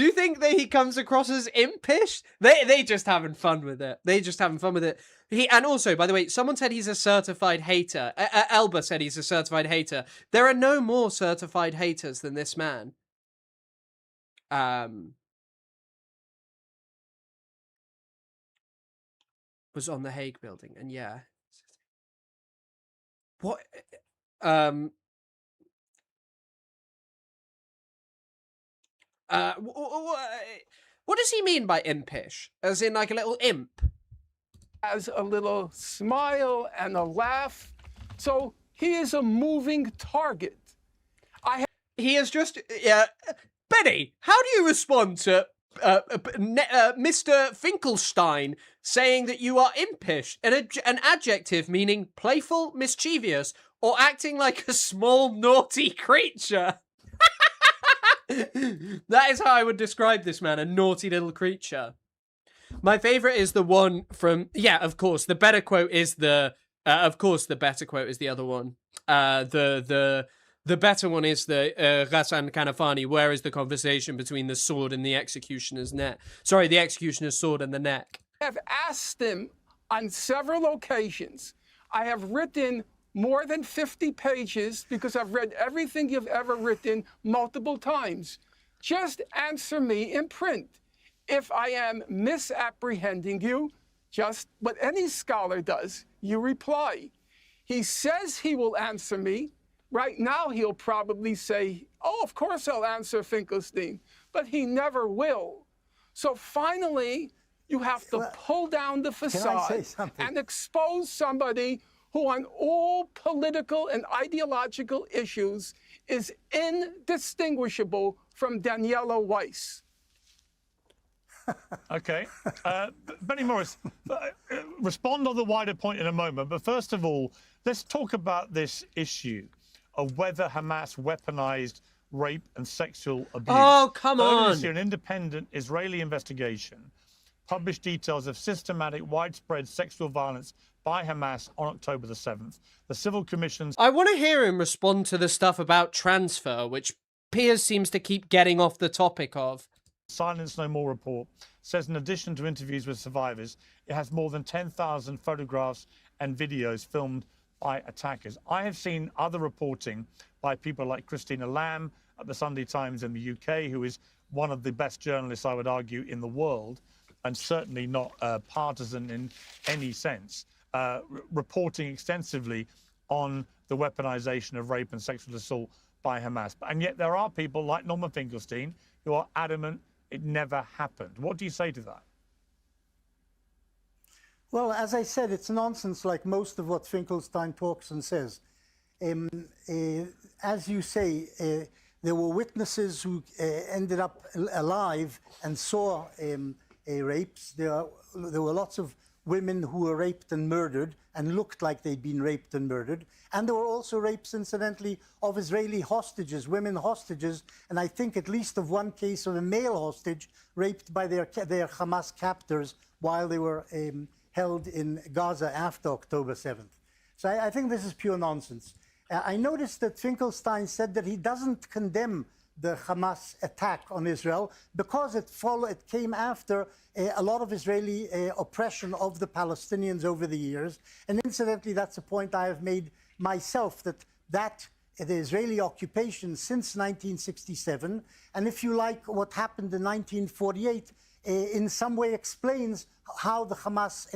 you think that he comes across as impish? They just having fun with it. They just having fun with it. And also, by the way, someone said he's a certified hater. Elba said he's a certified hater. There are no more certified haters than this man. Was on the Hague building, and yeah. What? What does he mean by impish? As in like a little imp? Has a little smile and a laugh. So he is a moving target. He is just... Benny, how do you respond to Mr. Finkelstein saying that you are impish, an adjective meaning playful, mischievous, or acting like a small, naughty creature? That is how I would describe this man, a naughty little creature. My favorite is the one from, yeah, of course, the better quote is the, of course, the better quote is the other one. The better one is the Ghassan Kanafani, where is the conversation between the sword and the executioner's neck? Sorry, the executioner's sword and the neck. I have asked him on several occasions. I have written more than 50 pages because I've read everything you've ever written multiple times. Just answer me in print. If I am misapprehending you, just what any scholar does, you reply. He says he will answer me. Right now, he'll probably say, oh, of course I'll answer Finkelstein, but he never will. So finally, you have to pull down the facade and expose somebody who on all political and ideological issues is indistinguishable from Daniela Weiss. Okay. Benny Morris, respond on the wider point in a moment. But first of all, let's talk about this issue of whether Hamas weaponized rape and sexual abuse. Oh, come on. Earlier this year, an independent Israeli investigation published details of systematic, widespread sexual violence by Hamas on October the 7th. The Civil Commission's... I want to hear him respond to the stuff about transfer, which Piers seems to keep getting off the topic of. Silence No More report says in addition to interviews with survivors, it has more than 10,000 photographs and videos filmed by attackers. I have seen other reporting by people like Christina Lamb at the Sunday Times in the UK, who is one of the best journalists, I would argue, in the world, and certainly not partisan in any sense, reporting extensively on the weaponization of rape and sexual assault by Hamas. And yet there are people like Norman Finkelstein who are adamant it never happened. What do you say to that? Well, as I said, it's nonsense like most of what Finkelstein talks and says. As you say, there were witnesses who ended up alive and saw rapes. There were lots of women who were raped and murdered and looked like they'd been raped and murdered. And there were also rapes, incidentally, of Israeli hostages, women hostages, and I think at least of one case of a male hostage raped by their Hamas captors while they were held in Gaza after October 7th. So I think this is pure nonsense. I noticed that Finkelstein said that he doesn't condemn the Hamas attack on Israel because it came after a lot of Israeli oppression of the Palestinians over the years. And incidentally, that's a point I have made myself, that the Israeli occupation since 1967, and if you like, what happened in 1948, in some way explains how the Hamas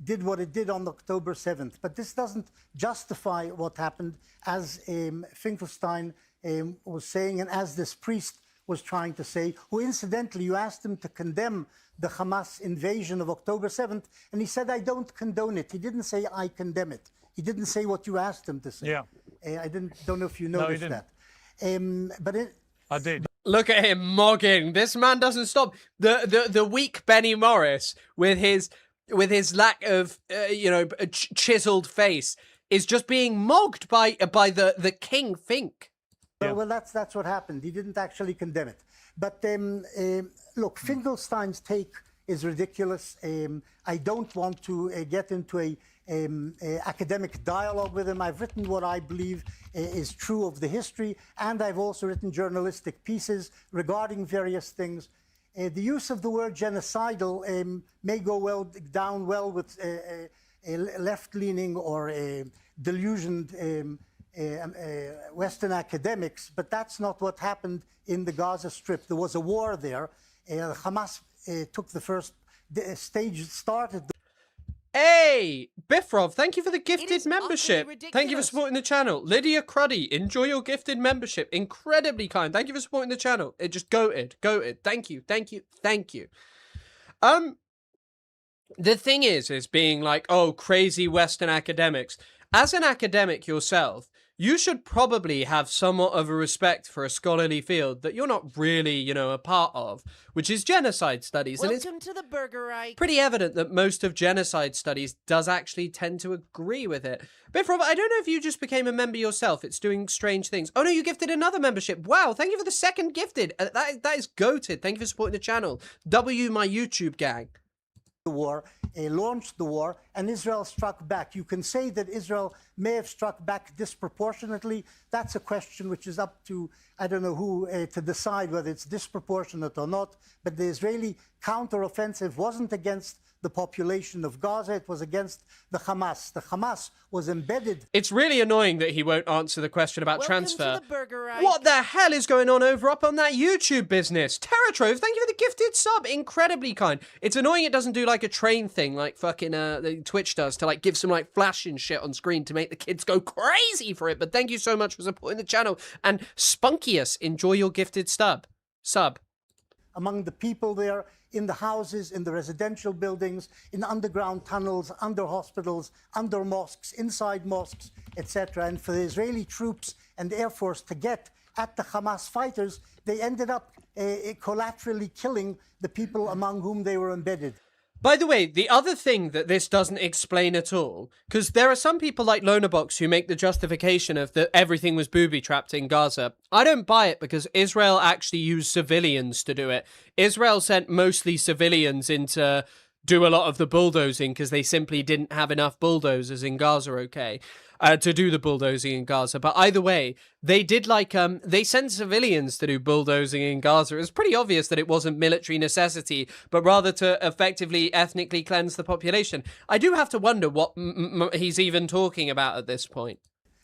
did what it did on October 7th. But this doesn't justify what happened, as Finkelstein was saying, and as this priest was trying to say, who incidentally, you asked him to condemn the Hamas invasion of October 7th, and he said, I don't condone it. He didn't say, I condemn it. He didn't say what you asked him to say. Yeah. I don't know if you noticed that. I did. Look at him mogging. This man doesn't stop. The weak Benny Morris with his lack of chiseled face is just being mogged by the King Fink. Well, that's what happened. He didn't actually condemn it. But look, Finkelstein's take is ridiculous. I don't want to get into a academic dialogue with him. I've written what I believe is true of the history, and I've also written journalistic pieces regarding various things. The use of the word genocidal may go down well with left-leaning or delusioned Western academics, but that's not what happened in the Gaza Strip. There was a war there. Hamas took the first stage, started. Hey, Bifrov, thank you for the gifted membership. Thank you for supporting the channel. Lydia Cruddy, enjoy your gifted membership. Incredibly kind. Thank you for supporting the channel. It just goated. Thank you. The thing is being like, oh, crazy Western academics. As an academic yourself, you should probably have somewhat of a respect for a scholarly field that you're not really, a part of, which is genocide studies. Welcome to the Burger Reich. Pretty evident that most of genocide studies does actually tend to agree with it. Bifrov, I don't know if you just became a member yourself. It's doing strange things. Oh no, you gifted another membership. Wow, thank you for the second gifted. That is goated. Thank you for supporting the channel. W my YouTube gang. The war, launched the war, and Israel struck back. You can say that Israel may have struck back disproportionately. That's a question which is up to, I don't know who, to decide whether it's disproportionate or not. But the Israeli counteroffensive wasn't against the population of Gaza, it was against the Hamas. The Hamas was embedded. It's really annoying that he won't answer the question about transfer. To the Burger Reich. What the hell is going on up on that YouTube business? Terratrove, thank you for the gifted sub. Incredibly kind. It's annoying it doesn't do like a train thing like fucking Twitch does to like give some like flash and shit on screen to make the kids go crazy for it. But thank you so much for supporting the channel. And Spunkius, enjoy your gifted sub. Among the people there, in the houses, in the residential buildings, in underground tunnels, under hospitals, under mosques, inside mosques, etc. And for the Israeli troops and Air Force to get at the Hamas fighters, they ended up collaterally killing the people among whom they were embedded. By the way, the other thing that this doesn't explain at all, because there are some people like Lonabox who make the justification of that everything was booby-trapped in Gaza. I don't buy it because Israel actually used civilians to do it. Israel sent mostly civilians in to do a lot of the bulldozing because they simply didn't have enough bulldozers in Gaza, to do the bulldozing in Gaza. But either way, they did they sent civilians to do bulldozing in Gaza. It was pretty obvious that it wasn't military necessity, but rather to effectively ethnically cleanse the population. I do have to wonder what he's even talking about at this point.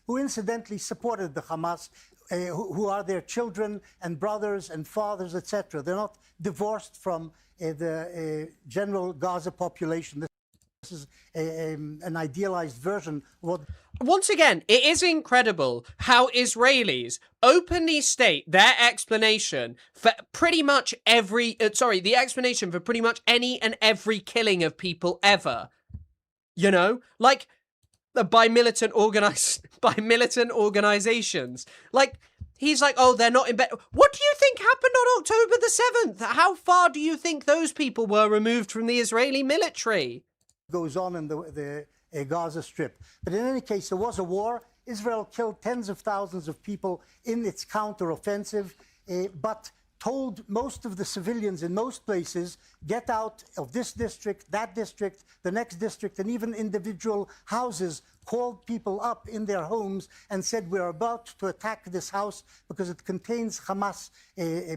Who incidentally supported the Hamas, who are their children and brothers and fathers, etc. They're not divorced from the general Gaza population. This is an idealized version of what... Once again, it is incredible how Israelis openly state their explanation for pretty much every, the explanation for pretty much any and every killing of people ever. You know, like by militant organizations. Like, he's like, oh, they're not in bed. What do you think happened on October the 7th? How far do you think those people were removed from the Israeli military? Goes on in the Gaza Strip. But in any case, there was a war. Israel killed tens of thousands of people in its counteroffensive, but told most of the civilians in most places, get out of this district, that district, the next district, and even individual houses called people up in their homes and said, we're about to attack this house because it contains Hamas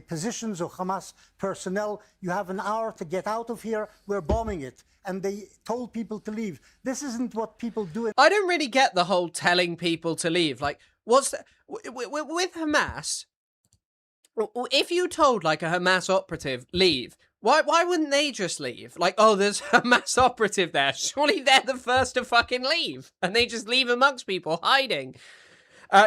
positions or Hamas personnel. You have an hour to get out of here. We're bombing it. And they told people to leave. This isn't what people do. I don't really get the whole telling people to leave. Like, what's the, with Hamas? If you told like a Hamas operative leave, why wouldn't they just leave? Like, oh, there's a Hamas operative there. Surely they're the first to fucking leave, and they just leave amongst people hiding.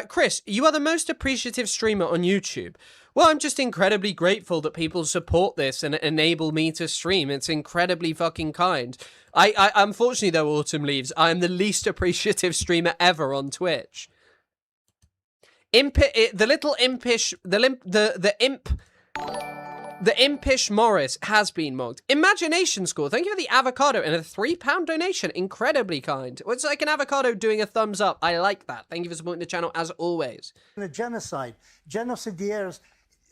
Chris, you are the most appreciative streamer on YouTube. Well, I'm just incredibly grateful that people support this and enable me to stream. It's incredibly fucking kind. I unfortunately, though, Autumn Leaves, I am the least appreciative streamer ever on Twitch. The impish Morris has been mocked. Imagination Score, thank you for the avocado and a £3 donation. Incredibly kind. It's like an avocado doing a thumbs up. I like that. Thank you for supporting the channel as always. A genocide. Genocidaires,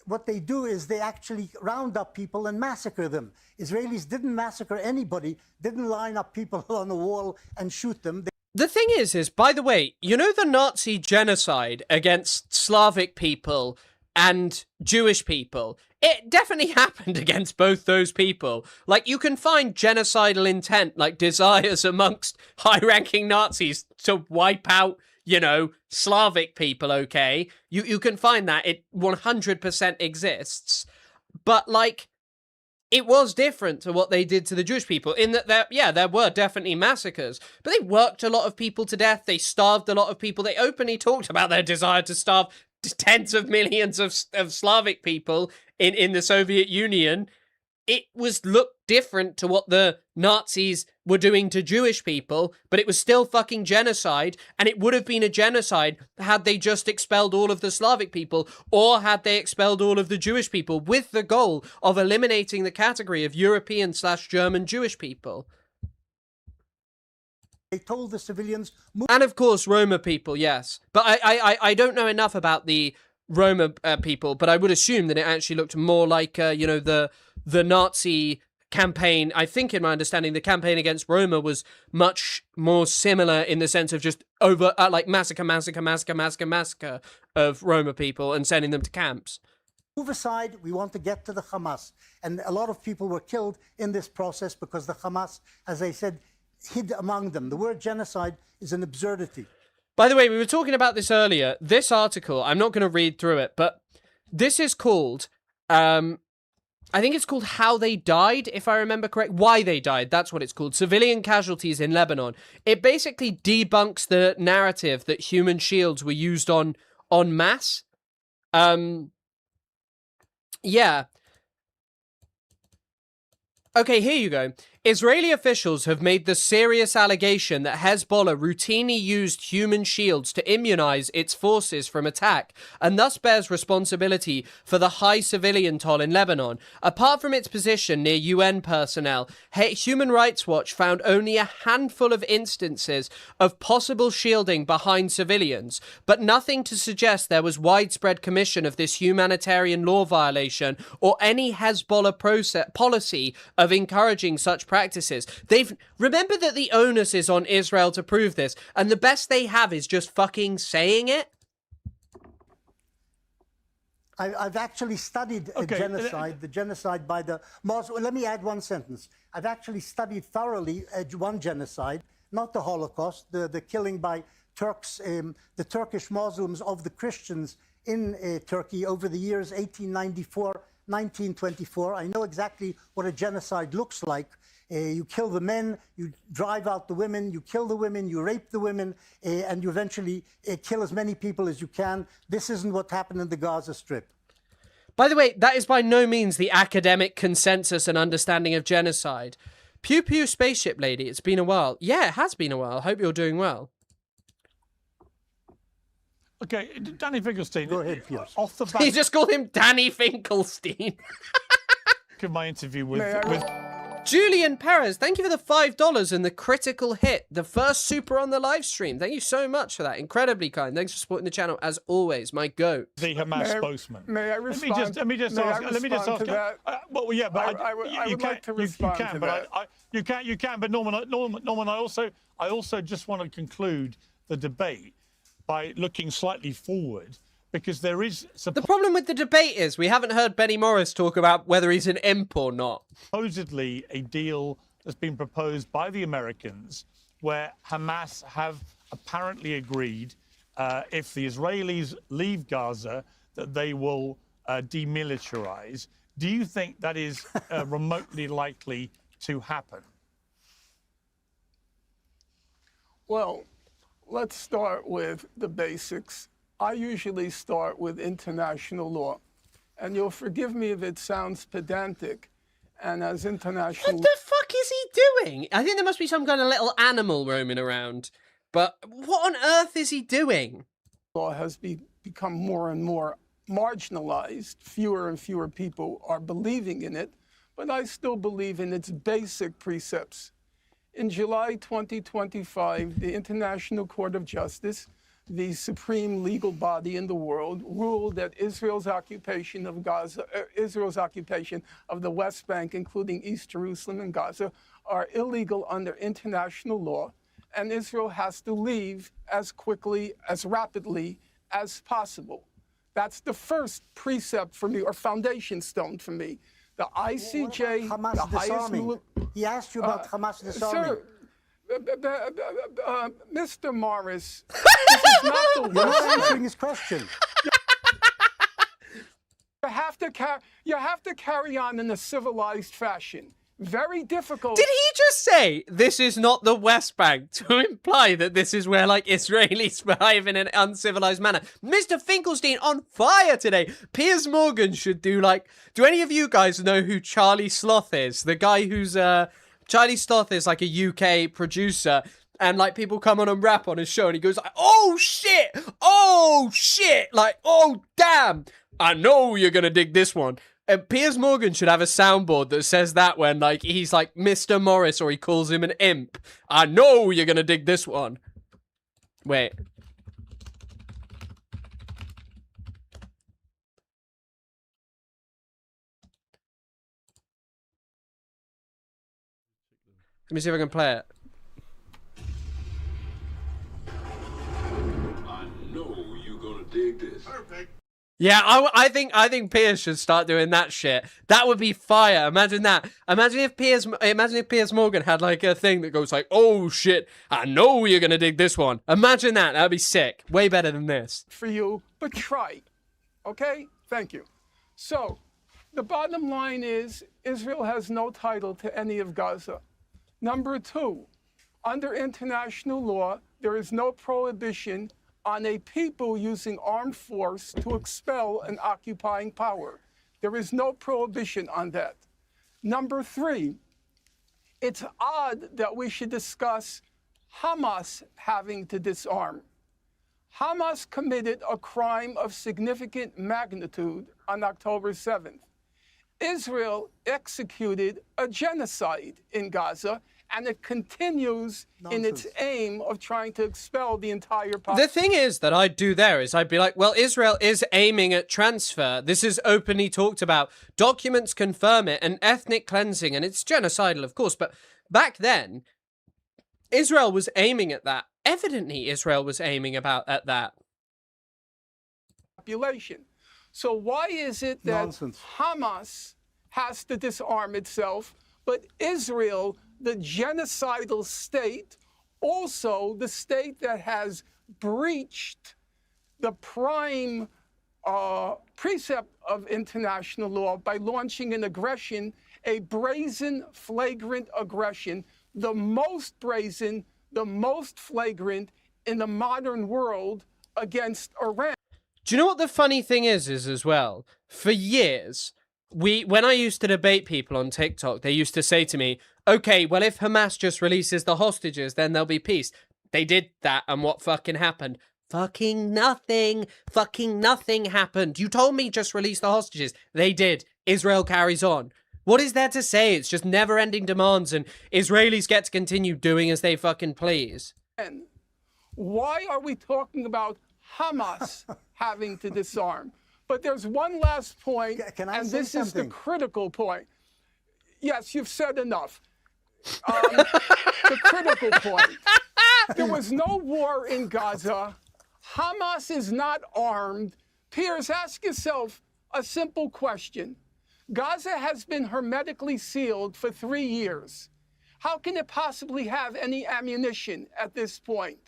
what they do is they actually round up people and massacre them. Israelis didn't massacre anybody, didn't line up people on the wall and shoot them. The thing is, by the way, you know the Nazi genocide against Slavic people and Jewish people? It definitely happened against both those people. Like, you can find genocidal intent, like desires amongst high-ranking Nazis to wipe out, you know, Slavic people, okay? You can find that. It 100% exists. But, like, it was different to what they did to the Jewish people in that there were definitely massacres, but they worked a lot of people to death. They starved a lot of people. They openly talked about their desire to starve tens of millions of Slavic people in the Soviet Union. It looked different to what the Nazis were doing to Jewish people, but it was still fucking genocide, and it would have been a genocide had they just expelled all of the Slavic people, or had they expelled all of the Jewish people, with the goal of eliminating the category of European/German Jewish people. They told the civilians... And of course, Roma people, yes. But I don't know enough about the Roma people, but I would assume that it actually looked more like, you know, the Nazi campaign. I think, in my understanding, the campaign against Roma was much more similar in the sense of just over, like, massacre of Roma people and sending them to camps. Move aside, we want to get to the Hamas. And a lot of people were killed in this process because the Hamas, as I said, hid among them. The word genocide is an absurdity. By the way, we were talking about this earlier. This article, I'm not going to read through it, but this is called, I think it's called How They Died, if I remember correct. Why They Died, that's what it's called. Civilian Casualties in Lebanon. It basically debunks the narrative that human shields were used en masse. Yeah. Okay, here you go. Israeli officials have made the serious allegation that Hezbollah routinely used human shields to immunize its forces from attack, and thus bears responsibility for the high civilian toll in Lebanon. Apart from its position near UN personnel, Human Rights Watch found only a handful of instances of possible shielding behind civilians, but nothing to suggest there was widespread commission of this humanitarian law violation or any Hezbollah policy of encouraging such practices. Remember that the onus is on Israel to prove this, and the best they have is just fucking saying it. I've actually studied genocide, the genocide by the Muslims. Let me add one sentence. I've actually studied thoroughly one genocide, not the Holocaust, the killing by Turks, the Turkish Muslims of the Christians in Turkey over the years 1894, 1924. I know exactly what a genocide looks like. You kill the men, you drive out the women, you kill the women, you rape the women, and you eventually kill as many people as you can. This isn't what happened in the Gaza Strip. By the way, that is by no means the academic consensus and understanding of genocide. Pew Pew Spaceship Lady, it's been a while. Yeah, it has been a while. Hope you're doing well. Okay, Danny Finkelstein. Go ahead, Piers. Off the back. You just called him Danny Finkelstein. Of my interview with Julian Perez, thank you for the $5 and the critical hit. The first super on the live stream. Thank you so much for that. Incredibly kind. Thanks for supporting the channel as always. My goat. the Hamas spokesman. May I respond? Let me just ask. To that? Well, yeah, but I would like to respond to that. You can. But Norman, I also just want to conclude the debate by looking slightly forward, because there is the problem with the debate is we haven't heard Benny Morris talk about whether he's an imp or not. Supposedly a deal that's been proposed by the Americans where Hamas have apparently agreed if the Israelis leave Gaza that they will demilitarize. Do you think that is remotely likely to happen? Well, let's start with the basics. I usually start with international law. And you'll forgive me if it sounds pedantic. And as international... What the fuck is he doing? I think there must be some kind of little animal roaming around. But what on earth is he doing? Law has become more and more marginalized. Fewer and fewer people are believing in it. But I still believe in its basic precepts. In July 2025, the International Court of Justice, the supreme legal body in the world, ruled that Israel's occupation of Gaza, Israel's occupation of the West Bank, including East Jerusalem and Gaza, are illegal under international law, and Israel has to leave as quickly, as rapidly as possible. That's the first precept for me, or foundation stone for me. The ICJ, Hamas the highest... disarming? He asked you about Hamas disarming. Sir, Mr. Morris, this is not the You're not answering his question. You have to carry on in a civilized fashion. Very difficult. Did he just say this is not the West Bank to imply that this is where like Israelis behave in an uncivilized manner? Mr. Finkelstein on fire today. Piers Morgan should do like... Do any of you guys know who Charlie Sloth is? The guy who's... Charlie Sloth is like a UK producer, and like people come on and rap on his show and he goes like, oh shit, like, oh damn, I know you're gonna dig this one. And Piers Morgan should have a soundboard that says that when like he's like Mr. Morris or he calls him an imp. I know you're gonna dig this one. Wait. Let me see if I can play it. I know you're gonna dig this. Perfect. Yeah, I think Piers should start doing that shit. That would be fire. Imagine that. Imagine if Piers Morgan had like a thing that goes like, "Oh shit, I know you're gonna dig this one." Imagine that. That'd be sick. Way better than this. For you, but try. Okay? Thank you. So, the bottom line is Israel has no title to any of Gaza. Number two, under international law, there is no prohibition on a people using armed force to expel an occupying power. There is no prohibition on that. Number three, it's odd that we should discuss Hamas having to disarm. Hamas committed a crime of significant magnitude on October 7th. Israel executed a genocide in Gaza, and it continues in its aim of trying to expel the entire population. The thing is that I'd do there is I'd be like, well, Israel is aiming at transfer. This is openly talked about. Documents confirm it, and ethnic cleansing, and it's genocidal, of course. But back then, Israel was aiming at that. Evidently, Israel was aiming at that. Population. So why is it that Hamas has to disarm itself, but Israel, the genocidal state, also the state that has breached the prime precept of international law by launching an aggression a brazen, flagrant aggression, the most brazen, the most flagrant in the modern world against Iran. Do you know what the funny thing is as well? For years, when I used to debate people on TikTok, they used to say to me, okay, well, if Hamas just releases the hostages, then there'll be peace. They did that, and what fucking happened? Fucking nothing. Fucking nothing happened. You told me just release the hostages. They did. Israel carries on. What is there to say? It's just never-ending demands, and Israelis get to continue doing as they fucking please. Why are we talking about Hamas having to disarm? But there's one last point, and this is the critical point. Yes, you've said enough. The critical point. There was no war in Gaza. Hamas is not armed. Piers, ask yourself a simple question. Gaza has been hermetically sealed for 3 years. How can it possibly have any ammunition at this point?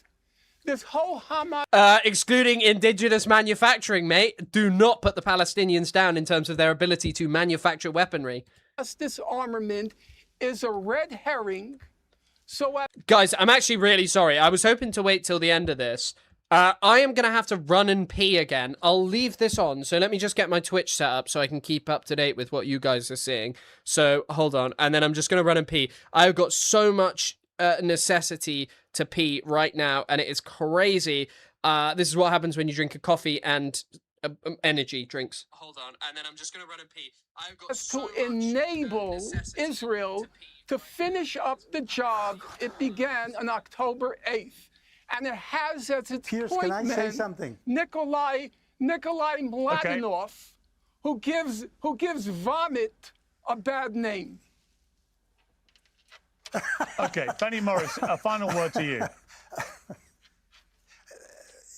This whole Hamas... excluding indigenous manufacturing, mate. Do not put the Palestinians down in terms of their ability to manufacture weaponry. Disarmament is a red herring. So, guys, I'm actually really sorry. I was hoping to wait till the end of this. I am going to have to run and pee again. I'll leave this on. So let me just get my Twitch set up so I can keep up to date with what you guys are seeing. So hold on. And then I'm just going to run and pee. I've got so much necessity to pee right now, and it is crazy. This is what happens when you drink a coffee and energy drinks. Hold on. And then I'm just going to run and pee. I've got so to enable Israel to finish up the job it began on October 8th. And it has as its Piers, point can I say something? Nikolai Mladenov, who gives vomit a bad name. Okay, Benny Morris, a final word to you.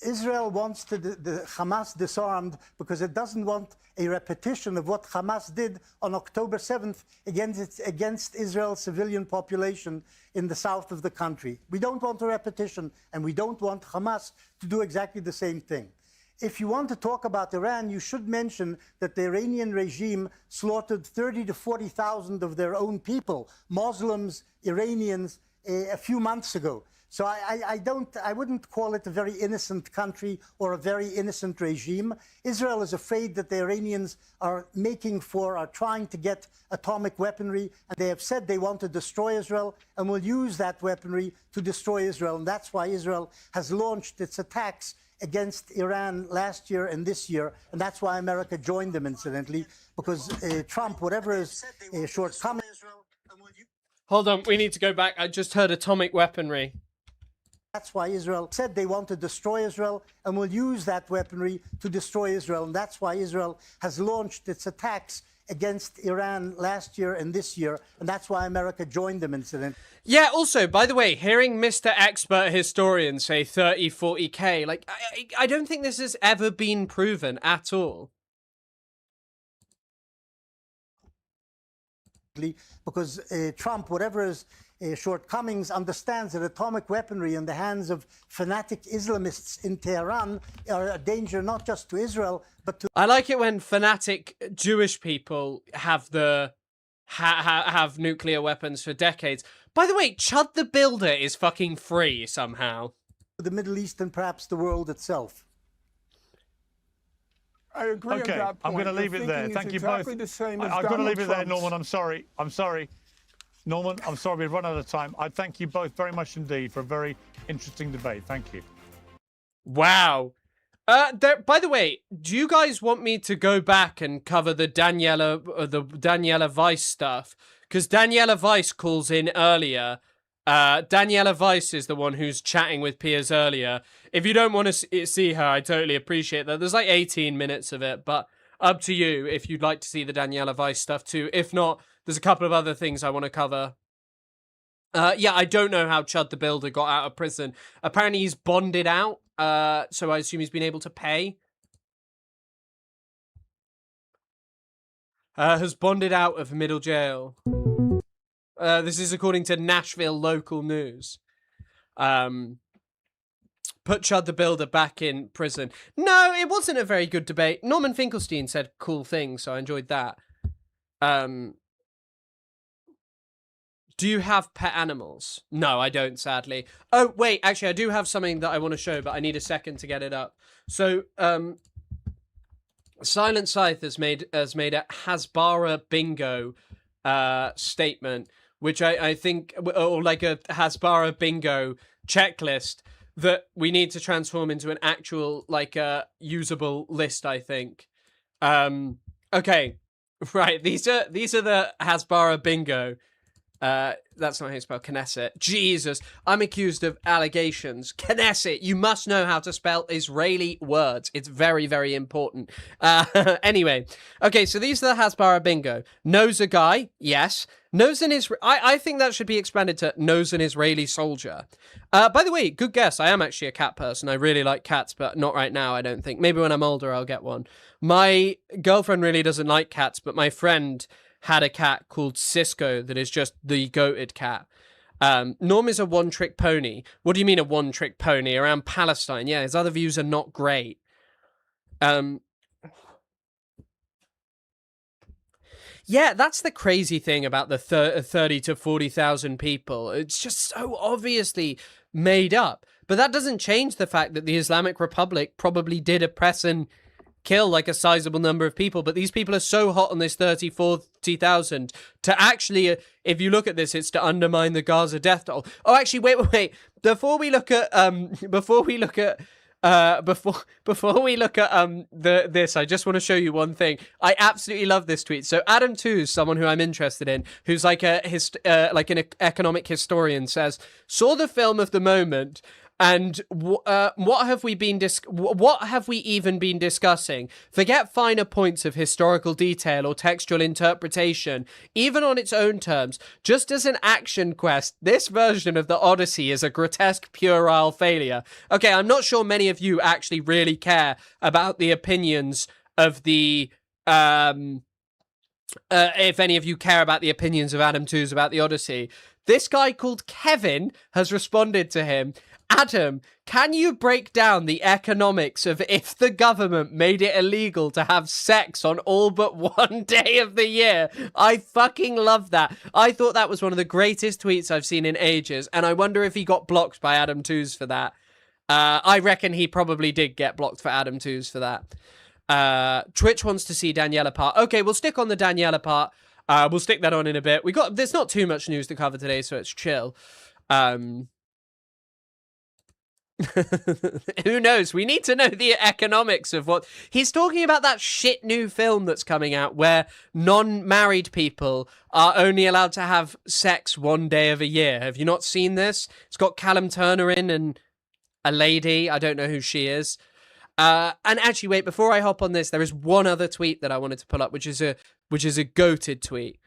Israel wants the Hamas disarmed because it doesn't want a repetition of what Hamas did on October 7th against Israel's civilian population in the south of the country. We don't want a repetition, and we don't want Hamas to do exactly the same thing. If you want to talk about Iran, you should mention that the Iranian regime slaughtered 30 to 40,000 of their own people, Muslims, Iranians, a few months ago. So I wouldn't call it a very innocent country or a very innocent regime. Israel is afraid that the Iranians are trying to get atomic weaponry, and they have said they want to destroy Israel and will use that weaponry to destroy Israel. And that's why Israel has launched its attacks against Iran last year and this year, and that's why America joined them, incidentally, because Trump, whatever his shortcomings... Hold on, we need to go back. I just heard atomic weaponry. That's why Israel said they want to destroy Israel and will use that weaponry to destroy Israel. And that's why Israel has launched its attacks against Iran last year and this year. And that's why America joined them, incidentally. Yeah, also, by the way, hearing Mr. Expert Historian say 30, 40K, like, I don't think this has ever been proven at all. Because Trump, whatever his shortcomings, understands that atomic weaponry in the hands of fanatic Islamists in Tehran are a danger not just to Israel, but to... I like it when fanatic Jewish people have have nuclear weapons for decades. By the way, Chud the Builder is fucking free somehow. The Middle East and perhaps the world itself. I agree on that point. I'm going to leave it there. Thank you both. I've got to leave it there, Norman. I'm sorry. Norman, I'm sorry we've run out of time. I thank you both very much indeed for a very interesting debate. Thank you. Wow. By the way, do you guys want me to go back and cover the Daniela Weiss stuff? Because Daniela Weiss calls in earlier. Daniela Weiss is the one who's chatting with Piers earlier. If you don't want to see her, I totally appreciate that. There's like 18 minutes of it, but up to you if you'd like to see the Daniela Weiss stuff too. If not, there's a couple of other things I want to cover. Yeah, I don't know how Chud the Builder got out of prison. Apparently he's bonded out, so I assume he's been able to pay. Has bonded out of middle jail. This is according to Nashville local news. Put Chud the Builder back in prison. No, it wasn't a very good debate. Norman Finkelstein said cool things, so I enjoyed that. Do you have pet animals? No, I don't, sadly. Oh, wait, actually, I do have something that I want to show, but I need a second to get it up. So, Silent Scythe has made a Hasbara bingo statement, which I think, or like a Hasbara bingo checklist that we need to transform into an actual, like, usable list, I think. Okay, right, these are the Hasbara bingo. That's not how you spell Knesset. Jesus, I'm accused of allegations. Knesset, you must know how to spell Israeli words. It's very, very important. Anyway, okay, so these are the Hasbara bingo. Knows a guy, yes. Knows an I think that should be expanded to knows an Israeli soldier. By the way, good guess. I am actually a cat person. I really like cats, but not right now, I don't think. Maybe when I'm older, I'll get one. My girlfriend really doesn't like cats, but my friend had a cat called Cisco that is just the goated cat. Norm is a one-trick pony. What do you mean a one-trick pony? Around Palestine. Yeah, his other views are not great. Yeah, that's the crazy thing about the 30 to 40,000 people. It's just so obviously made up. But that doesn't change the fact that the Islamic Republic probably did oppress and kill like a sizable number of people. But these people are so hot on this 30, 40,000 to actually, if you look at this, it's to undermine the Gaza death toll. Oh, actually, wait. Before we look at this, I just want to show you one thing. I absolutely love this tweet. So Adam Tooze, someone who I'm interested in, who's like an economic historian, says, saw the film of the moment. And what have we even been discussing? Forget finer points of historical detail or textual interpretation, even on its own terms. Just as an action quest, this version of the Odyssey is a grotesque puerile failure. Okay, I'm not sure many of you actually really care about the opinions of the if any of you care about the opinions of Adam Tooze about the Odyssey. This guy called Kevin has responded to him. Adam, can you break down the economics of if the government made it illegal to have sex on all but one day of the year? I fucking love that. I thought that was one of the greatest tweets I've seen in ages, and I wonder if he got blocked by Adam Tooze for that. I reckon he probably did get blocked for Adam Tooze for that. Twitch wants to see Daniela part. Okay, we'll stick on the Daniela part. We'll stick that on in a bit. There's not too much news to cover today, so it's chill. Who knows? We need to know the economics of what he's talking about. That shit new film that's coming out where non-married people are only allowed to have sex one day of a year. Have you not seen this? It's got Callum Turner in and a lady. I don't know who she is. And actually, wait, before I hop on this, there is one other tweet that I wanted to pull up, which is a goated tweet.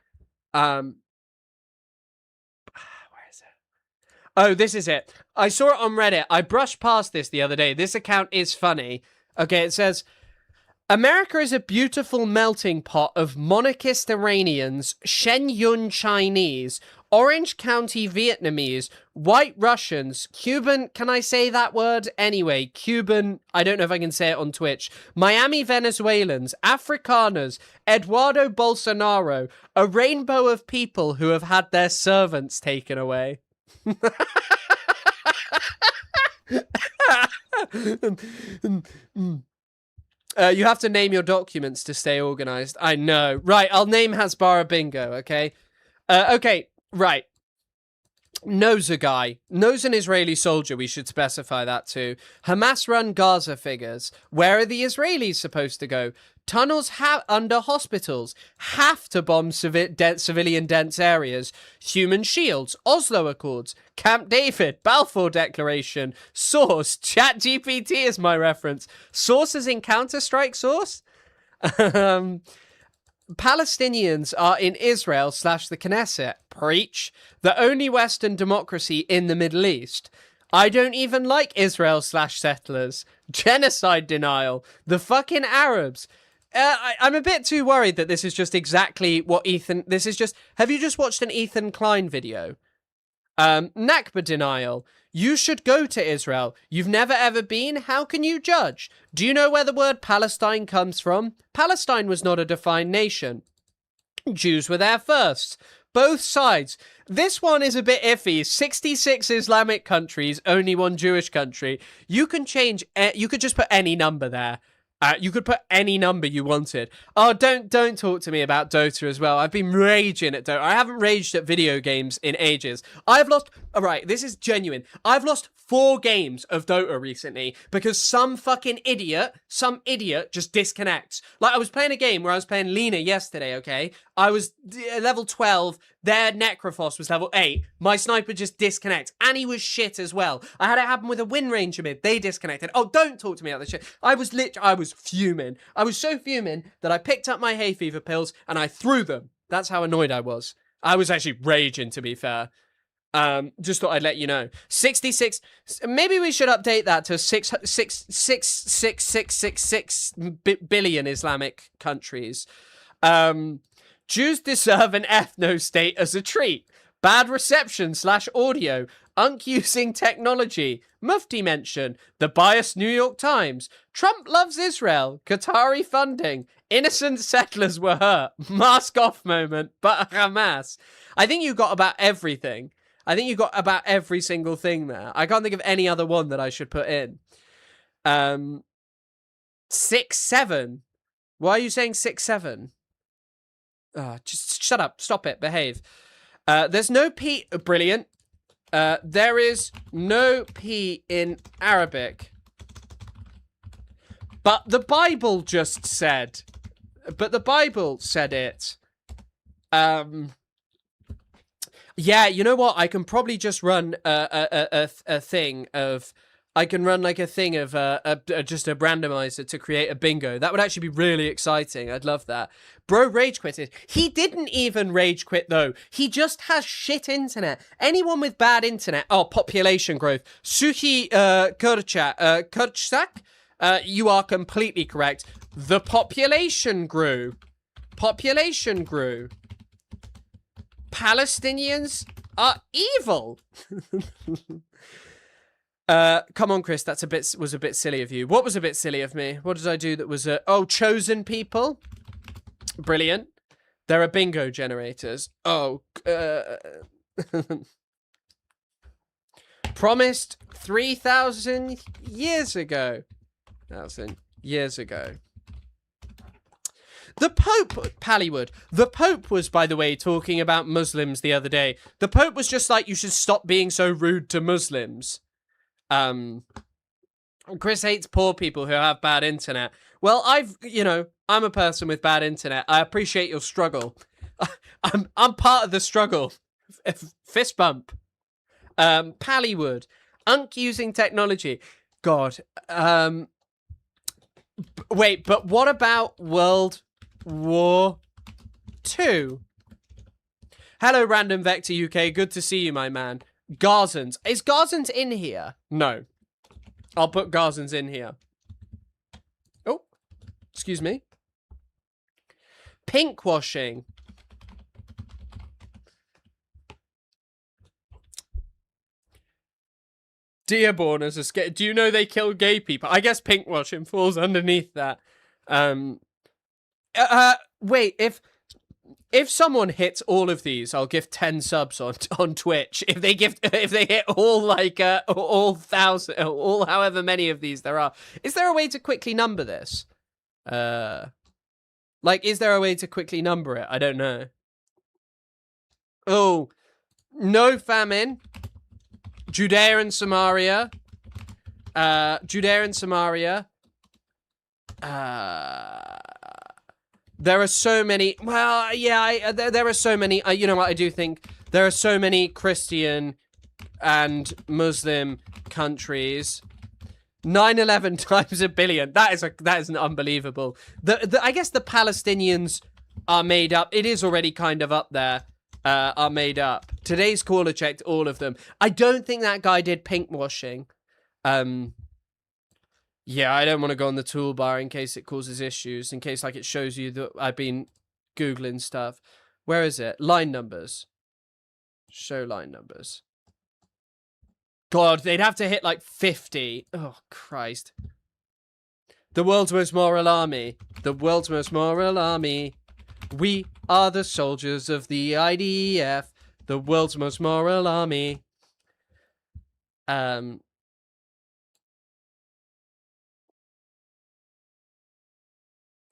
Oh, this is it. I saw it on Reddit. I brushed past this the other day. This account is funny. Okay, it says, America is a beautiful melting pot of monarchist Iranians, Shenyun Chinese, Orange County Vietnamese, White Russians, Cuban, can I say that word? Anyway, Cuban, I don't know if I can say it on Twitch, Miami Venezuelans, Afrikaners, Eduardo Bolsonaro, a rainbow of people who have had their servants taken away. You have to name your documents to stay organized. I know. Right, I'll name Hasbara Bingo, okay? Okay, right. Knows a guy. Knows an Israeli soldier, we should specify that too. Hamas-run Gaza figures. Where are the Israelis supposed to go? Tunnels under hospitals. Have to bomb civilian dense areas. Human shields. Oslo Accords. Camp David. Balfour Declaration. Source. ChatGPT is my reference. Sources in Counter-Strike source? Palestinians are in Israel / the Knesset. Preach. The only Western democracy in the Middle East. I don't even like Israel / settlers. Genocide denial. The fucking Arabs. I'm a bit too worried that this is just exactly what this is just, have you just watched an Ethan Klein video? Nakba denial. You should go to Israel. You've never ever been? How can you judge? Do you know where the word Palestine comes from? Palestine was not a defined nation. Jews were there first. both sides. This one is a bit iffy. 66 Islamic countries, only one Jewish country. You can change. You could just put any number there. You could put any number you wanted. Oh, don't talk to me about Dota as well. I've been raging at Dota. I haven't raged at video games in ages. I've lost... All right, this is genuine. I've lost 4 games of Dota recently because some fucking idiot, just disconnects. Like, I was playing a game where I was playing Lena yesterday, okay? I was level 12. Their Necrophos was level 8. My sniper just disconnects. And he was shit as well. I had it happen with a Wind Ranger mid. They disconnected. Oh, don't talk to me about this shit. I was fuming. I was so fuming that I picked up my hay fever pills and I threw them. That's how annoyed I was. I was actually raging, to be fair. Just thought I'd let you know. 66. Maybe we should update that to 666 billion Islamic countries. Jews deserve an ethno-state as a treat. Bad reception / audio. Unk using technology. Mufti mention. The biased New York Times. Trump loves Israel. Qatari funding. Innocent settlers were hurt. Mask off moment. But Hamas. I think you got about everything. I think you got about every single thing there. I can't think of any other one that I should put in. 6-7. Why are you saying 6-7? Just shut up. Stop it. Behave. There's no P. Brilliant. There is no P in Arabic. But the Bible just said. But the Bible said it. Yeah, you know what? I can probably just run a thing of... I can run like a thing of just a randomizer to create a bingo. That would actually be really exciting. I'd love that. Bro rage quitted. He didn't even rage quit though. He just has shit internet. Anyone with bad internet. Oh, population growth. Suhi Kurchak. You are completely correct. The population grew. Population grew. Palestinians are evil. Come on, Chris. That's was a bit silly of you. What was a bit silly of me? What did I do that was chosen people? Brilliant. There are bingo generators. Oh, promised 3,000 years ago. 1,000 years ago. The Pope, Pallywood, the Pope was, by the way, talking about Muslims the other day. The Pope was just like, you should stop being so rude to Muslims. Chris hates poor people who have bad internet. Well, I'm a person with bad internet. I appreciate your struggle. I'm part of the struggle. Fist bump. Pallywood. Unk using technology. God. Wait, but what about World War II? Hello, Random Vector UK. Good to see you, my man. Garzans. Is Garzans in here? No. I'll put Garzans in here. Oh, excuse me. Pinkwashing. Dearborn as a skate. Do you know they kill gay people? I guess pinkwashing falls underneath that. Wait, if someone hits all of these, I'll give 10 subs on Twitch. If they hit all like all 1,000, all however many of these there are. Is there a way to quickly number this? Like, is there a way to quickly number it? I don't know. Oh, no famine. Judea and Samaria. Judea and Samaria. There are so many. Well, yeah, there are so many. You know what? I do think there are so many Christian and Muslim countries. 9/11 times a billion. That is an unbelievable. I guess the Palestinians are made up. It is already kind of up there. Are made up. Today's caller checked all of them. I don't think that guy did pinkwashing. Yeah, I don't want to go on the toolbar in case it causes issues, in case like it shows you that I've been Googling stuff. Where is it? Line numbers. Show line numbers. God, they'd have to hit like 50. Oh, Christ. The world's most moral army. The world's most moral army. We are the soldiers of the IDF, the world's most moral army.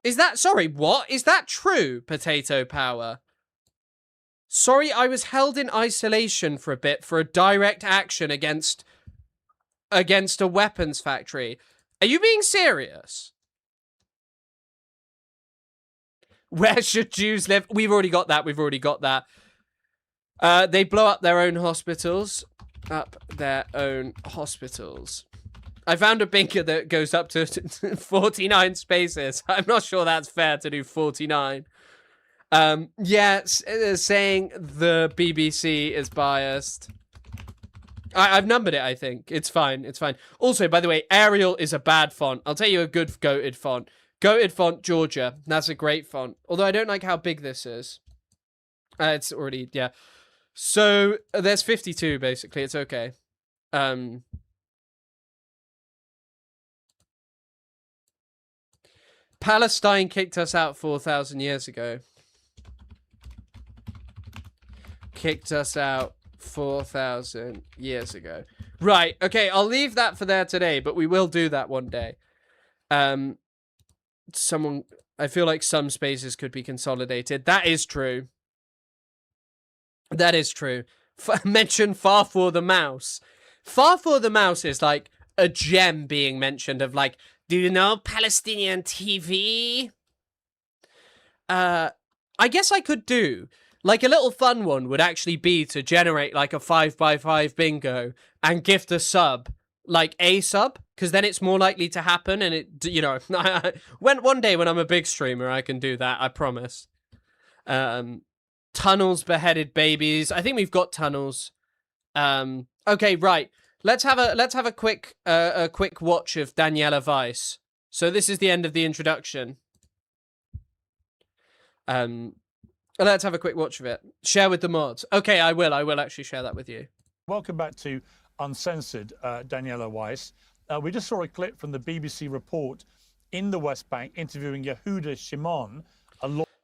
Is that, sorry, what? Is that true, Potato Power? Sorry, I was held in isolation for a bit for a direct action against a weapons factory. Are you being serious? Where should Jews live? We've already got that. We've already got that. They blow up their own hospitals. Up their own hospitals. I found a bingo that goes up to 49 spaces. I'm not sure that's fair to do 49. Yeah, saying the BBC is biased. I've numbered it, I think. It's fine. It's fine. Also, by the way, Arial is a bad font. I'll tell you a good goated font. Goated font, Georgia. That's a great font. Although I don't like how big this is. It's already, yeah. So, there's 52, basically. It's okay. Palestine kicked us out 4,000 years ago. Kicked us out 4,000 years ago. Right, okay, I'll leave that for there today, but we will do that one day. I feel like some spaces could be consolidated. That is true. That is true. Mention Far For The Mouse. Far For The Mouse is like a gem being mentioned of like, do you know Palestinian TV? I guess I could do. Like, a little fun one would actually be to generate, like, a 5x5 bingo and gift a sub, like, a sub, because then it's more likely to happen, and it, you know, one day when I'm a big streamer, I can do that, I promise. Tunnels, beheaded babies. I think we've got tunnels. Okay, right. Let's have a quick watch of Daniela Weiss. So this is the end of the introduction. Let's have a quick watch of it. Share with the mods. Okay, I will actually share that with you. Welcome back to Uncensored, Daniela Weiss. We just saw a clip from the BBC report in the West Bank interviewing Yehuda Shimon.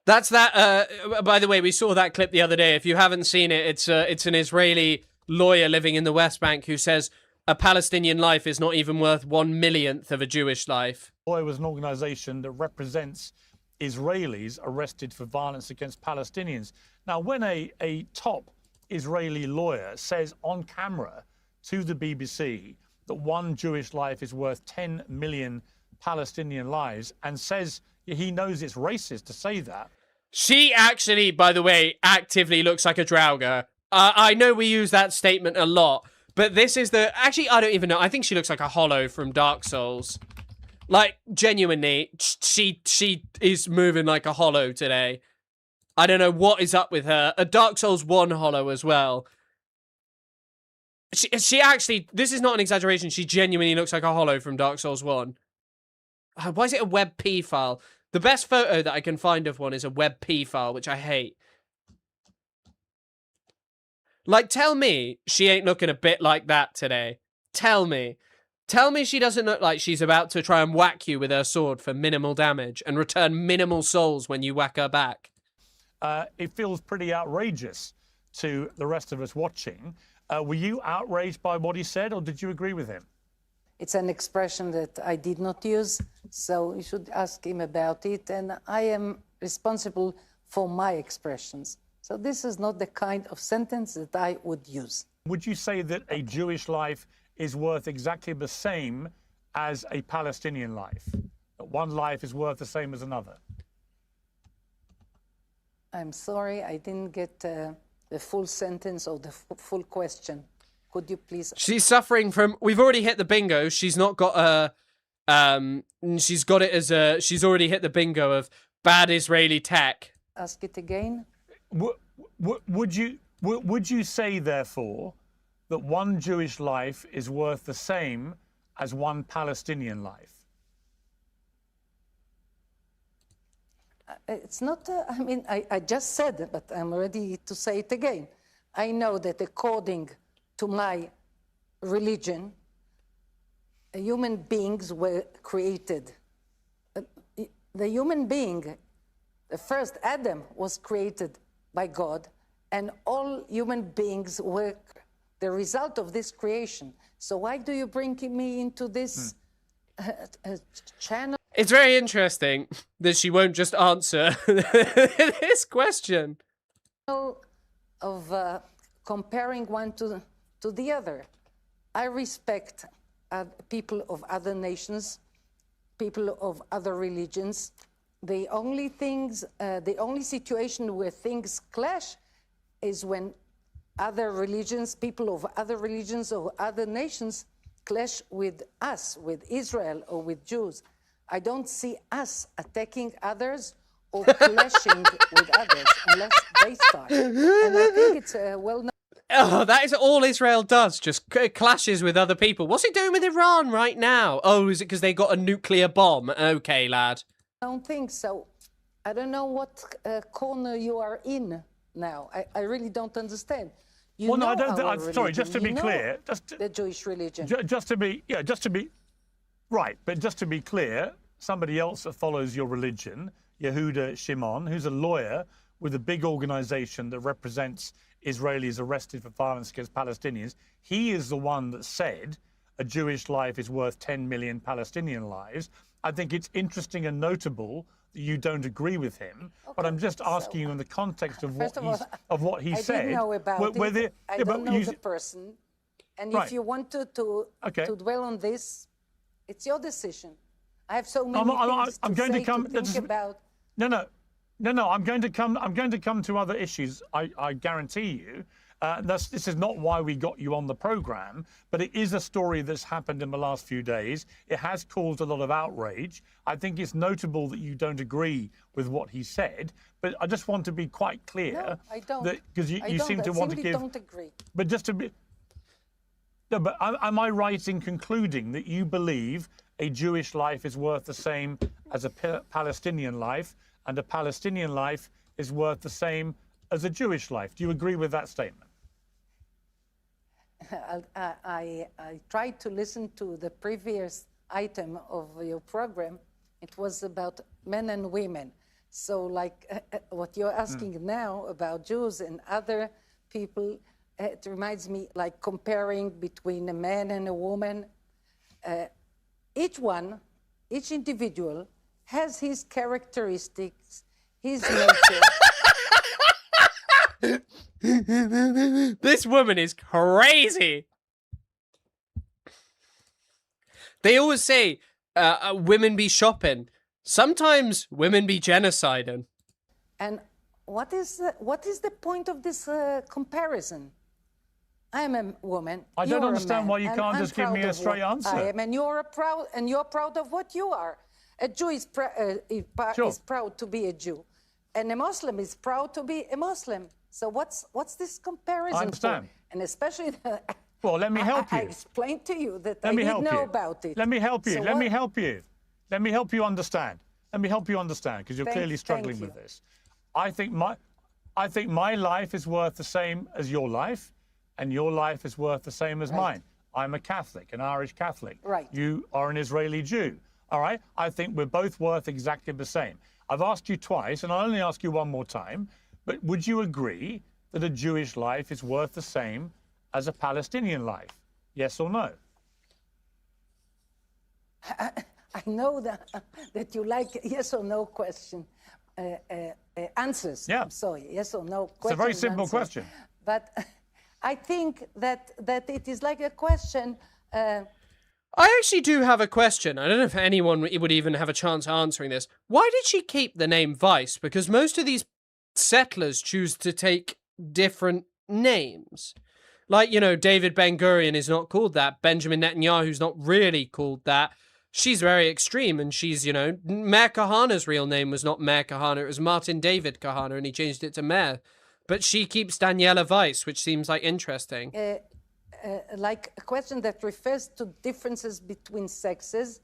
That's that. By the way, we saw that clip the other day. If you haven't seen it, it's an Israeli lawyer living in the West Bank who says a Palestinian life is not even worth 1/1,000,000th of a Jewish life. Lawyer was an organization that represents Israelis arrested for violence against Palestinians. Now, when a top Israeli lawyer says on camera to the BBC that one Jewish life is worth 10 million Palestinian lives and says he knows it's racist to say that. She actually, by the way, actively looks like a Draugr. I know we use that statement a lot, but this is the... Actually, I don't even know. I think she looks like a Hollow from Dark Souls. Like, genuinely, she is moving like a Hollow today. I don't know what is up with her. A Dark Souls 1 Hollow as well. She actually, this is not an exaggeration, she genuinely looks like a Hollow from Dark Souls 1. Why is it a WebP file? The best photo that I can find of one is a WebP file, which I hate. Like, tell me she ain't looking a bit like that today. Tell me. Tell me she doesn't look like she's about to try and whack you with her sword for minimal damage and return minimal souls when you whack her back. It feels pretty outrageous to the rest of us watching. Were you outraged by what he said, or did you agree with him? It's an expression that I did not use, so you should ask him about it, and I am responsible for my expressions. So this is not the kind of sentence that I would use. Would you say that a Jewish life is worth exactly the same as a Palestinian life? That one life is worth the same as another? I'm sorry, I didn't get the full sentence or the full question. Could you please... She's suffering from... We've already hit the bingo. She's not got a... she's got it as a... She's already hit the bingo of bad Israeli tech. Ask it again. Would you say, therefore, that one Jewish life is worth the same as one Palestinian life? It's not... I mean, I just said it, but I'm ready to say it again. I know that according to my religion, human beings were created. The human being The first Adam was created by God, and all human beings were the result of this creation. So why do you bring me into this channel? It's very interesting that she won't just answer this question. Of comparing one to the other. I respect people of other nations, people of other religions. The only situation where things clash is when other religions, people of other religions or other nations clash with us, with Israel or with Jews. I don't see us attacking others or clashing with others unless they start. And I think it's well known. Oh, that is all Israel does, just clashes with other people. What's it doing with Iran right now? Oh, is it because they got a nuclear bomb? Okay, lad. I don't think so. I don't know what corner you are in now. I really don't understand. You well, no, know I don't. our I'm sorry. Just to religion. be You clear, know the Jewish religion. just to be right, but just to be clear, somebody else that follows your religion, Yehuda Shimon, who's a lawyer with a big organization that represents Israelis arrested for violence against Palestinians, he is the one that said a Jewish life is worth 10 million Palestinian lives. I think it's interesting and notable that you don't agree with him, but I'm just asking you in the context of what he said. I didn't know about it. I don't know the person. And Right. if you want to dwell on this, it's your decision. I have so many things to think about. No. I'm going to come to other issues. I guarantee you. This is not why we got you on the program, but it is a story that's happened in the last few days. It has caused a lot of outrage. I think it's notable that you don't agree with what he said, but I just want to be quite clear. No, I don't. Because you seem to want to give. I don't agree. But just to be. No, but am I right in concluding that you believe a Jewish life is worth the same as a Palestinian life, and a Palestinian life is worth the same as a Jewish life? Do you agree with that statement? I tried to listen to the previous item of your program. It was about men and women. So like what you're asking now about Jews and other people, it reminds me like comparing between a man and a woman. Each individual has his characteristics, his nature. This woman is crazy. They always say women be shopping. Sometimes women be genociding. And what is the point of this comparison? I am a woman. I don't you're understand a man, why you can't just give me a straight answer. I am, and you're proud of what you are. A Jew is proud to be a Jew, and a Muslim is proud to be a Muslim. So what's this comparison? I understand. For? And especially well, let me help you. I explained to you that I didn't know about it. Let me help you. So Let me help you. Let me help you understand. Let me help you understand, because you're clearly struggling with this. I think my life is worth the same as your life, and your life is worth the same as mine. I'm a Catholic, an Irish Catholic. Right. You are an Israeli Jew. All right? I think we're both worth exactly the same. I've asked you twice, and I'll only ask you one more time, but would you agree that a Jewish life is worth the same as a Palestinian life? Yes or no? I know that you like yes or no question answers. Yeah. I'm sorry, yes or no question. It's a very simple question. But I think that it is like a question. I actually do have a question. I don't know if anyone would even have a chance answering this. Why did she keep the name Vice? Because most of these settlers choose to take different names. Like, you know, David Ben-Gurion is not called that. Benjamin Netanyahu's not really called that. She's very extreme, and she's, you know, Meir Kahana's real name was not Meir Kahana, it was Martin David Kahana, and he changed it to Meir. But she keeps Daniela Weiss, which seems like interesting. Like a question that refers to differences between sexes.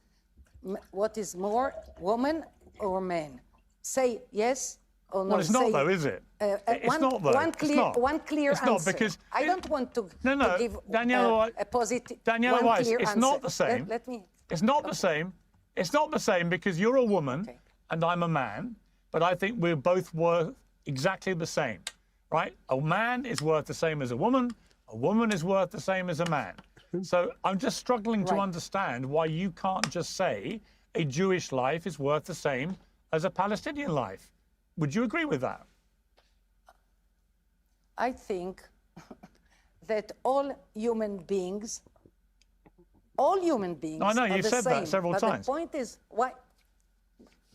What is more, woman or man? Say yes or no. Well, it's not though, is it? It's not though. One clear it's answer. not because I don't want to give Daniela, a positive. Daniela Weiss, it's answer. not the same. Let me. It's not the same. It's not the same because you're a woman and I'm a man. but I think we're both worth exactly the same, right? A man is worth the same as a woman is worth the same as a man. So I'm just struggling to understand why you can't just say a Jewish life is worth the same as a Palestinian life. Would you agree with that? I think that all human beings I know, are you've the said same. that several but times. The point is why.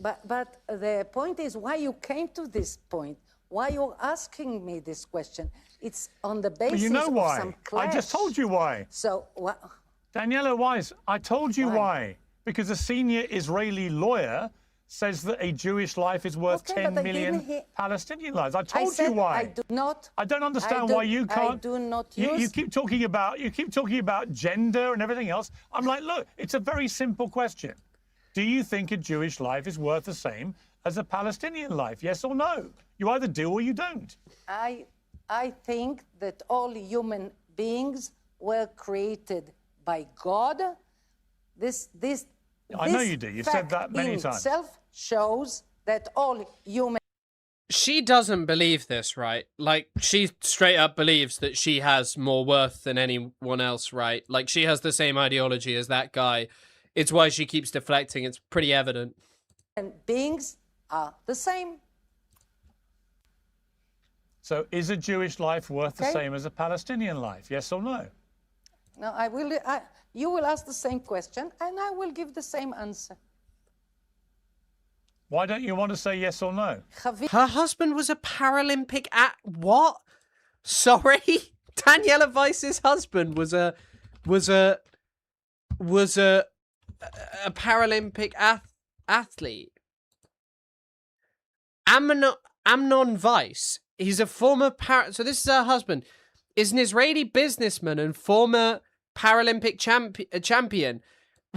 But the point is why you came to this point. Why you're asking me this question? It's on the basis Well, you know of why. some clash. I just told you why. So what? Daniela Weiss, I told you why. Because a senior Israeli lawyer says that a Jewish life is worth 10 million Palestinian lives. I told you why. I do not. I don't understand why you can't. I do not You use. keep talking about gender and everything else. I'm like, look, it's a very simple question. Do you think a Jewish life is worth the same as a Palestinian life? Yes or no? You either do or you don't. I think that all human beings were created by God. I know you do. You've said that many times. Itself shows that all human. She doesn't believe this, right? Like, she straight up believes that she has more worth than anyone else, right? Like, she has the same ideology as that guy. It's why she keeps deflecting. It's pretty evident. And beings are the same. So is a Jewish life worth the same as a Palestinian life? Yes or no? No, you will ask the same question, and I will give the same answer. Why don't you want to say yes or no? Her husband was a Paralympic what? Sorry? Daniela Weiss's husband was a Paralympic athlete. Amnon Weiss. He's a former so this is her husband. Is an Israeli businessman and former Paralympic champion.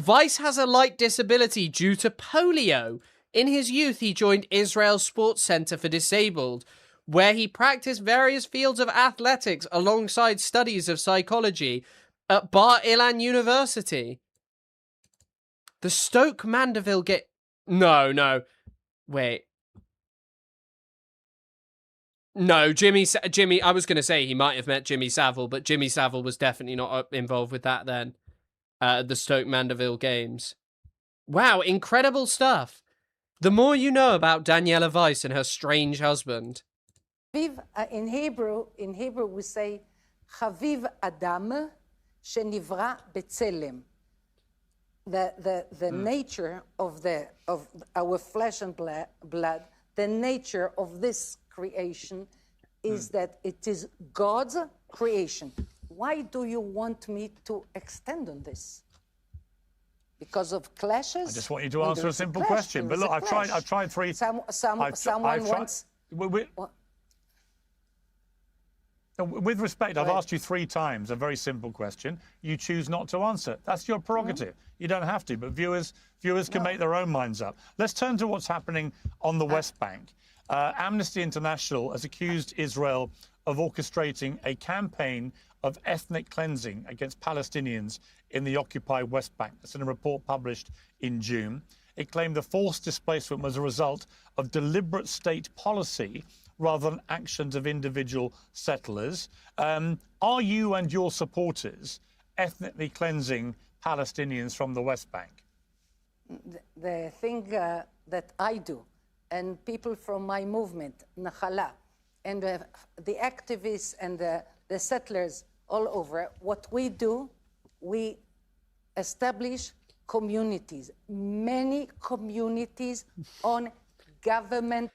Weiss has a light disability due to polio. In his youth, he joined Israel's Sports Center for Disabled, where he practiced various fields of athletics alongside studies of psychology at Bar Ilan University. The Stoke Mandeville No. Wait. No, Jimmy, I was going to say he might have met Jimmy Savile, but Jimmy Savile was definitely not involved with that then. The Stoke Mandeville games. Wow, incredible stuff. The more you know about Daniela Weiss and her strange husband. In Hebrew we say, Chaviv Adam shenivra b'tzelem. The nature of our flesh and blood, the nature of this creation is that it is God's creation. Why do you want me to extend on this? Because of clashes? I just want you to answer a simple question. But look, I've tried three. Someone wants. With respect, I've asked you 3 times a very simple question. You choose not to answer. That's your prerogative. You don't have to, but viewers can make their own minds up. Let's turn to what's happening on the West Bank. Amnesty International has accused Israel of orchestrating a campaign of ethnic cleansing against Palestinians in the occupied West Bank. That's in a report published in June. It claimed the forced displacement was a result of deliberate state policy rather than actions of individual settlers. Are you and your supporters ethnically cleansing Palestinians from the West Bank? The thing that I do, and people from my movement, Nahala, and the activists and the settlers all over, what we do, we establish communities, many communities on government.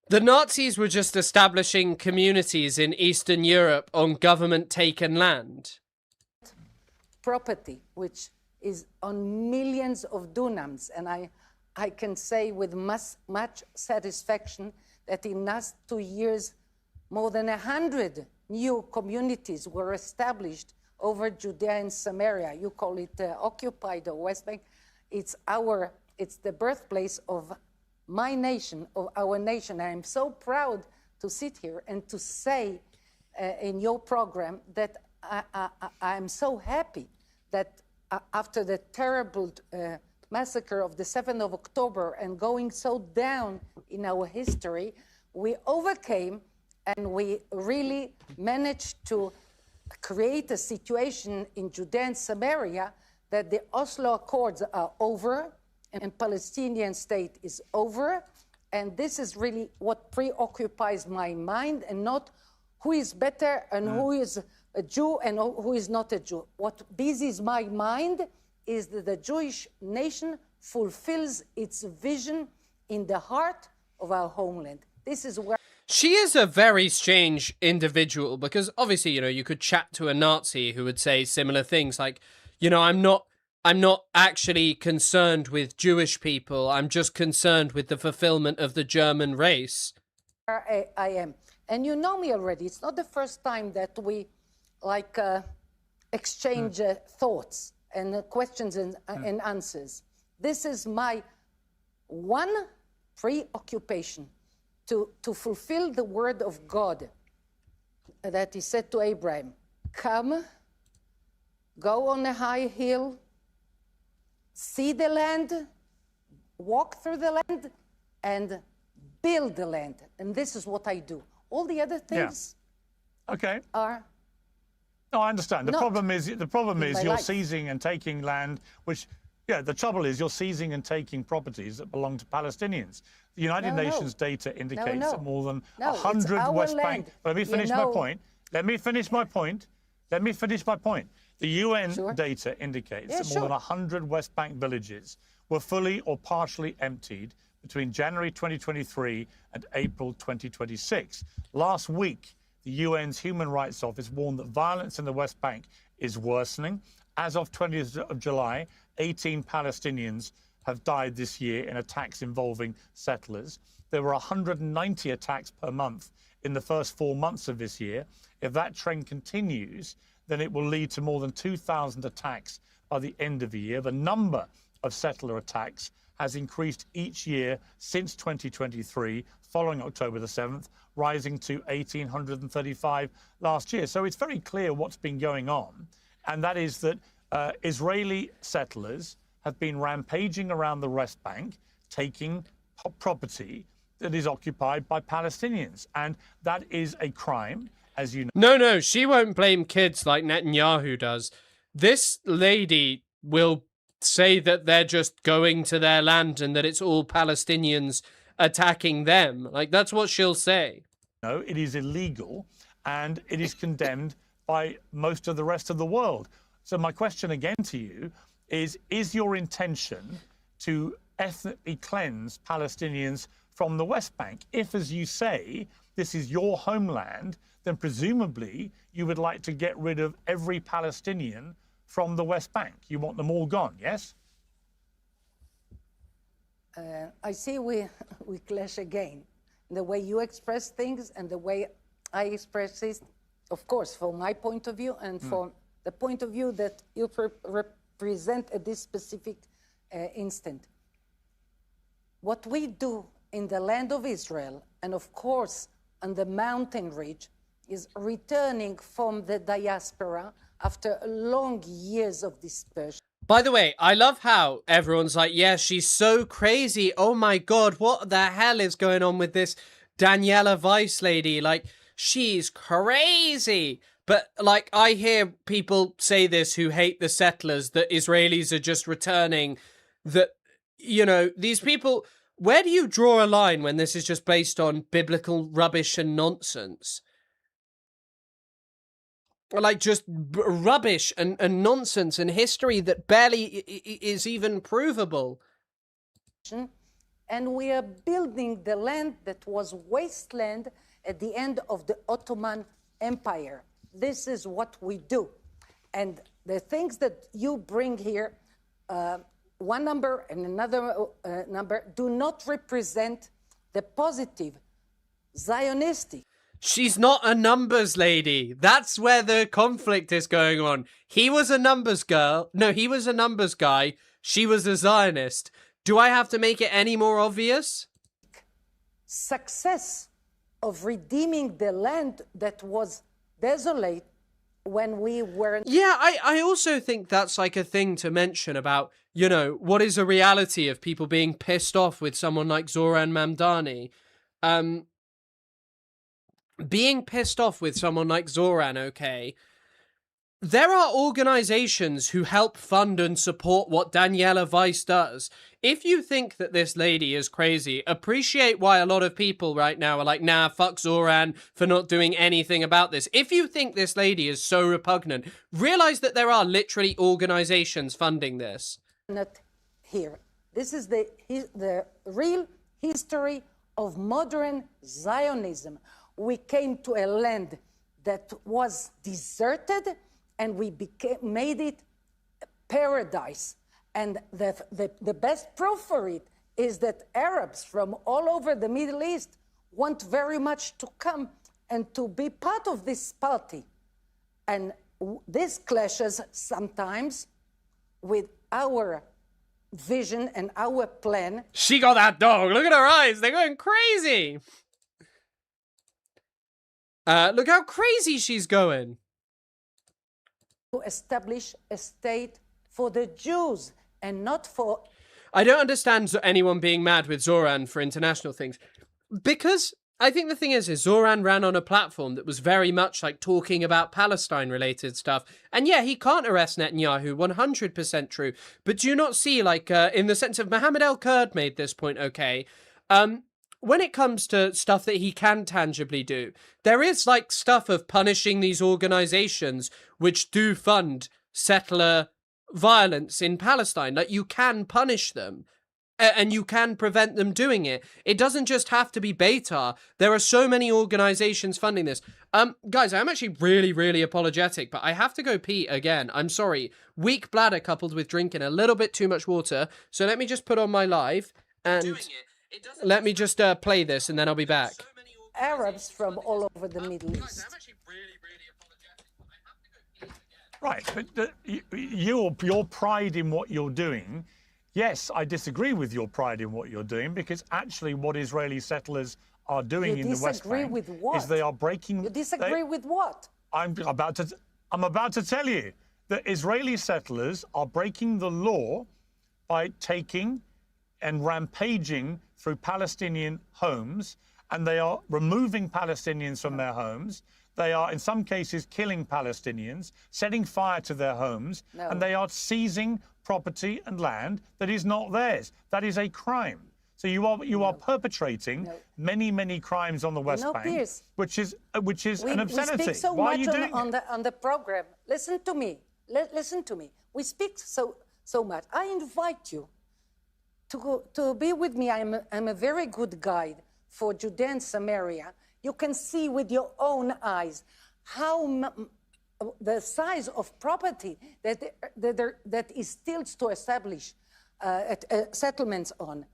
The Nazis were just establishing communities in Eastern Europe on government-taken land. Property, which is on millions of dunams, and I can say with much satisfaction that in last 2 years, more than 100 new communities were established over Judea and Samaria. You call it occupied or West Bank. It's the birthplace of my nation, of our nation. I am so proud to sit here and to say in your program that I am so happy that after the terrible massacre of the 7th of October and going so down in our history, we overcame and we really managed to create a situation in Judea and Samaria that the Oslo Accords are over and Palestinian state is over. And this is really what preoccupies my mind, and not who is better and who is a Jew and who is not a Jew. What busies my mind is that the Jewish nation fulfills its vision in the heart of our homeland. This is where... She is a very strange individual, because obviously, you know, you could chat to a Nazi who would say similar things like, you know, I'm not actually concerned with Jewish people. I'm just concerned with the fulfillment of the German race. I am. And you know me already. It's not the first time that we exchange thoughts and questions and answers. This is my one preoccupation, to fulfill the word of God that he said to Abraham, come, go on a high hill, see the land, walk through the land, and build the land. And this is what I do. All the other things are... No, I understand. The problem is you're life. seizing and taking land, which, yeah, the trouble is you're seizing and taking properties that belong to Palestinians. The United Nations data indicates that more than 100 West Bank... Let me finish my point. Let me finish my point. The UN data indicates that more than 100 West Bank villages were fully or partially emptied between January 2023 and April 2026. Last week, the UN's Human Rights Office warned that violence in the West Bank is worsening. As of 20th of July, 18 Palestinians have died this year in attacks involving settlers. There were 190 attacks per month in the first 4 months of this year. If that trend continues, then it will lead to more than 2,000 attacks by the end of the year. The number of settler attacks has increased each year since 2023, following October the 7th, rising to 1,835 last year. So it's very clear what's been going on, and that is that Israeli settlers have been rampaging around the West Bank, taking property that is occupied by Palestinians, and that is a crime, as you know. No, she won't blame kids like Netanyahu does. This lady will say that they're just going to their land and that it's all Palestinians attacking them. Like, that's what she'll say. No, it is illegal, and it is condemned by most of the rest of the world. So my question again to you is your intention to ethnically cleanse Palestinians from the West Bank? If, as you say, this is your homeland, then presumably you would like to get rid of every Palestinian from the West Bank. You want them all gone, yes? I see we clash again. The way you express things and the way I express it, of course, from my point of view and from the point of view that you represent at this specific instant. What we do in the land of Israel, and of course on the mountain ridge, is returning from the diaspora after long years of dispersion. By the way, I love how everyone's like, yeah, she's so crazy. Oh my God, what the hell is going on with this Daniela Weiss lady? Like, she's crazy. But, like, I hear people say this who hate the settlers, that Israelis are just returning, that, you know, these people... Where do you draw a line when this is just based on biblical rubbish and nonsense? Like, just rubbish and nonsense and history that barely is even provable. And we are building the land that was wasteland at the end of the Ottoman Empire. This is what we do. And the things that you bring here, one number and another number, do not represent the positive Zionistic. She's not a numbers lady. That's where the conflict is going on. He was a numbers girl. No, he was a numbers guy. She was a Zionist. Do I have to make it any more obvious? Success of redeeming the land that was desolate when we were... Yeah, I also think that's like a thing to mention about, you know, what is a reality of people being pissed off with someone like Zoran Mamdani. Being pissed off with someone like Zoran, okay, there are organizations who help fund and support what Daniela Weiss does. If you think that this lady is crazy, appreciate why a lot of people right now are like, nah, fuck Zoran for not doing anything about this. If you think this lady is so repugnant, realize that there are literally organizations funding this. Not here. This is the real history of modern Zionism. We came to a land that was deserted, and we made it paradise. And the best proof for it is that Arabs from all over the Middle East want very much to come and to be part of this party. And this clashes sometimes with our vision and our plan. She got that dog. Look at her eyes. They're going crazy. Look how crazy she's going. To establish a state for the Jews and not for... I don't understand anyone being mad with Zoran for international things. Because I think the thing is Zoran ran on a platform that was very much like talking about Palestine-related stuff. And yeah, he can't arrest Netanyahu, 100% true. But do you not see, like, in the sense of Mohammed El-Kurd made this point, okay, when it comes to stuff that he can tangibly do, there is like stuff of punishing these organizations which do fund settler violence in Palestine. Like, you can punish them and you can prevent them doing it. It doesn't just have to be Beitar. There are so many organizations funding this. Guys, I'm actually really, really apologetic, but I have to go pee again. I'm sorry. Weak bladder coupled with drinking a little bit too much water. So let me just put on my live and... let me just play this and then I'll be back. Arabs from all over the Middle East. Right, but your pride in what you're doing, yes, I disagree with your pride in what you're doing, because actually what Israeli settlers are doing in the West Bank with what? is they are breaking... You disagree with what? I'm about to tell you that Israeli settlers are breaking the law by taking and rampaging through Palestinian homes, and they are removing Palestinians from their homes. They are, in some cases, killing Palestinians, setting fire to their homes, and they are seizing property and land that is not theirs. That is a crime. So you are perpetrating many crimes on the West Bank, which is an obscenity. We speak so Why much are you doing on the program. Listen to me. Listen to me. We speak so much. I invite you to be with me. I'm a very good guide for Judea and Samaria. You can see with your own eyes how the size of property that is still to establish settlements on.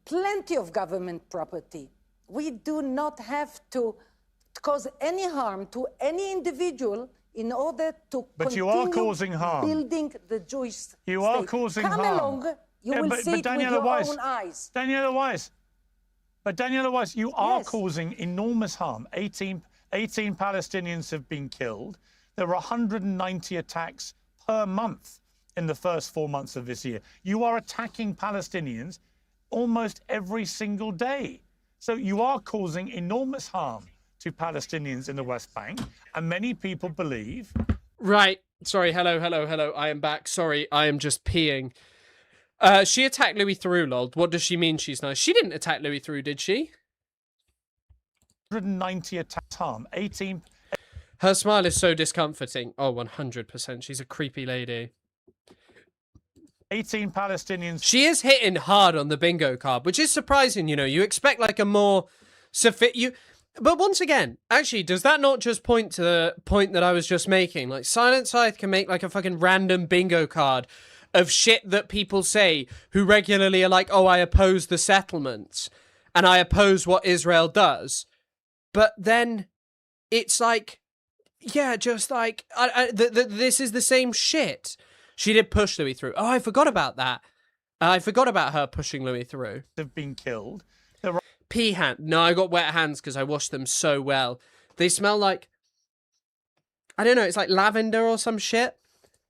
Plenty of government property. We do not have to cause any harm to any individual in order to continue you are causing harm. Building the Jewish state. You are causing harm. Come along. You will see it with your own eyes. Daniela Weiss. But Daniela Weiss, you are causing enormous harm. 18 Palestinians have been killed. There were 190 attacks per month in the first 4 months of this year. You are attacking Palestinians almost every single day. So you are causing enormous harm to Palestinians in the West Bank. And many people believe... Right. Sorry. Hello. I am back. Sorry. I am just peeing. She attacked Louis Theroux, lol. What does she mean she's nice? She didn't attack Louis Theroux, did she? 190 attacks harm. 18... Her smile is so discomforting. Oh, 100%. She's a creepy lady. 18 Palestinians... She is hitting hard on the bingo card, which is surprising, you know. You expect like a more... But once again, actually, does that not just point to the point that I was just making? Like, Silent Scythe can make like a fucking random bingo card of shit that people say who regularly are like, oh, I oppose the settlements and I oppose what Israel does. But then it's like, yeah, just like, this is the same shit. She did push Louis Theroux. Oh, I forgot about that. I forgot about her pushing Louis Theroux. Have been killed. Pea hand. No, I got wet hands because I washed them so well. They smell like... I don't know, it's like lavender or some shit.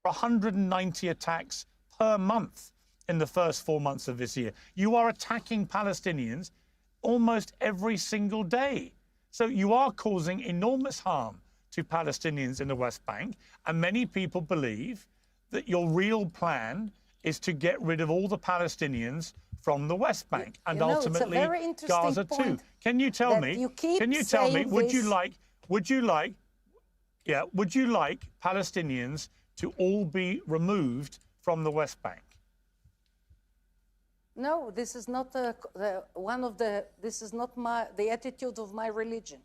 190 attacks per month in the first 4 months of this year. You are attacking Palestinians almost every single day. So you are causing enormous harm to Palestinians in the West Bank. And many people believe that your real plan is to get rid of all the Palestinians from the West Bank and ultimately Gaza too. Can you tell me, would you like Palestinians to all be removed from the West Bank? No, this is not this is not the attitude of my religion.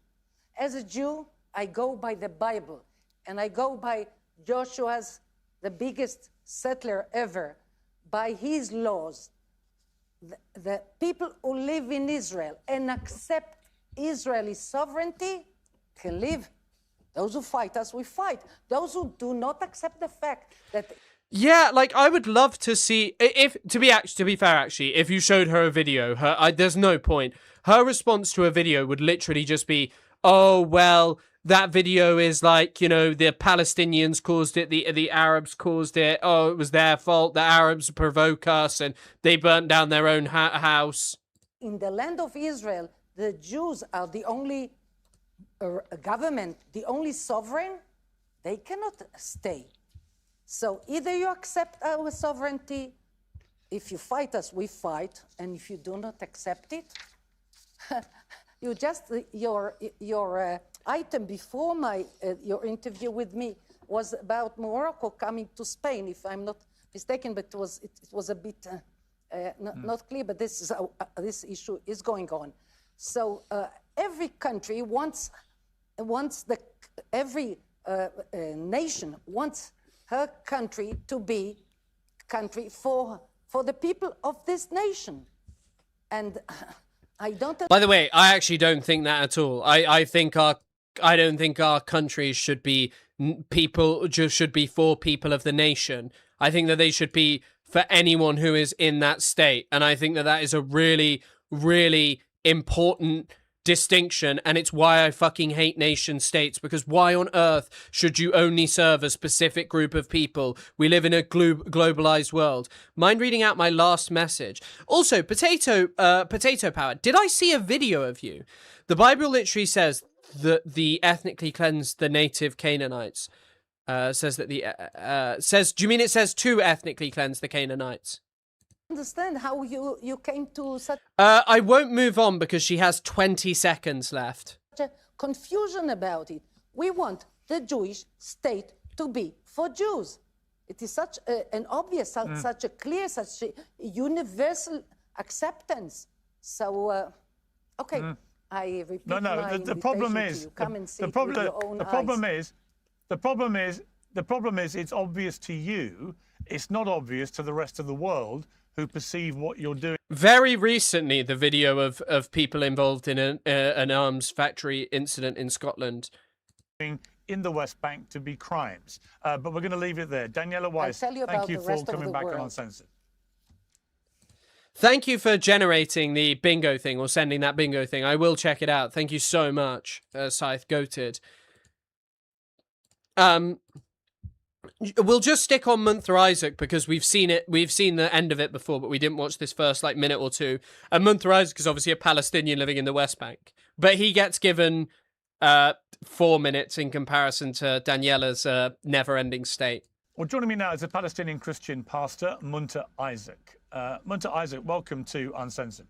As a Jew, I go by the Bible, and I go by Joshua's, the biggest settler ever, by his laws. The people who live in Israel and accept Israeli sovereignty can live. Those who fight us, we fight. Those who do not accept the fact that... Yeah, like, I would love to see, to be fair, actually, if you showed her a video, there's no point. Her response to a video would literally just be, oh, well, that video is like, you know, the Palestinians caused it, the Arabs caused it, oh, it was their fault, the Arabs provoke us, and they burnt down their own house. In the land of Israel, the Jews are the only government, the only sovereign. They cannot stay. So either you accept our sovereignty, if you fight us, we fight, and if you do not accept it, you just, your item before your interview with me was about Morocco coming to Spain, if I'm not mistaken, but it was a bit not clear, but this issue is going on. So every country every nation wants her country to be country for the people of this nation. And I don't... By the way, I actually don't think that at all. I don't think our countries should be for people of the nation. I think that they should be for anyone who is in that state. And I think that that is a really, really important distinction, and it's why I fucking hate nation states, because why on earth should you only serve a specific group of people? We live in a globalized world. Mind reading out my last message? Also, potato power, did I see a video of you? The Bible literally says that the ethnically cleansed the native Canaanites. Says that do you mean it says to ethnically cleanse the Canaanites? Understand how you came to such I won't move on because she has 20 seconds left. a confusion about it. We want the Jewish state to be for Jews. It is such an obvious, such a clear, such a universal acceptance. So, okay, I repeat the problem is, come and see it with your own eyes. The problem is it's obvious to you. It's not obvious to the rest of the world who perceive what you're doing. Very recently, the video of people involved in an arms factory incident in Scotland. In the West Bank to be crimes. But we're going to leave it there. Daniela Weiss, thank you for coming back on Uncensored. Thank you for generating the bingo thing, or sending that bingo thing. I will check it out. Thank you so much, Scythe Goated. We'll just stick on Munther Isaac because we've seen the end of it before, but we didn't watch this first minute or two. And Munther Isaac is obviously a Palestinian living in the West Bank, but he gets given 4 minutes in comparison to Daniela's never-ending state. Well, joining me now is a Palestinian Christian pastor, Munther Isaac. Munther Isaac, welcome to Uncensored.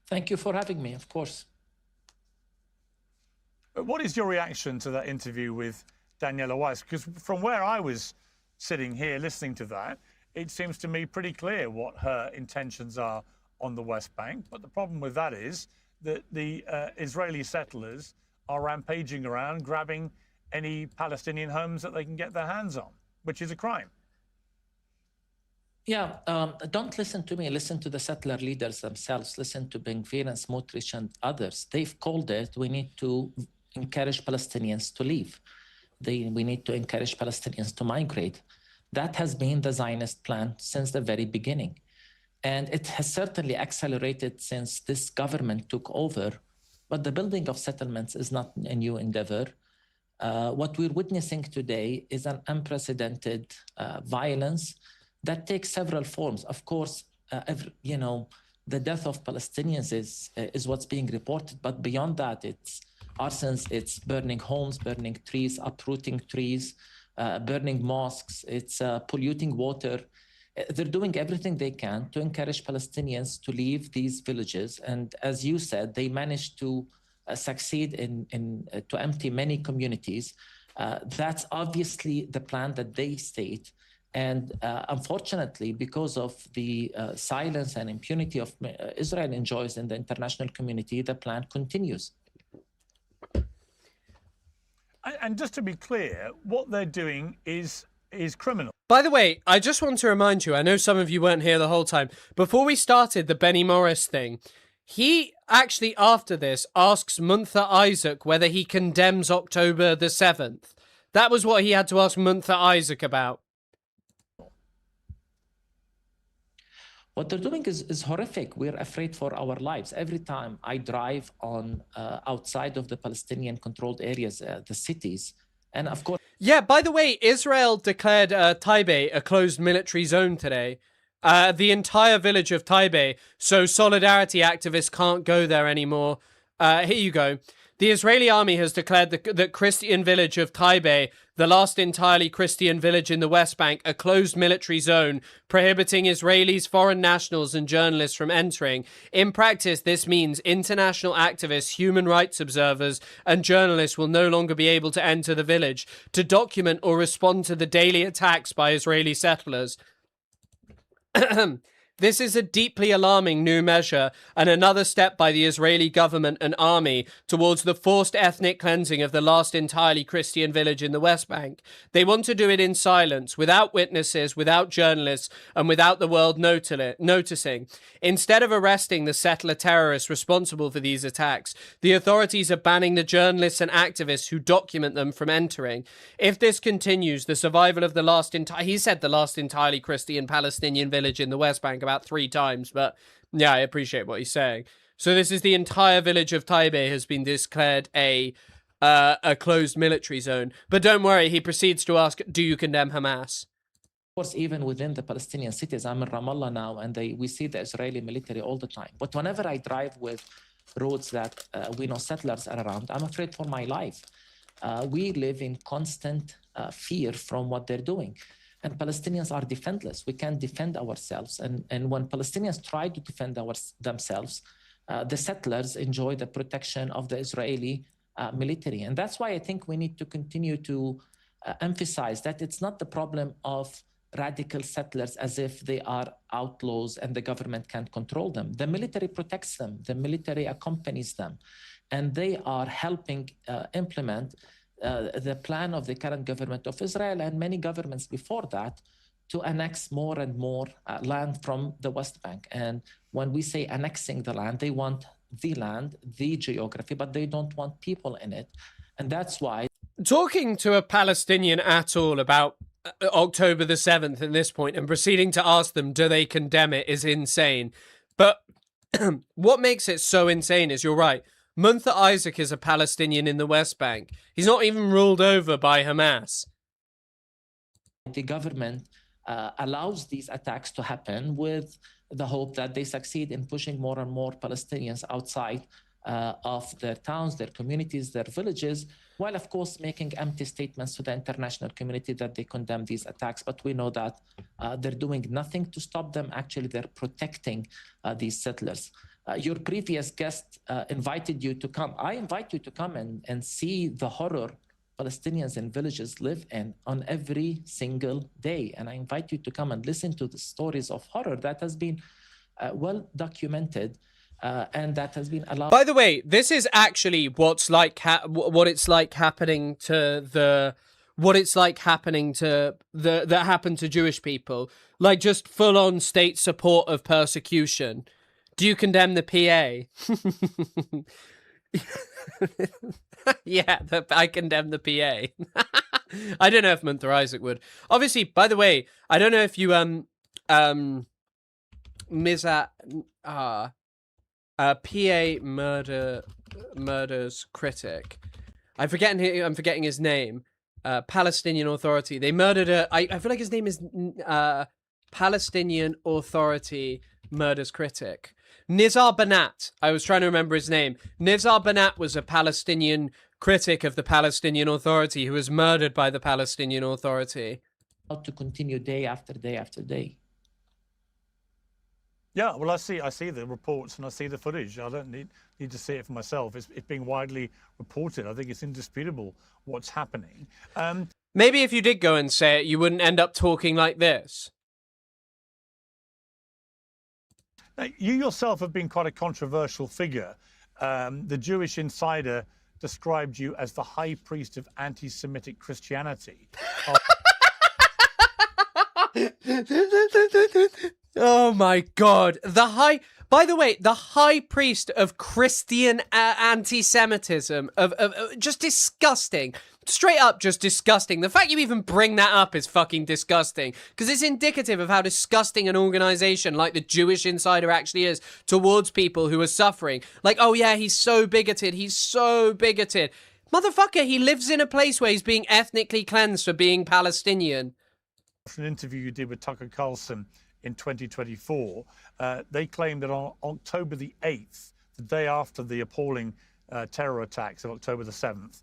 Thank you for having me, of course. What is your reaction to that interview with Daniela Weiss? Because from where I was sitting here listening to that, it seems to me pretty clear what her intentions are on the West Bank. But the problem with that is that the Israeli settlers are rampaging around, grabbing any Palestinian homes that they can get their hands on, which is a crime. Yeah, don't listen to me. Listen to the settler leaders themselves. Listen to Ben-Gvir and Smotrich and others. They've called it, we need to encourage Palestinians to leave. We need to encourage Palestinians to migrate. That has been the Zionist plan since the very beginning. And it has certainly accelerated since this government took over. But the building of settlements is not a new endeavor. What we're witnessing today is an unprecedented violence that takes several forms. Of course, the death of Palestinians is what's being reported, but beyond that, it's arsons, it's burning homes, burning trees, uprooting trees, burning mosques, it's polluting water. They're doing everything they can to encourage Palestinians to leave these villages. And as you said, they managed to succeed to empty many communities. That's obviously the plan that they state. And unfortunately, because of the silence and impunity of Israel enjoys in the international community, the plan continues. And just to be clear, what they're doing is criminal. By the way, I just want to remind you, I know some of you weren't here the whole time. Before we started the Benny Morris thing, he actually, after this, asks Munther Isaac whether he condemns October the 7th. That was what he had to ask Munther Isaac about. What they're doing is horrific. We're afraid for our lives. Every time I drive on outside of the Palestinian-controlled areas, the cities, and of course... Yeah, by the way, Israel declared Taibeh a closed military zone today. The entire village of Taibeh, so solidarity activists can't go there anymore. Here you go. The Israeli army has declared the Christian village of Taibeh, the last entirely Christian village in the West Bank, a closed military zone, prohibiting Israelis, foreign nationals, and journalists from entering. In practice, this means international activists, human rights observers, and journalists will no longer be able to enter the village to document or respond to the daily attacks by Israeli settlers. This is a deeply alarming new measure and another step by the Israeli government and army towards the forced ethnic cleansing of the last entirely Christian village in the West Bank. They want to do it in silence, without witnesses, without journalists, and without the world noticing. Instead of arresting the settler terrorists responsible for these attacks, the authorities are banning the journalists and activists who document them from entering. If this continues, the survival of the last entirely Christian Palestinian village in the West Bank about 3 times, but yeah, I appreciate what he's saying. So this is the entire village of Taibeh has been declared a closed military zone. But don't worry, he proceeds to ask, do you condemn Hamas? Of course, even within the Palestinian cities, I'm in Ramallah now, and we see the Israeli military all the time. But whenever I drive with roads that we know settlers are around, I'm afraid for my life. We live in constant fear from what they're doing. And Palestinians are defenseless. We can't defend ourselves. And when Palestinians try to defend themselves, the settlers enjoy the protection of the Israeli military. And that's why I think we need to continue to emphasize that it's not the problem of radical settlers as if they are outlaws and the government can't control them. The military protects them. The military accompanies them. And they are helping implement the plan of the current government of Israel and many governments before that to annex more and more land from the West Bank. And when we say annexing the land, they want the land, the geography, but they don't want people in it. And that's why... Talking to a Palestinian at all about October the 7th at this point and proceeding to ask them, do they condemn it, is insane. But what makes it so insane is, you're right, Munther Isaac is a Palestinian in the West Bank. He's not even ruled over by Hamas. The government allows these attacks to happen with the hope that they succeed in pushing more and more Palestinians outside of their towns, their communities, their villages, while of course making empty statements to the international community that they condemn these attacks. But we know that they're doing nothing to stop them. Actually, they're protecting these settlers. Your previous guest invited you to come. I invite you to come and see the horror Palestinians in villages live in on every single day. And I invite you to come and listen to the stories of horror that has been well documented and that has been allowed. By the way, this is actually what it's like happening to that happened to Jewish people, like just full-on state support of persecution. Do you condemn the PA? Yeah, I condemn the PA. I don't know if Munther Isaac would. Obviously, by the way, I don't know if you PA murders critic. I'm forgetting his name. Palestinian Authority. They murdered I feel like his name is Palestinian Authority murders critic. Nizar Banat. I was trying to remember his name. Nizar Banat was a Palestinian critic of the Palestinian Authority who was murdered by the Palestinian Authority. To continue day after day after day. Yeah, well, I see the reports and I see the footage. I don't need to see it for myself. It's being widely reported. I think it's indisputable what's happening. Maybe if you did go and say it, you wouldn't end up talking like this. Now, you yourself have been quite a controversial figure. The Jewish Insider described you as the high priest of anti-Semitic Christianity. Oh my God. By the way, the high priest of Christian anti-Semitism, of just disgusting. Straight up just disgusting. The fact you even bring that up is fucking disgusting, because it's indicative of how disgusting an organization like the Jewish Insider actually is towards people who are suffering. Like, oh yeah, he's so bigoted. He's so bigoted. Motherfucker, he lives in a place where he's being ethnically cleansed for being Palestinian. An interview you did with Tucker Carlson in 2024, they claimed that on October the 8th, the day after the appalling terror attacks of October the 7th,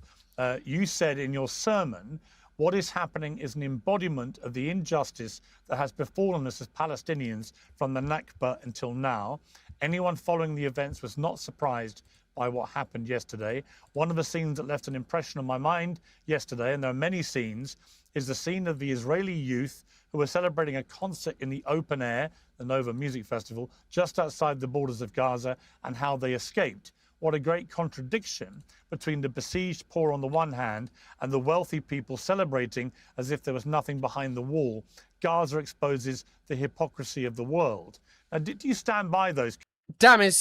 you said in your sermon, what is happening is an embodiment of the injustice that has befallen us as Palestinians from the Nakba until now. Anyone following the events was not surprised by what happened yesterday. One of the scenes that left an impression on my mind yesterday, and there are many scenes, is the scene of the Israeli youth who were celebrating a concert in the open air, the Nova Music Festival, just outside the borders of Gaza, and how they escaped. What a great contradiction between the besieged poor on the one hand and the wealthy people celebrating as if there was nothing behind the wall. Gaza exposes the hypocrisy of the world. Now, do you stand by those? Damn,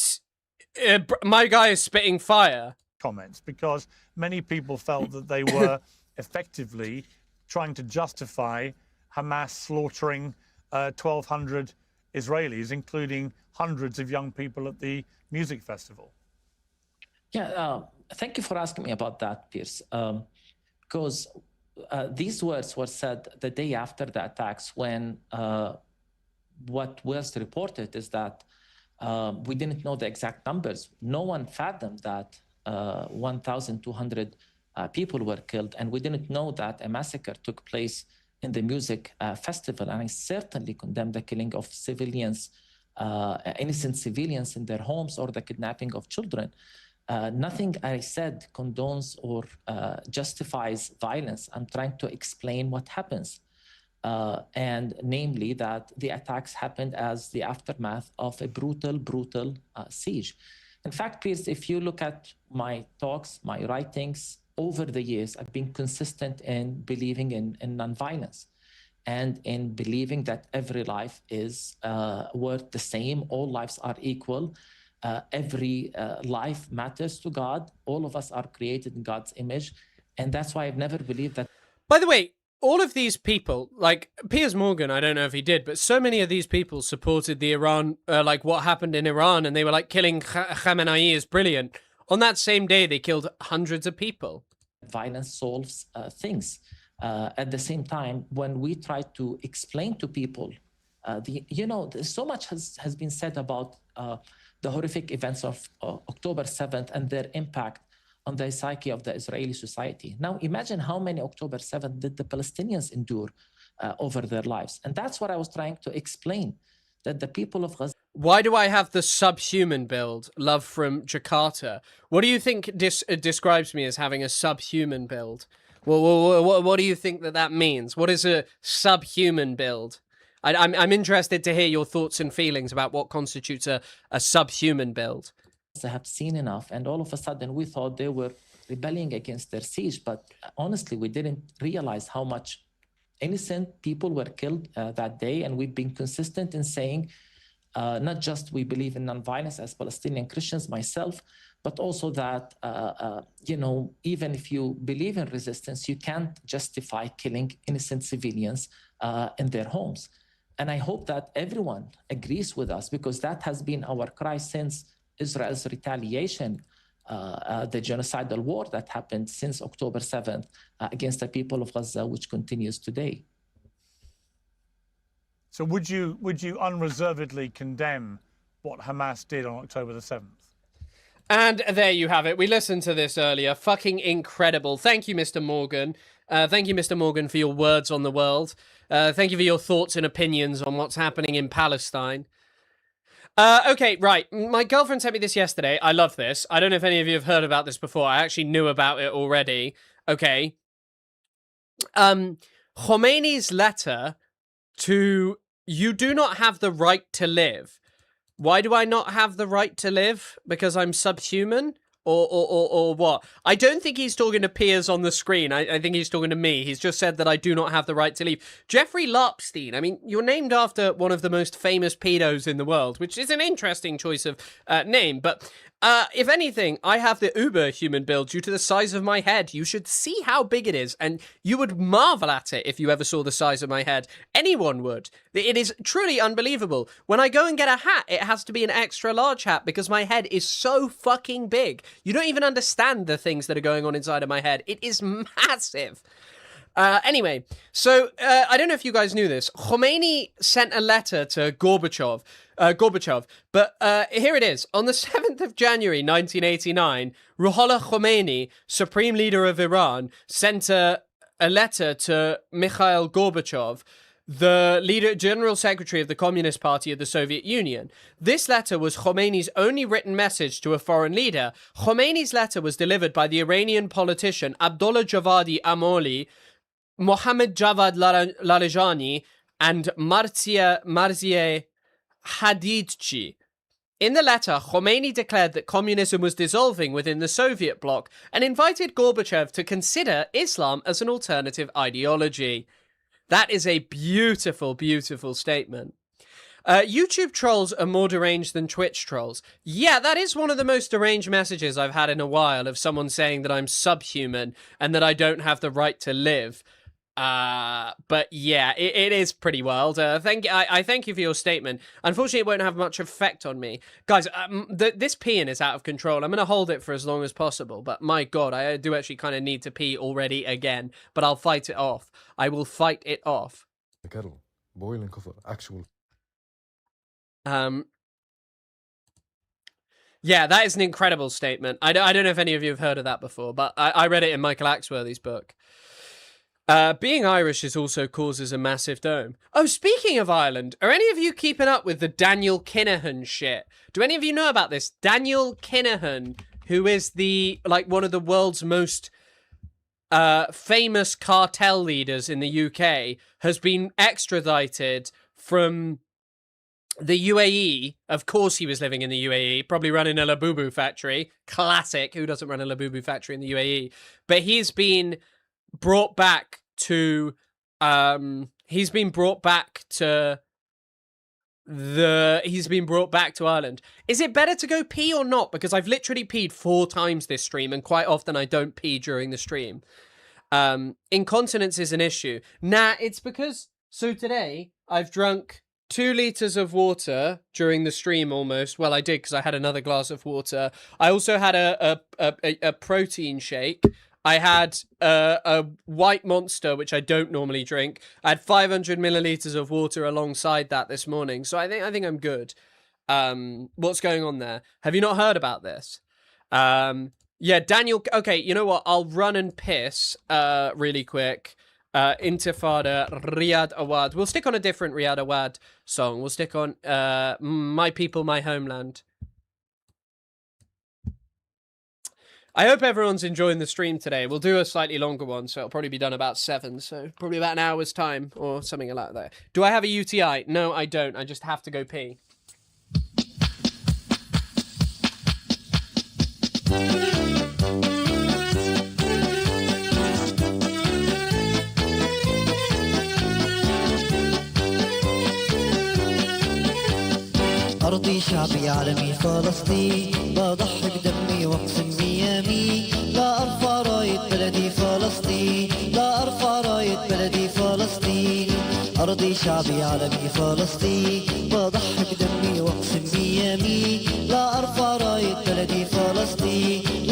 my guy is spitting fire. Comments, because many people felt that they were effectively trying to justify Hamas slaughtering 1,200 Israelis, including hundreds of young people at the music festival. Yeah, thank you for asking me about that, Piers, because these words were said the day after the attacks, when what was reported is that we didn't know the exact numbers. No one fathomed that 1,200 people were killed, and we didn't know that a massacre took place in the music festival. And I certainly condemn the killing of civilians, innocent civilians in their homes, or the kidnapping of children. Nothing I said condones or justifies violence. I'm trying to explain what happens. And namely that the attacks happened as the aftermath of a brutal siege. In fact, Piers, if you look at my talks, my writings, over the years, I've been consistent in believing in nonviolence and in believing that every life is worth the same. All lives are equal. Every life matters to God. All of us are created in God's image. And that's why I've never believed that. By the way, all of these people, like Piers Morgan, I don't know if he did, but so many of these people supported the Iran, like what happened in Iran, and they were like, killing Khamenei is brilliant. On that same day, they killed hundreds of people. Violence solves things. At the same time, when we try to explain to people, so much has been said about the horrific events of October 7th and their impact on the psyche of the Israeli society. Now, imagine how many October 7th did the Palestinians endure over their lives. And that's what I was trying to explain, that the people of Gaza... Why do I have the subhuman build? Love from Jakarta. What do you think describes me as having a subhuman build? What do you think that means? What is a subhuman build? I'm interested to hear your thoughts and feelings about what constitutes a subhuman build. I have seen enough, and all of a sudden we thought they were rebelling against their siege, but honestly, we didn't realize how much innocent people were killed that day, and we've been consistent in saying not just we believe in nonviolence as Palestinian Christians, myself, but also that, even if you believe in resistance, you can't justify killing innocent civilians in their homes. And I hope that everyone agrees with us, because that has been our cry since Israel's retaliation the genocidal war that happened since October 7th against the people of Gaza, which continues today. So would you unreservedly condemn what Hamas did on October the 7th? And there you have it. We listened to this earlier. Fucking incredible. Thank you, Mr. Morgan. Thank you, Mr. Morgan, for your words on the world. Thank you for your thoughts and opinions on what's happening in Palestine. Okay, right. My girlfriend sent me this yesterday. I love this. I don't know if any of you have heard about this before. I actually knew about it already. Okay. Khomeini's letter to "You do not have the right to live." Why do I not have the right to live? Because I'm subhuman? Or what? I don't think he's talking to peers on the screen. I think he's talking to me. He's just said that I do not have the right to leave. Jeffrey Larpstein, I mean, you're named after one of the most famous pedos in the world, which is an interesting choice of name. But if anything, I have the uber human build due to the size of my head. You should see how big it is, and you would marvel at it if you ever saw the size of my head. Anyone would. It is truly unbelievable. When I go and get a hat, it has to be an extra large hat because my head is so fucking big. You don't even understand the things that are going on inside of my head. It is massive. Anyway, so I don't know if you guys knew this. Khomeini sent a letter to Gorbachev, but here it is. On the 7th of January, 1989, Ruhollah Khomeini, Supreme Leader of Iran, sent a letter to Mikhail Gorbachev, the General Secretary of the Communist Party of the Soviet Union. This letter was Khomeini's only written message to a foreign leader. Khomeini's letter was delivered by the Iranian politician Abdullah Javadi Amoli, Mohammad Javad Lalejani, and Marzieh Hadidchi. In the letter, Khomeini declared that communism was dissolving within the Soviet bloc and invited Gorbachev to consider Islam as an alternative ideology. That is a beautiful, beautiful statement. YouTube trolls are more deranged than Twitch trolls. Yeah, that is one of the most deranged messages I've had in a while, of someone saying that I'm subhuman and that I don't have the right to live. But yeah, it is pretty wild. I thank you for your statement. Unfortunately, it won't have much effect on me. Guys, this peeing is out of control. I'm going to hold it for as long as possible, but my God, I do actually kind of need to pee already again, but I'll fight it off. I will fight it off. The kettle, boiling cover, actual. Yeah, that is an incredible statement. I don't know if any of you have heard of that before, but I read it in Michael Axworthy's book. Being Irish is also causes a massive dome. Oh, speaking of Ireland, are any of you keeping up with the Daniel Kinahan shit? Do any of you know about this? Daniel Kinahan, who is one of the world's most famous cartel leaders in the UK, has been extradited from the UAE. Of course he was living in the UAE, probably running a Labubu factory. Classic. Who doesn't run a Labubu factory in the UAE? But he's been brought back to Ireland. Is it better to go pee or not? Because I've literally peed 4 times this stream, and quite often I don't pee during the stream. Incontinence is an issue. Nah, it's because, so today I've drunk 2 liters of water during the stream almost. Well, I did because I had another glass of water. I also had a protein shake. I had a white Monster, which I don't normally drink. I had 500 milliliters of water alongside that this morning. So I think I'm good. What's going on there? Have you not heard about this? Yeah, Daniel. Okay, you know what? I'll run and piss really quick. Intifada, Riyad Awad. We'll stick on a different Riyad Awad song. We'll stick on My People, My Homeland. I hope everyone's enjoying the stream today. We'll do a slightly longer one, so it'll probably be done about 7, so probably about an hour's time or something like that. Do I have a UTI? No, I don't. I just have to go pee. أرضي شعبي عالمي فلسطين بضحي بدمي واقسم بيامي لا أرفع راية بلدي فلسطين لا أرفع راية بلدي فلسطين أرضي شعبي عالمي فلسطين بضحي بدمي واقسم بيامي لا أرفع راية بلدي فلسطين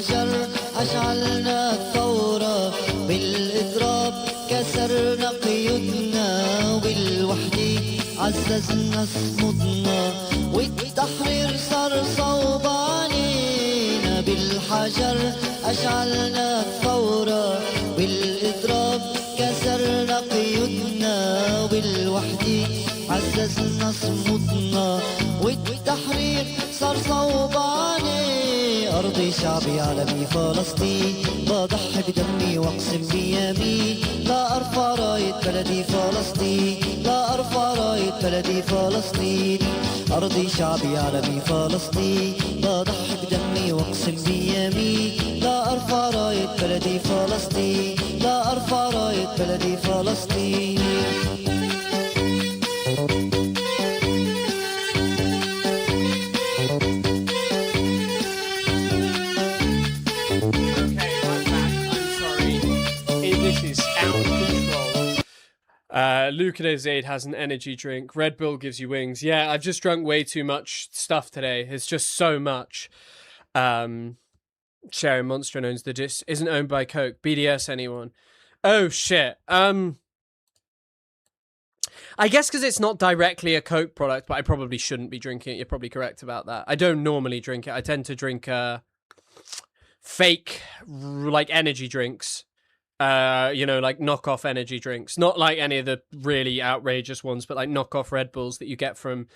بالحجر أشعلنا الثورة بالإضراب كسرنا قيودنا وبالوحدة عززنا صمودنا والتحرير صار صوب علينا بالحجر أشعلنا الثورة بالإضراب كسرنا قيودنا وبالوحدة عززنا صمودنا والتحرير صار صوب عليه أرضي شعبي عالمي فلسطين بضحي بدمي واقسم بيمين لا أرفع راية بلدي فلسطين لا أرفع راية بلدي فلسطين أرضي شعبي عالمي فلسطين بضحي بدمي واقسم بيمين لا أرفع راية بلدي فلسطين لا أرفع راية بلدي فلسطين This is out of control. Lucozade has an energy drink. Red Bull gives you wings. Yeah, I've just drunk way too much stuff today. It's just so much. Sharon Monster owns the disc. Isn't owned by Coke. BDS anyone? Oh shit. I guess because it's not directly a Coke product, but I probably shouldn't be drinking it. You're probably correct about that. I don't normally drink it. I tend to drink fake like energy drinks. You know, like knockoff energy drinks. Not like any of the really outrageous ones, but like knockoff Red Bulls that you get from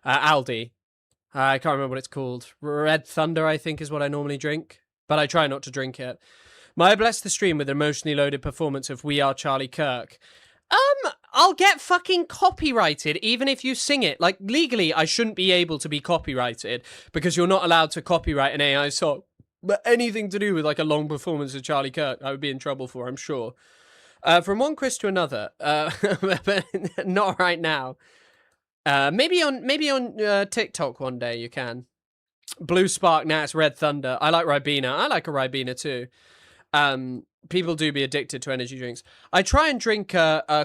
Aldi. I can't remember what it's called. Red Thunder, I think, is what I normally drink. But I try not to drink it. Maya blessed the stream with an emotionally loaded performance of We Are Charlie Kirk. I'll get fucking copyrighted even if you sing it. Like, legally, I shouldn't be able to be copyrighted because you're not allowed to copyright an AI song. But anything to do with, like, a long performance of Charlie Kirk, I would be in trouble for, I'm sure. From one Chris to another, but not right now. Maybe on TikTok one day you can. Blue Spark, now it's Red Thunder. I like Ribena. I like a Ribena too. People do be addicted to energy drinks. I try and drink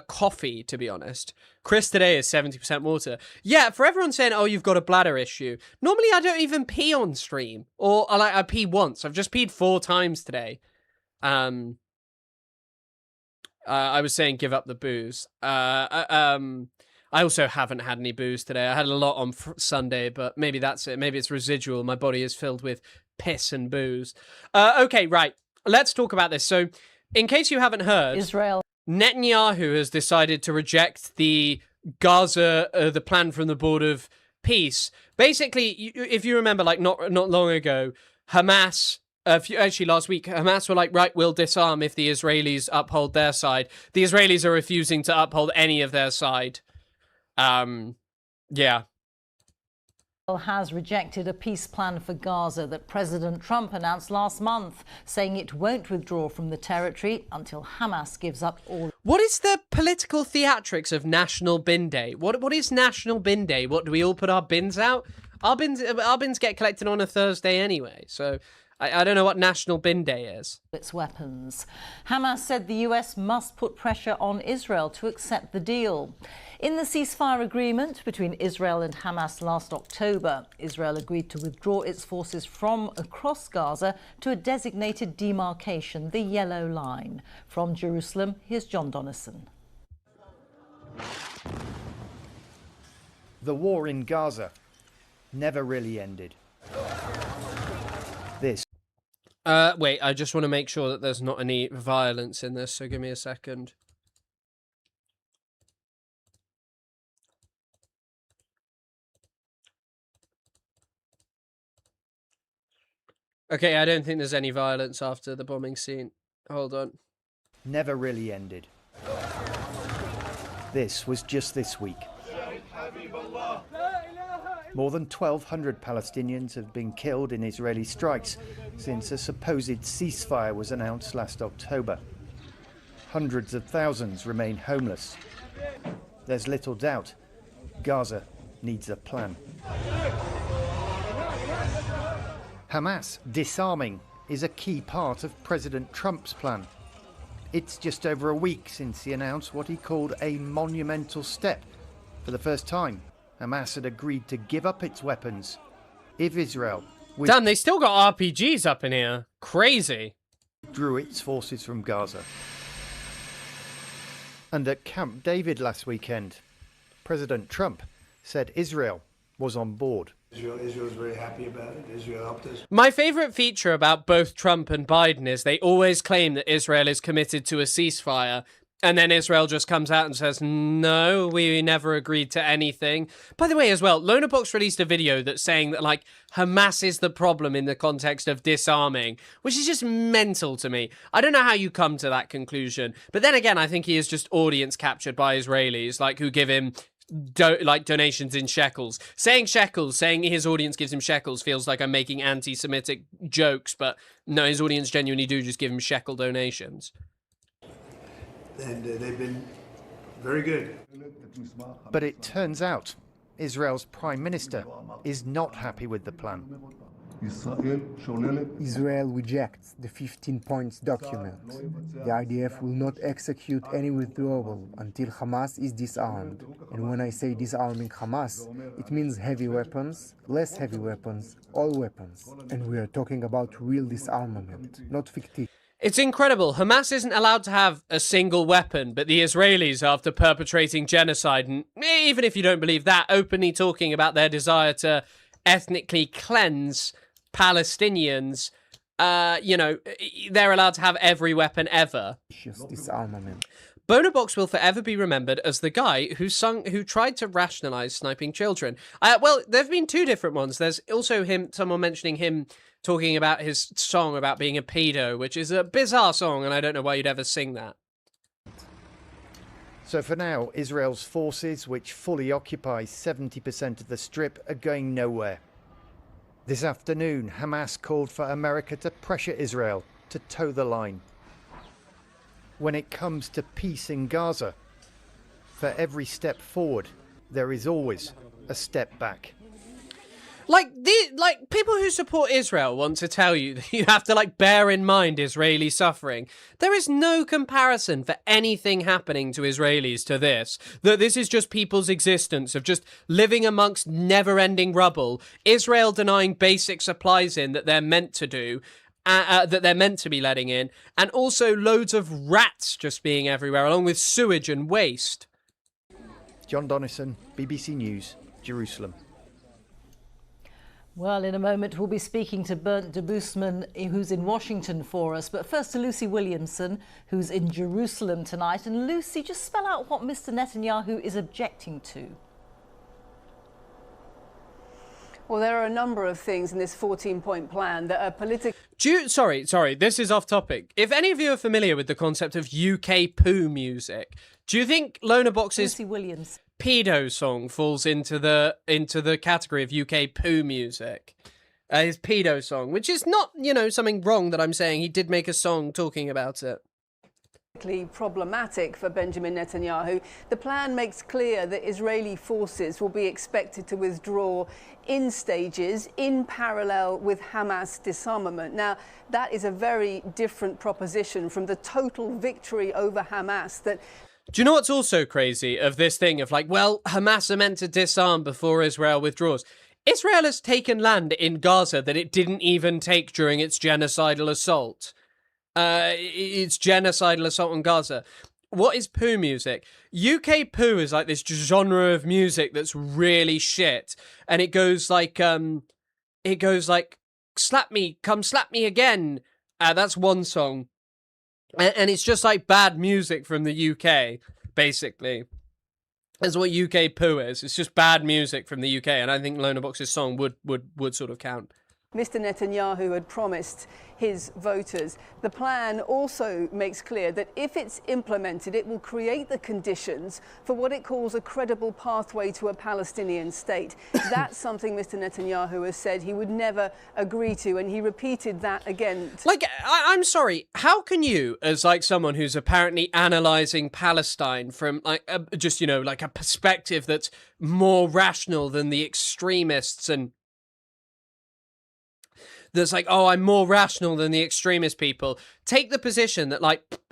coffee, to be honest. Chris today is 70% water. Yeah, for everyone saying, oh, you've got a bladder issue. Normally I don't even pee on stream. Or I pee once. I've just peed 4 times today. I was saying give up the booze. I also haven't had any booze today. I had a lot on Sunday, but maybe that's it. Maybe it's residual. My body is filled with piss and booze. Okay, right. Let's talk about this. So, in case you haven't heard, Israel. Netanyahu has decided to reject the Gaza, the plan from the Board of Peace. Basically, if you remember, like not long ago, Hamas, actually last week, Hamas were like, right, we'll disarm if the Israelis uphold their side. The Israelis are refusing to uphold any of their side. Yeah. Has rejected a peace plan for Gaza that President Trump announced last month, saying it won't withdraw from the territory until Hamas gives up all. What is the political theatrics of National Bin Day? What is National Bin Day? What, do we all put our bins out? Our bins get collected on a Thursday anyway, so I don't know what National Bin Day is. Its weapons. Hamas said the US must put pressure on Israel to accept the deal. In the ceasefire agreement between Israel and Hamas last October, Israel agreed to withdraw its forces from across Gaza to a designated demarcation, the Yellow Line. From Jerusalem, here's John Donnison. The war in Gaza never really ended. This. Wait, I just want to make sure that there's not any violence in this, so give me a second. Okay, I don't think there's any violence after the bombing scene. Hold on. Never really ended. This was just this week. More than 1,200 Palestinians have been killed in Israeli strikes since a supposed ceasefire was announced last October. Hundreds of thousands remain homeless. There's little doubt Gaza needs a plan. Hamas disarming is a key part of President Trump's plan. It's just over a week since he announced what he called a monumental step. For the first time, Hamas had agreed to give up its weapons if Israel Damn, they still got RPGs up in here. Crazy. Withdrew its forces from Gaza. And at Camp David last weekend, President Trump said Israel was on board. Israel's very happy about it. Israel helped us. My favorite feature about both Trump and Biden is they always claim that Israel is committed to a ceasefire, and then Israel just comes out and says, no, we never agreed to anything. By the way, as well, Lonabox released a video that's saying that, like, Hamas is the problem in the context of disarming, which is just mental to me. I don't know how you come to that conclusion. But then again, I think he is just audience captured by Israelis, like, who give him donations in shekels. Saying his audience gives him shekels feels like I'm making anti-Semitic jokes, but no, his audience genuinely do just give him shekel donations. And they've been very good. But it turns out Israel's prime minister is not happy with the plan. Israel rejects the 15 points document. The IDF will not execute any withdrawal until Hamas is disarmed. And when I say disarming Hamas, it means heavy weapons, less heavy weapons, all weapons. And we are talking about real disarmament, not fictitious. It's incredible. Hamas isn't allowed to have a single weapon, but the Israelis, after perpetrating genocide, and even if you don't believe that, openly talking about their desire to ethnically cleanse Palestinians, they're allowed to have every weapon ever. Disarmament. Bonobox will forever be remembered as the guy who tried to rationalize sniping children. Well, there have been two different ones. There's also someone mentioning him talking about his song about being a pedo, which is a bizarre song, and I don't know why you'd ever sing that. So for now, Israel's forces, which fully occupy 70% of the Strip, are going nowhere. This afternoon, Hamas called for America to pressure Israel to toe the line. When it comes to peace in Gaza, for every step forward, there is always a step back. Like people who support Israel want to tell you that you have to bear in mind Israeli suffering. There is no comparison for anything happening to Israelis to this. That this is just people's existence of just living amongst never-ending rubble. Israel denying basic supplies in that they're meant to do. That they're meant to be letting in, and also loads of rats just being everywhere, along with sewage and waste. John Donnison, BBC News, Jerusalem. Well, in a moment, we'll be speaking to Bernd de Boosman, who's in Washington for us. But first to Lucy Williamson, who's in Jerusalem tonight. And Lucy, just spell out what Mr. Netanyahu is objecting to. Well, there are a number of things in this 14-point plan that are political. Sorry, this is off topic. If any of you are familiar with the concept of UK poo music, do you think Lonabox's pedo song falls into the category of UK poo music? His pedo song, which is not, something wrong that I'm saying. He did make a song talking about it. Problematic for Benjamin Netanyahu. The plan makes clear that Israeli forces will be expected to withdraw in stages in parallel with Hamas disarmament. Now, that is a very different proposition from the total victory over Hamas that... Do you know what's also crazy of this thing of Hamas are meant to disarm before Israel withdraws? Israel has taken land in Gaza that it didn't even take during its genocidal assault. It's genocidal assault on Gaza. What is poo music? UK poo is like this genre of music that's really shit, and it goes like slap me, come slap me again. That's one song, and it's just like bad music from the UK, basically. That's what UK poo is. It's just bad music from the UK, and I think Lonabox's song would sort of count. Mr. Netanyahu had promised his voters. The plan also makes clear that if it's implemented, it will create the conditions for what it calls a credible pathway to a Palestinian state. That's something Mr. Netanyahu has said he would never agree to, and he repeated that again. I'm sorry, how can you, as someone who's apparently analysing Palestine from a perspective that's more rational than the extremists and that's I'm more rational than the extremist people, take the position that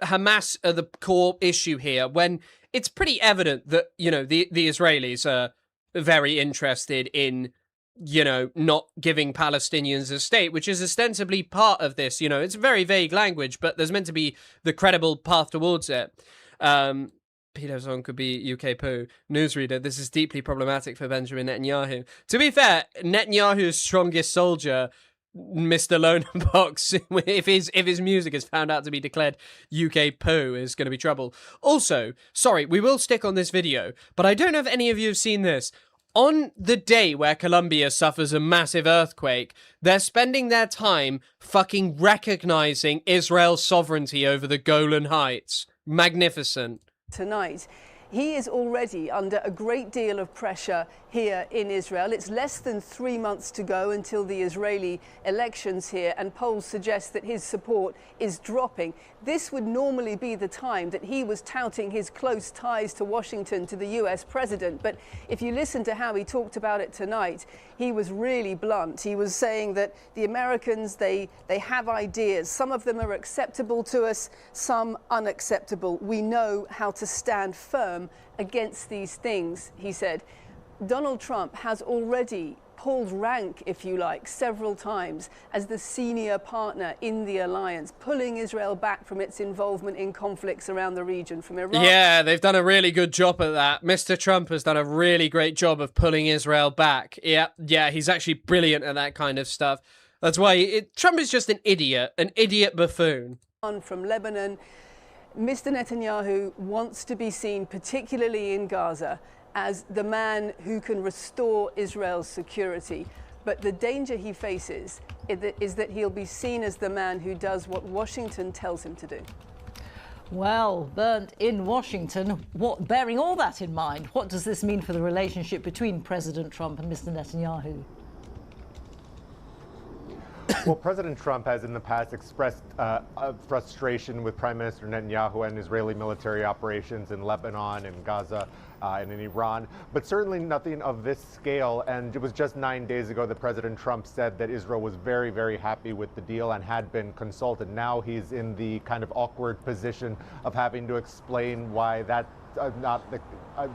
Hamas are the core issue here when it's pretty evident that the Israelis are very interested in you know, not giving Palestinians a state, which is ostensibly part of this. You know, it's very vague language, but there's meant to be the credible path towards it. Peter Song could be UK poo. Newsreader, this is deeply problematic for Benjamin Netanyahu. To be fair, Netanyahu's strongest soldier, Mr. Lonerbox, if his music is found out to be declared UK poo, is going to be trouble. Also, sorry, we will stick on this video, but I don't know if any of you have seen this. On the day where Colombia suffers a massive earthquake, they're spending their time fucking recognizing Israel's sovereignty over the Golan Heights. Magnificent. Tonight, he is already under a great deal of pressure here in Israel. It's less than 3 months to go until the Israeli elections here, and polls suggest that his support is dropping. This would normally be the time that he was touting his close ties to Washington, to the US president. But if you listen to how he talked about it tonight, he was really blunt. He was saying that the Americans, they have ideas. Some of them are acceptable to us, some unacceptable. We know how to stand firm against these things, he said. Donald Trump has already pulled rank, if you like, several times as the senior partner in the alliance, pulling Israel back from its involvement in conflicts around the region, from Iraq. Yeah, they've done a really good job at that. Mr. Trump has done a really great job of pulling Israel back. Yeah, he's actually brilliant at that kind of stuff. That's why Trump is just an idiot buffoon. From Lebanon, Mr. Netanyahu wants to be seen, particularly in Gaza, as the man who can restore Israel's security. But the danger he faces is that he'll be seen as the man who does what Washington tells him to do. Well, Bernd, in Washington, bearing all that in mind, what does this mean for the relationship between President Trump and Mr. Netanyahu? Well, President Trump has in the past expressed frustration with Prime Minister Netanyahu and Israeli military operations in Lebanon and Gaza and in Iran, but certainly nothing of this scale. And it was just 9 days ago that President Trump said that Israel was very, very happy with the deal and had been consulted. Now he's in the kind of awkward position of having to explain why that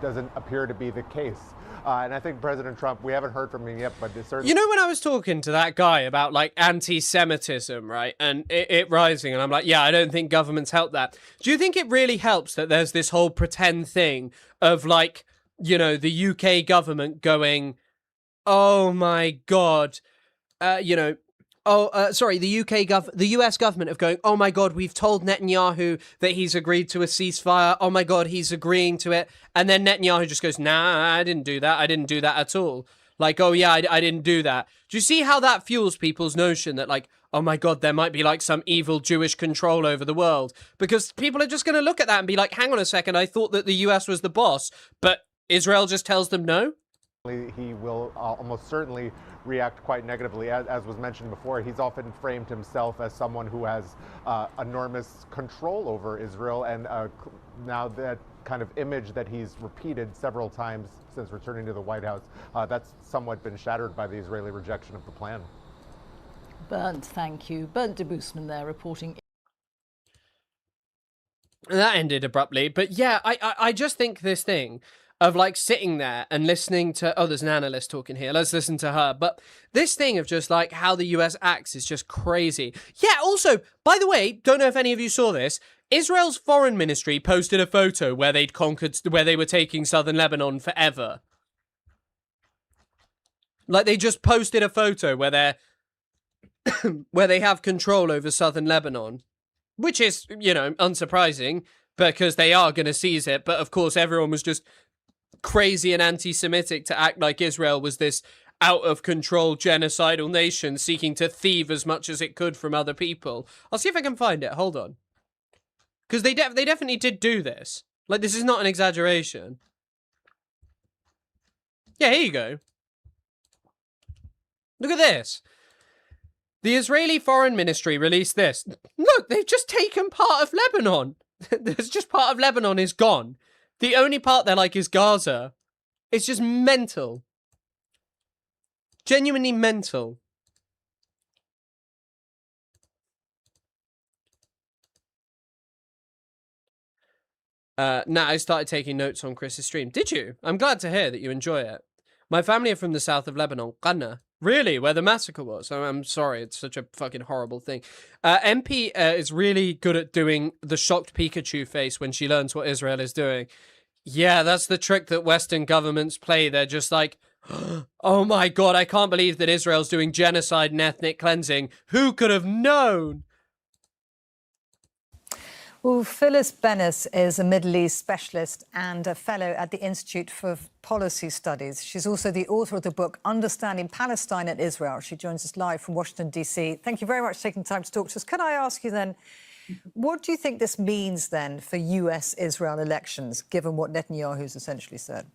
doesn't appear to be the case. And I think President Trump, we haven't heard from him yet, but it's certainly... You know, when I was talking to that guy about, like, anti-Semitism, right, and it rising, and I'm like, yeah, I don't think governments help that. Do you think it really helps that there's this whole pretend thing of, like, you know, the UK government going, oh my God, you know, the US government of going, oh my God, we've told Netanyahu that he's agreed to a ceasefire. Oh my God, he's agreeing to it. And then Netanyahu just goes, nah, I didn't do that. I didn't do that at all. Like, oh yeah, I didn't do that. Do you see how that fuels people's notion that, like, oh my God, there might be like some evil Jewish control over the world? Because people are just going to look at that and be like, hang on a second, I thought that the US was the boss, but Israel just tells them no? He will almost certainly react quite negatively. As was mentioned before, he's often framed himself as someone who has enormous control over Israel, and now that kind of image that he's repeated several times since returning to the White House, that's somewhat been shattered by the Israeli rejection of the plan. Bernd, thank you. Bernd de Boosman there reporting. That ended abruptly, but yeah, I just think this thing of like sitting there and listening to, oh, there's an analyst talking here, let's listen to her. But this thing of just like how the US acts is just crazy. Yeah, also, by the way, don't know if any of you saw this, Israel's foreign ministry posted a photo where they'd conquered, where they were taking southern Lebanon forever. Like they just posted a photo where they're, where they have control over southern Lebanon, which is, you know, unsurprising because they are going to seize it. But of course, everyone was just crazy and anti-Semitic to act like Israel was this out-of-control genocidal nation seeking to thieve as much as it could from other people. I'll see if I can find it. Hold on. Because they definitely did do this. Like, this is not an exaggeration. Yeah, here you go. Look at this. The Israeli Foreign Ministry released this. Look, they've just taken part of Lebanon. There's just part of Lebanon is gone. The only part they're like is Gaza. It's just mental. Genuinely mental. Nah, I started taking notes on Chris's stream. Did you? I'm glad to hear that you enjoy it. My family are from the south of Lebanon, Qanna. Really? Where the massacre was? I'm sorry, it's such a fucking horrible thing. MP is really good at doing the shocked Pikachu face when she learns what Israel is doing. Yeah, that's the trick that Western governments play. They're just like, oh my god, I can't believe that Israel's doing genocide and ethnic cleansing. Who could have known? Well, Phyllis Bennis is a Middle East specialist and a fellow at the Institute for Policy Studies. She's also the author of the book Understanding Palestine and Israel. She joins us live from Washington, D.C. Thank you very much for taking time to talk to us. Can I ask you then, what do you think this means then for US-Israel elections, given what Netanyahu's essentially said?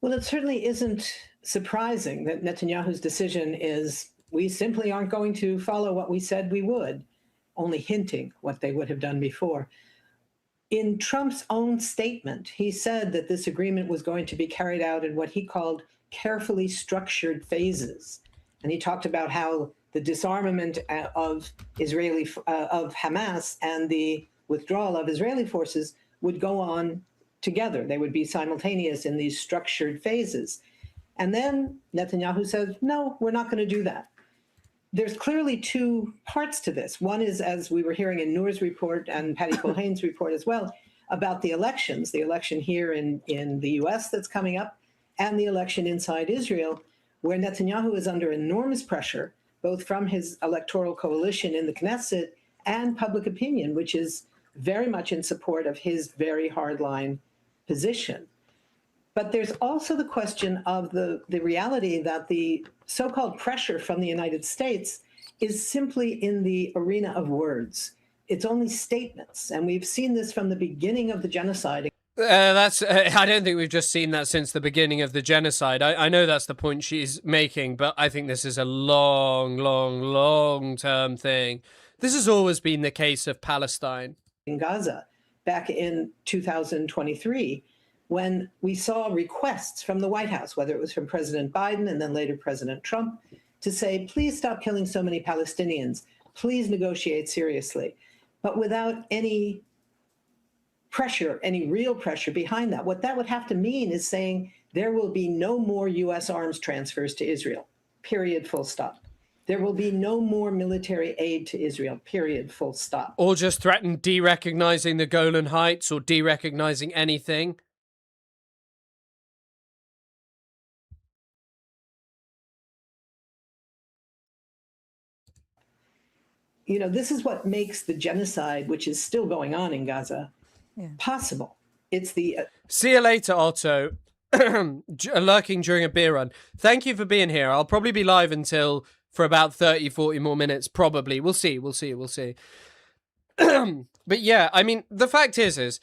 Well, it certainly isn't surprising that Netanyahu's decision is we simply aren't going to follow what we said we would, only hinting what they would have done before. In Trump's own statement, he said that this agreement was going to be carried out in what he called carefully structured phases. And he talked about how the disarmament of Hamas and the withdrawal of Israeli forces would go on together. They would be simultaneous in these structured phases. And then Netanyahu says, no, we're not going to do that. There's clearly two parts to this. One is, as we were hearing in Noor's report and Patty Culhane's report as well, about the elections, the election here in the US that's coming up, and the election inside Israel, where Netanyahu is under enormous pressure, both from his electoral coalition in the Knesset and public opinion, which is very much in support of his very hardline position. But there's also the question of the reality that the so-called pressure from the United States is simply in the arena of words. It's only statements. And we've seen this from the beginning of the genocide. I don't think we've just seen that since the beginning of the genocide. I know that's the point she's making, but I think this is a long-term thing. This has always been the case of Palestine. In Gaza, back in 2023, when we saw requests from the White House, whether it was from President Biden and then later President Trump, to say, please stop killing so many Palestinians, please negotiate seriously, but without any pressure, any real pressure behind that. What that would have to mean is saying there will be no more U.S. arms transfers to Israel, period, full stop. There will be no more military aid to Israel, period, full stop. Or just threaten de-recognizing the Golan Heights or de-recognizing anything. You know, this is what makes the genocide, which is still going on in Gaza, possible. It's the... See you later, Otto. Lurking during a beer run. Thank you for being here. I'll probably be live until for about 30, 40 more minutes, probably. We'll see. But yeah, I mean, the fact is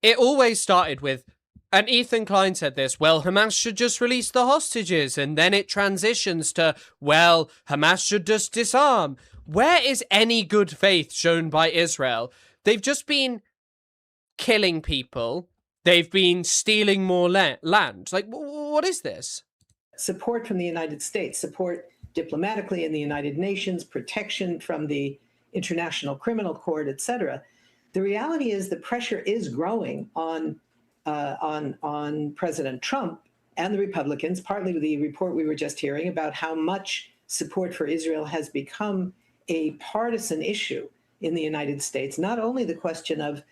it always started with, and Ethan Klein said this, well, Hamas should just release the hostages, and then it transitions to, well, Hamas should just disarm. Where is any good faith shown by Israel? They've just been killing people. They've been stealing more land. Like, what is this? Support from the United States, support diplomatically in the United Nations, protection from the International Criminal Court, etc. The reality is the pressure is growing on President Trump and the Republicans, partly with the report we were just hearing about how much support for Israel has become a partisan issue in the United States. Not only the question of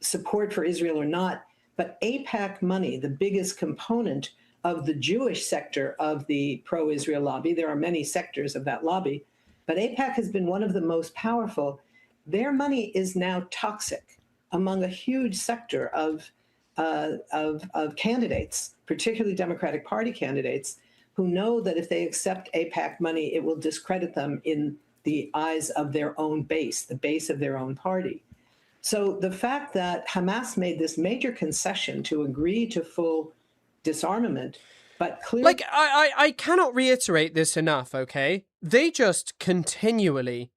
support for Israel or not, but AIPAC money, the biggest component of the Jewish sector of the pro-Israel lobby. There are many sectors of that lobby, but AIPAC has been one of the most powerful. Their money is now toxic among a huge sector of candidates, particularly Democratic Party candidates, who know that if they accept AIPAC money, it will discredit them in the eyes of their own base, the base of their own party. So the fact that Hamas made this major concession to agree to full disarmament, but clearly... Like, I cannot reiterate this enough, okay? They just continually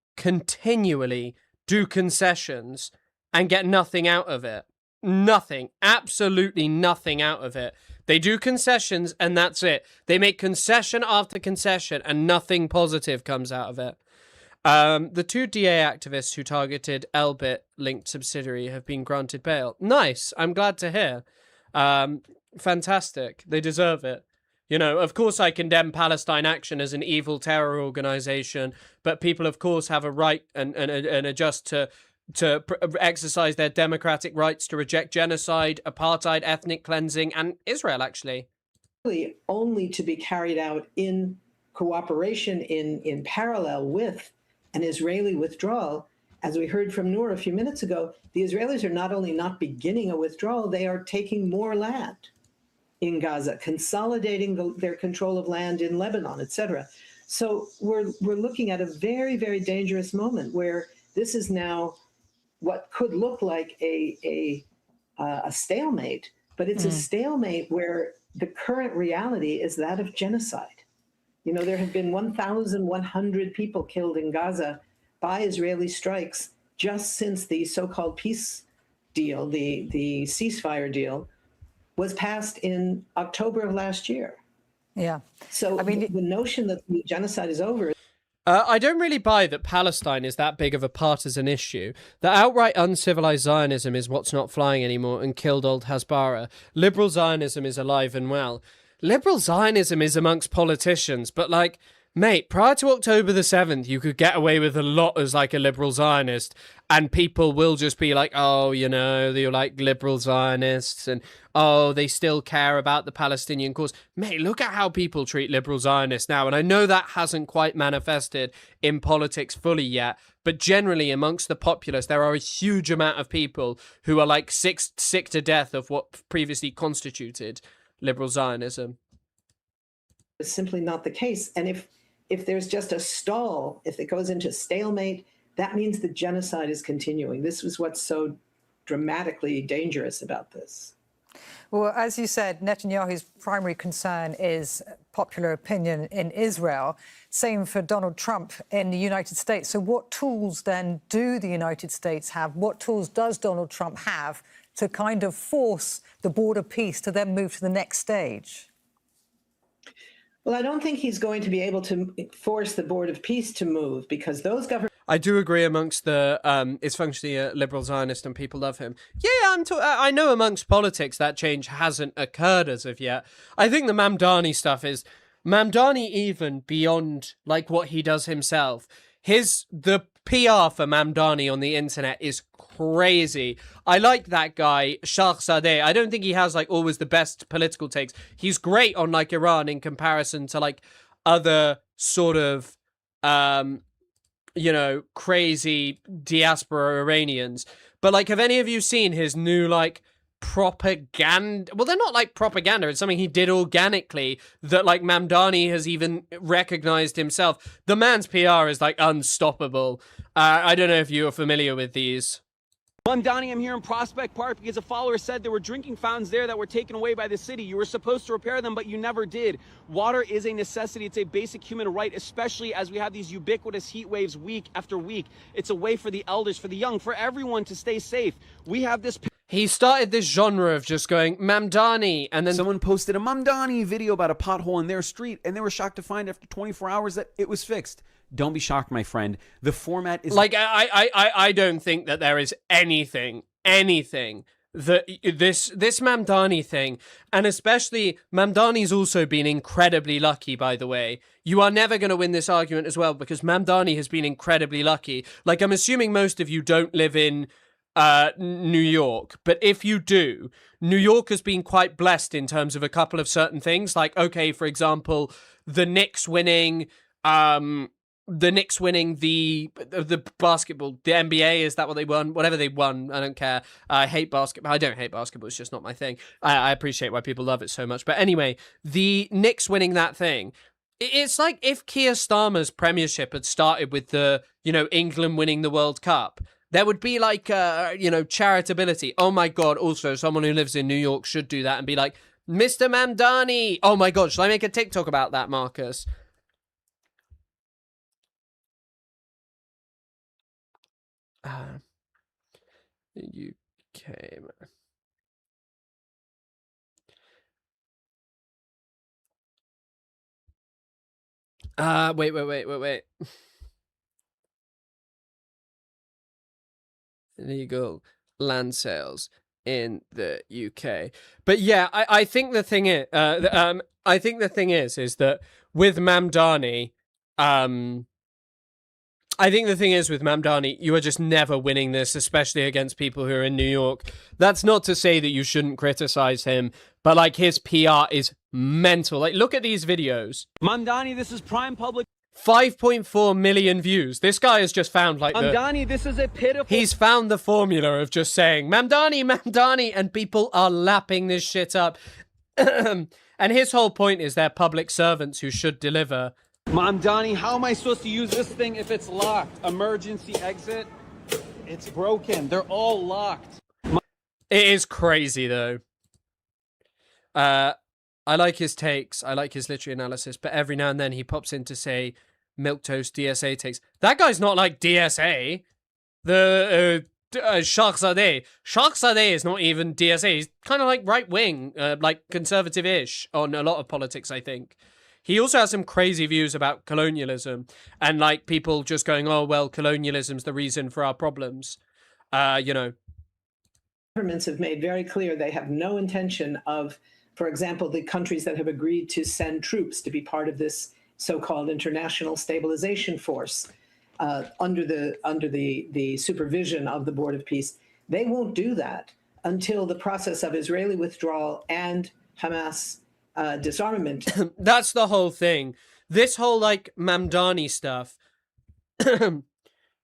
do concessions and get nothing out of it. Nothing. Absolutely nothing out of it. They do concessions and that's it. They make concession after concession and nothing positive comes out of it. The two DA activists who targeted Elbit linked subsidiary have been granted bail. Nice. I'm glad to hear. Fantastic. They deserve it. You know, of course I condemn Palestine Action as an evil terror organization, but people, of course, have a right and a just to exercise their democratic rights to reject genocide, apartheid, ethnic cleansing, and Israel, actually. Only to be carried out in cooperation, in parallel with an Israeli withdrawal. As we heard from Noor a few minutes ago, the Israelis are not only not beginning a withdrawal, they are taking more land in Gaza, consolidating their control of land in Lebanon, etc. So we're looking at a very, very dangerous moment where this is now what could look like a stalemate, but it's a stalemate where the current reality is that of genocide. You know, there have been 1,100 people killed in Gaza by Israeli strikes just since the so-called peace deal, the ceasefire deal, was passed in October of last year. Yeah. So I mean, the notion that the genocide is over. I don't really buy that Palestine is that big of a partisan issue. The outright uncivilized Zionism is what's not flying anymore and killed old Hasbara. Liberal Zionism is alive and well. Liberal Zionism is amongst politicians, but like, mate, prior to October the 7th, you could get away with a lot as like a liberal Zionist, and people will just be like, oh, you know, they're like liberal Zionists, and oh, they still care about the Palestinian cause. Mate, look at how people treat liberal Zionists now, and I know that hasn't quite manifested in politics fully yet, but generally amongst the populace, there are a huge amount of people who are like sick to death of what previously constituted liberal Zionism. It's simply not the case. And if there's just a stall, if it goes into stalemate, that means the genocide is continuing. This was what's so dramatically dangerous about this. Well, as you said, Netanyahu's primary concern is popular opinion in Israel. Same for Donald Trump in the United States. So what tools then do the United States have? What tools does Donald Trump have to kind of force the border peace to then move to the next stage? Well, I don't think he's going to be able to force the board of peace to move, because those governments. I do agree amongst the it's functionally a liberal Zionist and people love him. Yeah, I know amongst politics that change hasn't occurred as of yet. I think the Mamdani stuff is Mamdani, even beyond like what he does himself. The PR for Mamdani on the internet is crazy. I like that guy, Shahzadeh. I don't think he has like always the best political takes. He's great on like Iran in comparison to like other sort of you know, crazy diaspora Iranians. But like, have any of you seen his new like propaganda? Well, they're not like propaganda. It's something he did organically that like Mamdani has even recognized himself. The man's PR is like unstoppable. I don't know if you are familiar with these. Mamdani, I'm here in Prospect Park because a follower said there were drinking fountains there that were taken away by the city. You were supposed to repair them, but you never did. Water is a necessity. It's a basic human right, especially as we have these ubiquitous heat waves week after week. It's a way for the elders, for the young, for everyone to stay safe. We have this... He started this genre of just going, Mamdani, and then... Someone posted a Mamdani video about a pothole in their street, and they were shocked to find after 24 hours that it was fixed. Don't be shocked, my friend. The format is... Like, I don't think that there is anything that this Mamdani thing, and especially Mamdani's also been incredibly lucky, by the way. You are never going to win this argument as well, because Mamdani has been incredibly lucky. Like, I'm assuming most of you don't live in New York, but if you do, New York has been quite blessed in terms of a couple of certain things. Like, okay, for example, the Knicks winning the basketball, the NBA, is that what they won? Whatever they won, I don't care. I hate basketball. I don't hate basketball. It's just not my thing. I appreciate why people love it so much. But anyway, the Knicks winning that thing. It's like if Keir Starmer's premiership had started with the, you know, England winning the World Cup. There would be like, you know, charitability. Oh my God. Also, someone who lives in New York should do that and be like, Mr. Mamdani. Oh my God. Shall I make a TikTok about that, Marcus? UK, man. Wait. Illegal land sales. in the UK. But yeah, I think the thing is, I think the thing is that with Mamdani, I think the thing is with Mamdani, you are just never winning this, especially against people who are in New York. That's not to say that you shouldn't criticize him, but like his PR is mental. Like, look at these videos. Mamdani, this is prime public. 5.4 million views. This guy has just found like Mamdani, this is a pitiful. He's found the formula of just saying Mamdani, Mamdani, and people are lapping this shit up. And his whole point is they're public servants who should deliver. Mamdani, how am I supposed to use this thing if it's locked? Emergency exit. It's broken. They're all locked. It is crazy though. I like his takes. I like his literary analysis, but every now and then he pops in to say milquetoast DSA takes. That guy's not like DSA. The Shahzadeh. Shahzadeh is not even DSA. He's kind of like right wing, like conservative-ish on a lot of politics, I think. He also has some crazy views about colonialism and like people just going, oh, well, colonialism's the reason for our problems. You know. Governments have made very clear they have no intention of, for example, the countries that have agreed to send troops to be part of this so-called international stabilization force under the supervision of the Board of Peace. They won't do that until the process of Israeli withdrawal and Hamas disarmament. That's the whole thing. This whole like Mamdani stuff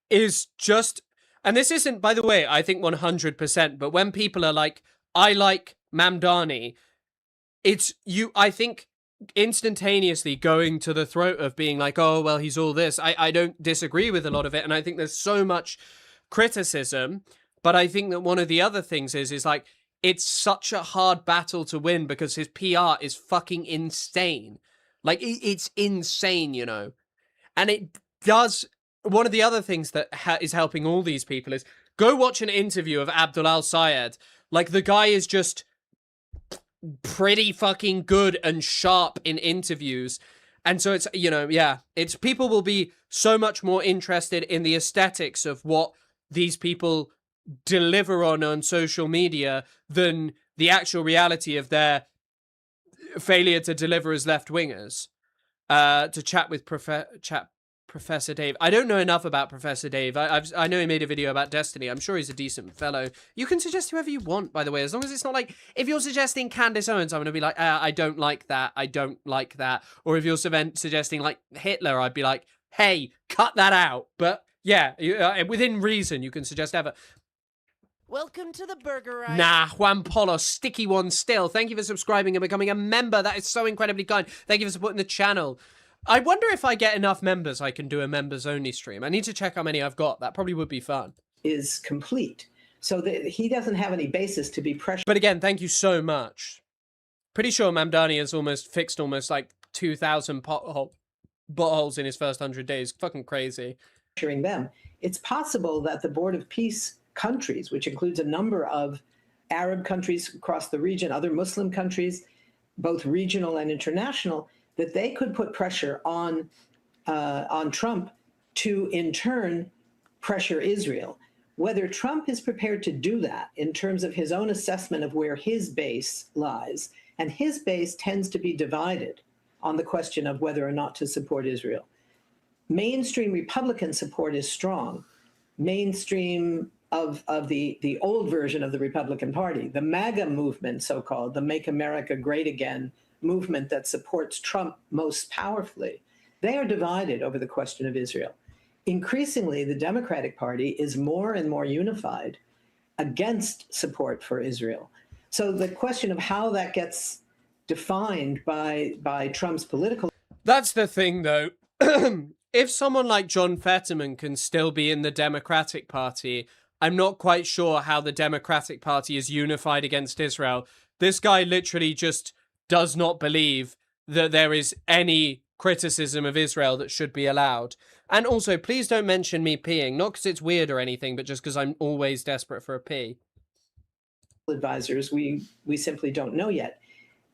is just, and this isn't, by the way, I think 100%, but when people are like, I like Mamdani, it's you, I think, instantaneously going to the throat of being like, oh, well, he's all this. I don't disagree with a lot of it. And I think there's so much criticism. But I think that one of the other things is like, it's such a hard battle to win because his PR is fucking insane. Like, it's insane, you know? And it does, one of the other things that is helping all these people is go watch an interview of Abdul al-Sayed. Like, the guy is just pretty fucking good and sharp in interviews. And so it's, you know, yeah, it's, people will be so much more interested in the aesthetics of what these people deliver on social media than the actual reality of their failure to deliver as left-wingers. To chat with Professor Dave. I don't know enough about Professor Dave. I know he made a video about Destiny. I'm sure he's a decent fellow. You can suggest whoever you want, by the way, as long as it's not like, if you're suggesting Candace Owens, I'm going to be like, I don't like that. I don't like that. Or if you're suggesting like Hitler, I'd be like, hey, cut that out. But yeah, within reason, you can suggest ever. Welcome to the Burger Right. Nah, Juan Polo, sticky one still. Thank you for subscribing and becoming a member. That is so incredibly kind. Thank you for supporting the channel. I wonder if I get enough members, I can do a members only stream. I need to check how many I've got. That probably would be fun. Is complete. So that he doesn't have any basis to be pressured. But again, thank you so much. Pretty sure Mamdani has almost fixed almost like 2,000 potholes in his first 100 days. Fucking crazy. Pressuring them. It's possible that the Board of Peace countries, which includes a number of Arab countries across the region, other Muslim countries, both regional and international, that they could put pressure on Trump to, in turn, pressure Israel. Whether Trump is prepared to do that in terms of his own assessment of where his base lies, and his base tends to be divided on the question of whether or not to support Israel. Mainstream Republican support is strong. Mainstream of the old version of the Republican Party, the MAGA movement, so-called, the Make America Great Again movement that supports Trump most powerfully, they are divided over the question of Israel. Increasingly, the Democratic Party is more and more unified against support for Israel. So the question of how that gets defined by Trump's political... That's the thing, though. If someone like John Fetterman can still be in the Democratic Party, I'm not quite sure how the Democratic Party is unified against Israel. This guy literally just does not believe that there is any criticism of Israel that should be allowed. And also, please don't mention me peeing, not because it's weird or anything, but just because I'm always desperate for a pee. Advisors, we simply don't know yet.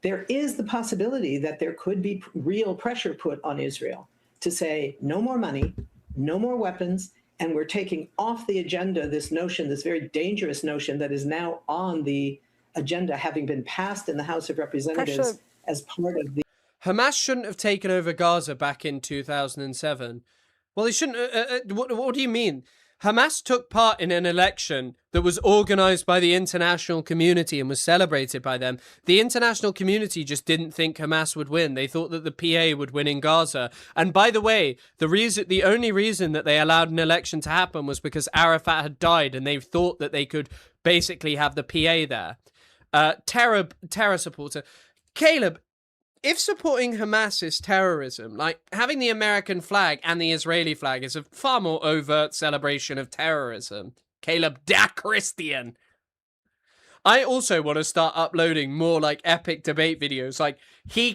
There is the possibility that there could be real pressure put on Israel to say no more money, no more weapons, and we're taking off the agenda this notion, this very dangerous notion that is now on the agenda, having been passed in the House of Representatives as part of the... Hamas shouldn't have taken over Gaza back in 2007. Well, they shouldn't... what do you mean? Hamas took part in an election that was organized by the international community and was celebrated by them. The international community just didn't think Hamas would win. They thought that the PA would win in Gaza. And by the way, the only reason that they allowed an election to happen was because Arafat had died, and they thought that they could basically have the PA there. Terror supporter. Caleb, if supporting Hamas is terrorism, like having the American flag and the Israeli flag is a far more overt celebration of terrorism. Caleb da Christian. I also want to start uploading more like epic debate videos. Like he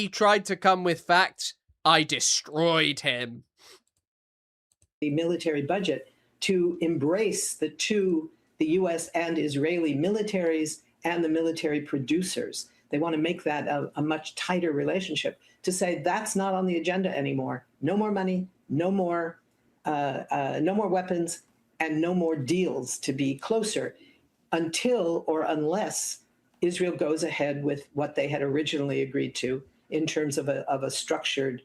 tried to come with facts. I destroyed him. The military budget to embrace the US and Israeli militaries and the military producers. They want to make that a much tighter relationship, to say that's not on the agenda anymore. No more money, no more weapons, and no more deals to be closer until or unless Israel goes ahead with what they had originally agreed to in terms of a structured,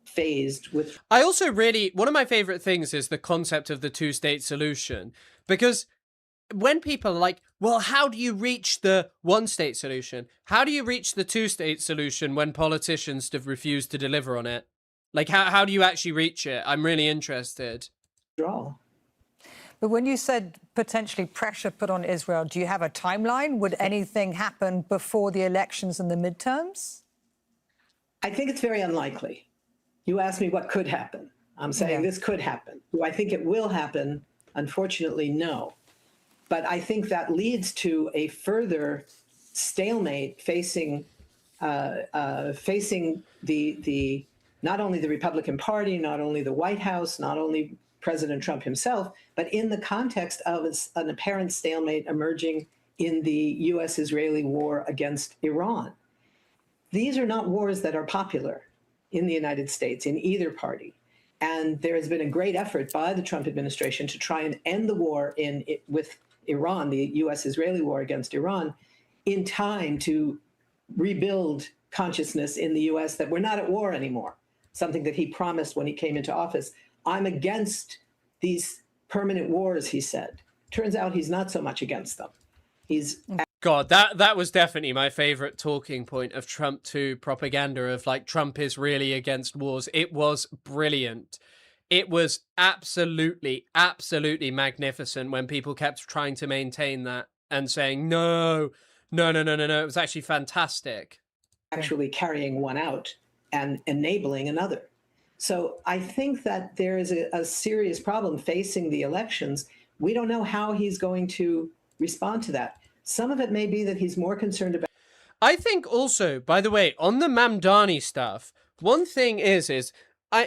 phased with... I also one of my favorite things is the concept of the two-state solution, because when people are like, well, how do you reach the one-state solution? How do you reach the two-state solution when politicians have refused to deliver on it? Like, how do you actually reach it? I'm really interested. Draw. But when you said potentially pressure put on Israel, do you have a timeline? Would anything happen before the elections and the midterms? I think it's very unlikely. You asked me what could happen. I'm saying this could happen. Do I think it will happen? Unfortunately, no. But I think that leads to a further stalemate facing the not only the Republican Party, not only the White House, not only President Trump himself, but in the context of an apparent stalemate emerging in the US-Israeli war against Iran. These are not wars that are popular in the United States, in either party. And there has been a great effort by the Trump administration to try and end the war with Iran, the US-Israeli war against Iran, in time to rebuild consciousness in the US that we're not at war anymore, something that he promised when he came into office. I'm against these permanent wars, he said. Turns out he's not so much against them. He's... God, that was definitely my favorite talking point of Trump 2 propaganda, of like, Trump is really against wars. It was brilliant. It was absolutely, absolutely magnificent when people kept trying to maintain that and saying, no. It was actually fantastic. Actually carrying one out and enabling another. So I think that there is a serious problem facing the elections. We don't know how he's going to respond to that. Some of it may be that he's more concerned about... I think also, by the way, on the Mamdani stuff, one thing is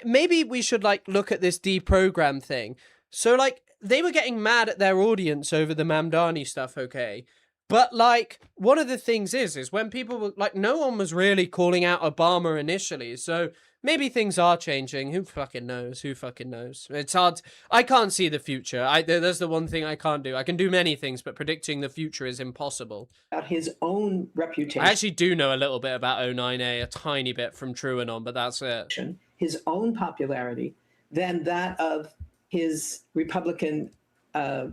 maybe we should like look at this deprogram thing. So like they were getting mad at their audience over the Mamdani stuff, okay? But like one of the things is when people were like, no one was really calling out Obama initially. So maybe things are changing. Who fucking knows? Who fucking knows? It's hard. I can't see the future. There's the one thing I can't do. I can do many things, but predicting the future is impossible. About his own reputation. I actually do know a little bit about 09A, a tiny bit from TrueAnon, but that's it. His own popularity than that of his Republican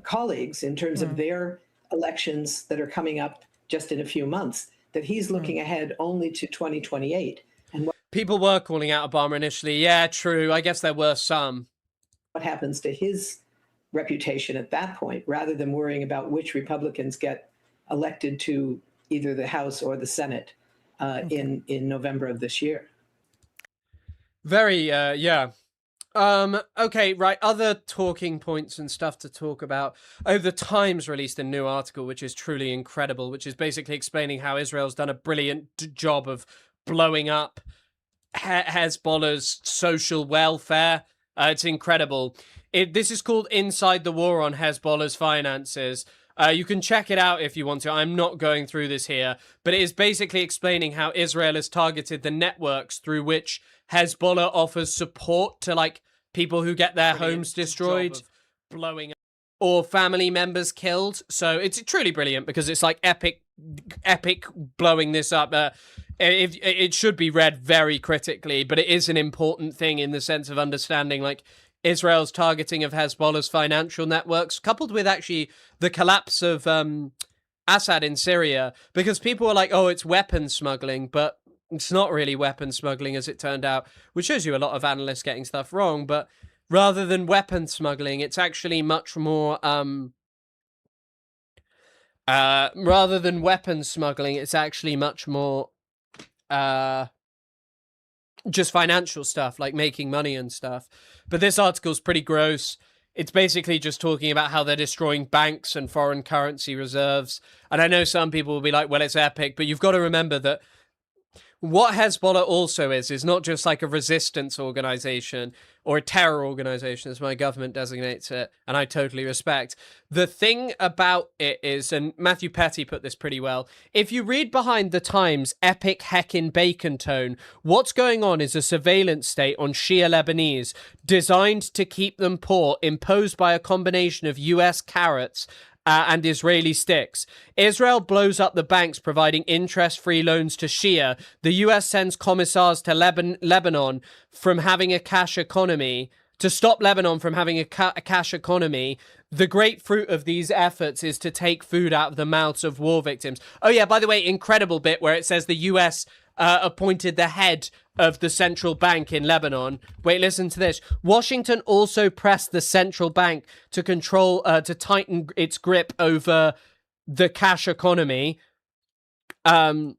colleagues in terms of their elections that are coming up just in a few months, that he's looking ahead only to 2028. And people were calling out Obama initially. Yeah, true. I guess there were some. What happens to his reputation at that point, rather than worrying about which Republicans get elected to either the House or the Senate in November of this year. Very, yeah. Okay, right. Other talking points and stuff to talk about. Oh, the Times released a new article, which is truly incredible, which is basically explaining how Israel's done a brilliant job of blowing up Hezbollah's social welfare. It's incredible. This is called Inside the War on Hezbollah's Finances. You can check it out if you want to. I'm not going through this here, but it is basically explaining how Israel has targeted the networks through which Hezbollah offers support to like people who get their homes destroyed, blowing up, or family members killed. So it's truly brilliant because it's like epic blowing this up. It should be read very critically, but it is an important thing in the sense of understanding like Israel's targeting of Hezbollah's financial networks, coupled with actually the collapse of Assad in Syria, because people are like, oh, it's weapons smuggling, but it's not really weapons smuggling as it turned out, which shows you a lot of analysts getting stuff wrong. But rather than weapons smuggling, it's actually much more rather than weapons smuggling, it's actually much more just financial stuff, like making money and stuff. But this article's pretty gross. It's basically just talking about how they're destroying banks and foreign currency reserves. And I know some people will be like, well, it's epic, but you've got to remember that what Hezbollah also is not just like a resistance organization or a terror organization, as my government designates it, and I totally respect. The thing about it is, and Matthew Petty put this pretty well, if you read behind the Times' epic heckin' bacon tone, what's going on is a surveillance state on Shia Lebanese designed to keep them poor, imposed by a combination of US carrots and Israeli sticks. Israel blows up the banks providing interest-free loans to Shia. The US sends commissars to Lebanon from having a cash economy, to stop Lebanon from having a cash economy. The great fruit of these efforts is to take food out of the mouths of war victims. Oh yeah, by the way, incredible bit where it says the US appointed the head of the central bank in Lebanon. Wait, listen to this. Washington also pressed the central bank to to tighten its grip over the cash economy. Last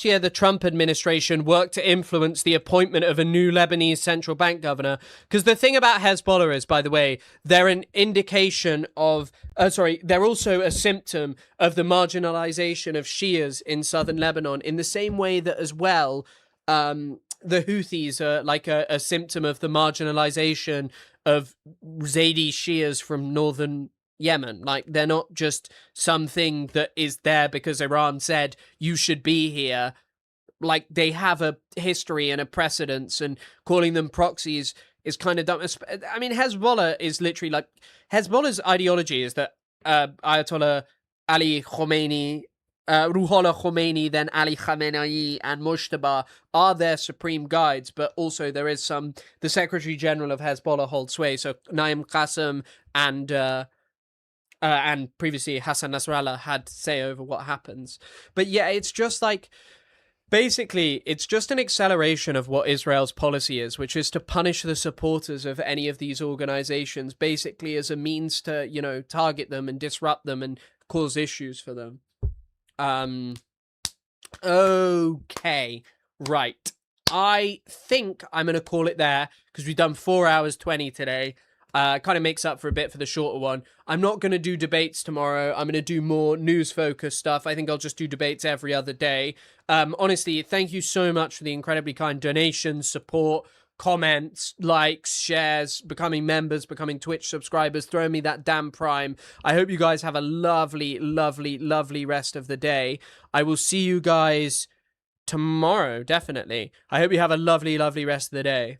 year, the Trump administration worked to influence the appointment of a new Lebanese central bank governor. Because the thing about Hezbollah is, by the way, they're an indication of, they're also a symptom of the marginalization of Shias in southern Lebanon, in the same way that as well, the Houthis are like a symptom of the marginalization of Zaidi Shias from northern Yemen. Like, they're not just something that is there because Iran said you should be here. Like, they have a history and a precedence, and calling them proxies is kind of dumb. I mean, Hezbollah is literally like, Hezbollah's ideology is that Ayatollah Ali Khomeini, Ruhollah Khomeini, then Ali Khamenei and Mujtaba are their supreme guides, but also there is the Secretary General of Hezbollah holds sway, so Naim Qassem and previously Hassan Nasrallah had say over what happens. But yeah, it's just like, basically, it's just an acceleration of what Israel's policy is, which is to punish the supporters of any of these organizations, basically as a means to, target them and disrupt them and cause issues for them. Okay, right. I think I'm going to call it there, because we've done 4 hours 20 today. Kind of makes up for a bit for the shorter one. I'm not going to do debates tomorrow. I'm going to do more news-focused stuff. I think I'll just do debates every other day. Honestly, thank you so much for the incredibly kind donations, support, comments, likes, shares, becoming members, becoming Twitch subscribers, throwing me that damn Prime. I hope you guys have a lovely, lovely, lovely rest of the day. I will see you guys tomorrow, definitely. I hope you have a lovely, lovely rest of the day.